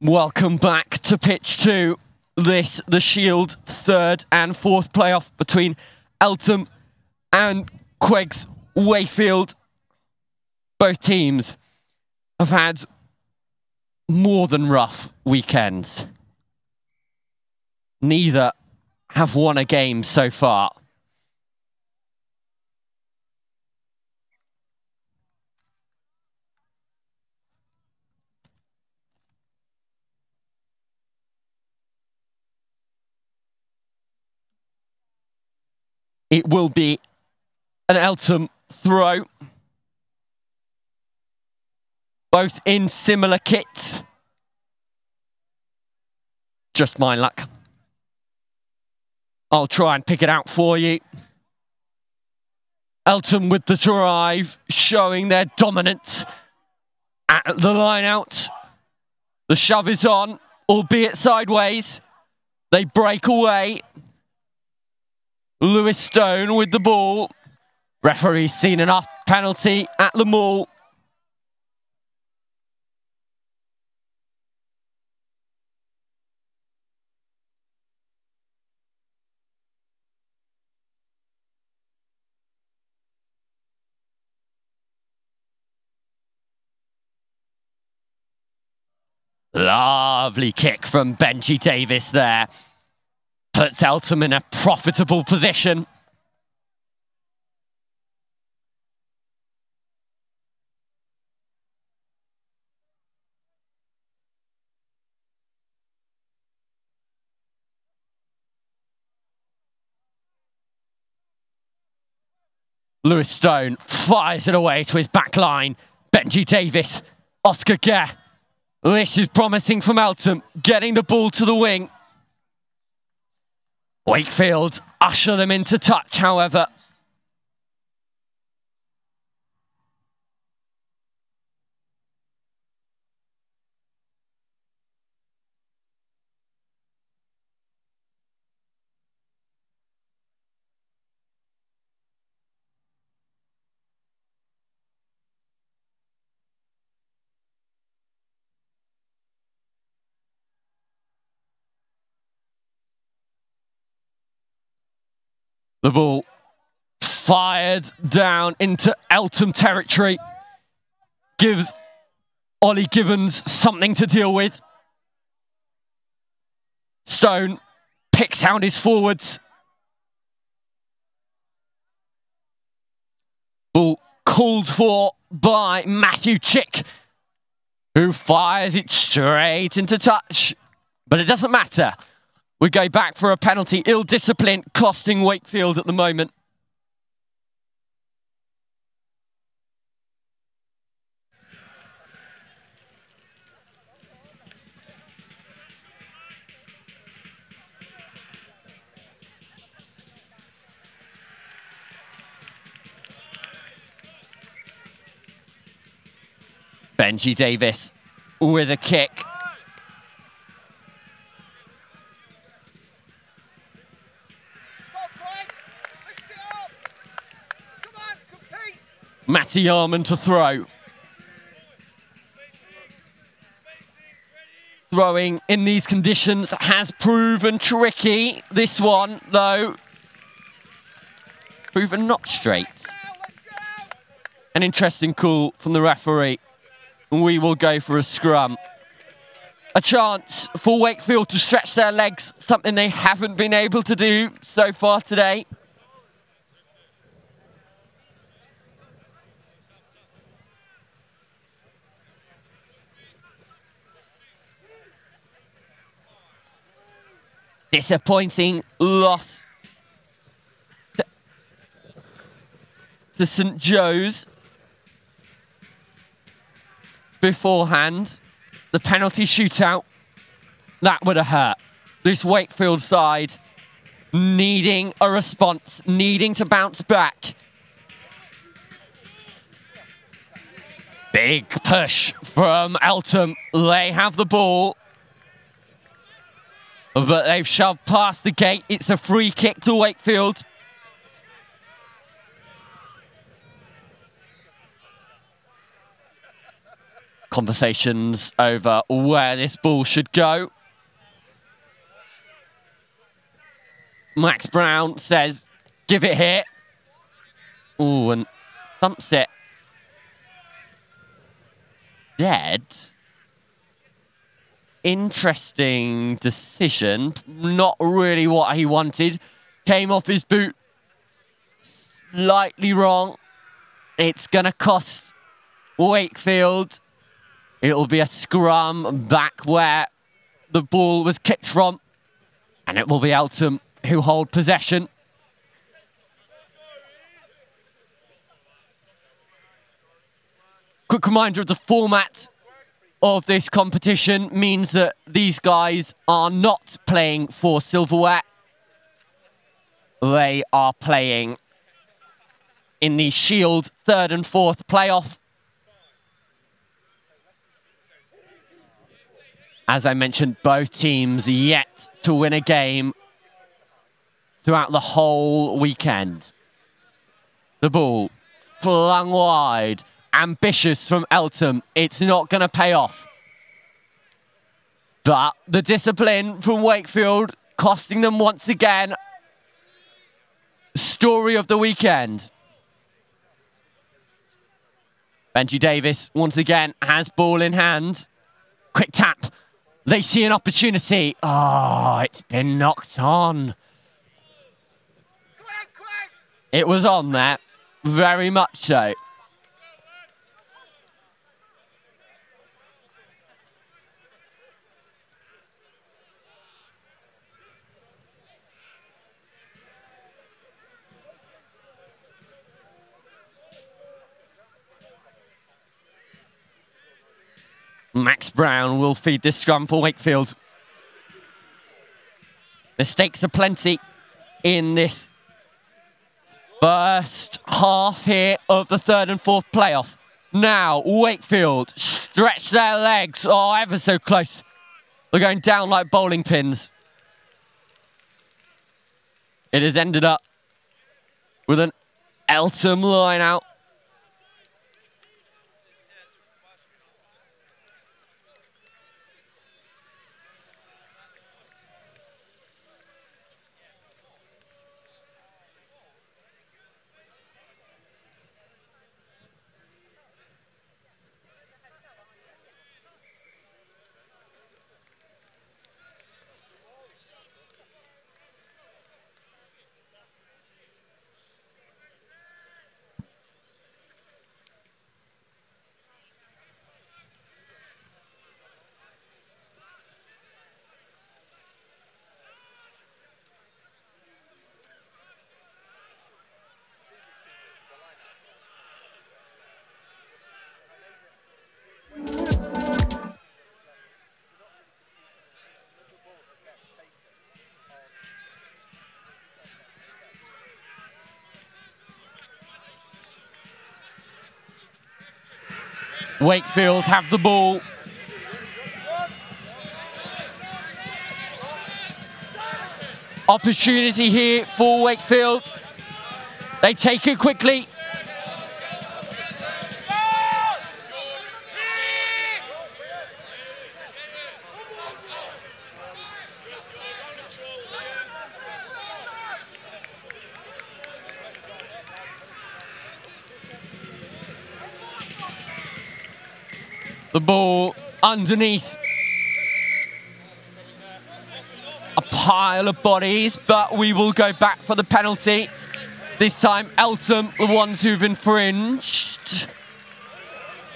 Welcome back to pitch 2. This, the Shield 3rd and 4th playoff between Eltham and Queggs Wayfield. Both teams have had more than rough weekends. Neither have won a game so far. It will be an Eltham throw. Both in similar kits. Just my luck. I'll try and pick it out for you. Eltham with the drive, showing their dominance at the line out. The shove is on, albeit sideways. They break away. Lewis Stone with the ball. Referee's seen enough penalty at the Mall. Lovely kick from Benji Davis there. Puts Eltham in a profitable position. Lewis Stone fires it away to his back line. Benji Davis, Oscar Gare. This is promising from Eltham, getting the ball to the wing. Wakefield usher them into touch, however. The ball fired down into Eltham territory. Gives Ollie Gibbons something to deal with. Stone picks out his forwards. Ball called for by Matthew Chick, who fires it straight into touch. But it doesn't matter. We go back for a penalty. Ill discipline costing Wakefield at the moment. Benji Davis with a kick. Matty Yarman to throw. Throwing in these conditions has proven tricky. This one, though, proven not straight. An interesting call from the referee. We will go for a scrum. A chance for Wakefield to stretch their legs, something they haven't been able to do so far today. Disappointing loss to St Joe's beforehand. The penalty shootout, that would have hurt. This Wakefield side needing a response, needing to bounce back. Big push from Eltham. They have the ball, but they've shoved past the gate. It's a free kick to Wakefield. conversations over where this ball should go. Max Brown says, give it here. Ooh, and thumps it dead. Interesting decision. Not really what he wanted. Came off his boot slightly wrong. It's going to cost Wakefield. It'll be a scrum back where the ball was kicked from. And it will be Eltham who hold possession. Quick reminder of the format of this competition means that these guys are not playing for silverware. They are playing in the Shield 3rd and 4th playoff. As I mentioned, both teams yet to win a game throughout the whole weekend. The ball flung wide. Ambitious from Eltham. It's not going to pay off. But the discipline from Wakefield costing them once again. Story of the weekend. Benji Davis once again has ball in hand. Quick tap. They see an opportunity. Oh, it's been knocked on. It was on there. Very much so. Max Brown will feed this scrum for Wakefield. Mistakes are plenty in this first half here of the 3rd and 4th playoff. Now, Wakefield stretch their legs. Oh, ever so close. They're going down like bowling pins. It has ended up with an Eltham line out. Wakefield have the ball. Opportunity here for Wakefield. They take it quickly. The ball underneath a pile of bodies, but we will go back for the penalty. This time, Eltham, the ones who've infringed.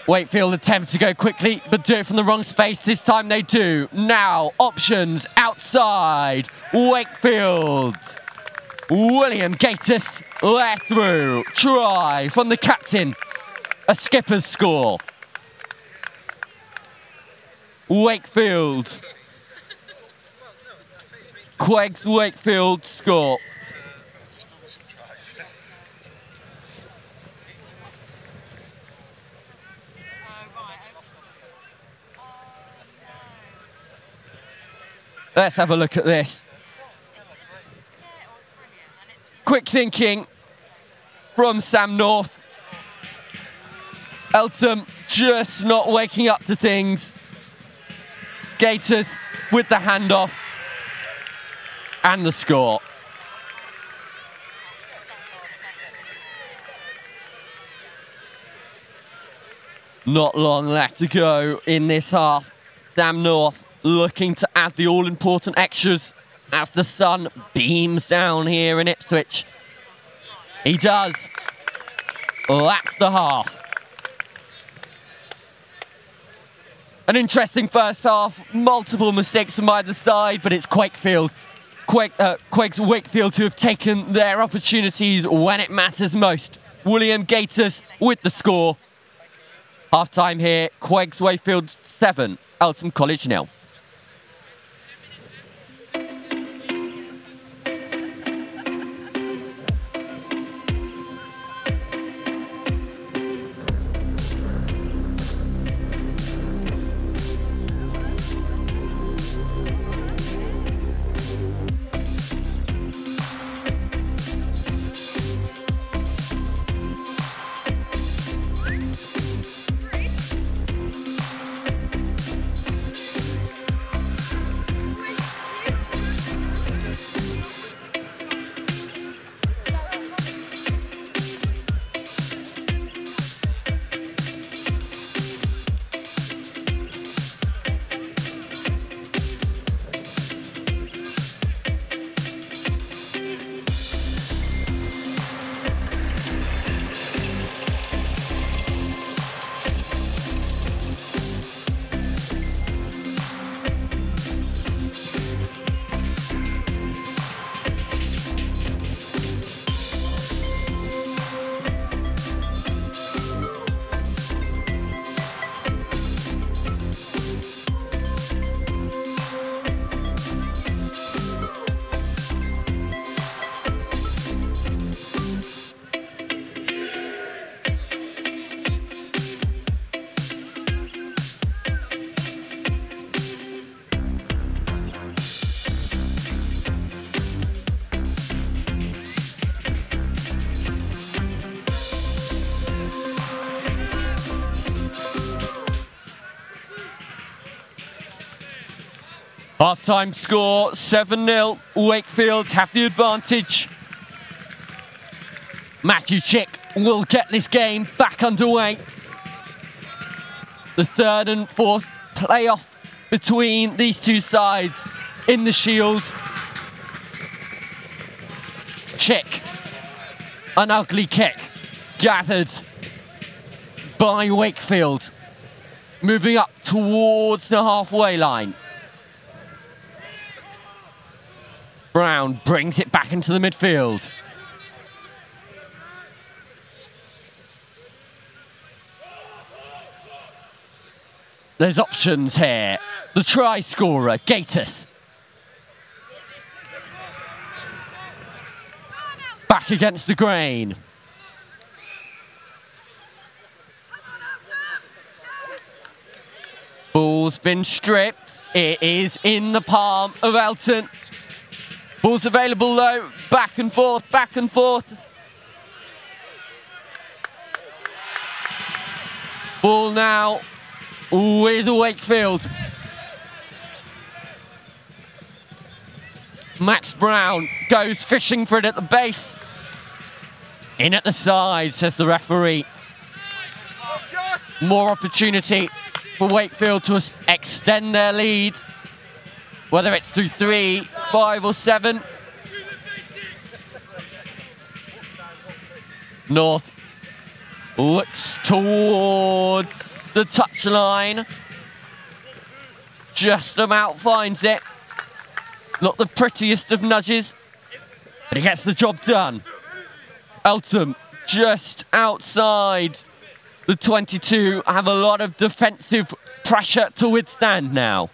Wakefield attempt to go quickly, but do it from the wrong space. This time they do. Now, options outside. Wakefield. William Gatiss there through. Try from the captain. A skipper's score. Wakefield. Queggs Wakefield score. Let's have a look at this. Quick thinking from Sam North. Eltham just not waking up to things. Gators with the handoff and the score. Not long left to go in this half. Sam North looking to add the all-important extras as the sun beams down here in Ipswich. He does. That's the half. An interesting first half. Multiple mistakes from either side, but it's Quake's Wakefield who have taken their opportunities when it matters most. William Gators with the score. Half-time here, Quake's Wakefield 7, Eltham College 0. Half-time score, 7-0. Wakefield have the advantage. Matthew Chick will get this game back underway. The third and fourth playoff between these two sides in the Shield. Chick, an ugly kick, gathered by Wakefield. Moving up towards the halfway line. Brown brings it back into the midfield. There's options here. The try scorer, Gators. Back against the grain. Ball's been stripped. It is in the palm of Elton. Ball's available though, back and forth, back and forth. Ball now with Wakefield. Max Brown goes fishing for it at the base. In at the side, says the referee. More opportunity for Wakefield to extend their lead. Whether it's through 3, 5 or 7. North looks towards the touchline. Just about finds it. Not the prettiest of nudges, but he gets the job done. Eltham just outside the 22 have a lot of defensive pressure to withstand now.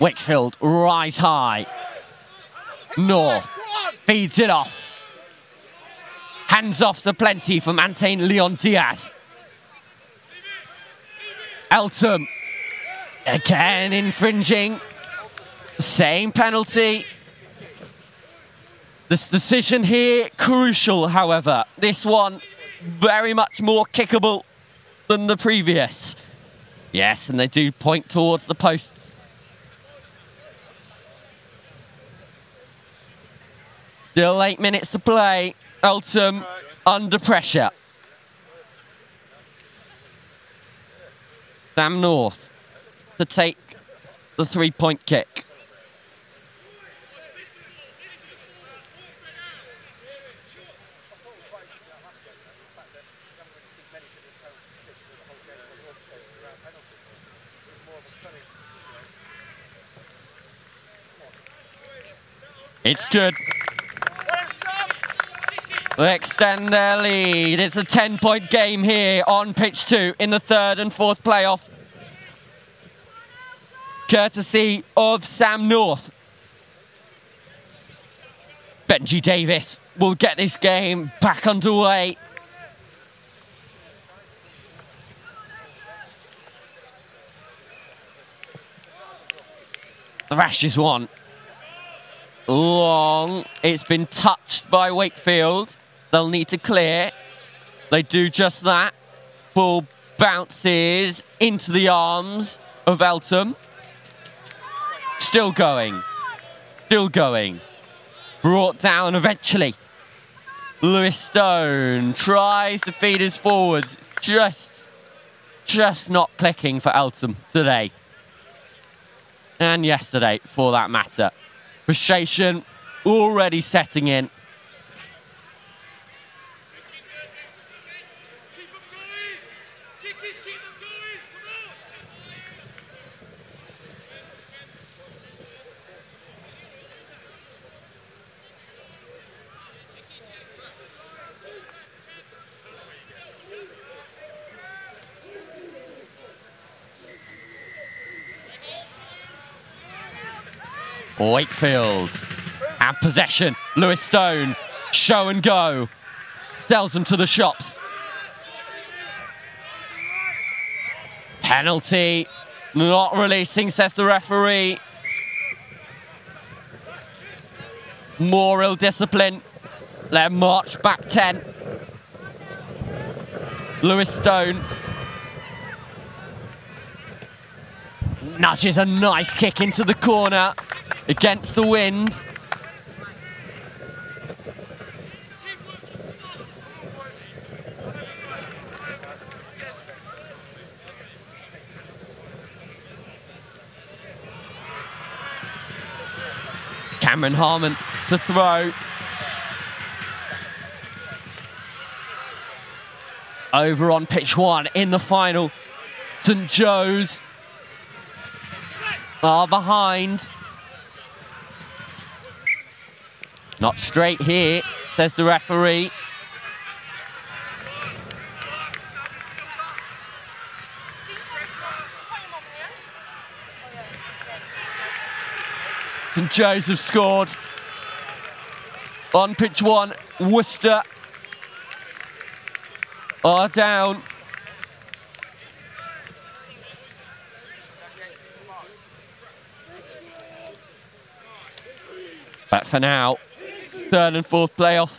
Wakefield rise high. North feeds it off. Hands off to plenty from Antain Leon Diaz. Eltham again infringing. Same penalty. This decision here, crucial, however. This one, very much more kickable than the previous. Yes, and they do point towards the posts. Still 8 minutes to play. Eltham under pressure. Sam North to take the 3-point kick. It's good. They extend their lead. It's a 10-point game here on pitch 2 in the 3rd and 4th playoff. Courtesy of Sam North. Benji Davis will get this game back underway. The Rash is one. Long. It's been touched by Wakefield. They'll need to clear. They do just that. Ball bounces into the arms of Eltham. Still going. Still going. Brought down eventually. Lewis Stone tries to feed his forwards. Just not clicking for Eltham today. And yesterday, for that matter. Frustration already setting in. Wakefield and possession. Lewis Stone, show and go. Sells them to the shops. Penalty, not releasing, says the referee. More ill discipline. Let march back 10. Lewis Stone nudges a nice kick into the corner. Against the wind. Cameron Harmon to throw. Over on pitch 1 in the final. St Joe's are behind. Not straight here, says the referee. St Joseph scored. On pitch 1, Worcester are down. But for now, 3rd and 4th playoff.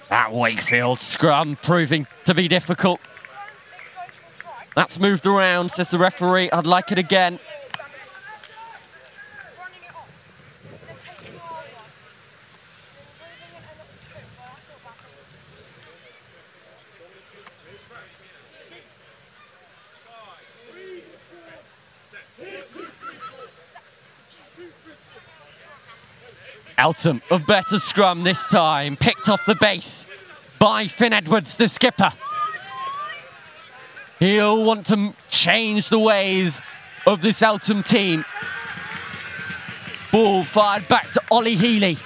That Wakefield scrum proving to be difficult. That's moved around, says the referee. I'd like it again. Eltham, a better scrum this time. Picked off the base by Finn Edwards, the skipper. He'll want to change the ways of this Eltham team. Ball fired back to Ollie Healy.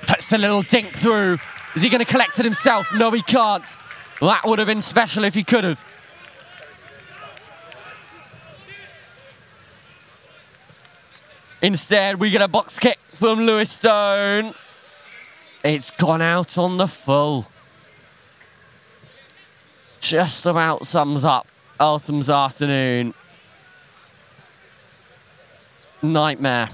Puts a little dink through. Is he going to collect it himself? No, he can't. That would have been special if he could have. Instead, we get a box kick from Lewis Stone. It's gone out on the full. Just about sums up Eltham's afternoon. nightmare.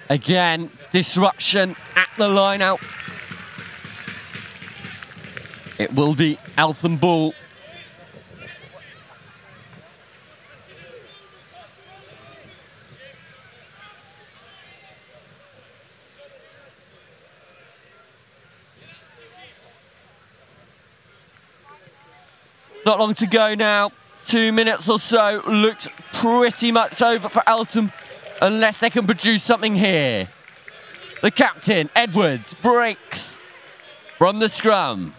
Again, disruption at the line out. It will be Eltham ball. Not long to go now. 2 minutes or so. Looked pretty much over for Eltham, unless they can produce something here. The captain, Edwards, breaks from the scrum.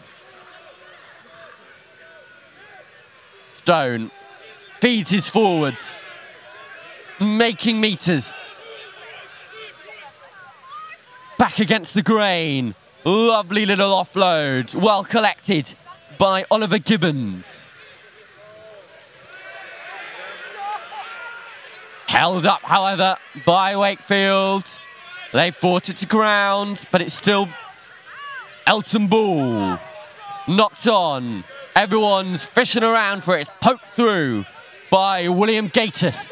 Stone feeds his forwards, making meters. Back against the grain. Lovely little offload, well collected by Oliver Gibbons. Held up, however, by Wakefield. They brought it to ground, but it's still Eltham ball. Knocked on. Everyone's fishing around for it. It's poked through by William Gatiss.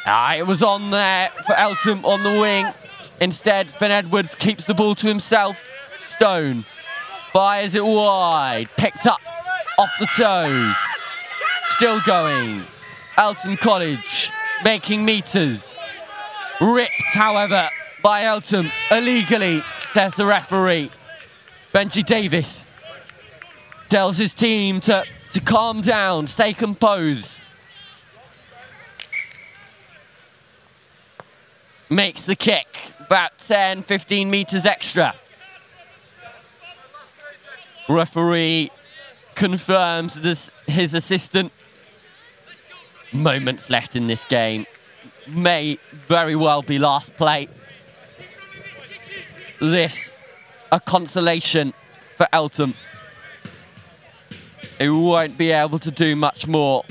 It was on there for Eltham on the wing. Instead, Finn Edwards keeps the ball to himself. Stone fires it wide. Picked up off the toes. Still going. Eltham College making meters. Ripped, however, by Eltham illegally, says the referee. Benji Davis tells his team to calm down, stay composed. Makes the kick, about 10, 15 meters extra. Referee confirms this, his assistant. Moments left in this game. May very well be last play. This, a consolation for Eltham. He won't be able to do much more.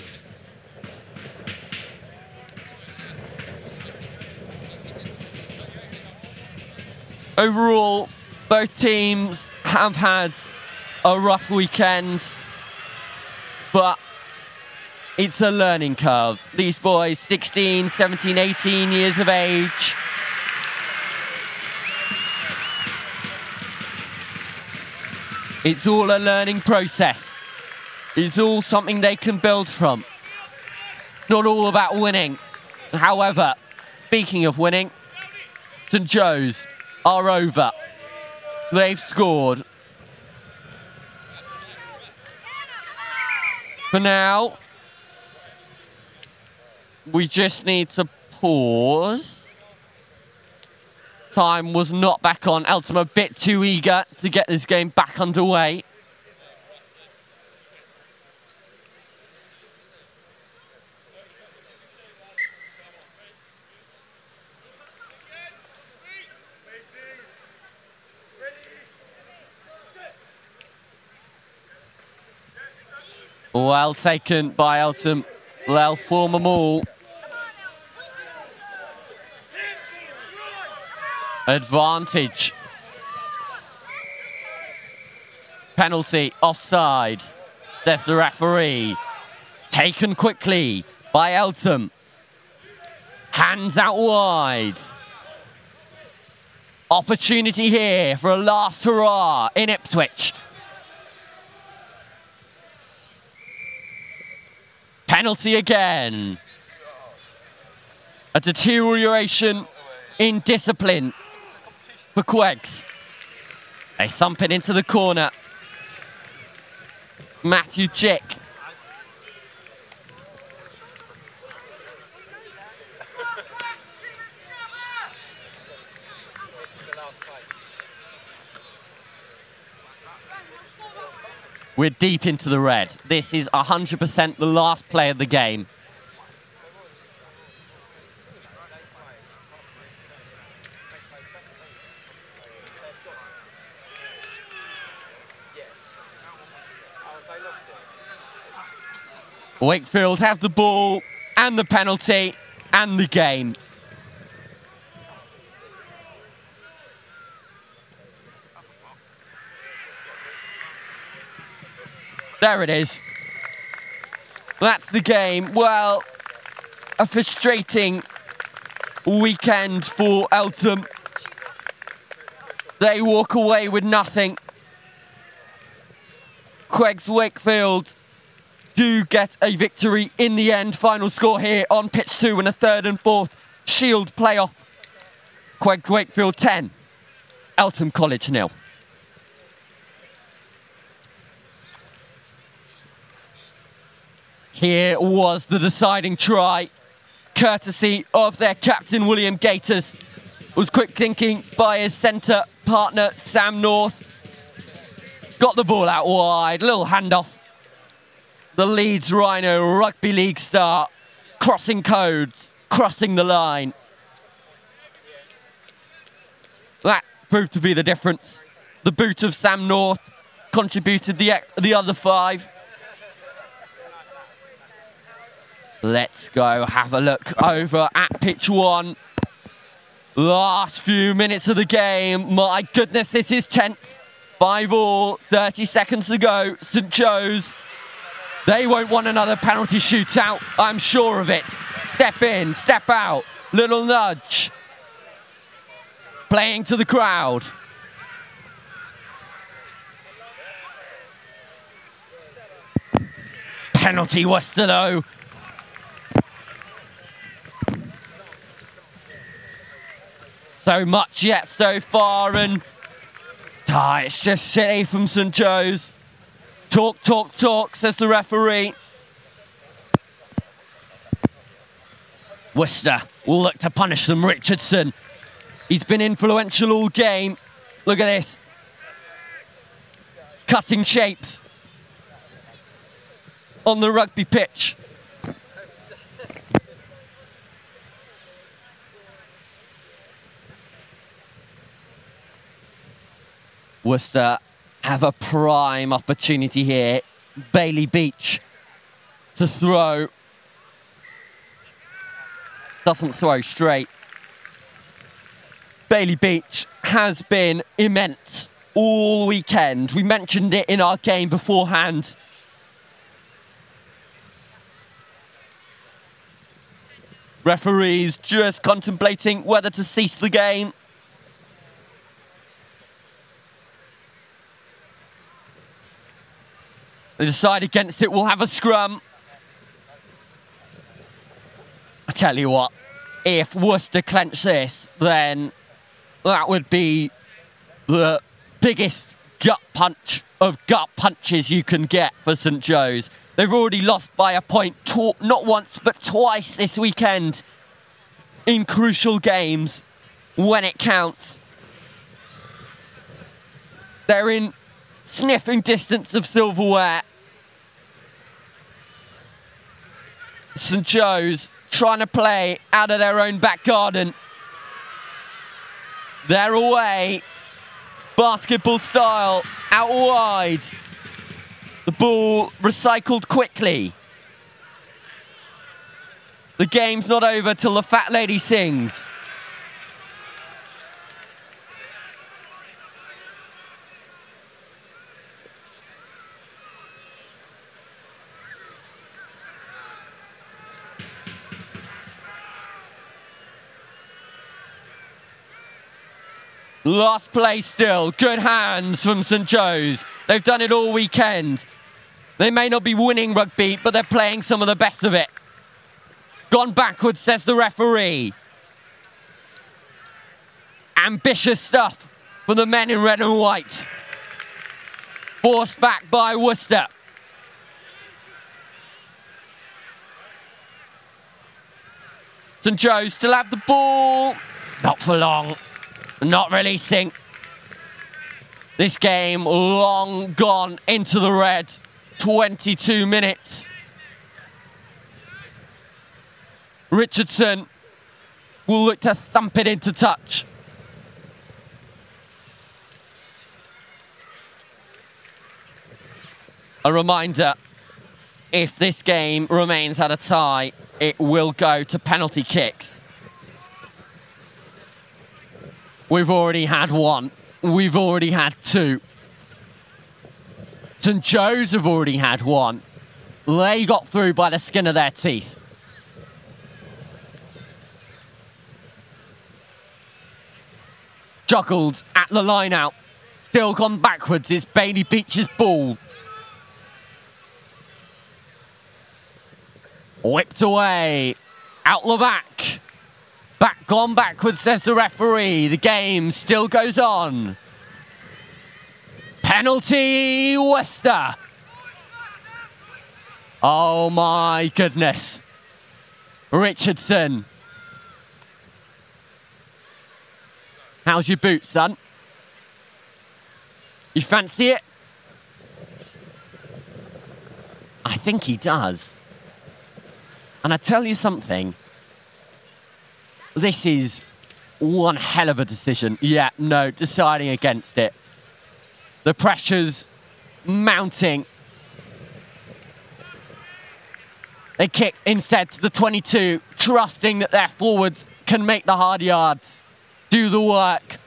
Overall, both teams have had a rough weekend, but it's a learning curve. These boys, 16, 17, 18 years of age. It's all a learning process. It's all something they can build from. Not all about winning. However, speaking of winning, St Joe's are over. They've scored. For now, we just need to pause. Time was not back on. Eltham a bit too eager to get this game back underway. Well taken by Eltham. They'll form them all. Advantage. Penalty, offside. There's the referee. Taken quickly by Eltham. Hands out wide. Opportunity here for a last hurrah in Ipswich. Penalty again. A deterioration in discipline for Queggs. They thump it into the corner. Matthew Chick. We're deep into the red. This is 100% the last play of the game. Wakefield have the ball and the penalty and the game. There it is. That's the game. Well, a frustrating weekend for Eltham. They walk away with nothing. Queggs Wakefield do get a victory in the end. Final score here on pitch 2 in a 3rd and 4th Shield playoff. Queggs Wakefield 10, Eltham College 0. Here was the deciding try, courtesy of their captain William Gators. It was quick thinking by his centre partner Sam North. Got the ball out wide, little handoff. The Leeds Rhino Rugby League star, crossing codes, crossing the line. That proved to be the difference. The boot of Sam North contributed the other 5. Let's go have a look over at pitch 1. Last few minutes of the game. My goodness, this is tense. 5-all, 30 seconds to go. St Joe's, they won't want another penalty shootout, I'm sure of it. Step in, step out, little nudge. Playing to the crowd. Penalty Worcester though. So much yet so far, and it's just silly from St Joe's. Talk, talk, talk, says the referee. Worcester will look to punish them. Richardson, he's been influential all game. Look at this. Cutting shapes on the rugby pitch. Worcester have a prime opportunity here. Bailey Beach to throw. Doesn't throw straight. Bailey Beach has been immense all weekend. We mentioned it in our game beforehand. Referees just contemplating whether to cease the game. They decide against it, we'll have a scrum. I tell you what, if Worcester clench this, then that would be the biggest gut punch of gut punches you can get for St Joe's. They've already lost by a point, not once, but twice this weekend in crucial games when it counts. They're in sniffing distance of silverware. St Joe's trying to play out of their own back garden. They're away, basketball style, out wide. The ball recycled quickly. The game's not over till the fat lady sings. Last play still, good hands from St Joe's. They've done it all weekend. They may not be winning rugby, but they're playing some of the best of it. Gone backwards, says the referee. Ambitious stuff for the men in red and white. Forced back by Worcester. St Joe's still have the ball. Not for long. Not releasing. This game long gone into the red. 22 minutes. Richardson will look to thump it into touch. A reminder, if this game remains at a tie, it will go to penalty kicks. We've already had one. We've already had two. St. Joe's have already had one. They got through by the skin of their teeth. Juggled at the line out. Still gone backwards. It's Bailey Beach's ball. Whipped away. Out the back. Gone backwards, says the referee. The game still goes on. Penalty, Worcester. Oh my goodness. Richardson. How's your boot, son? You fancy it? I think he does. And I tell you something. This is one hell of a decision. Yeah, no, deciding against it. The pressure's mounting. They kick instead to the 22, trusting that their forwards can make the hard yards, do the work.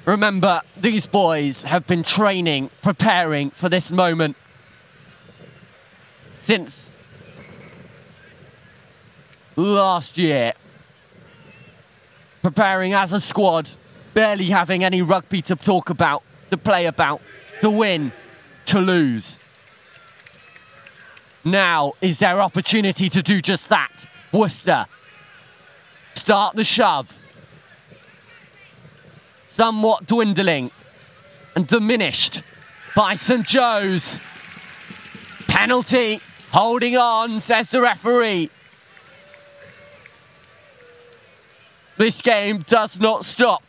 Remember, these boys have been training, preparing for this moment since last year. Preparing as a squad, barely having any rugby to talk about, to play about, to win, to lose. Now is their opportunity to do just that. Worcester start the shove. Somewhat dwindling and diminished by St. Joe's. Penalty, holding on, says the referee. This game does not stop.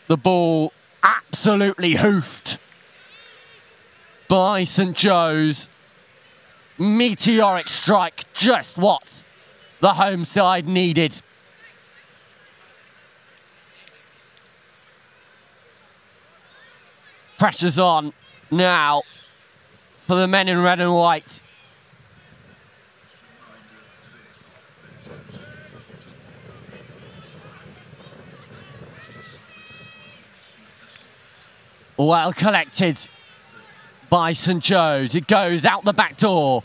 The ball absolutely hoofed by St. Joe's. Meteoric strike, just what the home side needed. Pressure's on now for the men in red and white. Well collected by St. Joe's. It goes out the back door,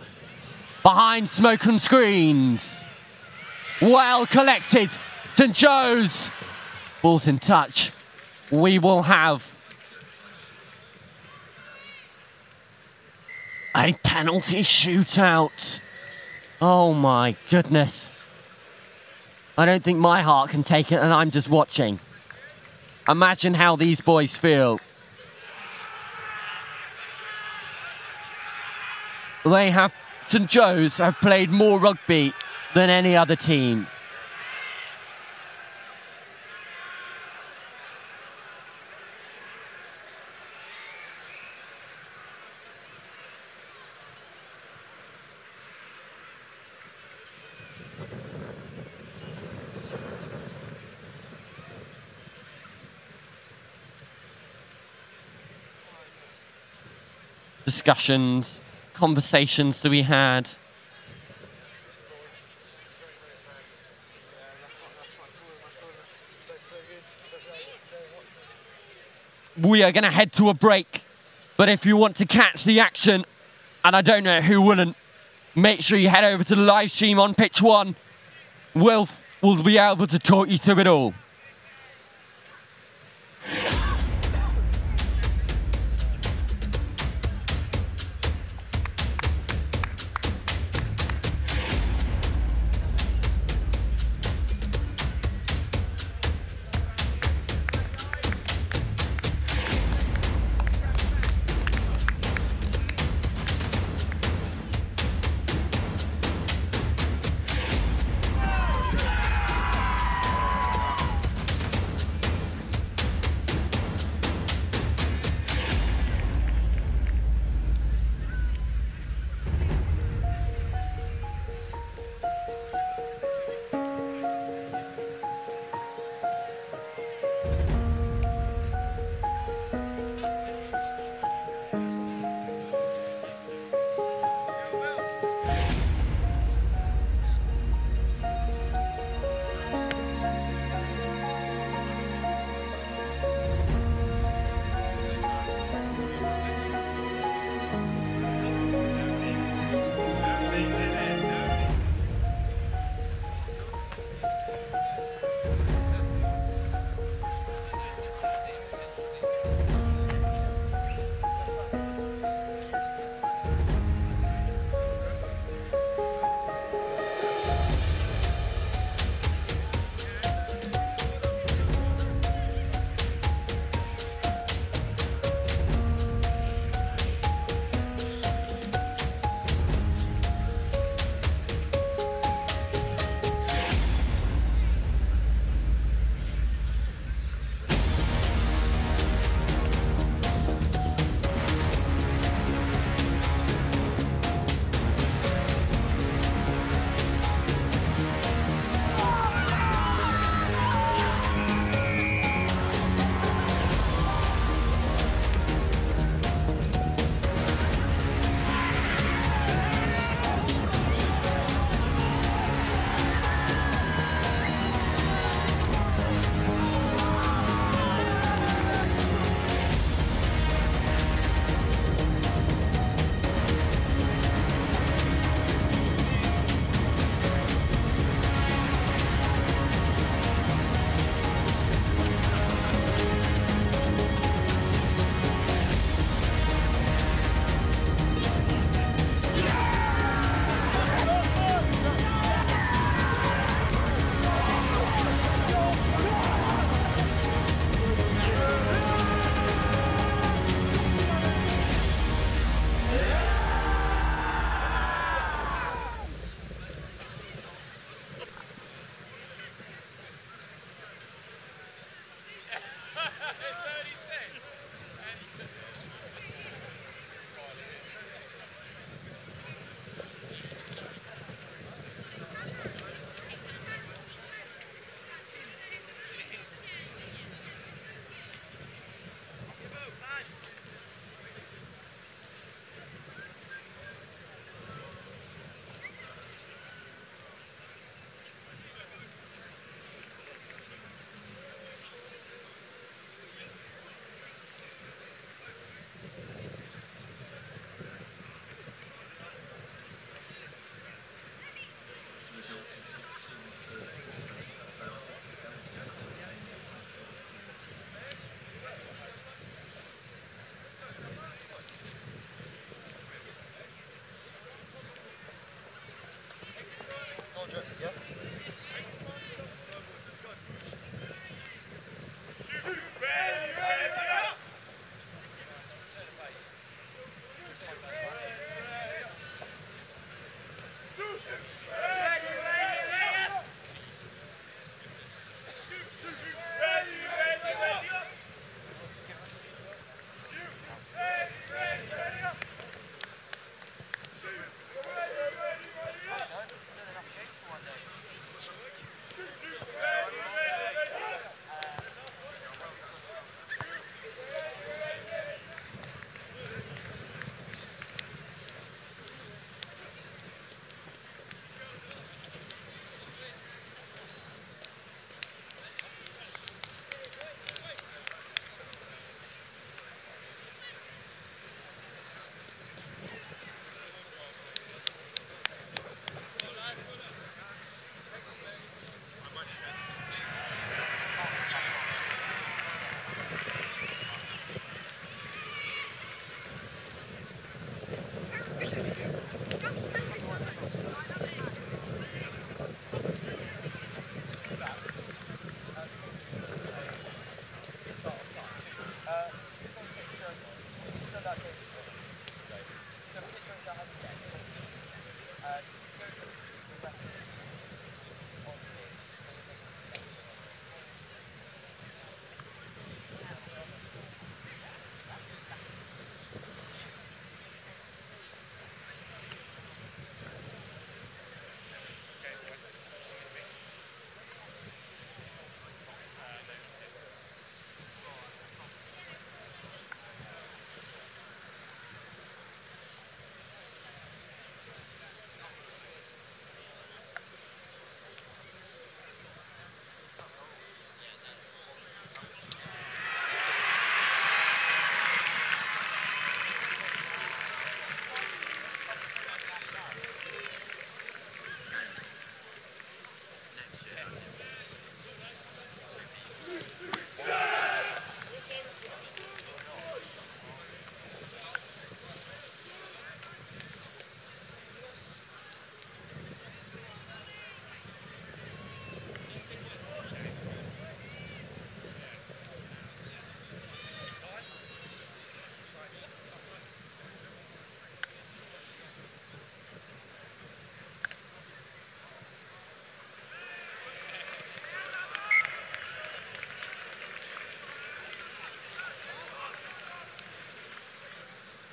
behind smoke and screens. Well collected, St. Joe's. Ball's in touch. We will have a penalty shootout. Oh my goodness. I don't think my heart can take it and I'm just watching. Imagine how these boys feel. They have, St. Joe's have played more rugby than any other team. Discussions, conversations to be had. We are going to head to a break, but if you want to catch the action, and I don't know who wouldn't, make sure you head over to the live stream on Pitch 1. Wilf will be able to talk you through it all.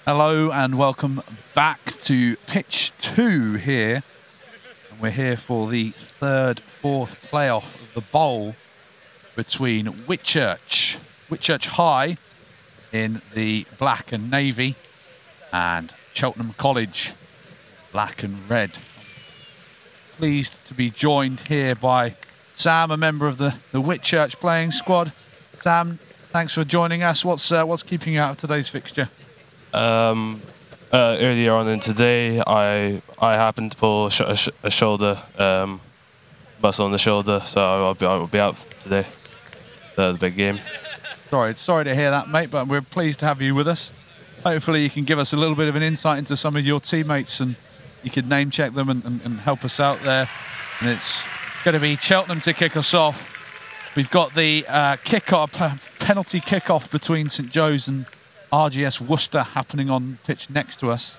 Hello and welcome back to pitch 2 here. And we're here for the fourth playoff of the bowl between Whitchurch High in the black and navy and Cheltenham College, black and red. Pleased to be joined here by Sam, a member of the Whitchurch playing squad. Sam, thanks for joining us. What's keeping you out of today's fixture? Earlier on in today, I happened to pull a shoulder muscle on the shoulder, so I'll be out today. The big game. Sorry to hear that, mate, but we're pleased to have you with us. Hopefully you can give us a little bit of an insight into some of your teammates and you could name check them and help us out there. And it's going to be Cheltenham to kick us off. We've got the penalty kick-off between St Joe's and RGS Worcester happening on pitch next to us.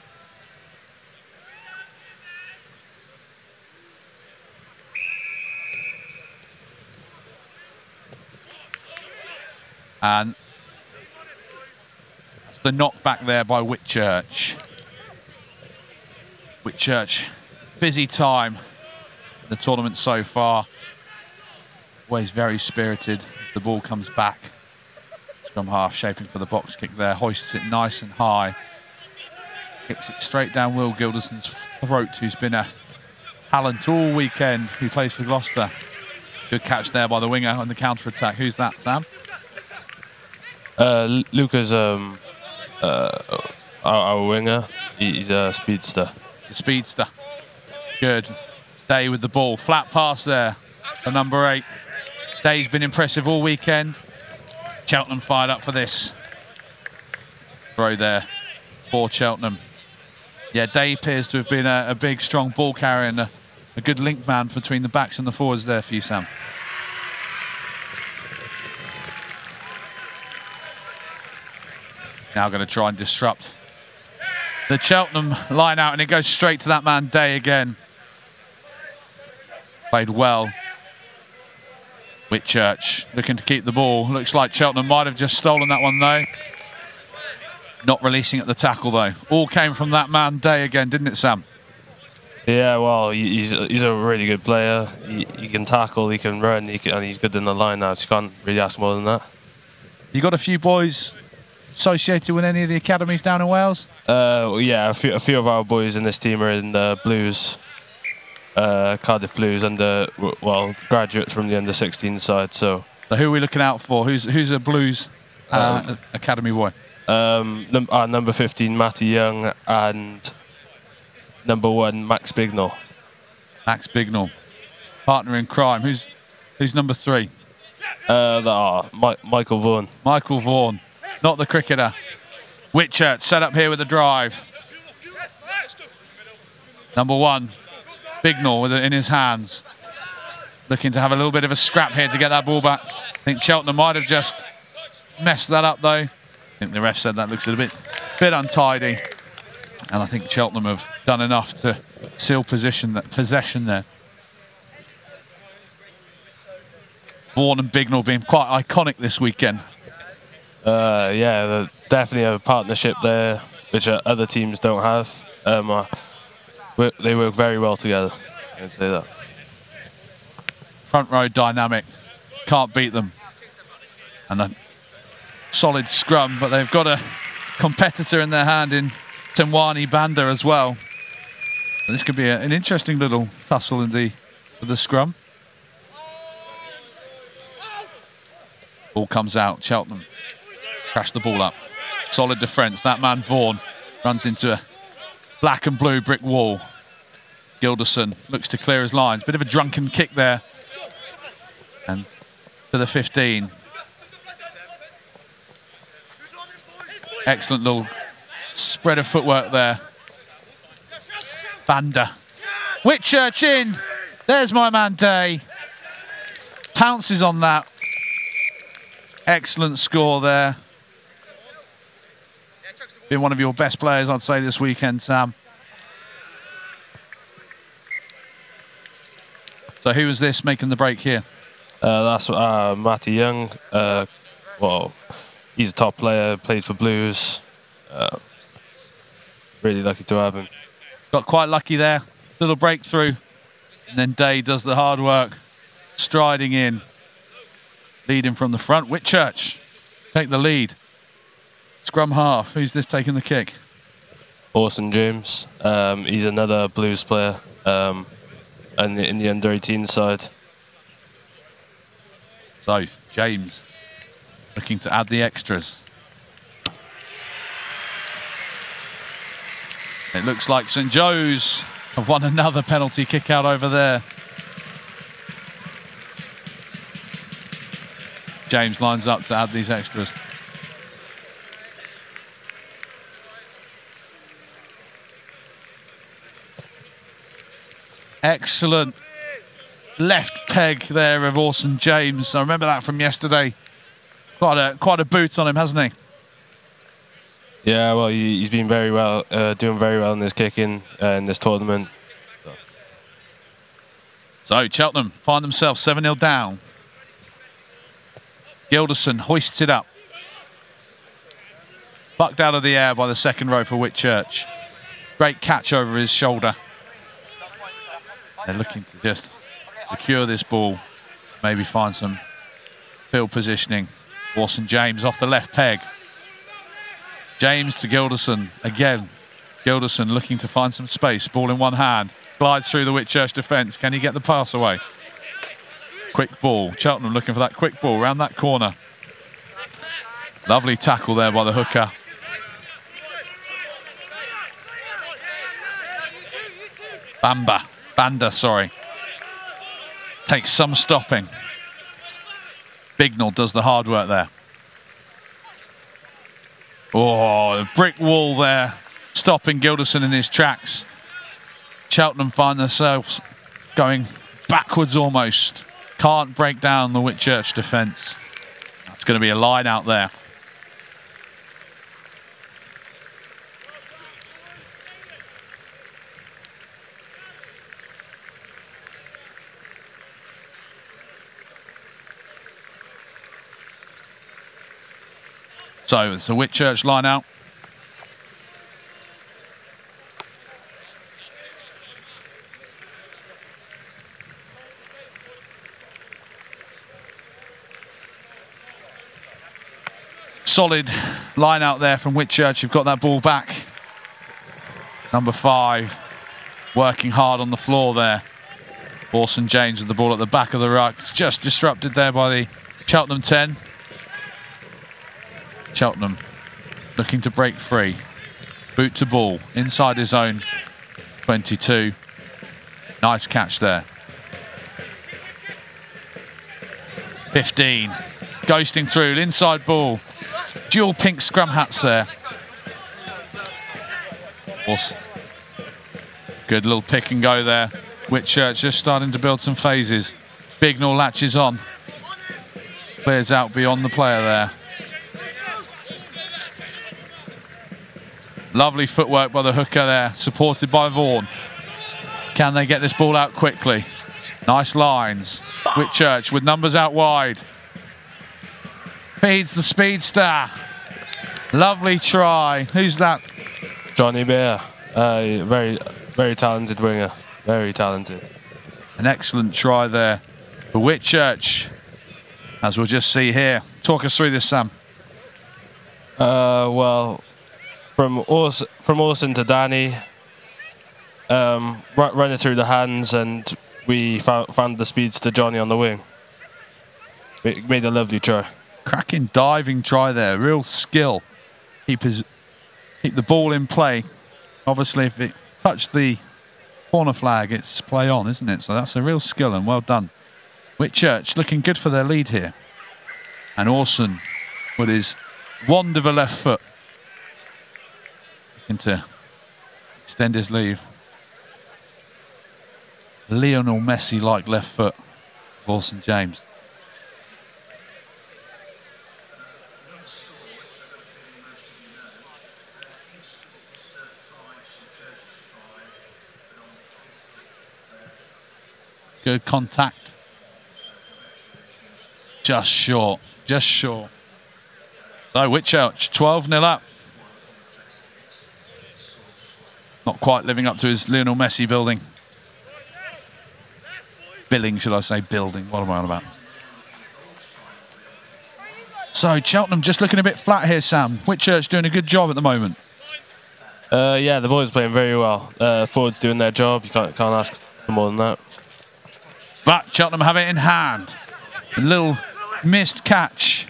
And that's the knockback there by Whitchurch. Whitchurch, busy time in the tournament so far. Always very spirited. The ball comes back. Scrum half shaping for the box kick there, hoists it nice and high. Kicks it straight down Will Gilderson's throat, who's been a talent all weekend, who plays for Gloucester. Good catch there by the winger on the counter-attack. Who's that, Sam? Luca's our winger. He's a speedster. The speedster. Good. Day with the ball. Flat pass there for number 8. Day's been impressive all weekend. Cheltenham fired up for this. Throw there for Cheltenham. Yeah, Day appears to have been a big, strong ball carrier in the a good link man between the backs and the forwards there for you, Sam. Now going to try and disrupt the Cheltenham line out, and it goes straight to that man Day again. Played well. Whitchurch looking to keep the ball. Looks like Cheltenham might have just stolen that one though. Not releasing at the tackle though. All came from that man Day again, didn't it, Sam? Yeah, well, he's a really good player. He can tackle, he can run, and he's good in the line now. So you can't really ask more than that. You got a few boys associated with any of the academies down in Wales? Yeah, a few of our boys in this team are in the Blues, Cardiff Blues, well, graduates from the under-16 side. So who are we looking out for? Who's a Blues academy boy? Number 15, Matty Young, and number 1, Max Bignall. Max Bignall, partner in crime. Who's number 3? Michael Vaughan. Michael Vaughan, not the cricketer. Whitchurch set up here with a drive. Number 1, Bignall with it in his hands. Looking to have a little bit of a scrap here to get that ball back. I think Cheltenham might have just messed that up though. I think the ref said that looks a bit untidy. And I think Cheltenham have done enough to seal possession there. Vaughan and Bignall being quite iconic this weekend. Yeah, definitely a partnership there, which other teams don't have. They work very well together, I can say that. Front row dynamic, can't beat them. And a solid scrum, but they've got a competitor in their hand in Temwani Banda as well. And this could be an interesting little tussle in the scrum. Ball comes out, Cheltenham crash the ball up. Solid defence, that man Vaughan runs into a black and blue brick wall. Gilderson looks to clear his lines, bit of a drunken kick there. And to the 15. Excellent little spread of footwork there. Banda. Whitchurch in. There's my man Day. Pounces on that. Excellent score there. Been one of your best players, I'd say, this weekend, Sam. So who was this making the break here? That's Matty Young. Well, he's a top player, played for Blues. Really lucky to have him. Got quite lucky there. Little breakthrough. And then Day does the hard work. Striding in. Leading from the front. Whitchurch take the lead. Scrum half. Who's this taking the kick? Orson James. He's another Blues player. And in the under-18 side. So, James looking to add the extras. It looks like St Joe's have won another penalty kick out over there. James lines up to add these extras. Excellent left peg there of Orson James. I remember that from yesterday. Quite a boot on him, hasn't he? Yeah, well, he's been very well, doing very well in this kicking in this tournament. So Cheltenham find themselves 7-0 down. Gilderson hoists it up. Bucked out of the air by the second row for Whitchurch. Great catch over his shoulder. They're looking to just secure this ball, maybe find some field positioning. Orson James off the left peg. James to Gilderson again. Gilderson looking to find some space. Ball in one hand. Glides through the Whitchurch defence. Can he get the pass away? Quick ball. Cheltenham looking for that quick ball around that corner. Lovely tackle there by the hooker. Banda, sorry. Takes some stopping. Bignall does the hard work there. Oh, the brick wall there, stopping Gilderson in his tracks. Cheltenham find themselves going backwards almost. Can't break down the Whitchurch defence. That's going to be a line out there. So it's a Whitchurch line out. Solid line out there from Whitchurch. You've got that ball back. Number 5 working hard on the floor there. Orson James with the ball at the back of the ruck. It's just disrupted there by the Cheltenham 10. Cheltenham looking to break free. Boot to ball inside his own 22. Nice catch there. 15. Ghosting through, inside ball. Dual pink scrum hats there. Awesome. Good little pick and go there. Whitchurch just starting to build some phases. Bignall latches on. Clears out beyond the player there. Lovely footwork by the hooker there, supported by Vaughan. Can they get this ball out quickly? Nice lines. Whitchurch with numbers out wide. Feeds the speedster. Lovely try. Who's that? Johnny Bear. Very, very talented winger. Very talented. An excellent try there for Whitchurch, as we'll just see here. Talk us through this, Sam. Well, from Orson to Danny, running through the hands, and we found the speeds to Johnny on the wing. Made a lovely try. Cracking diving try there, real skill. Keep the ball in play. Obviously, if it touched the corner flag, it's play on, isn't it? So that's a real skill and well done. Whitchurch looking good for their lead here. And Orson with his wand of a left foot. Looking to extend his lead. Lionel Messi-like left foot of Orson James. Good contact. Just short. Just short. So Whitchurch, 12-0 up. Not quite living up to his Lionel Messi billing, should I say, building. What am I on about? So Cheltenham just looking a bit flat here, Sam. Whitchurch doing a good job at the moment. Yeah, the boys playing very well. Forwards doing their job. You can't ask for more than that. But Cheltenham have it in hand. A little missed catch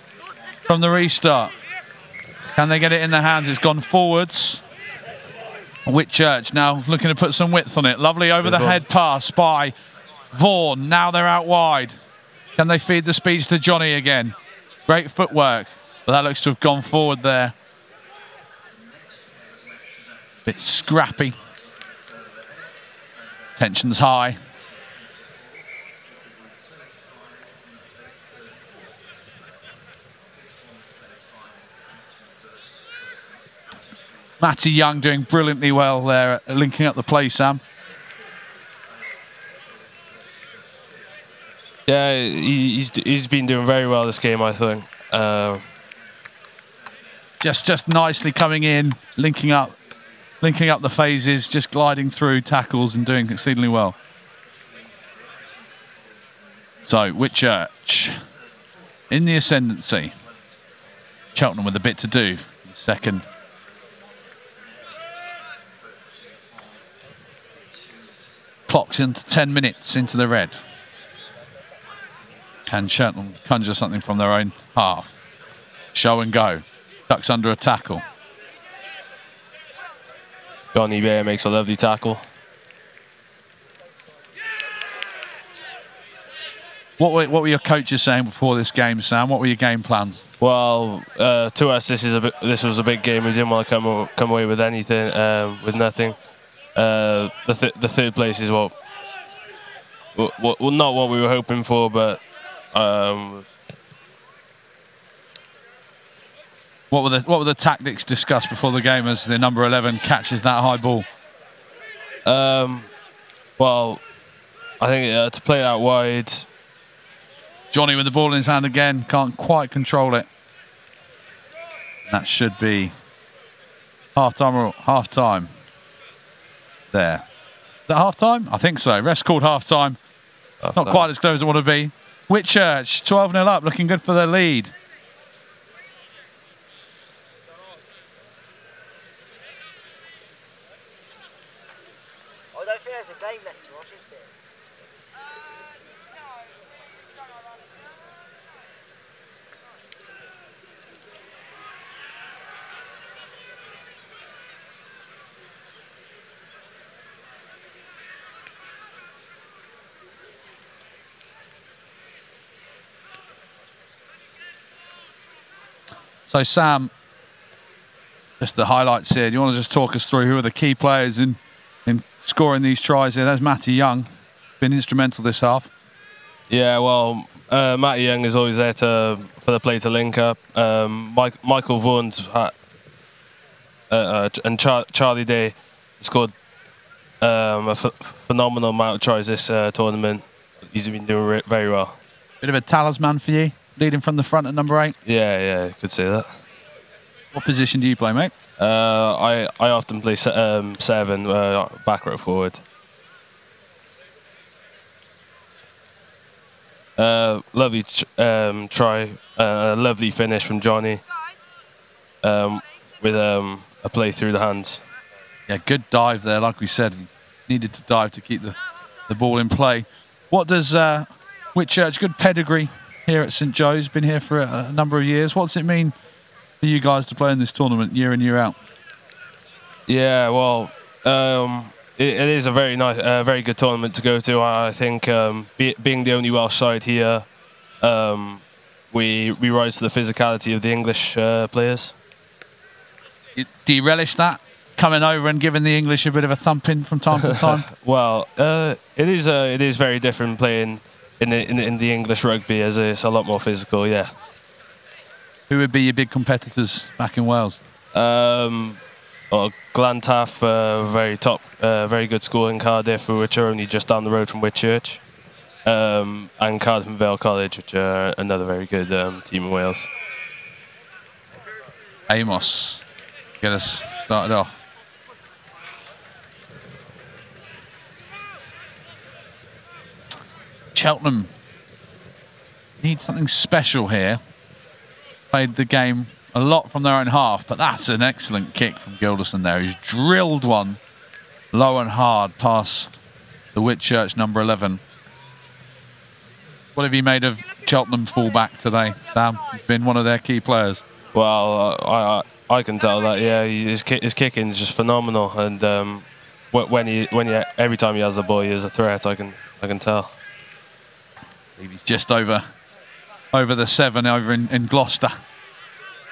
from the restart. Can they get it in their hands? It's gone forwards. Whitchurch now looking to put some width on it. Lovely over the head pass by Vaughan. Now they're out wide. Can they feed the speeds to Johnny again? Great footwork. But that looks to have gone forward there. Bit scrappy. Tension's high. Matty Young doing brilliantly well there, linking up the play, Sam. Yeah, he's been doing very well this game, I think. Just nicely coming in, linking up the phases, just gliding through tackles and doing exceedingly well. So Whitchurch in the ascendancy. Cheltenham with a bit to do. Second. Clocks into 10 minutes into the red. Can Cheltenham conjure something from their own half? Show and go. Ducks under a tackle. Johnny Bear makes a lovely tackle. What were your coaches saying before this game, Sam? What were your game plans? Well, to us, this was a big game. We didn't want to come away with anything, with nothing. The third place is what not what we were hoping for, but what were the tactics discussed before the game as the number 11 catches that high ball? Well, I think to play out wide. Johnny with the ball in his hand again, can't quite control it. That should be half-time or half-time. There. Is that half-time? I think so. Ref's called half-time. Not quite as close as I want to be. Whitchurch, 12-0 up, looking good for their lead. I don't think there's a game left to watch, is there? So Sam, just the highlights here. Do you want to just talk us through who are the key players in scoring these tries here? There's Matty Young, been instrumental this half. Yeah, well, Matty Young is always there for the play to link up. Michael Vaughan's and Charlie Day scored a phenomenal amount of tries this tournament. He's been doing very well. Bit of a talisman for you, leading from the front at number 8. Yeah, could say that. What position do you play, mate? I often play 7, back row forward. Lovely try, lovely finish from Johnny with a play through the hands. Yeah, good dive there, like we said. Needed to dive to keep the ball in play. What does Whitchurch, good pedigree here at St Joe's, been here for a number of years. What does it mean for you guys to play in this tournament year in, year out? Yeah, well, it is a very nice, very good tournament to go to. I think being the only Welsh side here, we rise to the physicality of the English players. Do you relish that, coming over and giving the English a bit of a thumping from time to time? Well, it is very different playing in the English rugby, as it's a lot more physical. Yeah. Who would be your big competitors back in Wales? Glantaff, very good school in Cardiff, which are only just down the road from Whitchurch, and Cardiff and Vale College, which are another very good team in Wales. Amos, get us started off. Cheltenham need something special here. Played the game a lot from their own half, but that's an excellent kick from Gilderson there. He's drilled one low and hard past the Whitchurch number 11. What have you made of Cheltenham fullback today, Sam? He's been one of their key players. Well, I can tell that. Yeah, his kicking is just phenomenal, and every time he has the ball, he is a threat. I can tell. He's just over the 7 over in Gloucester.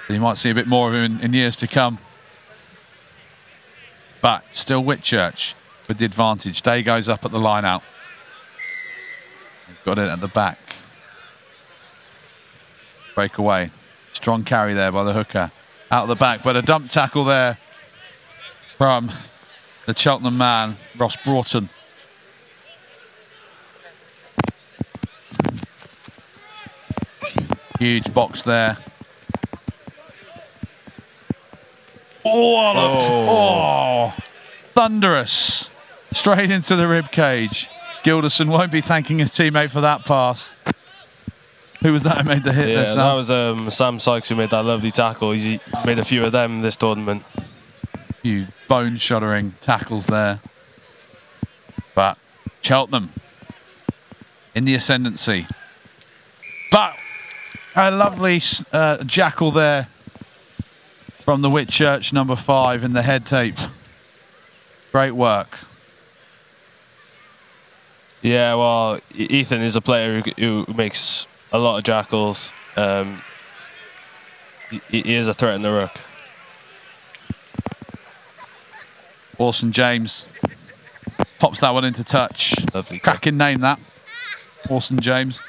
So you might see a bit more of him in years to come. But still Whitchurch with the advantage. Day goes up at the line out. Got it at the back. Breakaway. Strong carry there by the hooker. Out the back, but a dump tackle there from the Cheltenham man, Ross Broughton. Huge box there. Oh, thunderous. Straight into the rib cage. Gilderson won't be thanking his teammate for that pass. Who was that who made the hit there, Sam? That was Sam Sykes who made that lovely tackle. He's made a few of them this tournament. A few bone-shuddering tackles there. But Cheltenham in the ascendancy. But a lovely jackal there from the Whitchurch number 5 in the head tape. Great work. Yeah, well, Ethan is a player who makes a lot of jackals. He is a threat in the ruck. Orson James pops that one into touch. Lovely. Cracking name, that. Awesome, James.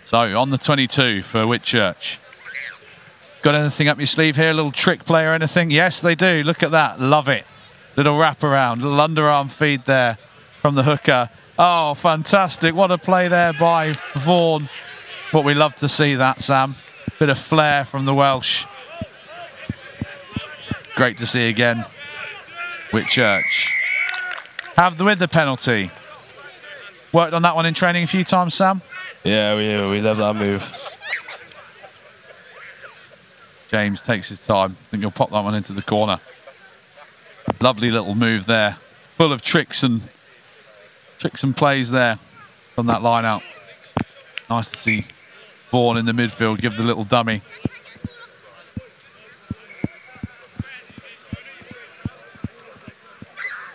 So on the 22 for Whitchurch. Got anything up your sleeve here? A little trick play or anything? Yes, they do. Look at that. Love it. Little wraparound, little underarm feed there from the hooker. Oh, fantastic. What a play there by Vaughan. But we love to see that, Sam. Bit of flair from the Welsh. Great to see again. Whitchurch have the penalty. Worked on that one in training a few times, Sam? Yeah, we love that move. James takes his time. I think he'll pop that one into the corner. Lovely little move there. Full of tricks and plays there from that line out. Nice to see Vaughan in the midfield give the little dummy.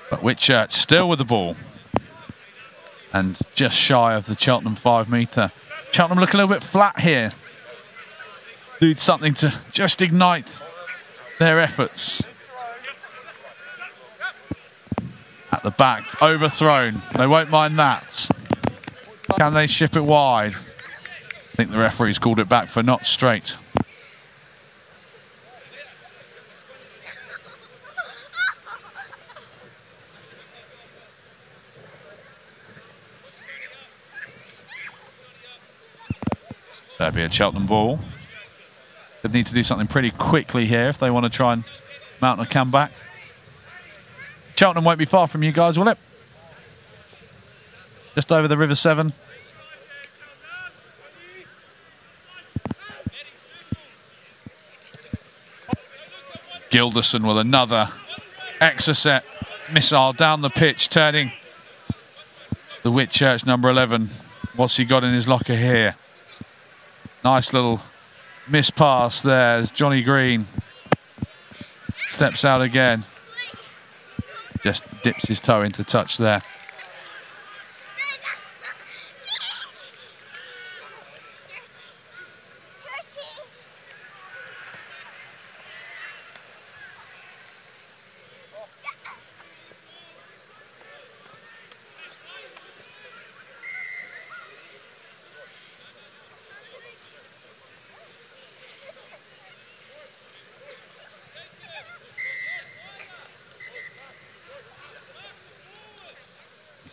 But Whitchurch still with the ball. And just shy of the Cheltenham 5 metre. Cheltenham look a little bit flat here. Need something to just ignite their efforts. At the back, overthrown. They won't mind that. Can they ship it wide? I think the referee's called it back for not straight. That'd be a Cheltenham ball. They need to do something pretty quickly here if they want to try and mount a comeback. Cheltenham won't be far from you guys, will it? Just over the River Severn. Gilderson with another Exocet missile down the pitch, turning the Whitchurch number 11. What's he got in his locker here? Nice little miss pass there as Johnny Green steps out again. Just dips his toe into touch there.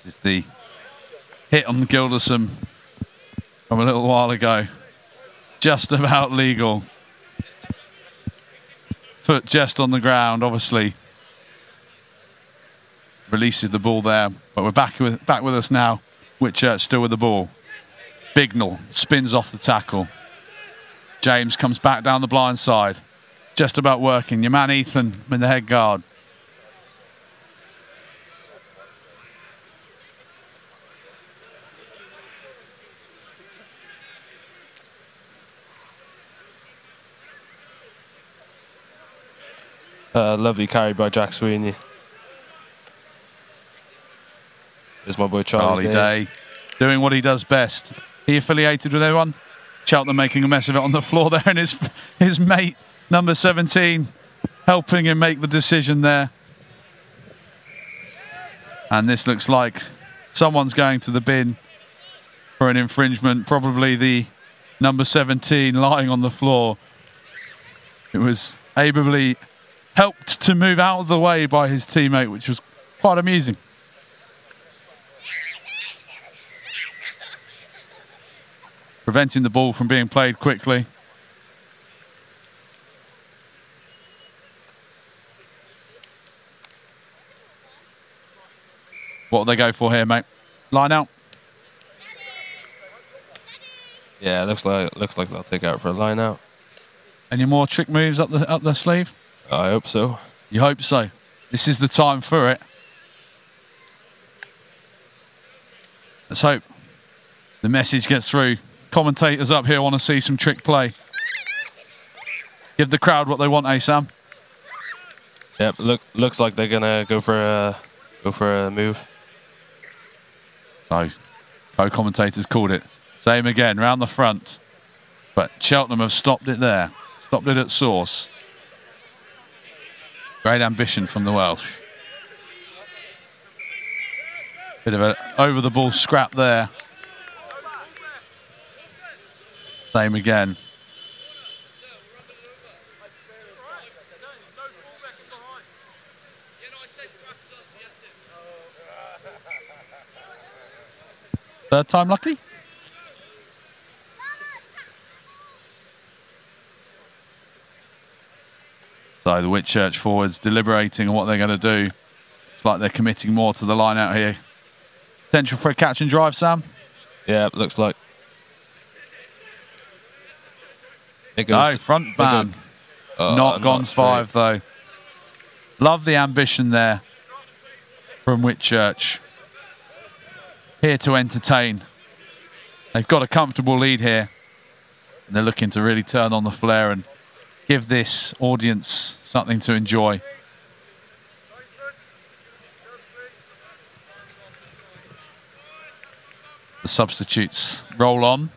This is the hit on Gilderson from a little while ago. Just about legal. Foot just on the ground, obviously. Releases the ball there, but we're back with us now. Whitchurch still with the ball. Bignell spins off the tackle. James comes back down the blind side. Just about working. Your man Ethan in the head guard. Lovely carry by Jack Sweeney. There's my boy Charlie Day. Doing what he does best. He affiliated with anyone? Cheltenham making a mess of it on the floor there, and his mate, number 17, helping him make the decision there. And this looks like someone's going to the bin for an infringement. Probably the number 17 lying on the floor. It was ably helped to move out of the way by his teammate, which was quite amusing. Preventing the ball from being played quickly. What will they go for here, mate? Line out. Yeah, looks like they'll take out for a line out. Any more trick moves up the sleeve? I hope so. You hope so. This is the time for it. Let's hope the message gets through. Commentators up here want to see some trick play. Give the crowd what they want, eh, Sam? Yep, looks like they're gonna go for a move. So, co-commentators called it. Same again, round the front. But Cheltenham have stopped it there. Stopped it at source. Great ambition from the Welsh. Bit of an over-the-ball scrap there. Same again. Third time lucky? So the Whitchurch forwards deliberating on what they're going to do. It's like they're committing more to the line out here. Potential for a catch and drive, Sam? Yeah, looks like. It goes, no, front ban. Not gone five, though. Love the ambition there from Whitchurch. Here to entertain. They've got a comfortable lead here. And they're looking to really turn on the flare and give this audience something to enjoy. The substitutes roll on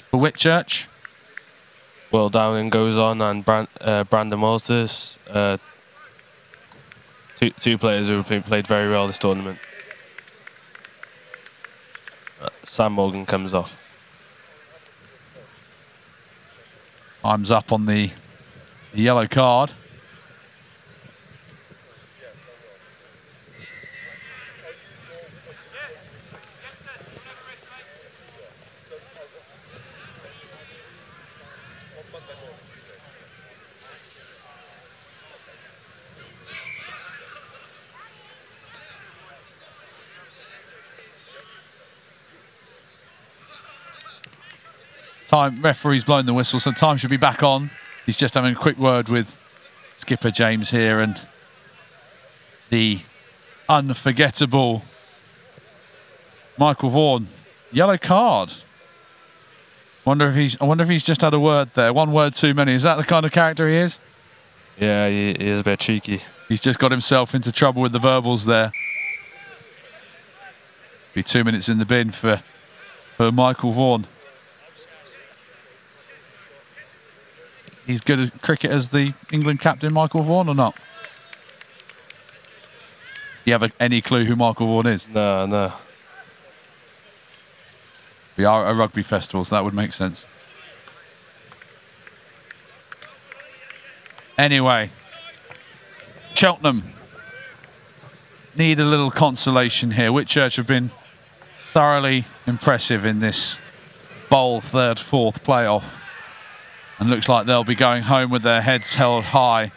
for Whitchurch. Will Downing goes on, and Brandon Walters. Two players who have played very well this tournament. Sam Morgan comes off. Time's up on the yellow card. Referee's blown the whistle, so time should be back on. He's just having a quick word with skipper James here, and the unforgettable Michael Vaughan, yellow card. I wonder if he's just had a word there. One word too many. Is that the kind of character he is? Yeah, he is a bit cheeky. He's just got himself into trouble with the verbals there. Be 2 minutes in the bin for Michael Vaughan. He's good at cricket as the England captain, Michael Vaughan, or not? Do you have any clue who Michael Vaughan is? No. We are at a rugby festival, so that would make sense. Anyway, Cheltenham need a little consolation here. Whitchurch have been thoroughly impressive in this bowl third, fourth playoff. And looks like they'll be going home with their heads held high.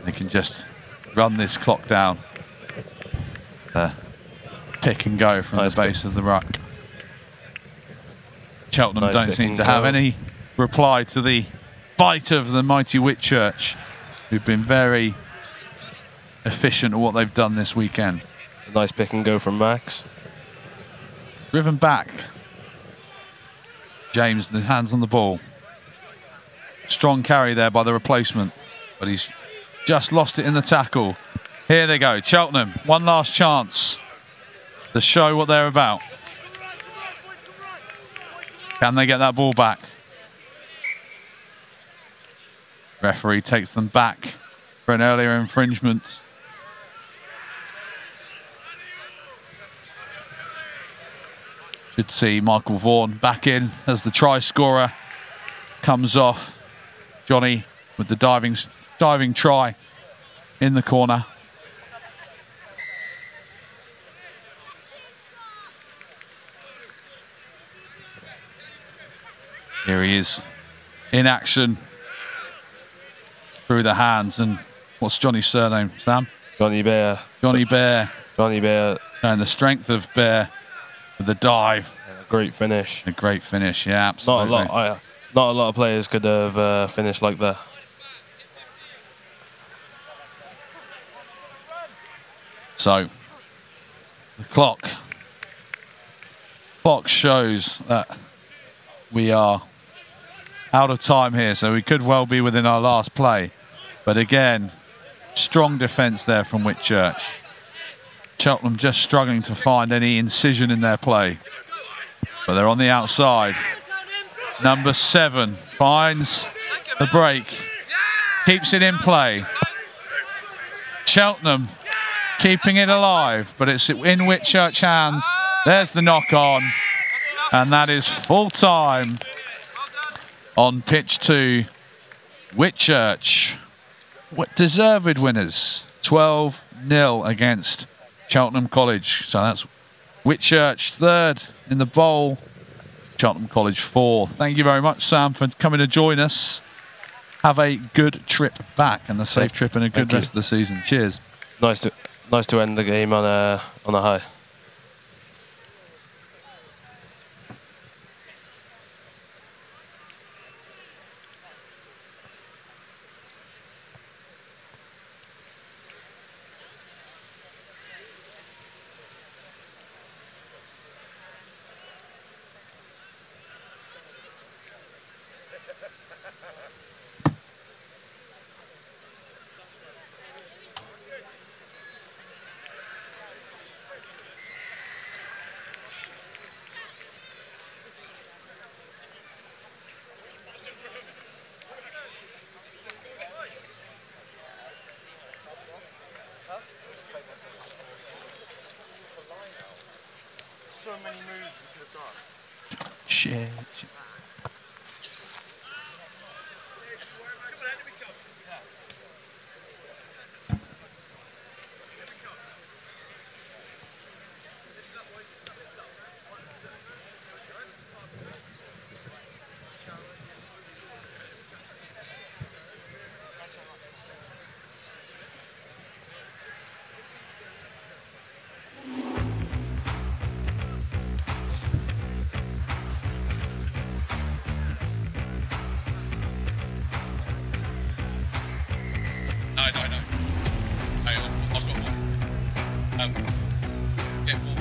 They can just run this clock down. Pick and go from the base of the ruck. Cheltenham don't seem to have any reply to the bite of the mighty Whitchurch, who've been very efficient at what they've done this weekend. A nice pick and go from Max. Driven back. James, the hands on the ball. Strong carry there by the replacement, but he's just lost it in the tackle. Here they go, Cheltenham, one last chance to show what they're about. Can they get that ball back? Referee takes them back for an earlier infringement. Should see Michael Vaughan back in as the try scorer comes off. Johnny with the diving try in the corner. Here he is in action through the hands. And what's Johnny's surname, Sam? Johnny Bear. Johnny Bear. Johnny Bear. And the strength of Bear. The dive. And a great finish. A great finish, yeah, absolutely. Not a lot of players could have finished like that. So, the clock shows that we are out of time here, so we could well be within our last play. But again, strong defence there from Whitchurch. Cheltenham just struggling to find any incision in their play. But they're on the outside. Number 7 finds the break. Keeps it in play. Cheltenham keeping it alive, but it's in Whitchurch hands. There's the knock on, and that is full time on pitch 2. Whitchurch, deserved winners, 12-0 against Cheltenham College. So that's Whitchurch 3rd in the bowl, Cheltenham College 4th. Thank you very much, Sam, for coming to join us. Have a good trip back and a safe trip and a good rest of the season. Cheers. Nice to end the game on a high. So many moves we could have done. Shit. No. Hang on, I've got one. Get one.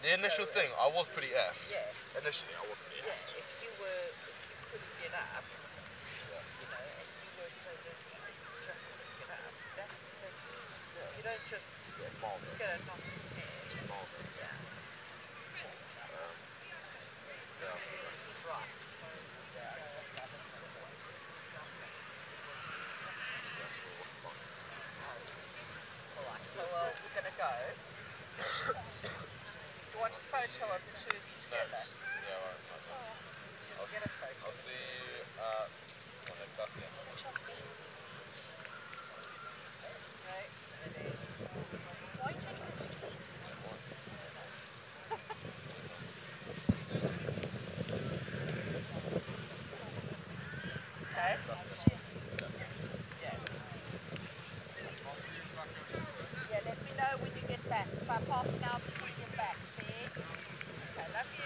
The initial thing, I was pretty effed. Yeah. Initially, I was pretty effed. Yeah, if you couldn't get up, you know, and you were so desperate that you just couldn't get up, that's you don't just get a knock in the head. Yeah. Right. Alright, so we're going to go. You want a photo of the two of you together? Yeah, right. I'll get a photo. I'll see you on next Saturday. Okay, ready. Why are you taking this? Okay. Yeah. Yeah, let me know when you get back. About half an hour before you get back, see? Okay, love you.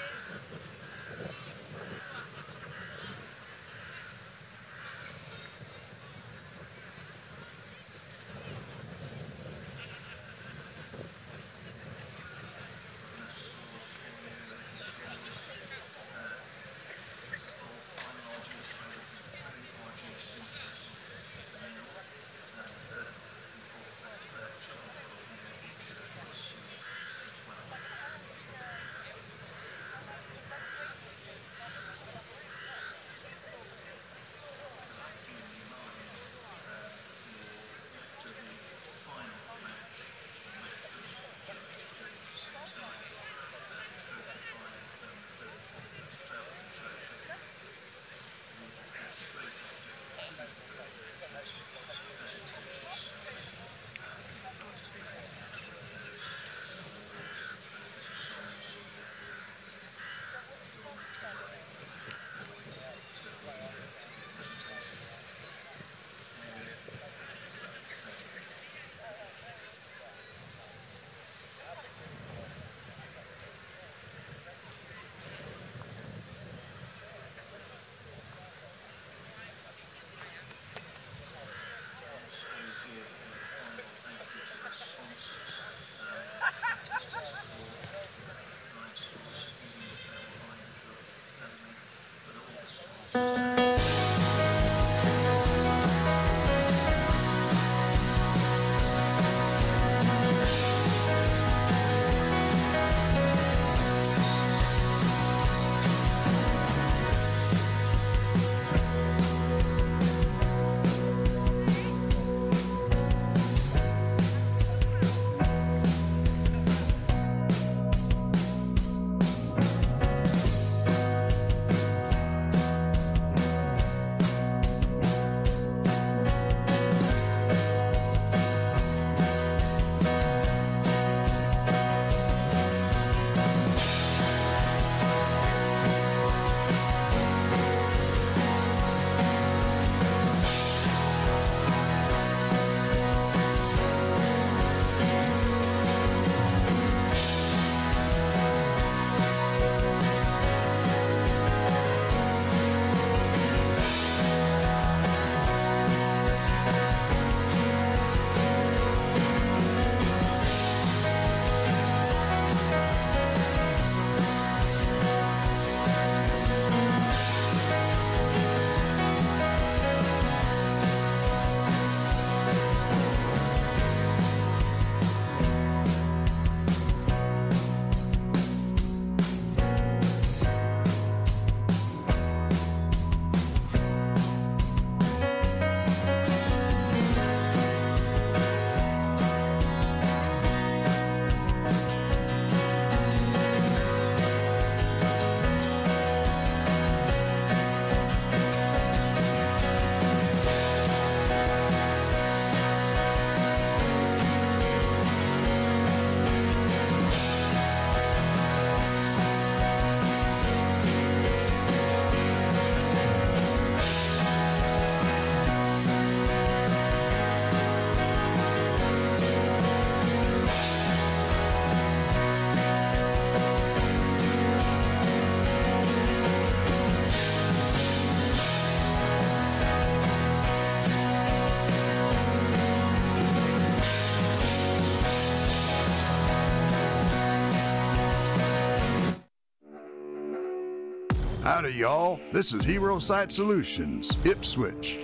Howdy, y'all. This is Hero Site Solutions, Ipswich.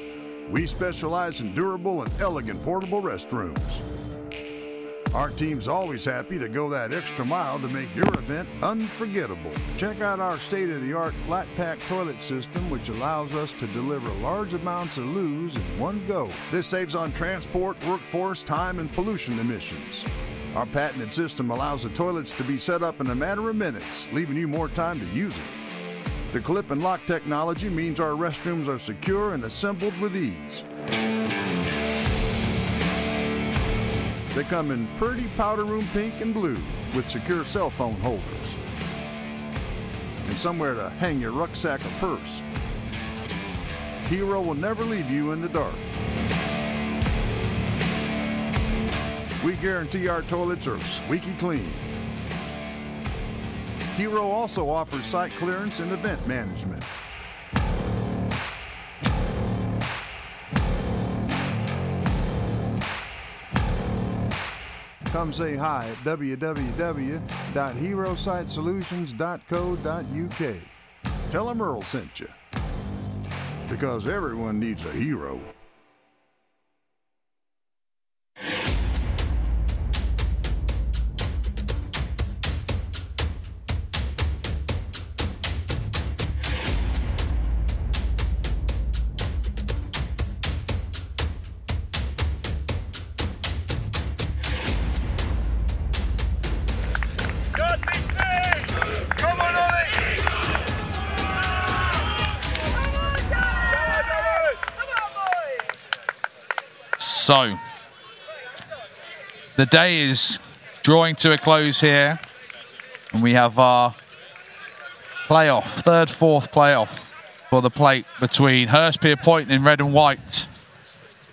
We specialize in durable and elegant portable restrooms. Our team's always happy to go that extra mile to make your event unforgettable. Check out our state-of-the-art flat pack toilet system, which allows us to deliver large amounts of loos in one go. This saves on transport, workforce, time, and pollution emissions. Our patented system allows the toilets to be set up in a matter of minutes, leaving you more time to use it. The clip and lock technology means our restrooms are secure and assembled with ease. They come in pretty powder room pink and blue with secure cell phone holders and somewhere to hang your rucksack or purse. Hero will never leave you in the dark. We guarantee our toilets are squeaky clean. Hero also offers site clearance and event management. Come say hi at www.herositesolutions.co.uk. Tell them Earl sent you. Because everyone needs a hero. So, the day is drawing to a close here, and we have our playoff, third, fourth playoff for the plate between Hurstpierpoint in red and white,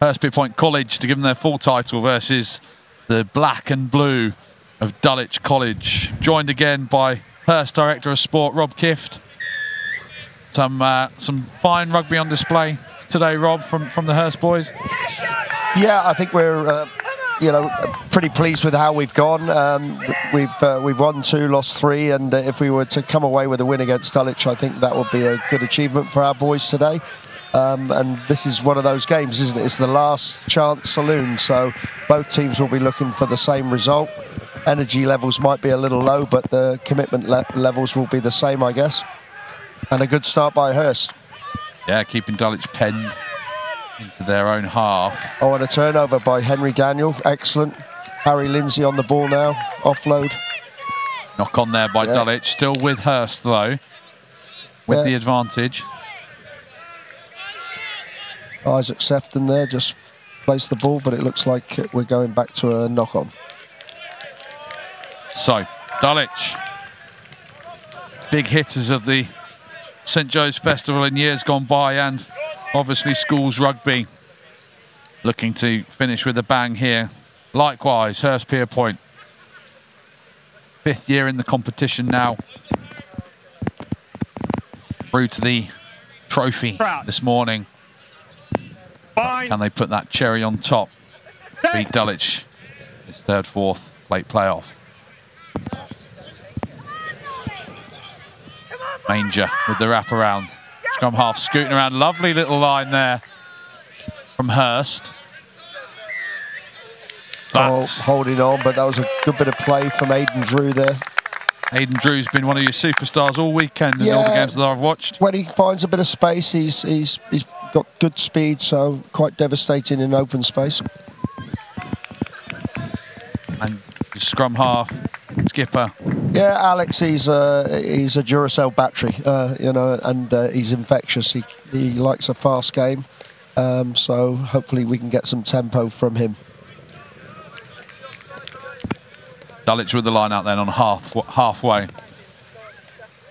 Hurstpierpoint College to give them their full title versus the black and blue of Dulwich College. Joined again by Hurst Director of Sport, Rob Kift. Some fine rugby on display today, Rob, from the Hurst boys. Yeah, I think we're, pretty pleased with how we've gone. We've won 2, lost 3, and if we were to come away with a win against Dulwich, I think that would be a good achievement for our boys today. And this is one of those games, isn't it? It's the last chance saloon, so both teams will be looking for the same result. Energy levels might be a little low, but the commitment levels will be the same, I guess. And a good start by Hurst. Yeah, keeping Dulwich penned into their own half. Oh, and a turnover by Henry Daniel. Excellent. Harry Lindsay on the ball now. Offload. Knock on there by Dulwich. Still with Hurst, though, with the advantage. Isaac Sefton there just placed the ball, but it looks like we're going back to a knock-on. So, Dulwich, big hitters of the St Joe's Festival in years gone by, and obviously schools rugby, looking to finish with a bang here. Likewise, Hurstpierpoint, 5th year in the competition now, through to the trophy this morning. Can they put that cherry on top? Beat Dulwich, this third, fourth plate playoff. Manger with the wraparound. Scrum half scooting around. Lovely little line there from Hurst. Holding on, but that was a good bit of play from Aidan Drew there. Aidan Drew's been one of your superstars all weekend in all the games that I've watched. When he finds a bit of space, he's got good speed, so quite devastating in open space. And the scrum half skipper. Yeah, Alex, he's a Duracell battery, and he's infectious. He likes a fast game, so hopefully we can get some tempo from him. Dulwich with the line out then on halfway.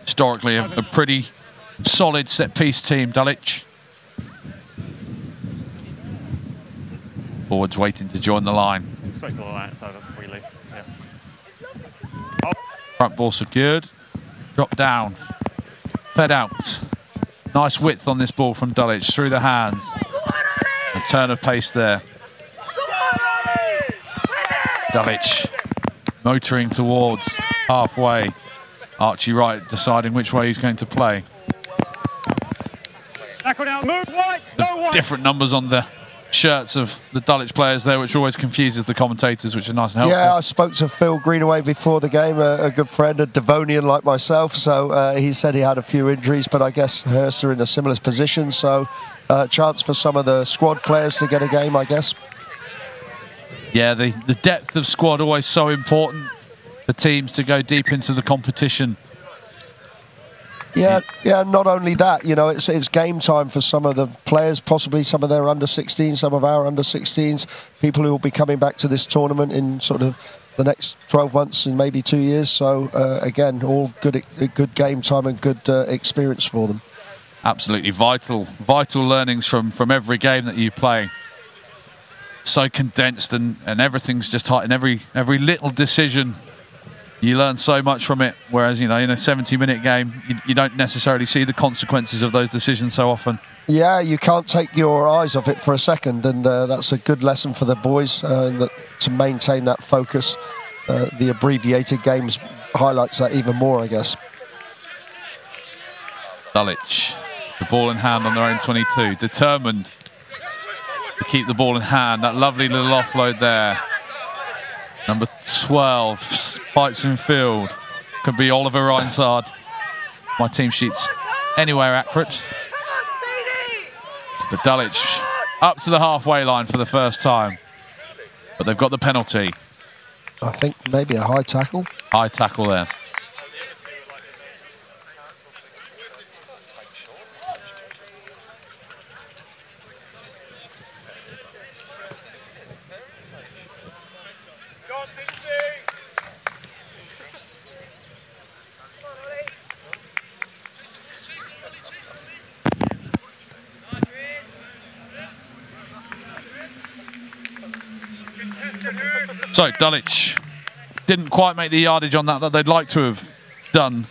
Historically, a pretty solid set-piece team, Dulwich. Forwards waiting to join the line. Expect a lot of that over before you leave. Yeah. Front ball secured. Drop down. Fed out. Nice width on this ball from Dulwich through the hands. A turn of pace there. Dulwich motoring towards halfway. Archie Wright deciding which way he's going to play. the different numbers on the shirts of the Dulwich players there, which always confuses the commentators, which is nice and helpful. Yeah, I spoke to Phil Greenaway before the game, a good friend, a Devonian like myself, so he said he had a few injuries, but I guess Hurst are in a similar position, so chance for some of the squad players to get a game, I guess. Yeah, the depth of squad always so important for teams to go deep into the competition. Yeah, not only that, you know, it's game time for some of the players, possibly some of their under-16s, some of our under-16s, people who will be coming back to this tournament in sort of the next 12 months and maybe 2 years. So, again, all good game time and good experience for them. Absolutely vital learnings from every game that you play. So condensed and everything's just tight, and every little decision, you learn so much from it, whereas, you know, in a 70-minute game, you don't necessarily see the consequences of those decisions so often. Yeah, you can't take your eyes off it for a second, and that's a good lesson for the boys to maintain that focus. The abbreviated games highlights that even more, I guess. Dulwich, the ball in hand on their own 22, determined to keep the ball in hand. That lovely little offload there. Number 12 fights in field. Could be Oliver Reinsard. My team sheet's anywhere accurate. But Dulwich up to the halfway line for the first time. But they've got the penalty. I think maybe a high tackle. High tackle there. So Dulwich didn't quite make the yardage on that they'd like to have done,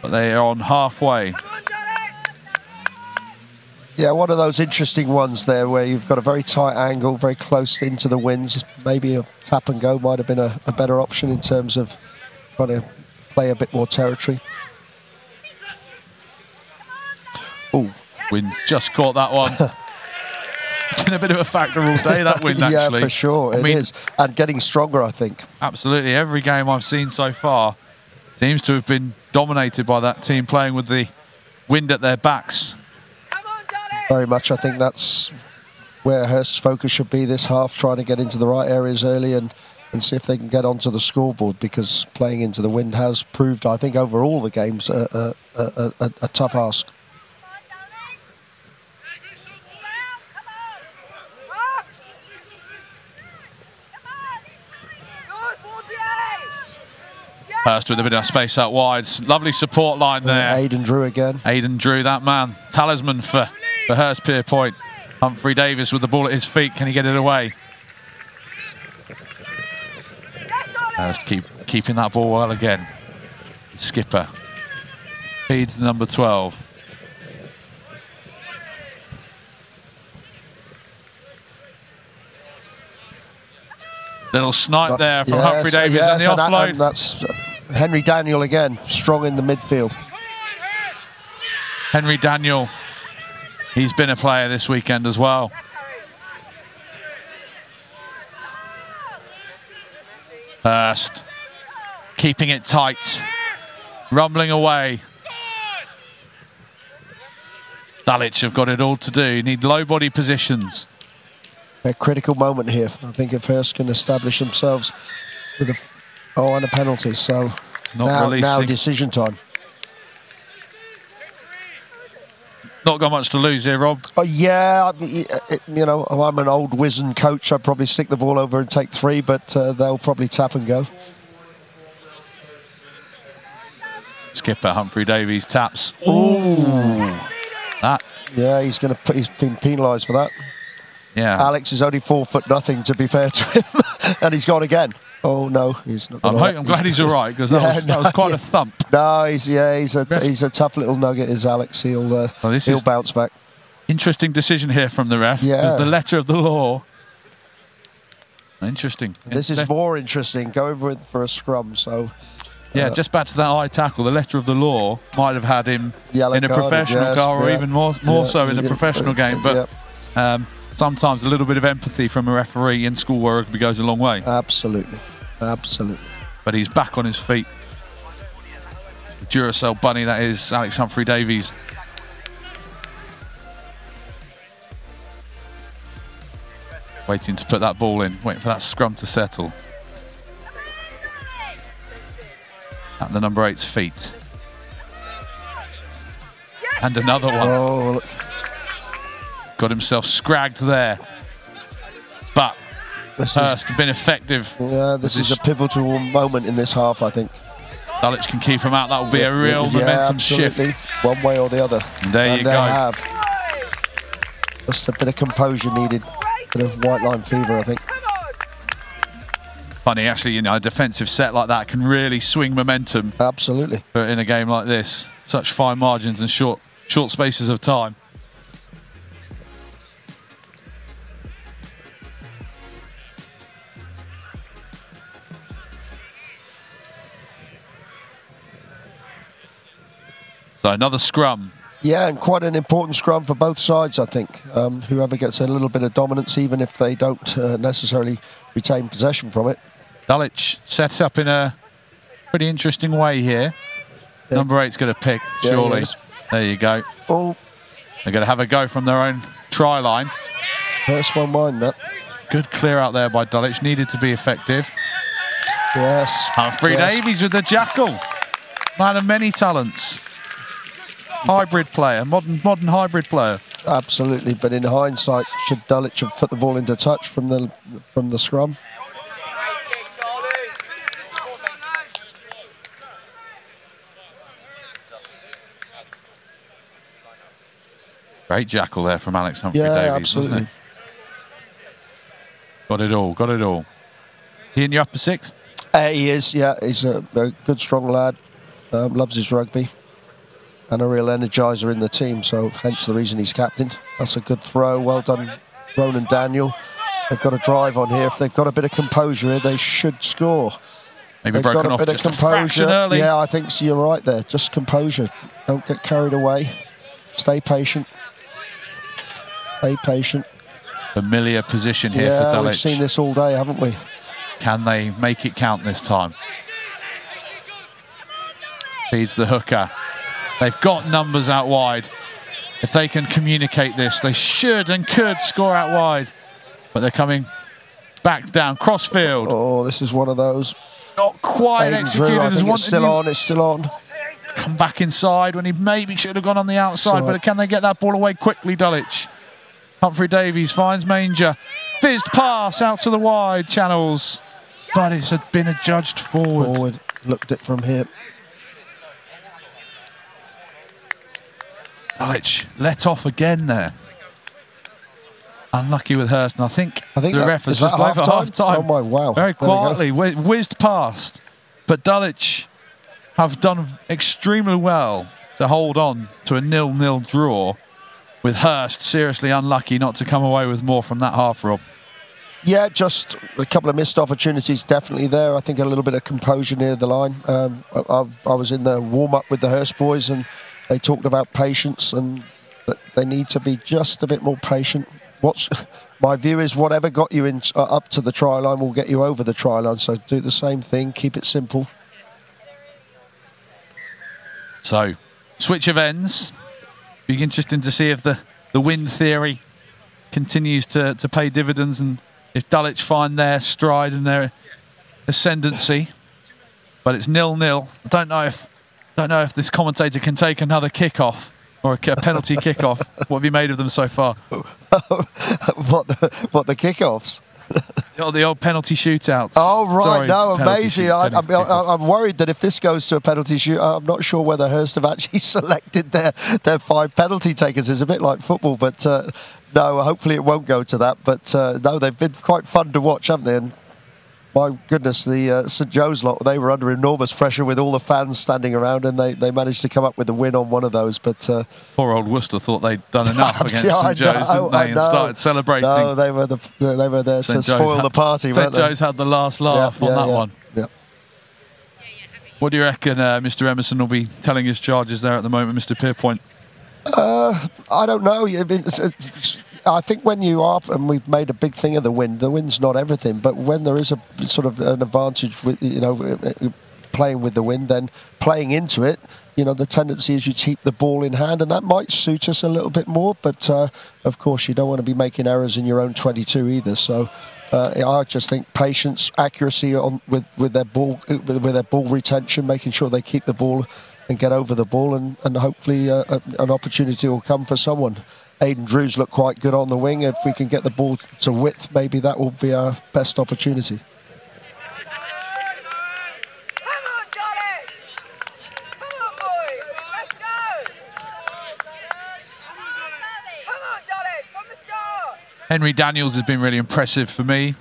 but they are on halfway. Yeah, one of those interesting ones there where you've got a very tight angle, very close into the winds. Maybe a tap and go might have been a better option in terms of trying to play a bit more territory. Oh, wind just caught that one. Been a bit of a factor all day, that wind, actually. Yeah, for sure, it is. And getting stronger, I think. Absolutely. Every game I've seen so far seems to have been dominated by that team playing with the wind at their backs. Very much. I think that's where Hurst's focus should be this half, trying to get into the right areas early and see if they can get onto the scoreboard, because playing into the wind has proved, I think, over all the games, a tough ask. Hurst with a bit of space out wide. Lovely support line there. Aidan Drew again. Aidan Drew, that man. Talisman for Hurst Pierpoint. Humphrey Davis with the ball at his feet. Can he get it away? Hurst keeping that ball well again. Skipper feeds number 12. Little snipe there from Humphrey Davis and the offload. And that's Henry Daniel again, strong in the midfield. Henry Daniel, he's been a player this weekend as well. Hurst keeping it tight, rumbling away. Dulwich have got it all to do. Need low body positions. A critical moment here. I think if Hurst can establish themselves with and a penalty. So now decision time. Not got much to lose here, Rob. Yeah, you know, I'm an old wizened coach. I'd probably stick the ball over and take 3, but they'll probably tap and go. Skipper Humphrey Davies taps. Ooh, that. Yeah, he's been penalised for that. Yeah. Alex is only 4'0", to be fair to him, and he's gone again. Oh no, he's not. I'm glad he's all right, because that was quite a thump. No, he's a tough little nugget, is Alex. He'll bounce back. Interesting decision here from the ref. Yeah. Because the letter of the law. Interesting. This is more interesting. Going for a scrum. So Yeah, just back to that eye tackle. The letter of the law might have had him Yellow in a professional goal, or even more so in a professional game. But sometimes a little bit of empathy from a referee in schoolboy rugby goes a long way. Absolutely, absolutely. But he's back on his feet. The Duracell bunny, that is Alex Humphrey-Davies. Waiting to put that ball in, waiting for that scrum to settle. At the number 8's feet. And another one. Oh, look. Got himself scragged there. But Hurst been effective. Yeah, this is a pivotal moment in this half, I think. Dulwich can keep him out. That will be a real momentum shift. One way or the other. There you go. Just a bit of composure needed. Bit of white line fever, I think. Funny, actually, you know, a defensive set like that can really swing momentum. Absolutely. In a game like this, such fine margins and short spaces of time. So another scrum. Yeah, and quite an important scrum for both sides, I think. Whoever gets a little bit of dominance, even if they don't necessarily retain possession from it. Dulwich set up in a pretty interesting way here. Yeah. Number 8's going to pick, surely. Yeah. There you go. Oh. They're going to have a go from their own try line. Hurst won't mind that. Good clear out there by Dulwich. Needed to be effective. Yes. Humphrey-Davies with the jackal. Man of many talents. Hybrid player, modern hybrid player. Absolutely, but in hindsight, should Dulwich have put the ball into touch from the scrum? Great jackal there from Alex Humphrey-Davies, wasn't it? Got it all, got it all. Is he in your upper six? He is, yeah. He's a good, strong lad. Loves his rugby. And a real energiser in the team, so hence the reason he's captain. That's a good throw. Well done, Ronan Daniel. They've got a drive on here. If they've got a bit of composure here, they should score. Maybe they've got a bit of composure. Early. Yeah, I think so. You're right there. Just composure. Don't get carried away. Stay patient. Stay patient. Familiar position here for Dulwich. We've seen this all day, haven't we? Can they make it count this time? Feeds the hooker. They've got numbers out wide. If they can communicate this, they should and could score out wide. But they're coming back down, crossfield. Oh, this is one of those. Not quite executed as wanted. It's still on, it's still on. Come back inside when he maybe should have gone on the outside, but can they get that ball away quickly, Dulwich? Humphrey-Davies finds Manger. Fizzed pass out to the wide channels. But it's been adjudged forward. Looked it from here. Dulwich let off again there. Unlucky with Hurst, and I think the ref has just played for half-time. Oh my, wow. Very quietly, whizzed past. But Dulwich have done extremely well to hold on to a 0-0 draw, with Hurst seriously unlucky not to come away with more from that half, Rob. Yeah, just a couple of missed opportunities definitely there. I think a little bit of composure near the line. I was in the warm-up with the Hurst boys, and they talked about patience and that they need to be just a bit more patient. My view is whatever got you in up to the try line will get you over the try line. So do the same thing, keep it simple. So, switch of ends. Be interesting to see if the win theory continues to pay dividends and if Dulwich find their stride and their ascendancy. But it's 0-0. I don't know if this commentator can take another kickoff or a penalty kickoff. What have you made of them so far? What the kickoffs? The old penalty shootouts. Oh, right. Sorry, no, amazing. I'm worried that if this goes to a penalty shoot, I'm not sure whether Hurst have actually selected their 5 penalty takers. It's a bit like football, but no, hopefully it won't go to that. But no, they've been quite fun to watch, haven't they? And my goodness, the St Joe's lot, they were under enormous pressure with all the fans standing around, and they managed to come up with a win on one of those. But poor old Worcester thought they'd done enough against St Joe's, didn't they? And started celebrating. No, they were there to spoil the party, weren't they? St Joe's had the last laugh on that one. Yeah. What do you reckon Mr. Emerson will be telling his charges there at the moment, Mr. Pierpoint? I don't know. I think when you are, and we've made a big thing of the wind's not everything, but when there is a sort of an advantage with, you know, playing with the wind, then playing into it, you know, the tendency is you keep the ball in hand, and that might suit us a little bit more, but of course you don't want to be making errors in your own 22 either. So I just think patience, accuracy with their ball retention, making sure they keep the ball and get over the ball, and hopefully an opportunity will come for someone. Aidan Drews looked quite good on the wing. If we can get the ball to width, maybe that will be our best opportunity. Henry Daniels has been really impressive for me,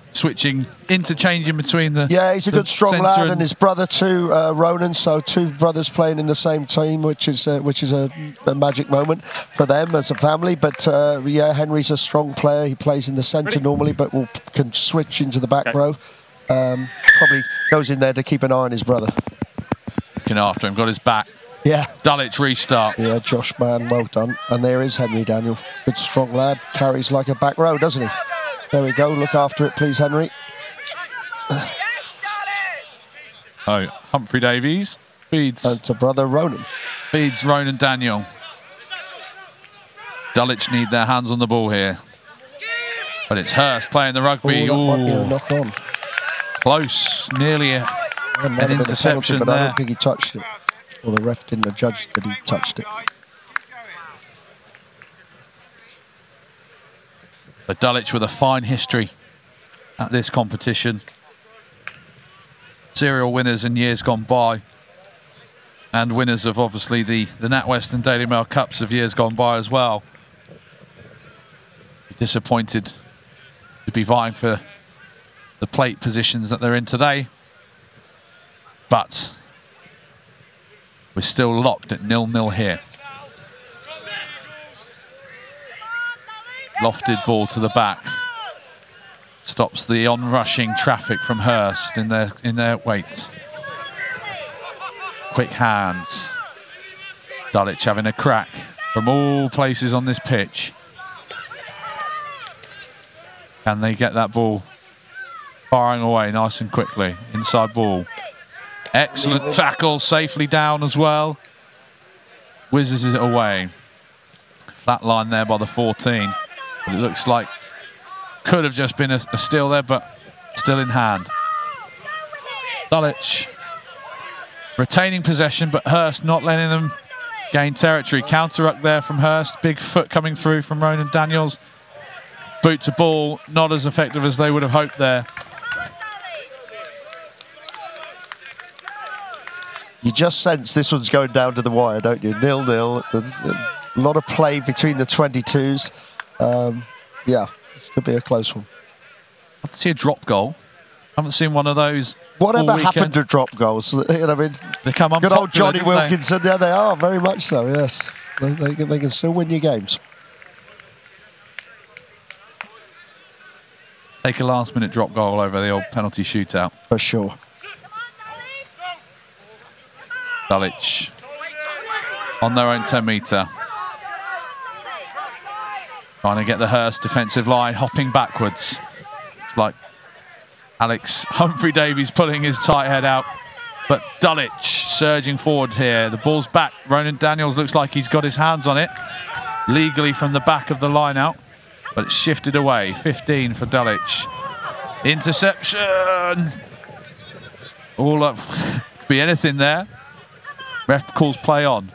interchanging between the... Yeah, he's a good strong lad, and his brother too, Ronan, so two brothers playing in the same team, which is a magic moment for them as a family. But yeah, Henry's a strong player. He plays in the centre normally, but can switch into the back row. Probably goes in there to keep an eye on his brother. Looking after him, got his back. Yeah. Dulwich restart. Yeah, Josh Mann, well done. And there is Henry Daniel. Good strong lad. Carries like a back row, doesn't he? There we go. Look after it, please, Henry. Oh, Humphrey Davies feeds. And to brother Ronan. Feeds Ronan Daniel. Dulwich need their hands on the ball here. But it's Hurst playing the rugby. That might be a knock on. Close. Nearly an interception penalty, but there. I don't think he touched it. Well, the ref didn't judge that he touched it. But Dulwich with a fine history at this competition. Serial winners in years gone by. And winners of, obviously, the NatWest and Daily Mail Cups of years gone by as well. Disappointed to be vying for the plate positions that they're in today. But we're still locked at 0-0 here. Lofted ball to the back. Stops the on-rushing traffic from Hurst in their wait. Quick hands. Dulwich having a crack from all places on this pitch. Can they get that ball firing away nice and quickly? Inside ball. Excellent tackle, safely down as well. Whizzes it away. Flat line there by the 14. But it looks like could have just been a steal there, but still in hand. Dulwich retaining possession, but Hurst not letting them gain territory. Counter-ruck there from Hurst. Big foot coming through from Ronan Daniels. Boot to ball, not as effective as they would have hoped there. You just sense this one's going down to the wire, don't you? 0-0. There's a lot of play between the 22s. Yeah, this could be a close one. I've to see a drop goal. Haven't seen one of those. Whatever happened to drop goals? You know, I mean, they come good old Johnny Wilkinson. Yeah, they are very much so. Yes, they can still win you games. Take a last-minute drop goal over the old penalty shootout. For sure. Dulwich on their own 10-metre. Trying to get the Hurst defensive line, hopping backwards. It's like Alex Humphrey Davies pulling his tight head out. But Dulwich surging forward here. The ball's back. Ronan Daniels looks like he's got his hands on it. Legally from the back of the line out. But it's shifted away. 15 for Dulwich. Interception! All up. Be anything there. Ref calls play on.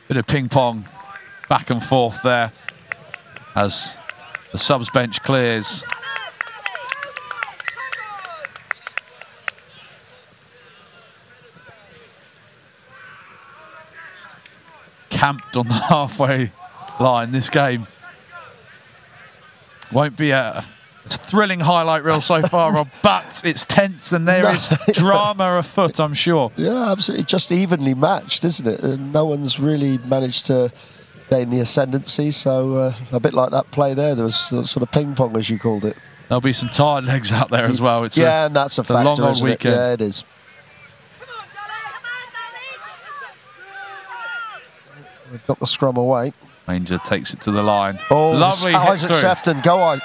Bit of ping pong back and forth there as the subs bench clears. Camped on the halfway line. This game won't be a thrilling highlight reel so far, Rob, but it's tense and there is drama afoot, I'm sure. Yeah, absolutely. Just evenly matched, isn't it? And no one's really managed to gain the ascendancy, so a bit like that play there. There was sort of ping pong, as you called it. There'll be some tired legs out there as well. It's and that's a factor, long old isn't it? weekend. Yeah, it is. They've got the scrum away. Ranger takes it to the line. Oh, lovely hit Isaac through. Sefton, forward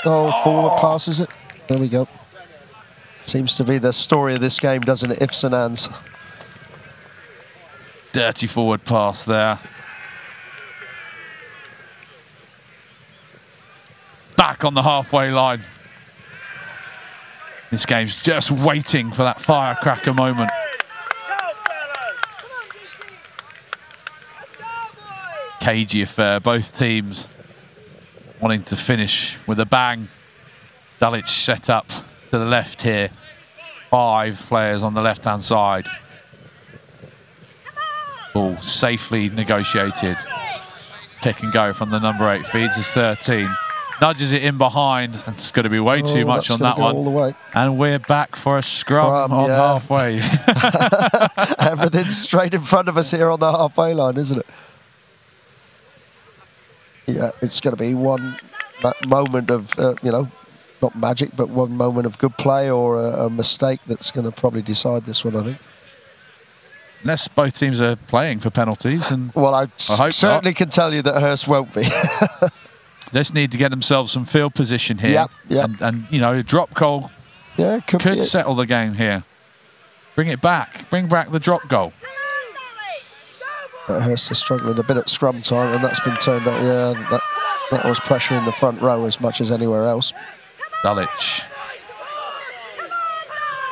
passes it. There we go. Seems to be the story of this game, doesn't it? Ifs and ands. Dirty forward pass there. Back on the halfway line. This game's just waiting for that firecracker moment. Cagey affair, both teams wanting to finish with a bang. Dulwich set up to the left here. 5 players on the left-hand side. Ball safely negotiated. Pick and go from the number 8, feeds his 13. Nudges it in behind, and it's going to be way too much on that one. All the way. And we're back for a scrum on halfway. Everything's straight in front of us here on the halfway line, isn't it? Yeah, it's going to be one moment of, you know, not magic, but one moment of good play or a mistake that's going to probably decide this one, I think. Unless both teams are playing for penalties. And well, I hope certainly can tell you that Hurst won't be. Just need to get themselves some field position here. And you know, a drop goal could settle the game here. Bring it back. Bring back the drop goal. Hurst is struggling a bit at scrum time, and that's been turned up. Yeah, that was pressure in the front row as much as anywhere else. Dulwich.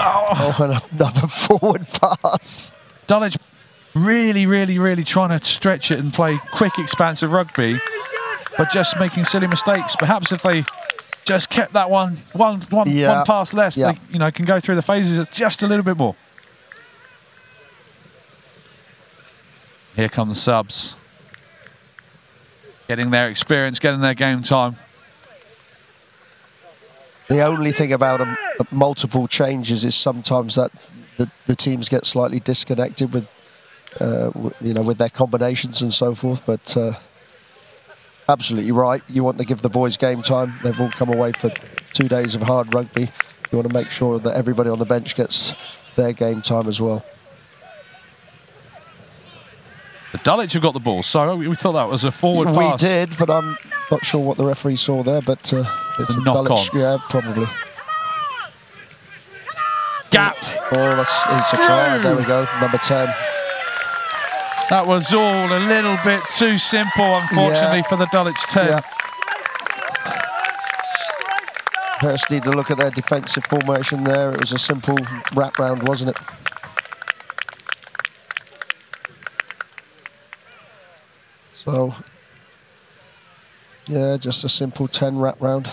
Oh, and another forward pass. Dulwich really trying to stretch it and play quick, expansive rugby, but just making silly mistakes. Perhaps if they just kept that one pass less, they can go through the phases just a little bit more. Here come the subs. Getting their experience, getting their game time. The only thing about multiple changes is sometimes that the teams get slightly disconnected with, with their combinations and so forth. But absolutely right. You want to give the boys game time. They've all come away for 2 days of hard rugby. You want to make sure that everybody on the bench gets their game time as well. The Dulwich have got the ball, so we thought that was a forward pass. We did, but I'm not sure what the referee saw there, but it's a knock Dulwich, on. yeah, probably. Gap. Oh, it's a try. There we go, number 10. That was all a little bit too simple, unfortunately, for the Dulwich 10. Yeah. Hurst need to look at their defensive formation there. It was a simple wrap round, wasn't it? So, yeah, just a simple 10 wrap round.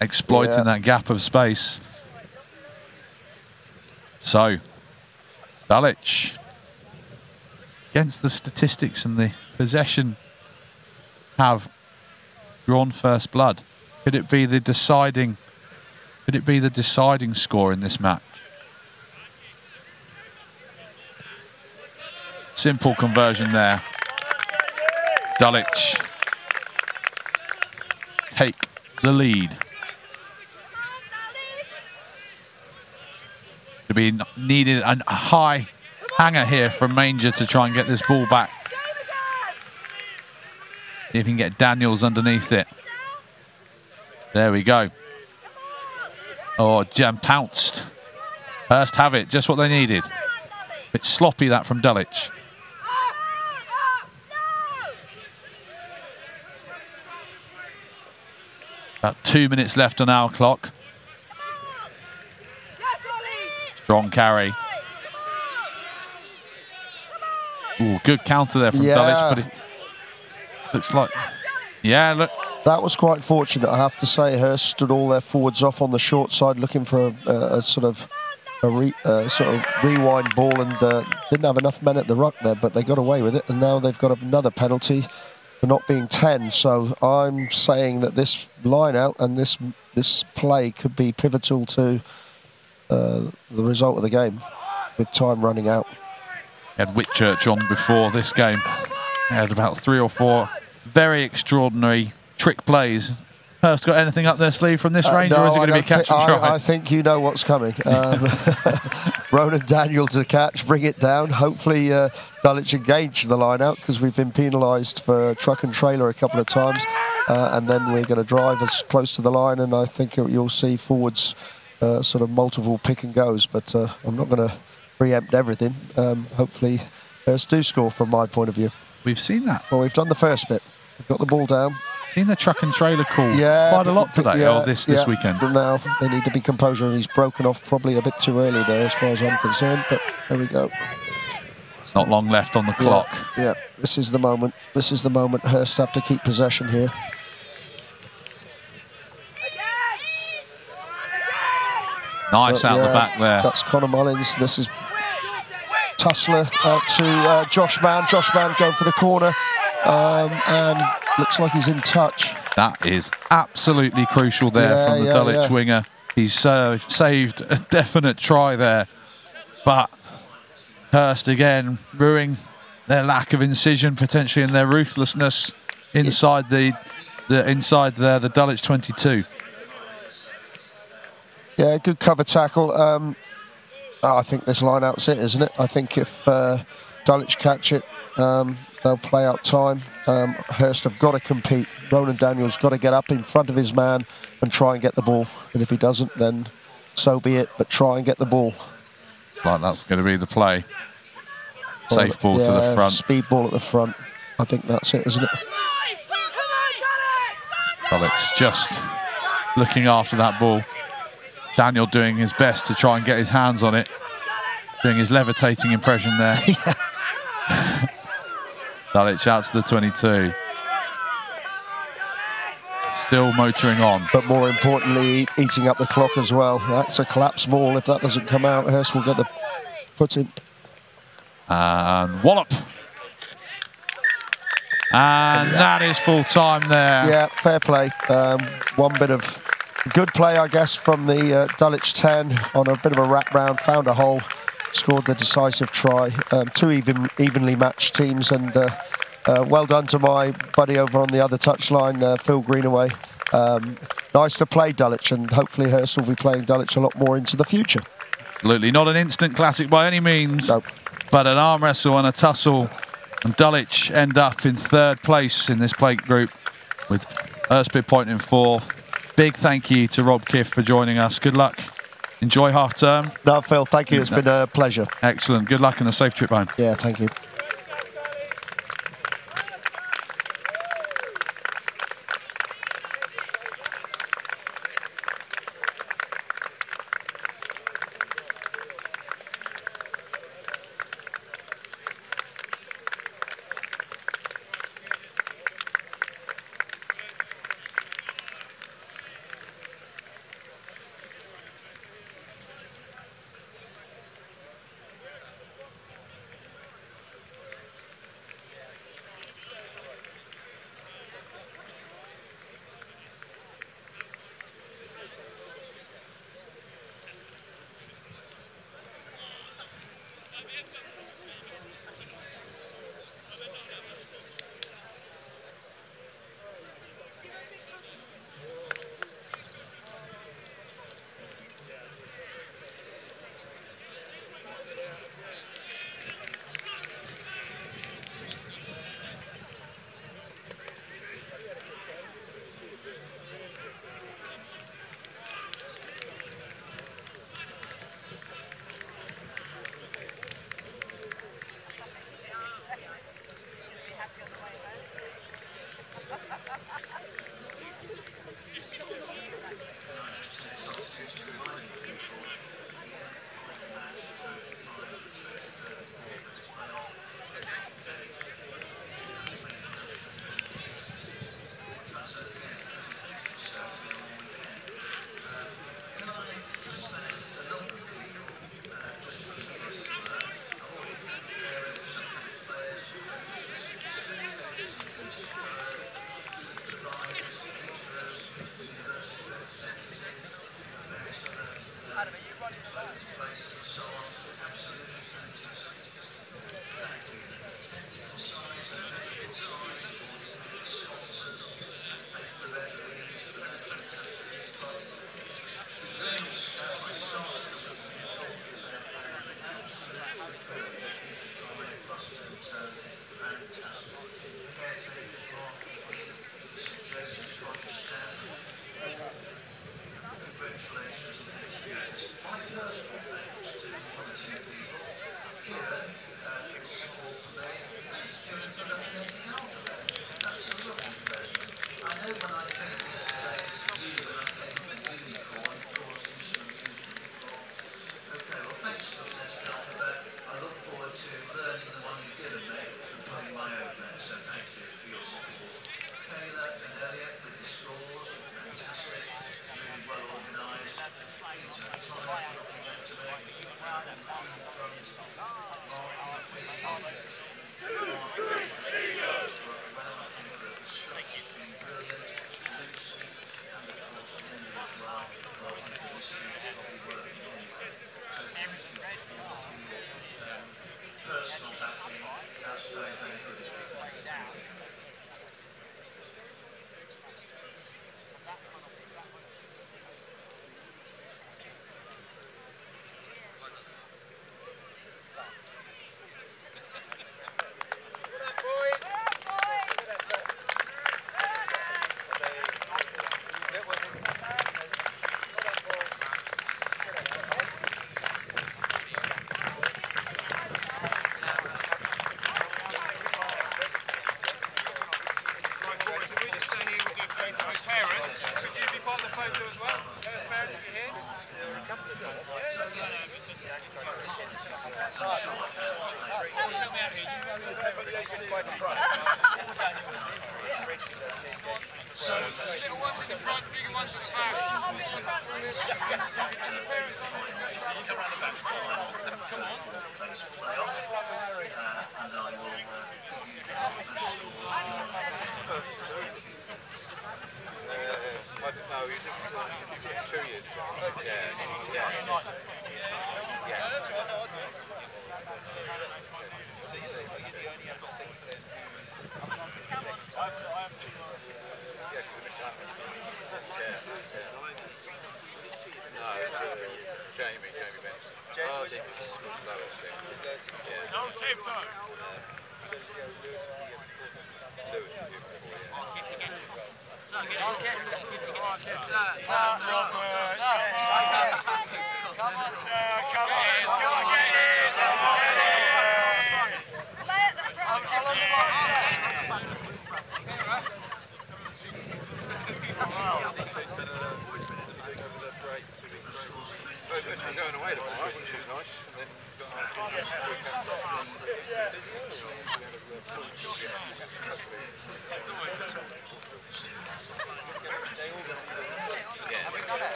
Exploiting that gap of space. So, Dulwich, against the statistics and the possession, have drawn first blood. Could it be the deciding? Could it be the deciding score in this match? Simple conversion there. Dulwich take the lead. To be needed a high hanger here from Manger to try and get this ball back. See if he can get Daniels underneath it. There we go. Oh, Jam pounced. Hurst have it, just what they needed. Bit sloppy that from Dulwich. About 2 minutes left on our clock. Strong carry. Ooh, good counter there from Dulwich, but it looks like... Yeah, look. That was quite fortunate, I have to say. Hurst stood all their forwards off on the short side looking for a sort of rewind ball and didn't have enough men at the ruck there, but they got away with it, and now they've got another penalty for not being 10. So I'm saying that this line out and this play could be pivotal to the result of the game with time running out. Had Whitchurch on before this game. He had about 3 or 4 very extraordinary trick plays. Hurst got anything up their sleeve from this range, or is it going to be a catch and try? I think you know what's coming. Ronan Daniel to catch, bring it down. Hopefully Dulwich engage the line out, because we've been penalised for truck and trailer a couple of times. And then we're going to drive as close to the line, and I think you'll see forwards sort of multiple pick and goes. But I'm not going to preempt everything. Hopefully Hurst do score from my point of view. We've seen that. Well, we've done the first bit. We've got the ball down. Seen the truck and trailer call quite a lot today, or this weekend. But now they need to be composure, and he's broken off probably a bit too early there as far as I'm concerned, but there we go. Not long left on the clock. Yeah, this is the moment. This is the moment. Hurst have to keep possession here. Nice out the back there. That's Connor Mullins. This is Tussler out to Josh Mann. Josh Mann going for the corner, and looks like he's in touch. That is absolutely crucial there from the Dulwich winger. He's saved a definite try there, but Hurst again ruining their lack of incision potentially and their ruthlessness inside the Dulwich 22. Yeah, good cover tackle. I think this line-out's it, isn't it? I think if Dulwich catch it, they'll play out time. Hurst have got to compete. Ronan Daniel's got to get up in front of his man and try and get the ball. And if he doesn't, then so be it, but try and get the ball. Like that's going to be the play. Safe ball to the front. Speed ball at the front. I think that's it, isn't it? Dulwich just looking after that ball. Daniel doing his best to try and get his hands on it. Doing his levitating impression there. Dulwich out to the 22. Still motoring on. But more importantly, eating up the clock as well. That's a collapse ball. If that doesn't come out, Hurst will get the foot in. And wallop. And that is full time there. Yeah, fair play. One bit of good play, I guess, from the Dulwich 10 on a bit of a wrap round, found a hole, scored the decisive try. Two evenly matched teams, and well done to my buddy over on the other touchline, Phil Greenaway. Nice to play Dulwich, and hopefully Hurst will be playing Dulwich a lot more into the future. Absolutely, not an instant classic by any means, but an arm wrestle and a tussle. And Dulwich end up in third place in this plate group, with Hurstbid pointing fourth. Big thank you to Rob Kiff for joining us. Good luck. Enjoy half term. No, Phil, thank you. It's been a pleasure. Excellent. Good luck and a safe trip home. Yeah, thank you.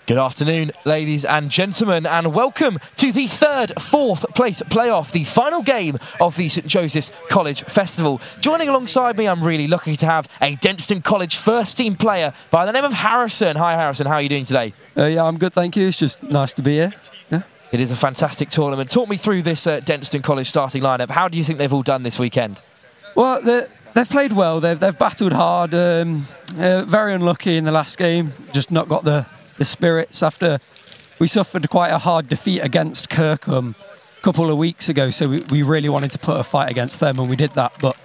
Good afternoon, ladies and gentlemen, and welcome to the fourth place playoff, the final game of the St Joseph's College Festival. Joining alongside me, I'm really lucky to have a Denstone College first-team player by the name of Harrison. Hi, Harrison. How are you doing today? Yeah, I'm good, thank you. It's just nice to be here. Yeah. It is a fantastic tournament. Talk me through this Denstone College starting lineup. How do you think they've all done this weekend? Well, they've played well. They've battled hard. Very unlucky in the last game. Just not got the spirits after we suffered quite a hard defeat against Kirkham a couple of weeks ago. So we really wanted to put a fight against them, and we did that. But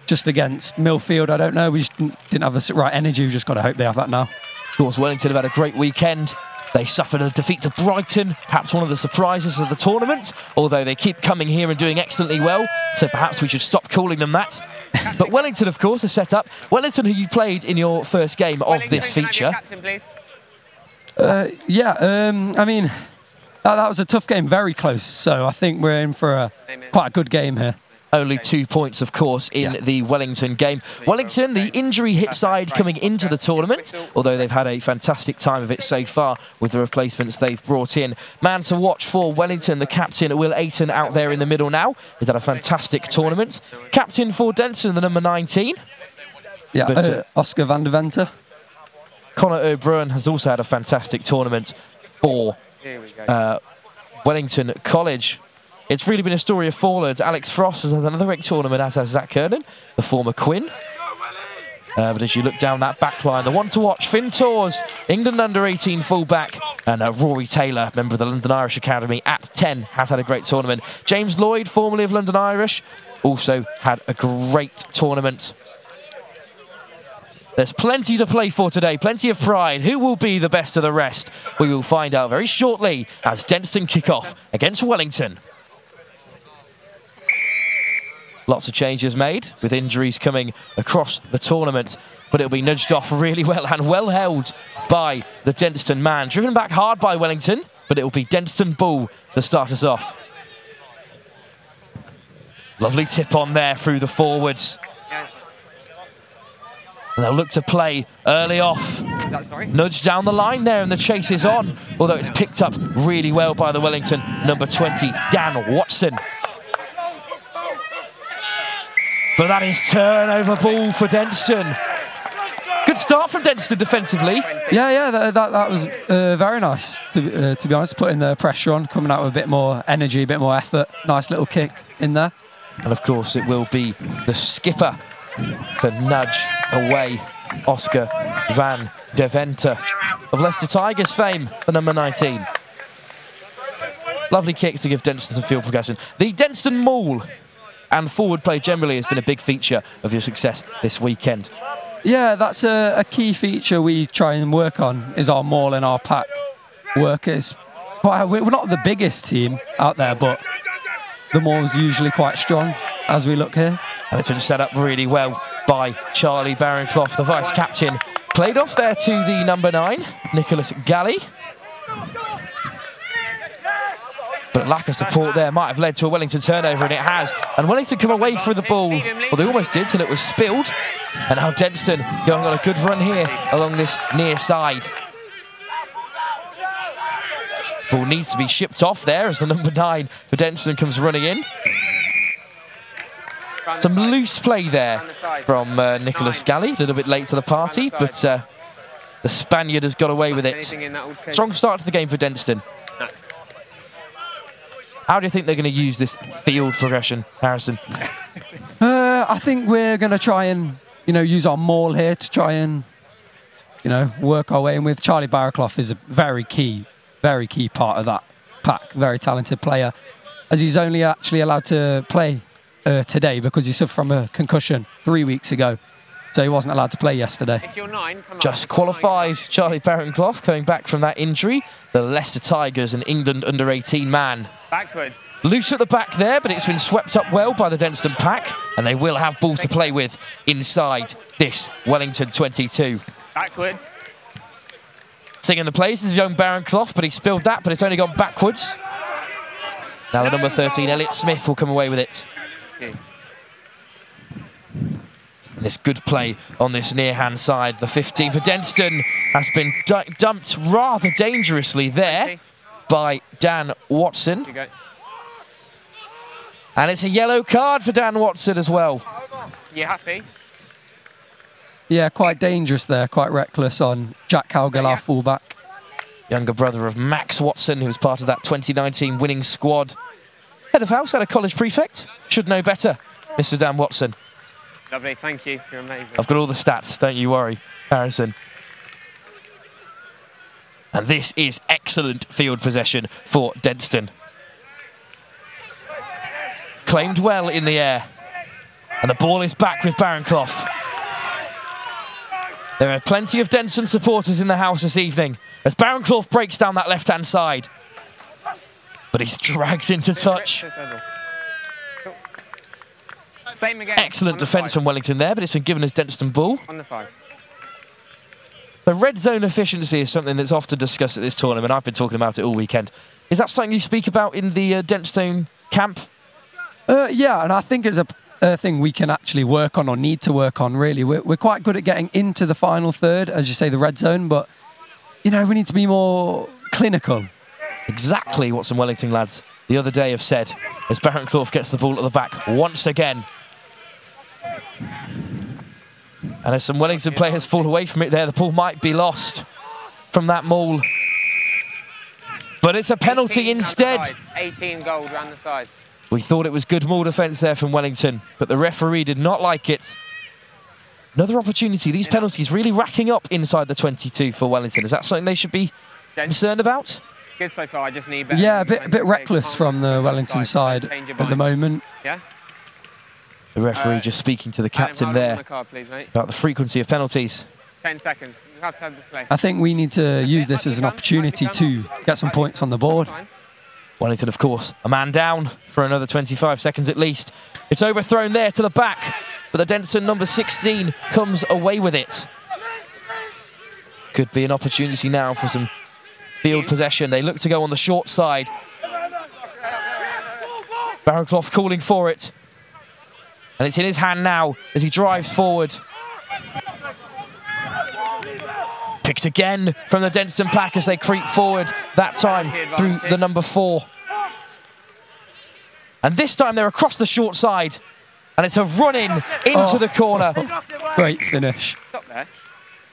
just against Millfield, I don't know. We just didn't have the right energy. We just got to hope they have that now. Of course, Wellington have had a great weekend. They suffered a defeat to Brighton, perhaps one of the surprises of the tournament, although they keep coming here and doing excellently well, so perhaps we should stop calling them that. But Wellington, of course, are set up. Wellington, who you played in your first game of this feature. I mean, that was a tough game, very close, so I think we're in for quite a good game here. Only 2 points, of course, in the Wellington game. Wellington, the injury-hit side coming into the tournament, although they've had a fantastic time of it so far with the replacements they've brought in. Man to watch for Wellington, the captain, Will Ayton, out there in the middle now. He's had a fantastic tournament. Captain for Denton, the number 19. Yeah, Oscar van der Venter. Connor O'Brien has also had a fantastic tournament for Wellington College. It's really been a story of forwards. Alex Frost has had another great tournament, as has Zach Kernan, the former Quinn. But as you look down that back line, the one to watch, Finn Tors, England under-18 fullback, and Rory Taylor, member of the London Irish Academy, at 10, has had a great tournament. James Lloyd, formerly of London Irish, also had a great tournament. There's plenty to play for today, plenty of pride. Who will be the best of the rest? We will find out very shortly as Denton kick off against Wellington. Lots of changes made, with injuries coming across the tournament, but it'll be nudged off really well and well held by the Denton man. Driven back hard by Wellington, but it'll be Denton Bull to start us off. Lovely tip on there through the forwards. And they'll look to play early off. Nudge down the line there, and the chase is on, although it's picked up really well by the Wellington number 20, Dan Watson. But that is turnover ball for Denton. Good start from Denton defensively. Yeah, that was very nice, to be honest, putting the pressure on, coming out with a bit more energy, a bit more effort. Nice little kick in there. And of course it will be the skipper to nudge away Oscar van der Venter of Leicester Tigers fame, the number 19. Lovely kick to give Denton some field progression. The Denton Maul and forward play generally has been a big feature of your success this weekend. Yeah, that's a key feature we try and work on, is our maul and our pack work. We're not the biggest team out there, but the maul's usually quite strong as we look here. And it's been set up really well by Charlie Barronclough, the vice-captain. Played off there to the number 9, Nicholas Galley. But lack of support there might have led to a Wellington turnover, and it has. And Wellington come away from the ball. Well, they almost did till it was spilled. And now Denton going on a good run here along this near side. Ball needs to be shipped off there as the number 9 for Denton comes running in. Some loose play there from Nicholas Galley, a little bit late to the party, but the Spaniard has got away with it. Strong start to the game for Denton. How do you think they're going to use this field progression, Harrison? I think we're going to try and, use our maul here to try and, work our way in with. Charlie Barronclough is a very key part of that pack. Very talented player, as he's only actually allowed to play today because he suffered from a concussion 3 weeks ago. So he wasn't allowed to play yesterday. If you're 9, come on. Just qualified Charlie Barronclough coming back from that injury. The Leicester Tigers and England under-18 man. Backwards. Loose at the back there, but it's been swept up well by the Denton pack, and they will have ball to play with inside this Wellington 22. Backwards. Singing the places of young Barronclough, but he spilled that, but it's only gone backwards. Now the number 13, Elliot Smith, will come away with it. And this good play on this near-hand side. The 15 for Denton has been dumped rather dangerously there by Dan Watson. And it's a yellow card for Dan Watson as well. You happy? Yeah, quite dangerous there, quite reckless on Jack Cowgill, our fullback. Younger brother of Max Watson, who was part of that 2019 winning squad. Head of house, had a college prefect. Should know better, Mr. Dan Watson. Lovely, thank you. You're amazing. I've got all the stats, don't you worry, Harrison. And this is excellent field possession for Denton. Claimed well in the air. And the ball is back with Barronclough. There are plenty of Denson supporters in the house this evening as Barronclough breaks down that left-hand side. But he's dragged into touch. Same again. Excellent defence from Wellington there, but it's been given as Denstone ball. On the 5. The red zone efficiency is something that's often discussed at this tournament. I've been talking about it all weekend. Is that something you speak about in the Denstone camp? Yeah, and I think it's a thing we can actually work on or need to work on, really. We're quite good at getting into the final third, as you say, the red zone, but, you know, we need to be more clinical. Exactly what some Wellington lads the other day have said as Barronclough gets the ball at the back once again. And as some Wellington players fall away from it there, the ball might be lost from that maul. But it's a penalty instead. 18 gold round the side. We thought it was good maul defence there from Wellington, but the referee did not like it. Another opportunity. These penalties really racking up inside the 22 for Wellington. Is that something they should be concerned about? Good so far, I just need better. Yeah, a bit reckless from the Wellington side at the moment. Yeah. The referee just speaking to the captain there about the frequency of penalties. 10 seconds. You have to have the play. I think we need to use this as an opportunity to get some points on the board. Wellington, of course, a man down for another 25 seconds at least. It's overthrown there to the back, but the Denstone number 16 comes away with it. Could be an opportunity now for some field possession. They look to go on the short side. Barronclough calling for it. And it's in his hand now as he drives forward. Picked again from the Denstone pack as they creep forward, that time through the number 4. And this time they're across the short side. And it's a run-in into the corner. Great finish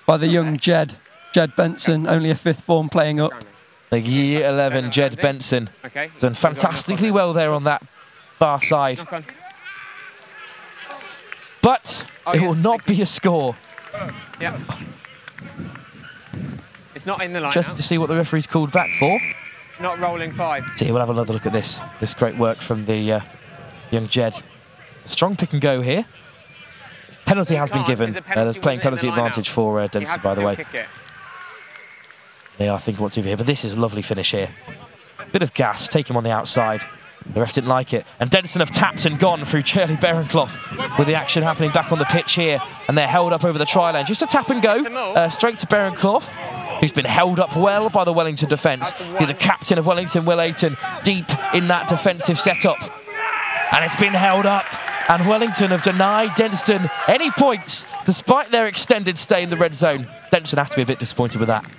by the young Jed Benson, only a 5th form playing up. The year 11 Jed Benson. Done fantastically well there on that far side. But it will not be a score. Yeah. It's not in the line. Just to see what the referee's called back for. Not rolling 5. So we'll have another look at this. This great work from the young Jed. It's a strong pick and go here. Penalty has been given. There's playing penalty advantage for Denstone, by the way. They are thinking what to do here, but this is a lovely finish here. Bit of gas, take him on the outside. The ref didn't like it. And Denstone have tapped and gone through Charlie Barronclough with the action happening back on the pitch here. And they're held up over the try line. Just a tap and go straight to Barronclough, who's been held up well by the Wellington defence. The captain of Wellington, Will Ayton, deep in that defensive setup. And it's been held up. And Wellington have denied Denstone any points, despite their extended stay in the red zone. Denstone have to be a bit disappointed with that.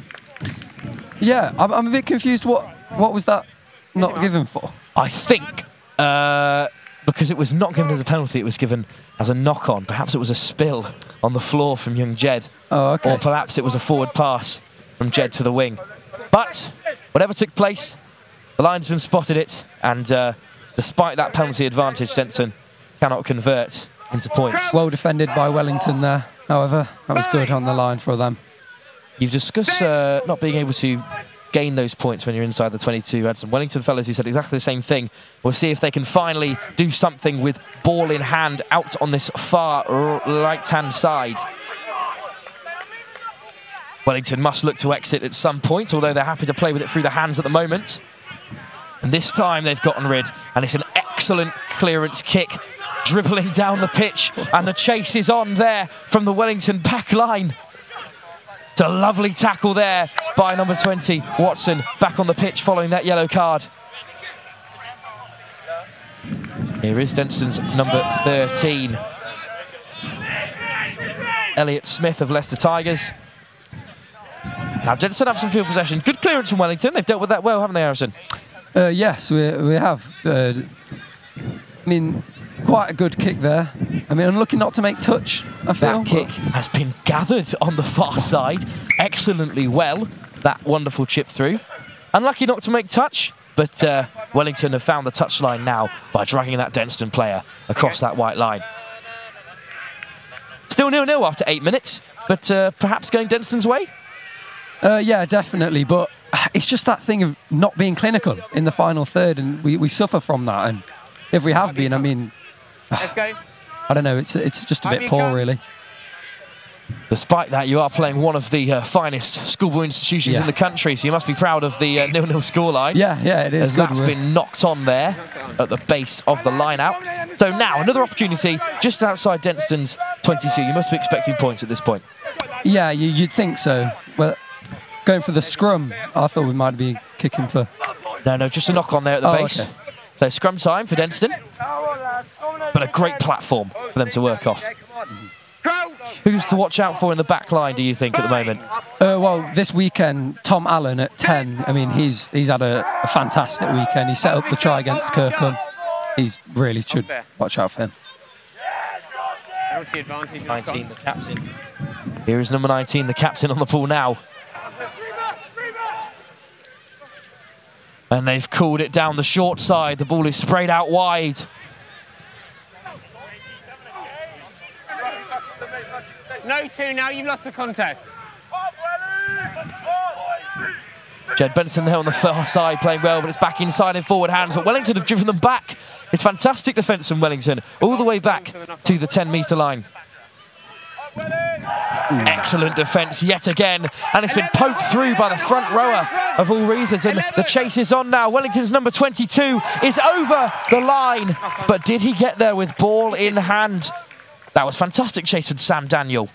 Yeah, I'm a bit confused. What was that not given for? I think because it was not given as a penalty, it was given as a knock-on. Perhaps it was a spill on the floor from young Jed. Oh, okay. Or perhaps it was a forward pass from Jed to the wing. But whatever took place, the linesman spotted it, and despite that penalty advantage, Denstone cannot convert into points. Well defended by Wellington there, however. That was good on the line for them. You've discussed not being able to gain those points when you're inside the 22. You had some Wellington fellas who said exactly the same thing. We'll see if they can finally do something with ball in hand out on this far right-hand side. Wellington must look to exit at some point, although they're happy to play with it through the hands at the moment. And this time they've gotten rid, and it's an excellent clearance kick, dribbling down the pitch, and the chase is on there from the Wellington back line. It's a lovely tackle there by number 20, Watson, back on the pitch following that yellow card. Here is Denstone's number 13, Elliot Smith of Leicester Tigers. Now Denstone have some field possession. Good clearance from Wellington. They've dealt with that well, haven't they, Harrison? Yes, we have. I mean, quite a good kick there. I mean, unlucky not to make touch, I feel. That kick has been gathered on the far side excellently well. That wonderful chip through. Unlucky not to make touch, but Wellington have found the touchline now by dragging that Denstone player across that white line. Still 0-0 after 8 minutes, but perhaps going Denstone's way? Yeah, definitely, but it's just that thing of not being clinical in the final third, and we suffer from that. And if we have been, I mean, let's go. I don't know, it's just a bit poor, really. Despite that, you are playing one of the finest schoolboy institutions in the country, so you must be proud of the 0-0 scoreline. Yeah, it is. As that's been knocked on there at the base of the line-out. So now, another opportunity just outside Denstons 22. You must be expecting points at this point. Yeah, you'd think so. Well, going for the scrum, I thought we might be kicking for... No, just a knock on there at the base. Okay. So scrum time for Denston. But a great platform for them to work off. Who's to watch out for in the back line, do you think, at the moment? Well, this weekend, Tom Allen at 10. I mean, he's had a fantastic weekend. He set up the try against Kirkham. He's really should watch out for him. 19, the captain. Here is number 19, the captain on the ball now. And they've called it down the short side. The ball is sprayed out wide. No 2 now, you've lost the contest. Jed Benson there on the far side playing well, but it's back inside in forward hands. But Wellington have driven them back. It's fantastic defence from Wellington, all the way back to the 10-metre line. Excellent defence yet again, and it's been poked through by the front rower of all reasons, and the chase is on now. Wellington's number 22 is over the line, but did he get there with ball in hand? That was fantastic chase with Sam Daniel.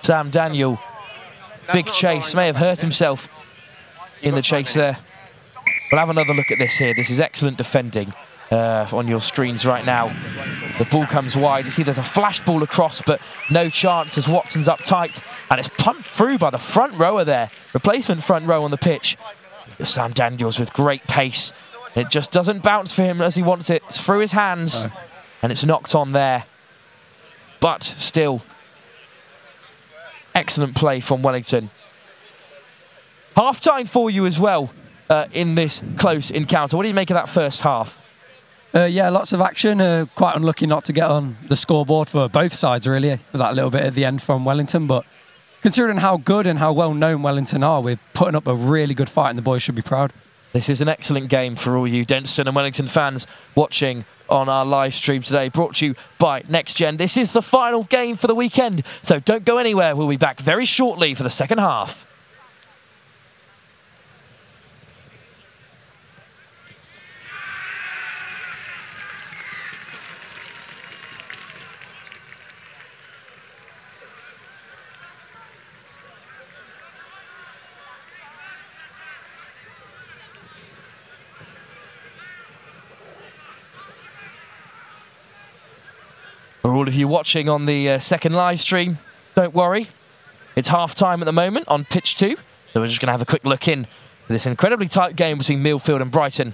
Sam Daniel, big chase, may have hurt himself in the chase there. We'll have another look at this here. This is excellent defending on your screens right now. The ball comes wide. You see there's a flash ball across, but no chance as Watson's up tight, and it's pumped through by the front rower there. Replacement front row on the pitch. Sam Daniels with great pace. It just doesn't bounce for him as he wants it. It's through his hands, and it's knocked on there. But still, excellent play from Wellington. Half-time for you as well in this close encounter. What do you make of that first half? Yeah, lots of action. Quite unlucky not to get on the scoreboard for both sides, really, with that little bit at the end from Wellington. But considering how good and how well-known Wellington are, we're putting up a really good fight, and the boys should be proud. This is an excellent game for all you Denstone and Wellington fans watching on our live stream today, brought to you by NextGen. This is the final game for the weekend, so don't go anywhere. We'll be back very shortly for the second half. For all of you watching on the second live stream, don't worry. It's half-time at the moment on pitch 2. So we're just going to have a quick look in to this incredibly tight game between Millfield and Brighton.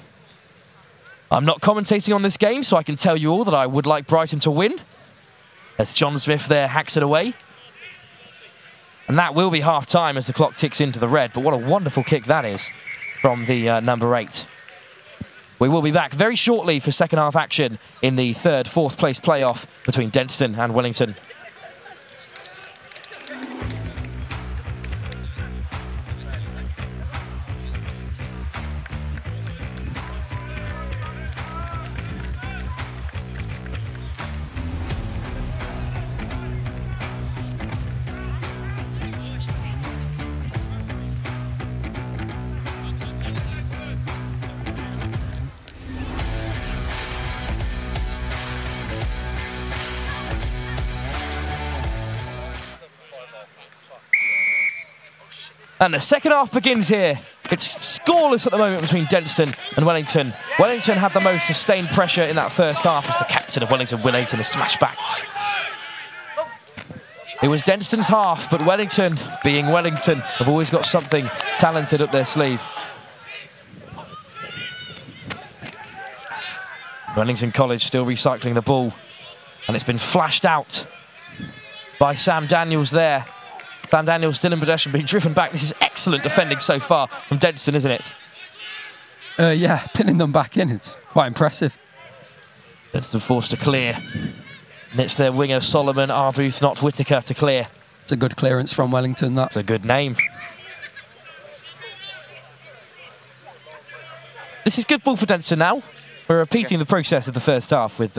I'm not commentating on this game, so I can tell you all that I would like Brighton to win. As John Smith there hacks it away. And that will be half-time as the clock ticks into the red. But what a wonderful kick that is from the number 8. We will be back very shortly for second half action in the third, fourth place playoff between Denstone and Wellington. And the second half begins here. It's scoreless at the moment between Denstone and Wellington. Wellington had the most sustained pressure in that first half as the captain of Wellington has smashed back. It was Denstone's half, but Wellington, being Wellington, have always got something talented up their sleeve. Wellington College still recycling the ball, and it's been flashed out by Sam Daniels there. Sam Daniels still in possession, being driven back. This is excellent defending so far from Denstone, isn't it? Yeah, pinning them back in. It's quite impressive. Denstone forced to clear. And it's their winger, Solomon Arbuth, not Whittaker, to clear. It's a good clearance from Wellington, that. It's a good name. This is good ball for Denstone now. We're repeating the process of the first half with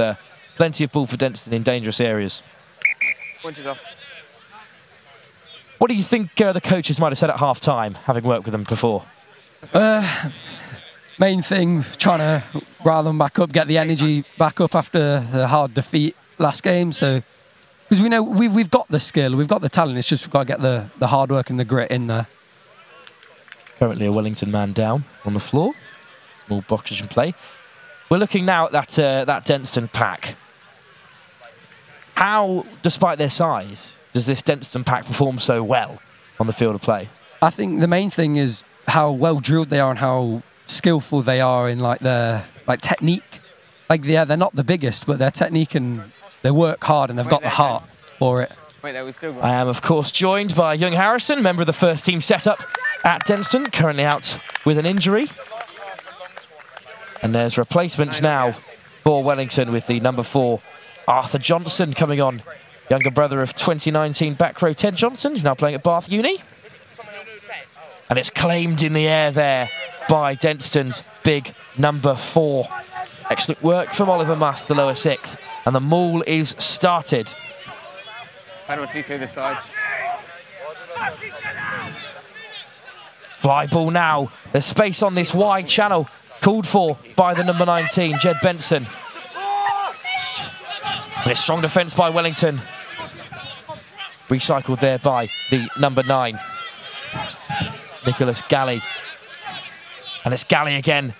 plenty of ball for Denstone in dangerous areas. Pointers off. What do you think the coaches might have said at half-time, having worked with them before? Main thing, trying to rile them back up, get the energy back up after the hard defeat last game. So, because we know we've got the skill, we've got the talent. It's just we've got to get the hard work and the grit in there. Currently a Wellington man down on the floor. Small boxing play. We're looking now at that Denstone pack. How, despite their size, does this Denstone pack perform so well on the field of play? I think the main thing is how well drilled they are and how skillful they are in their technique. They're not the biggest, but their technique, and they work hard and they've got the heart for it. I am, of course, joined by young Harrison, member of the first team setup at Denstone, currently out with an injury. And there's replacements now for Wellington with the number 4, Arthur Johnson, coming on. Younger brother of 2019 back row Ted Johnson, who's now playing at Bath Uni. And it's claimed in the air there by Denstone's big number 4. Excellent work from Oliver Must, the lower 6th. And the maul is started. Penalty through the side. Fly ball now. There's space on this wide channel, called for by the number 19, Jed Benson. But it's strong defence by Wellington. Recycled there by the number 9, Nicholas Galley. And it's Galley again,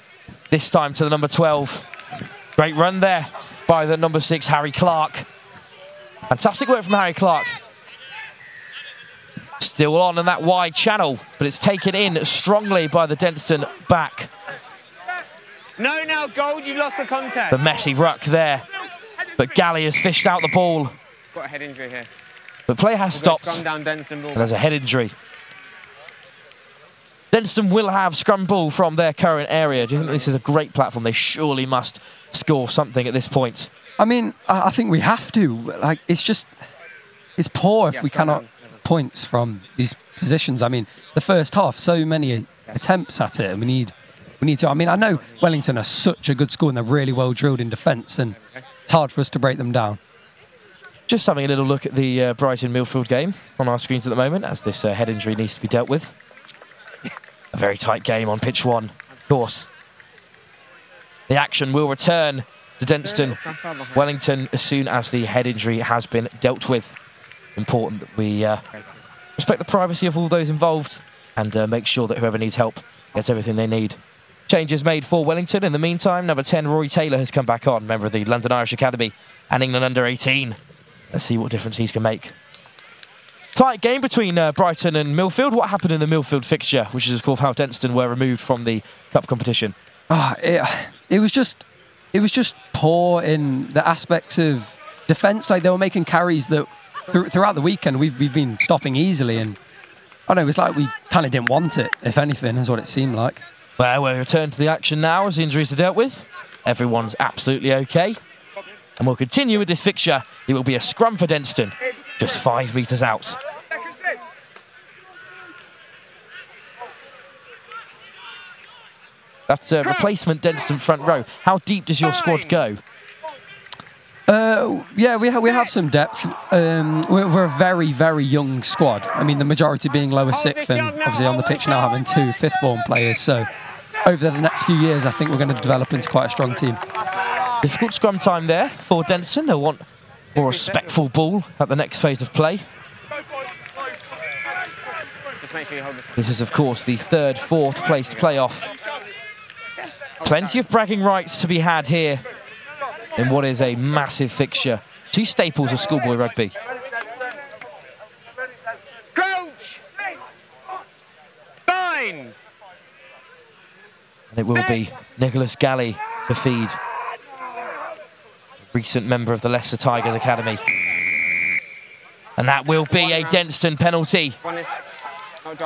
this time to the number 12. Great run there by the number 6, Harry Clark. Fantastic work from Harry Clark. Still on in that wide channel, but it's taken in strongly by the Denstone back. No, now Gold, you've lost the contest. The messy ruck there. But Galley has fished out the ball. Got a head injury here. But play has stopped. Down Denstone ball. And there's a head injury. Denstone will have scrum ball from their current area. Do you think this is a great platform? They surely must score something at this point. I mean, I think we have to. It's poor if we cannot points from these positions. I mean, the first half, so many attempts at it, and we need to. I mean, I know Wellington are such a good school and they're really well drilled in defence, and it's hard for us to break them down. Just having a little look at the Brighton-Millfield game on our screens at the moment, as this head injury needs to be dealt with. A very tight game on pitch 1, of course. The action will return to Denstone, Wellington, as soon as the head injury has been dealt with. Important that we respect the privacy of all those involved and make sure that whoever needs help gets everything they need. Changes made for Wellington. In the meantime, number 10, Rory Taylor, has come back on, member of the London Irish Academy and England under-18. Let's see what difference he can make. Tight game between Brighton and Millfield. What happened in the Millfield fixture, which is, of course, how Denstone were removed from the cup competition? It was just poor in the aspects of defence. They were making carries that throughout the weekend we've been stopping easily, and I don't know, it was like we kind of didn't want it, if anything, is what it seemed like. Well, we'll return to the action now as the injuries are dealt with. Everyone's absolutely okay. And we'll continue with this fixture. It will be a scrum for Denstone, just 5 metres out. That's a replacement Denstone front row. How deep does your squad go? Yeah, we have some depth. We're a very, very young squad. I mean, the majority being lower 6th, and obviously on the pitch now having 2 5th form players. So over the next few years, I think we're going to develop into quite a strong team. Difficult scrum time there for Denstone. They'll want more respectful ball at the next phase of play. This is, of course, the 3rd, 4th place playoff. Plenty of bragging rights to be had here in what is a massive fixture. 2 staples of schoolboy rugby. Crouch! Bind! And it will be Nicholas Galley to feed. Recent member of the Leicester Tigers Academy. And that will be a Denstone penalty.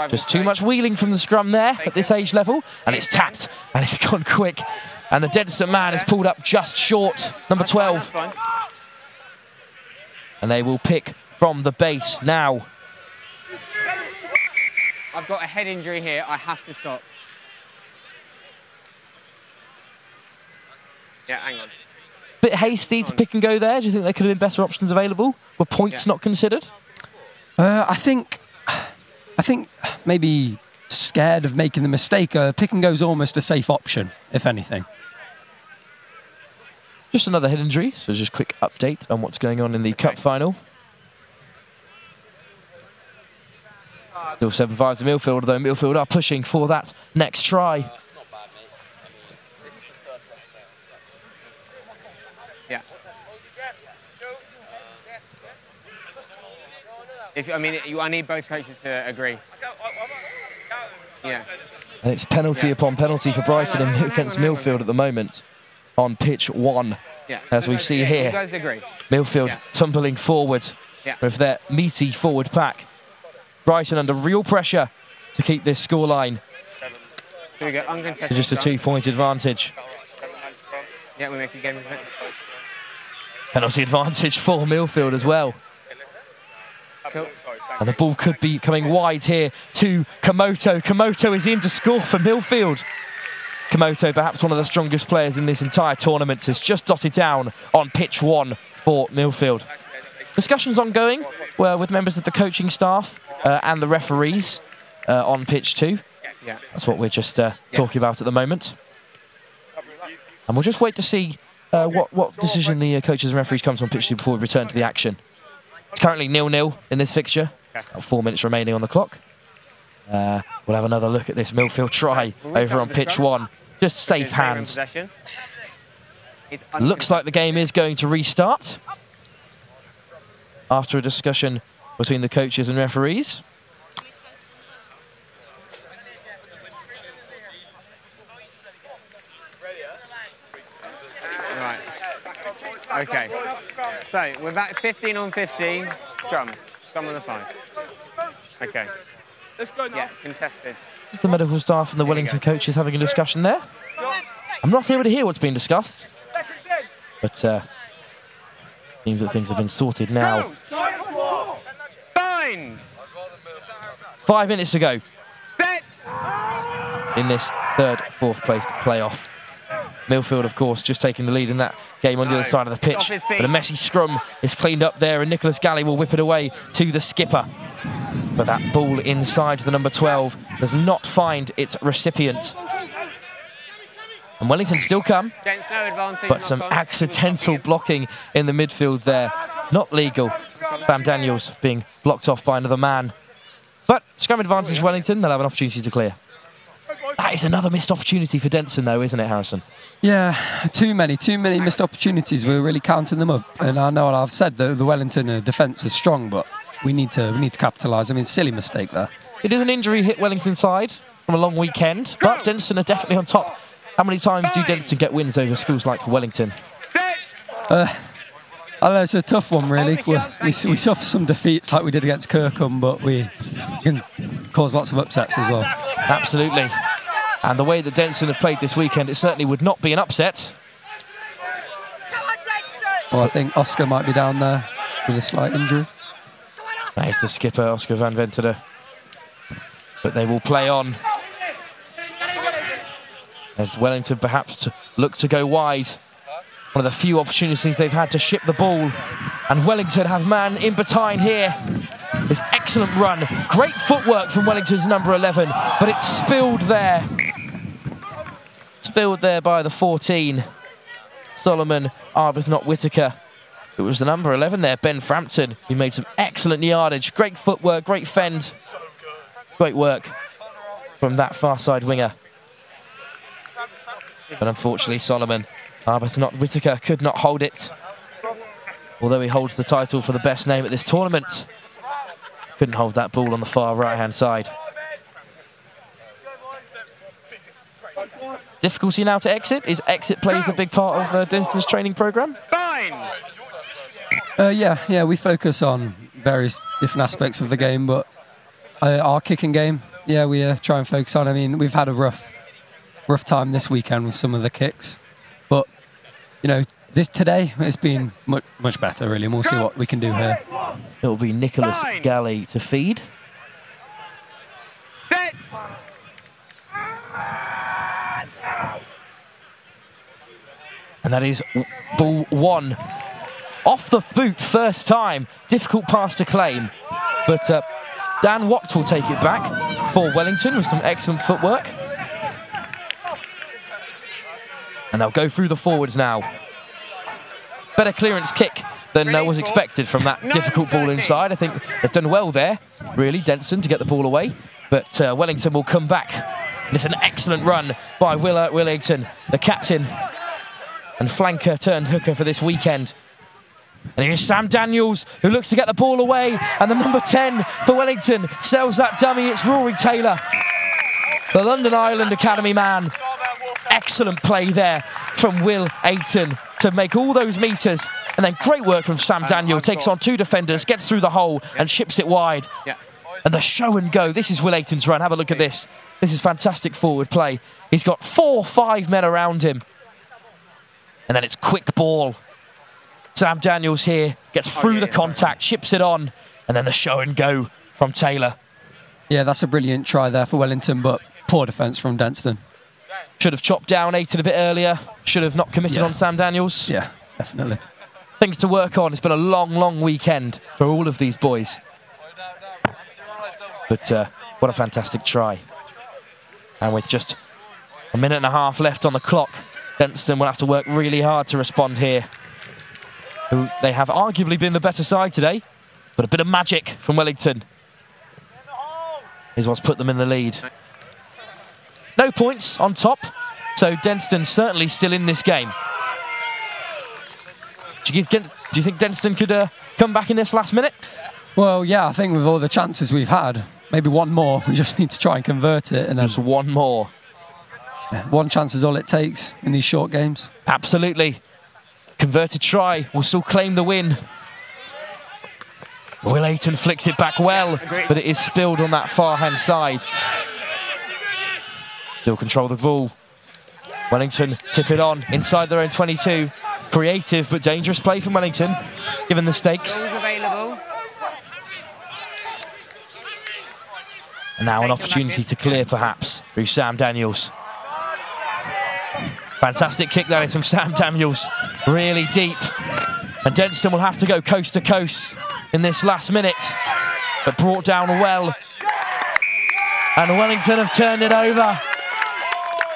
Just too much wheeling from the scrum there at this age level. And it's tapped, and it's gone quick. And the Denstone man is pulled up just short, number 12. And they will pick from the base now. I've got a head injury here. I have to stop. Yeah, hang on. bit hasty to pick and go there? Do you think there could have been better options available? Were points not considered? I think maybe scared of making the mistake. Pick and go is almost a safe option, if anything. Just another head injury, so just a quick update on what's going on in the cup final. Still 7-5 to Millfield, though Millfield are pushing for that next try. Yeah. I need both coaches to agree. Yeah. And it's penalty upon penalty for Brighton against Millfield at the moment on pitch 1. Yeah. As we see here, You guys agree? Millfield tumbling forward with their meaty forward pack. Brighton under real pressure to keep this scoreline to just a 2-point advantage. Yeah, we make a game of it. Penalty advantage for Millfield as well. Cool. And the ball could be coming wide here to Komoto. Komoto is in to score for Millfield. Komoto, perhaps one of the strongest players in this entire tournament, has just dotted down on pitch 1 for Millfield. Discussions ongoing with members of the coaching staff and the referees on pitch 2. That's what we're just talking about at the moment. And we'll just wait to see what decision the coaches and referees come to on pitch 2 before we return to the action. It's currently 0-0 in this fixture. 4 minutes remaining on the clock. We'll have another look at this Millfield try over on pitch 1. Just safe hands. Looks like the game is going to restart after a discussion between the coaches and referees. Right. Okay. So we're back 15 on 15. Scrum. Scrum on the 5. Okay. Let's go now. Yeah, contested. The medical staff and the Wellington coaches having a discussion there. I'm not able to hear what's being discussed, but seems that things have been sorted now. Fine. 5 minutes to go in this third, fourth place playoff. Millfield, of course, just taking the lead in that game on the other side of the pitch. But a messy scrum is cleaned up there, and Nicholas Galley will whip it away to the skipper. But that ball inside the number 12 does not find its recipient. And Wellington still come, but some accidental blocking in the midfield there. Not legal. Van Daniels being blocked off by another man. But scrum advantage Wellington, they'll have an opportunity to clear. That is another missed opportunity for Denson, though, isn't it, Harrison? Yeah, too many missed opportunities. We're really counting them up. And I know what I've said, the Wellington defence is strong, but we need to capitalise. I mean, silly mistake there. It is an injury hit Wellington side from a long weekend, but Denson are definitely on top. How many times do Denson get wins over schools like Wellington? I don't know, it's a tough one, really. We suffer some defeats like we did against Kirkham, but we can cause lots of upsets as well. Absolutely. And the way that Denson have played this weekend, it certainly would not be an upset. Well, I think Oscar might be down there with a slight injury. That is the skipper, Oscar van Venteren. But they will play on. As Wellington perhaps to look to go wide. One of the few opportunities they've had to ship the ball. And Wellington have man in between here. This excellent run. Great footwork from Wellington's number 11, but it's spilled there. Spilled there by the 14. Solomon Arbuthnot Whitaker. It was the number 11 there, Ben Frampton, who made some excellent yardage. Great footwork, great fend. Great work from that far side winger. But unfortunately, Solomon Arbuthnot Whitaker could not hold it. Although he holds the title for the best name at this tournament. Couldn't hold that ball on the far right-hand side. Difficulty now to exit? Is exit plays a big part of Denson's training programme? Yeah, we focus on various different aspects of the game, but our kicking game, yeah, we try and focus on. I mean, we've had a rough time this weekend with some of the kicks, but you know, today it's been much better, really, and we'll see what we can do here. It'll be Nicholas Galley to feed. Set. And that is Ball 1. Off the boot, first time. Difficult pass to claim. But Dan Watts will take it back for Wellington with some excellent footwork. And they'll go through the forwards now. Better clearance kick than was expected from that difficult ball inside. I think they've done well there, really, Denson, to get the ball away. But Wellington will come back. And it's an excellent run by Wellington, the captain and flanker turned hooker for this weekend. And here's Sam Daniels, who looks to get the ball away. And the number 10 for Wellington sells that dummy. It's Rory Taylor, the London Island Academy man. Excellent play there from Will Ayton to make all those metres. And then great work from Sam Daniel. Takes on 2 defenders, gets through the hole and ships it wide. And the show and go. This is Will Ayton's run. Have a look at this. This is fantastic forward play. He's got 4-5 men around him. And then it's quick ball. Sam Daniels here gets through the contact, chips it on. And then the show and go from Taylor. Yeah, that's a brilliant try there for Wellington, but poor defence from Denstone. Should have chopped down Ayton a bit earlier. Should have not committed on Sam Daniels. Yeah, definitely. Things to work on. It's been a long, long weekend for all of these boys. But what a fantastic try. And with just a minute and a half left on the clock, Denstone will have to work really hard to respond here. They have arguably been the better side today, but a bit of magic from Wellington is what's put them in the lead. No points on top, so Denstone certainly still in this game. Do you think Denstone could come back in this last minute? Well, yeah, I think with all the chances we've had, maybe one more. We just need to try and convert it. And then just one more. Yeah, one chance is all it takes in these short games. Absolutely. Converted try will still claim the win. Will Ayton flicks it back well, but it is spilled on that far-hand side. Still control the ball. Wellington tip it on inside their own 22. Creative but dangerous play from Wellington, given the stakes. And now an opportunity to clear, perhaps, through Sam Daniels. Fantastic kick that is from Sam Daniels, really deep. And Denstone will have to go coast to coast in this last minute, but brought down well. And Wellington have turned it over.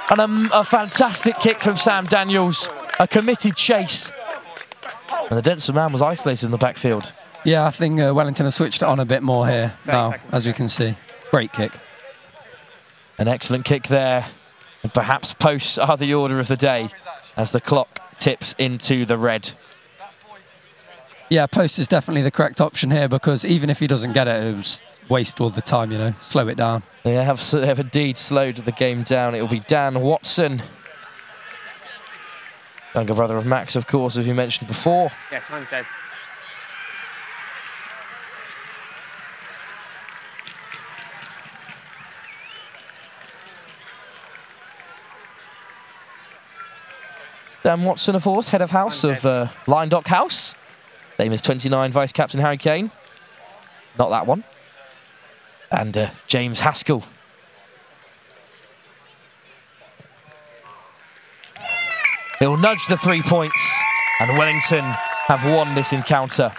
And a fantastic kick from Sam Daniels, a committed chase. And the Denstone man was isolated in the backfield. Yeah, I think Wellington have switched it on a bit more here now, as we can see. Great kick. An excellent kick there. And perhaps posts are the order of the day as the clock tips into the red. Yeah, post is definitely the correct option here, because even if he doesn't get it, it was waste all the time, you know, slow it down. They have indeed slowed the game down. It will be Dan Watson, younger brother of Max, of course, as you mentioned before. Yeah, time's dead. Dan Watson, of course, head of house of Lynedock House. Same as 29 Vice Captain Harry Kane. Not that one. And James Haskell. He'll nudge the 3 points, and Wellington have won this encounter.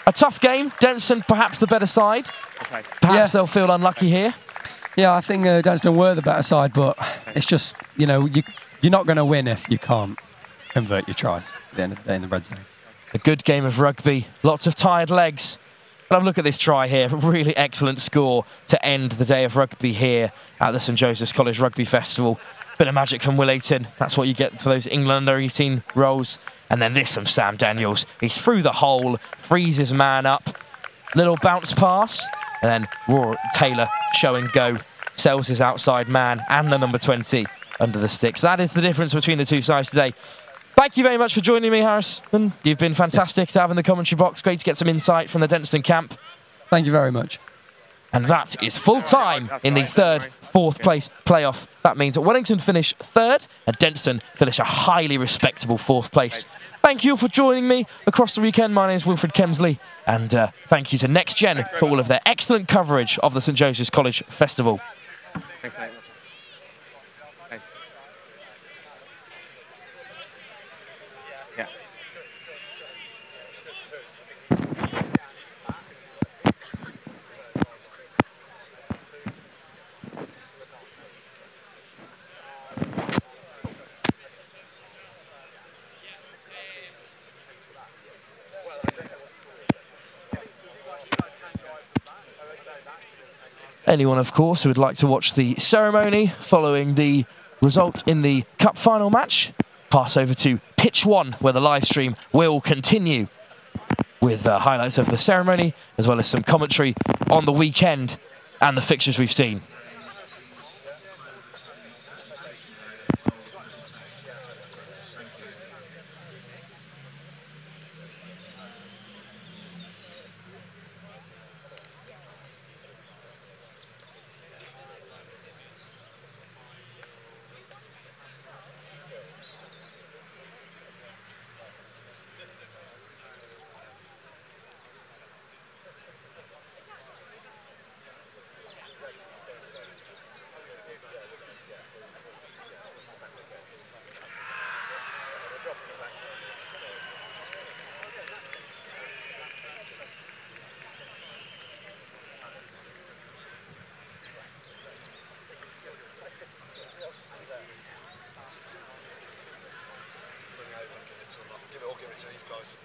A tough game. Denstone perhaps the better side. Okay. Perhaps they'll feel unlucky here. Yeah, I think Denstone were the better side, but it's just, you know, you're not going to win if you can't convert your tries at the end of the day in the red zone. A good game of rugby. Lots of tired legs. But have a look at this try here. Really excellent score to end the day of rugby here at the St Joseph's College Rugby Festival. Bit of magic from Will Ayton. That's what you get for those England under-18 roles. And then this from Sam Daniels. He's through the hole, frees his man up. Little bounce pass. And then Rory Taylor, show and go, sells his outside man and the number 20 under the sticks. That is the difference between the two sides today. Thank you very much for joining me, Harrison. You've been fantastic to have in the commentary box. Great to get some insight from the Denstone camp. Thank you very much. And that is full time in the fourth place playoff. That means that Wellington finish third and Denstone finish a highly respectable fourth place. Thank you for joining me across the weekend. My name is Wilfred Kemsley, and thank you to Next Gen for all of their excellent coverage of the St Joseph's College Festival. Thanks, mate. Yeah. Anyone, of course, who would like to watch the ceremony following the result in the Cup final match, pass over to Pitch 1, where the live stream will continue with highlights of the ceremony, as well as some commentary on the weekend and the fixtures we've seen. Give it to these guys.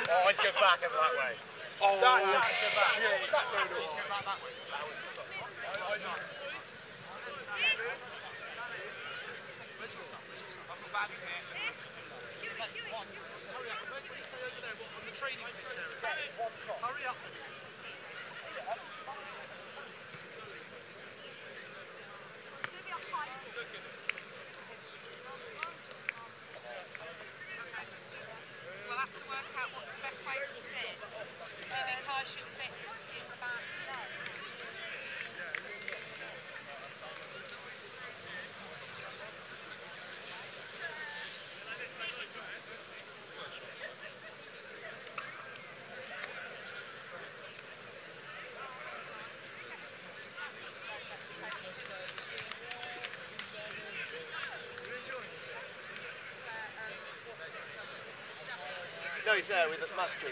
Oh, I need to go back over that way. Oh, shit. Hurry up. We'll have to work out what's the best way to sit. Do you think I should sit in the back? No, he's there with the musky.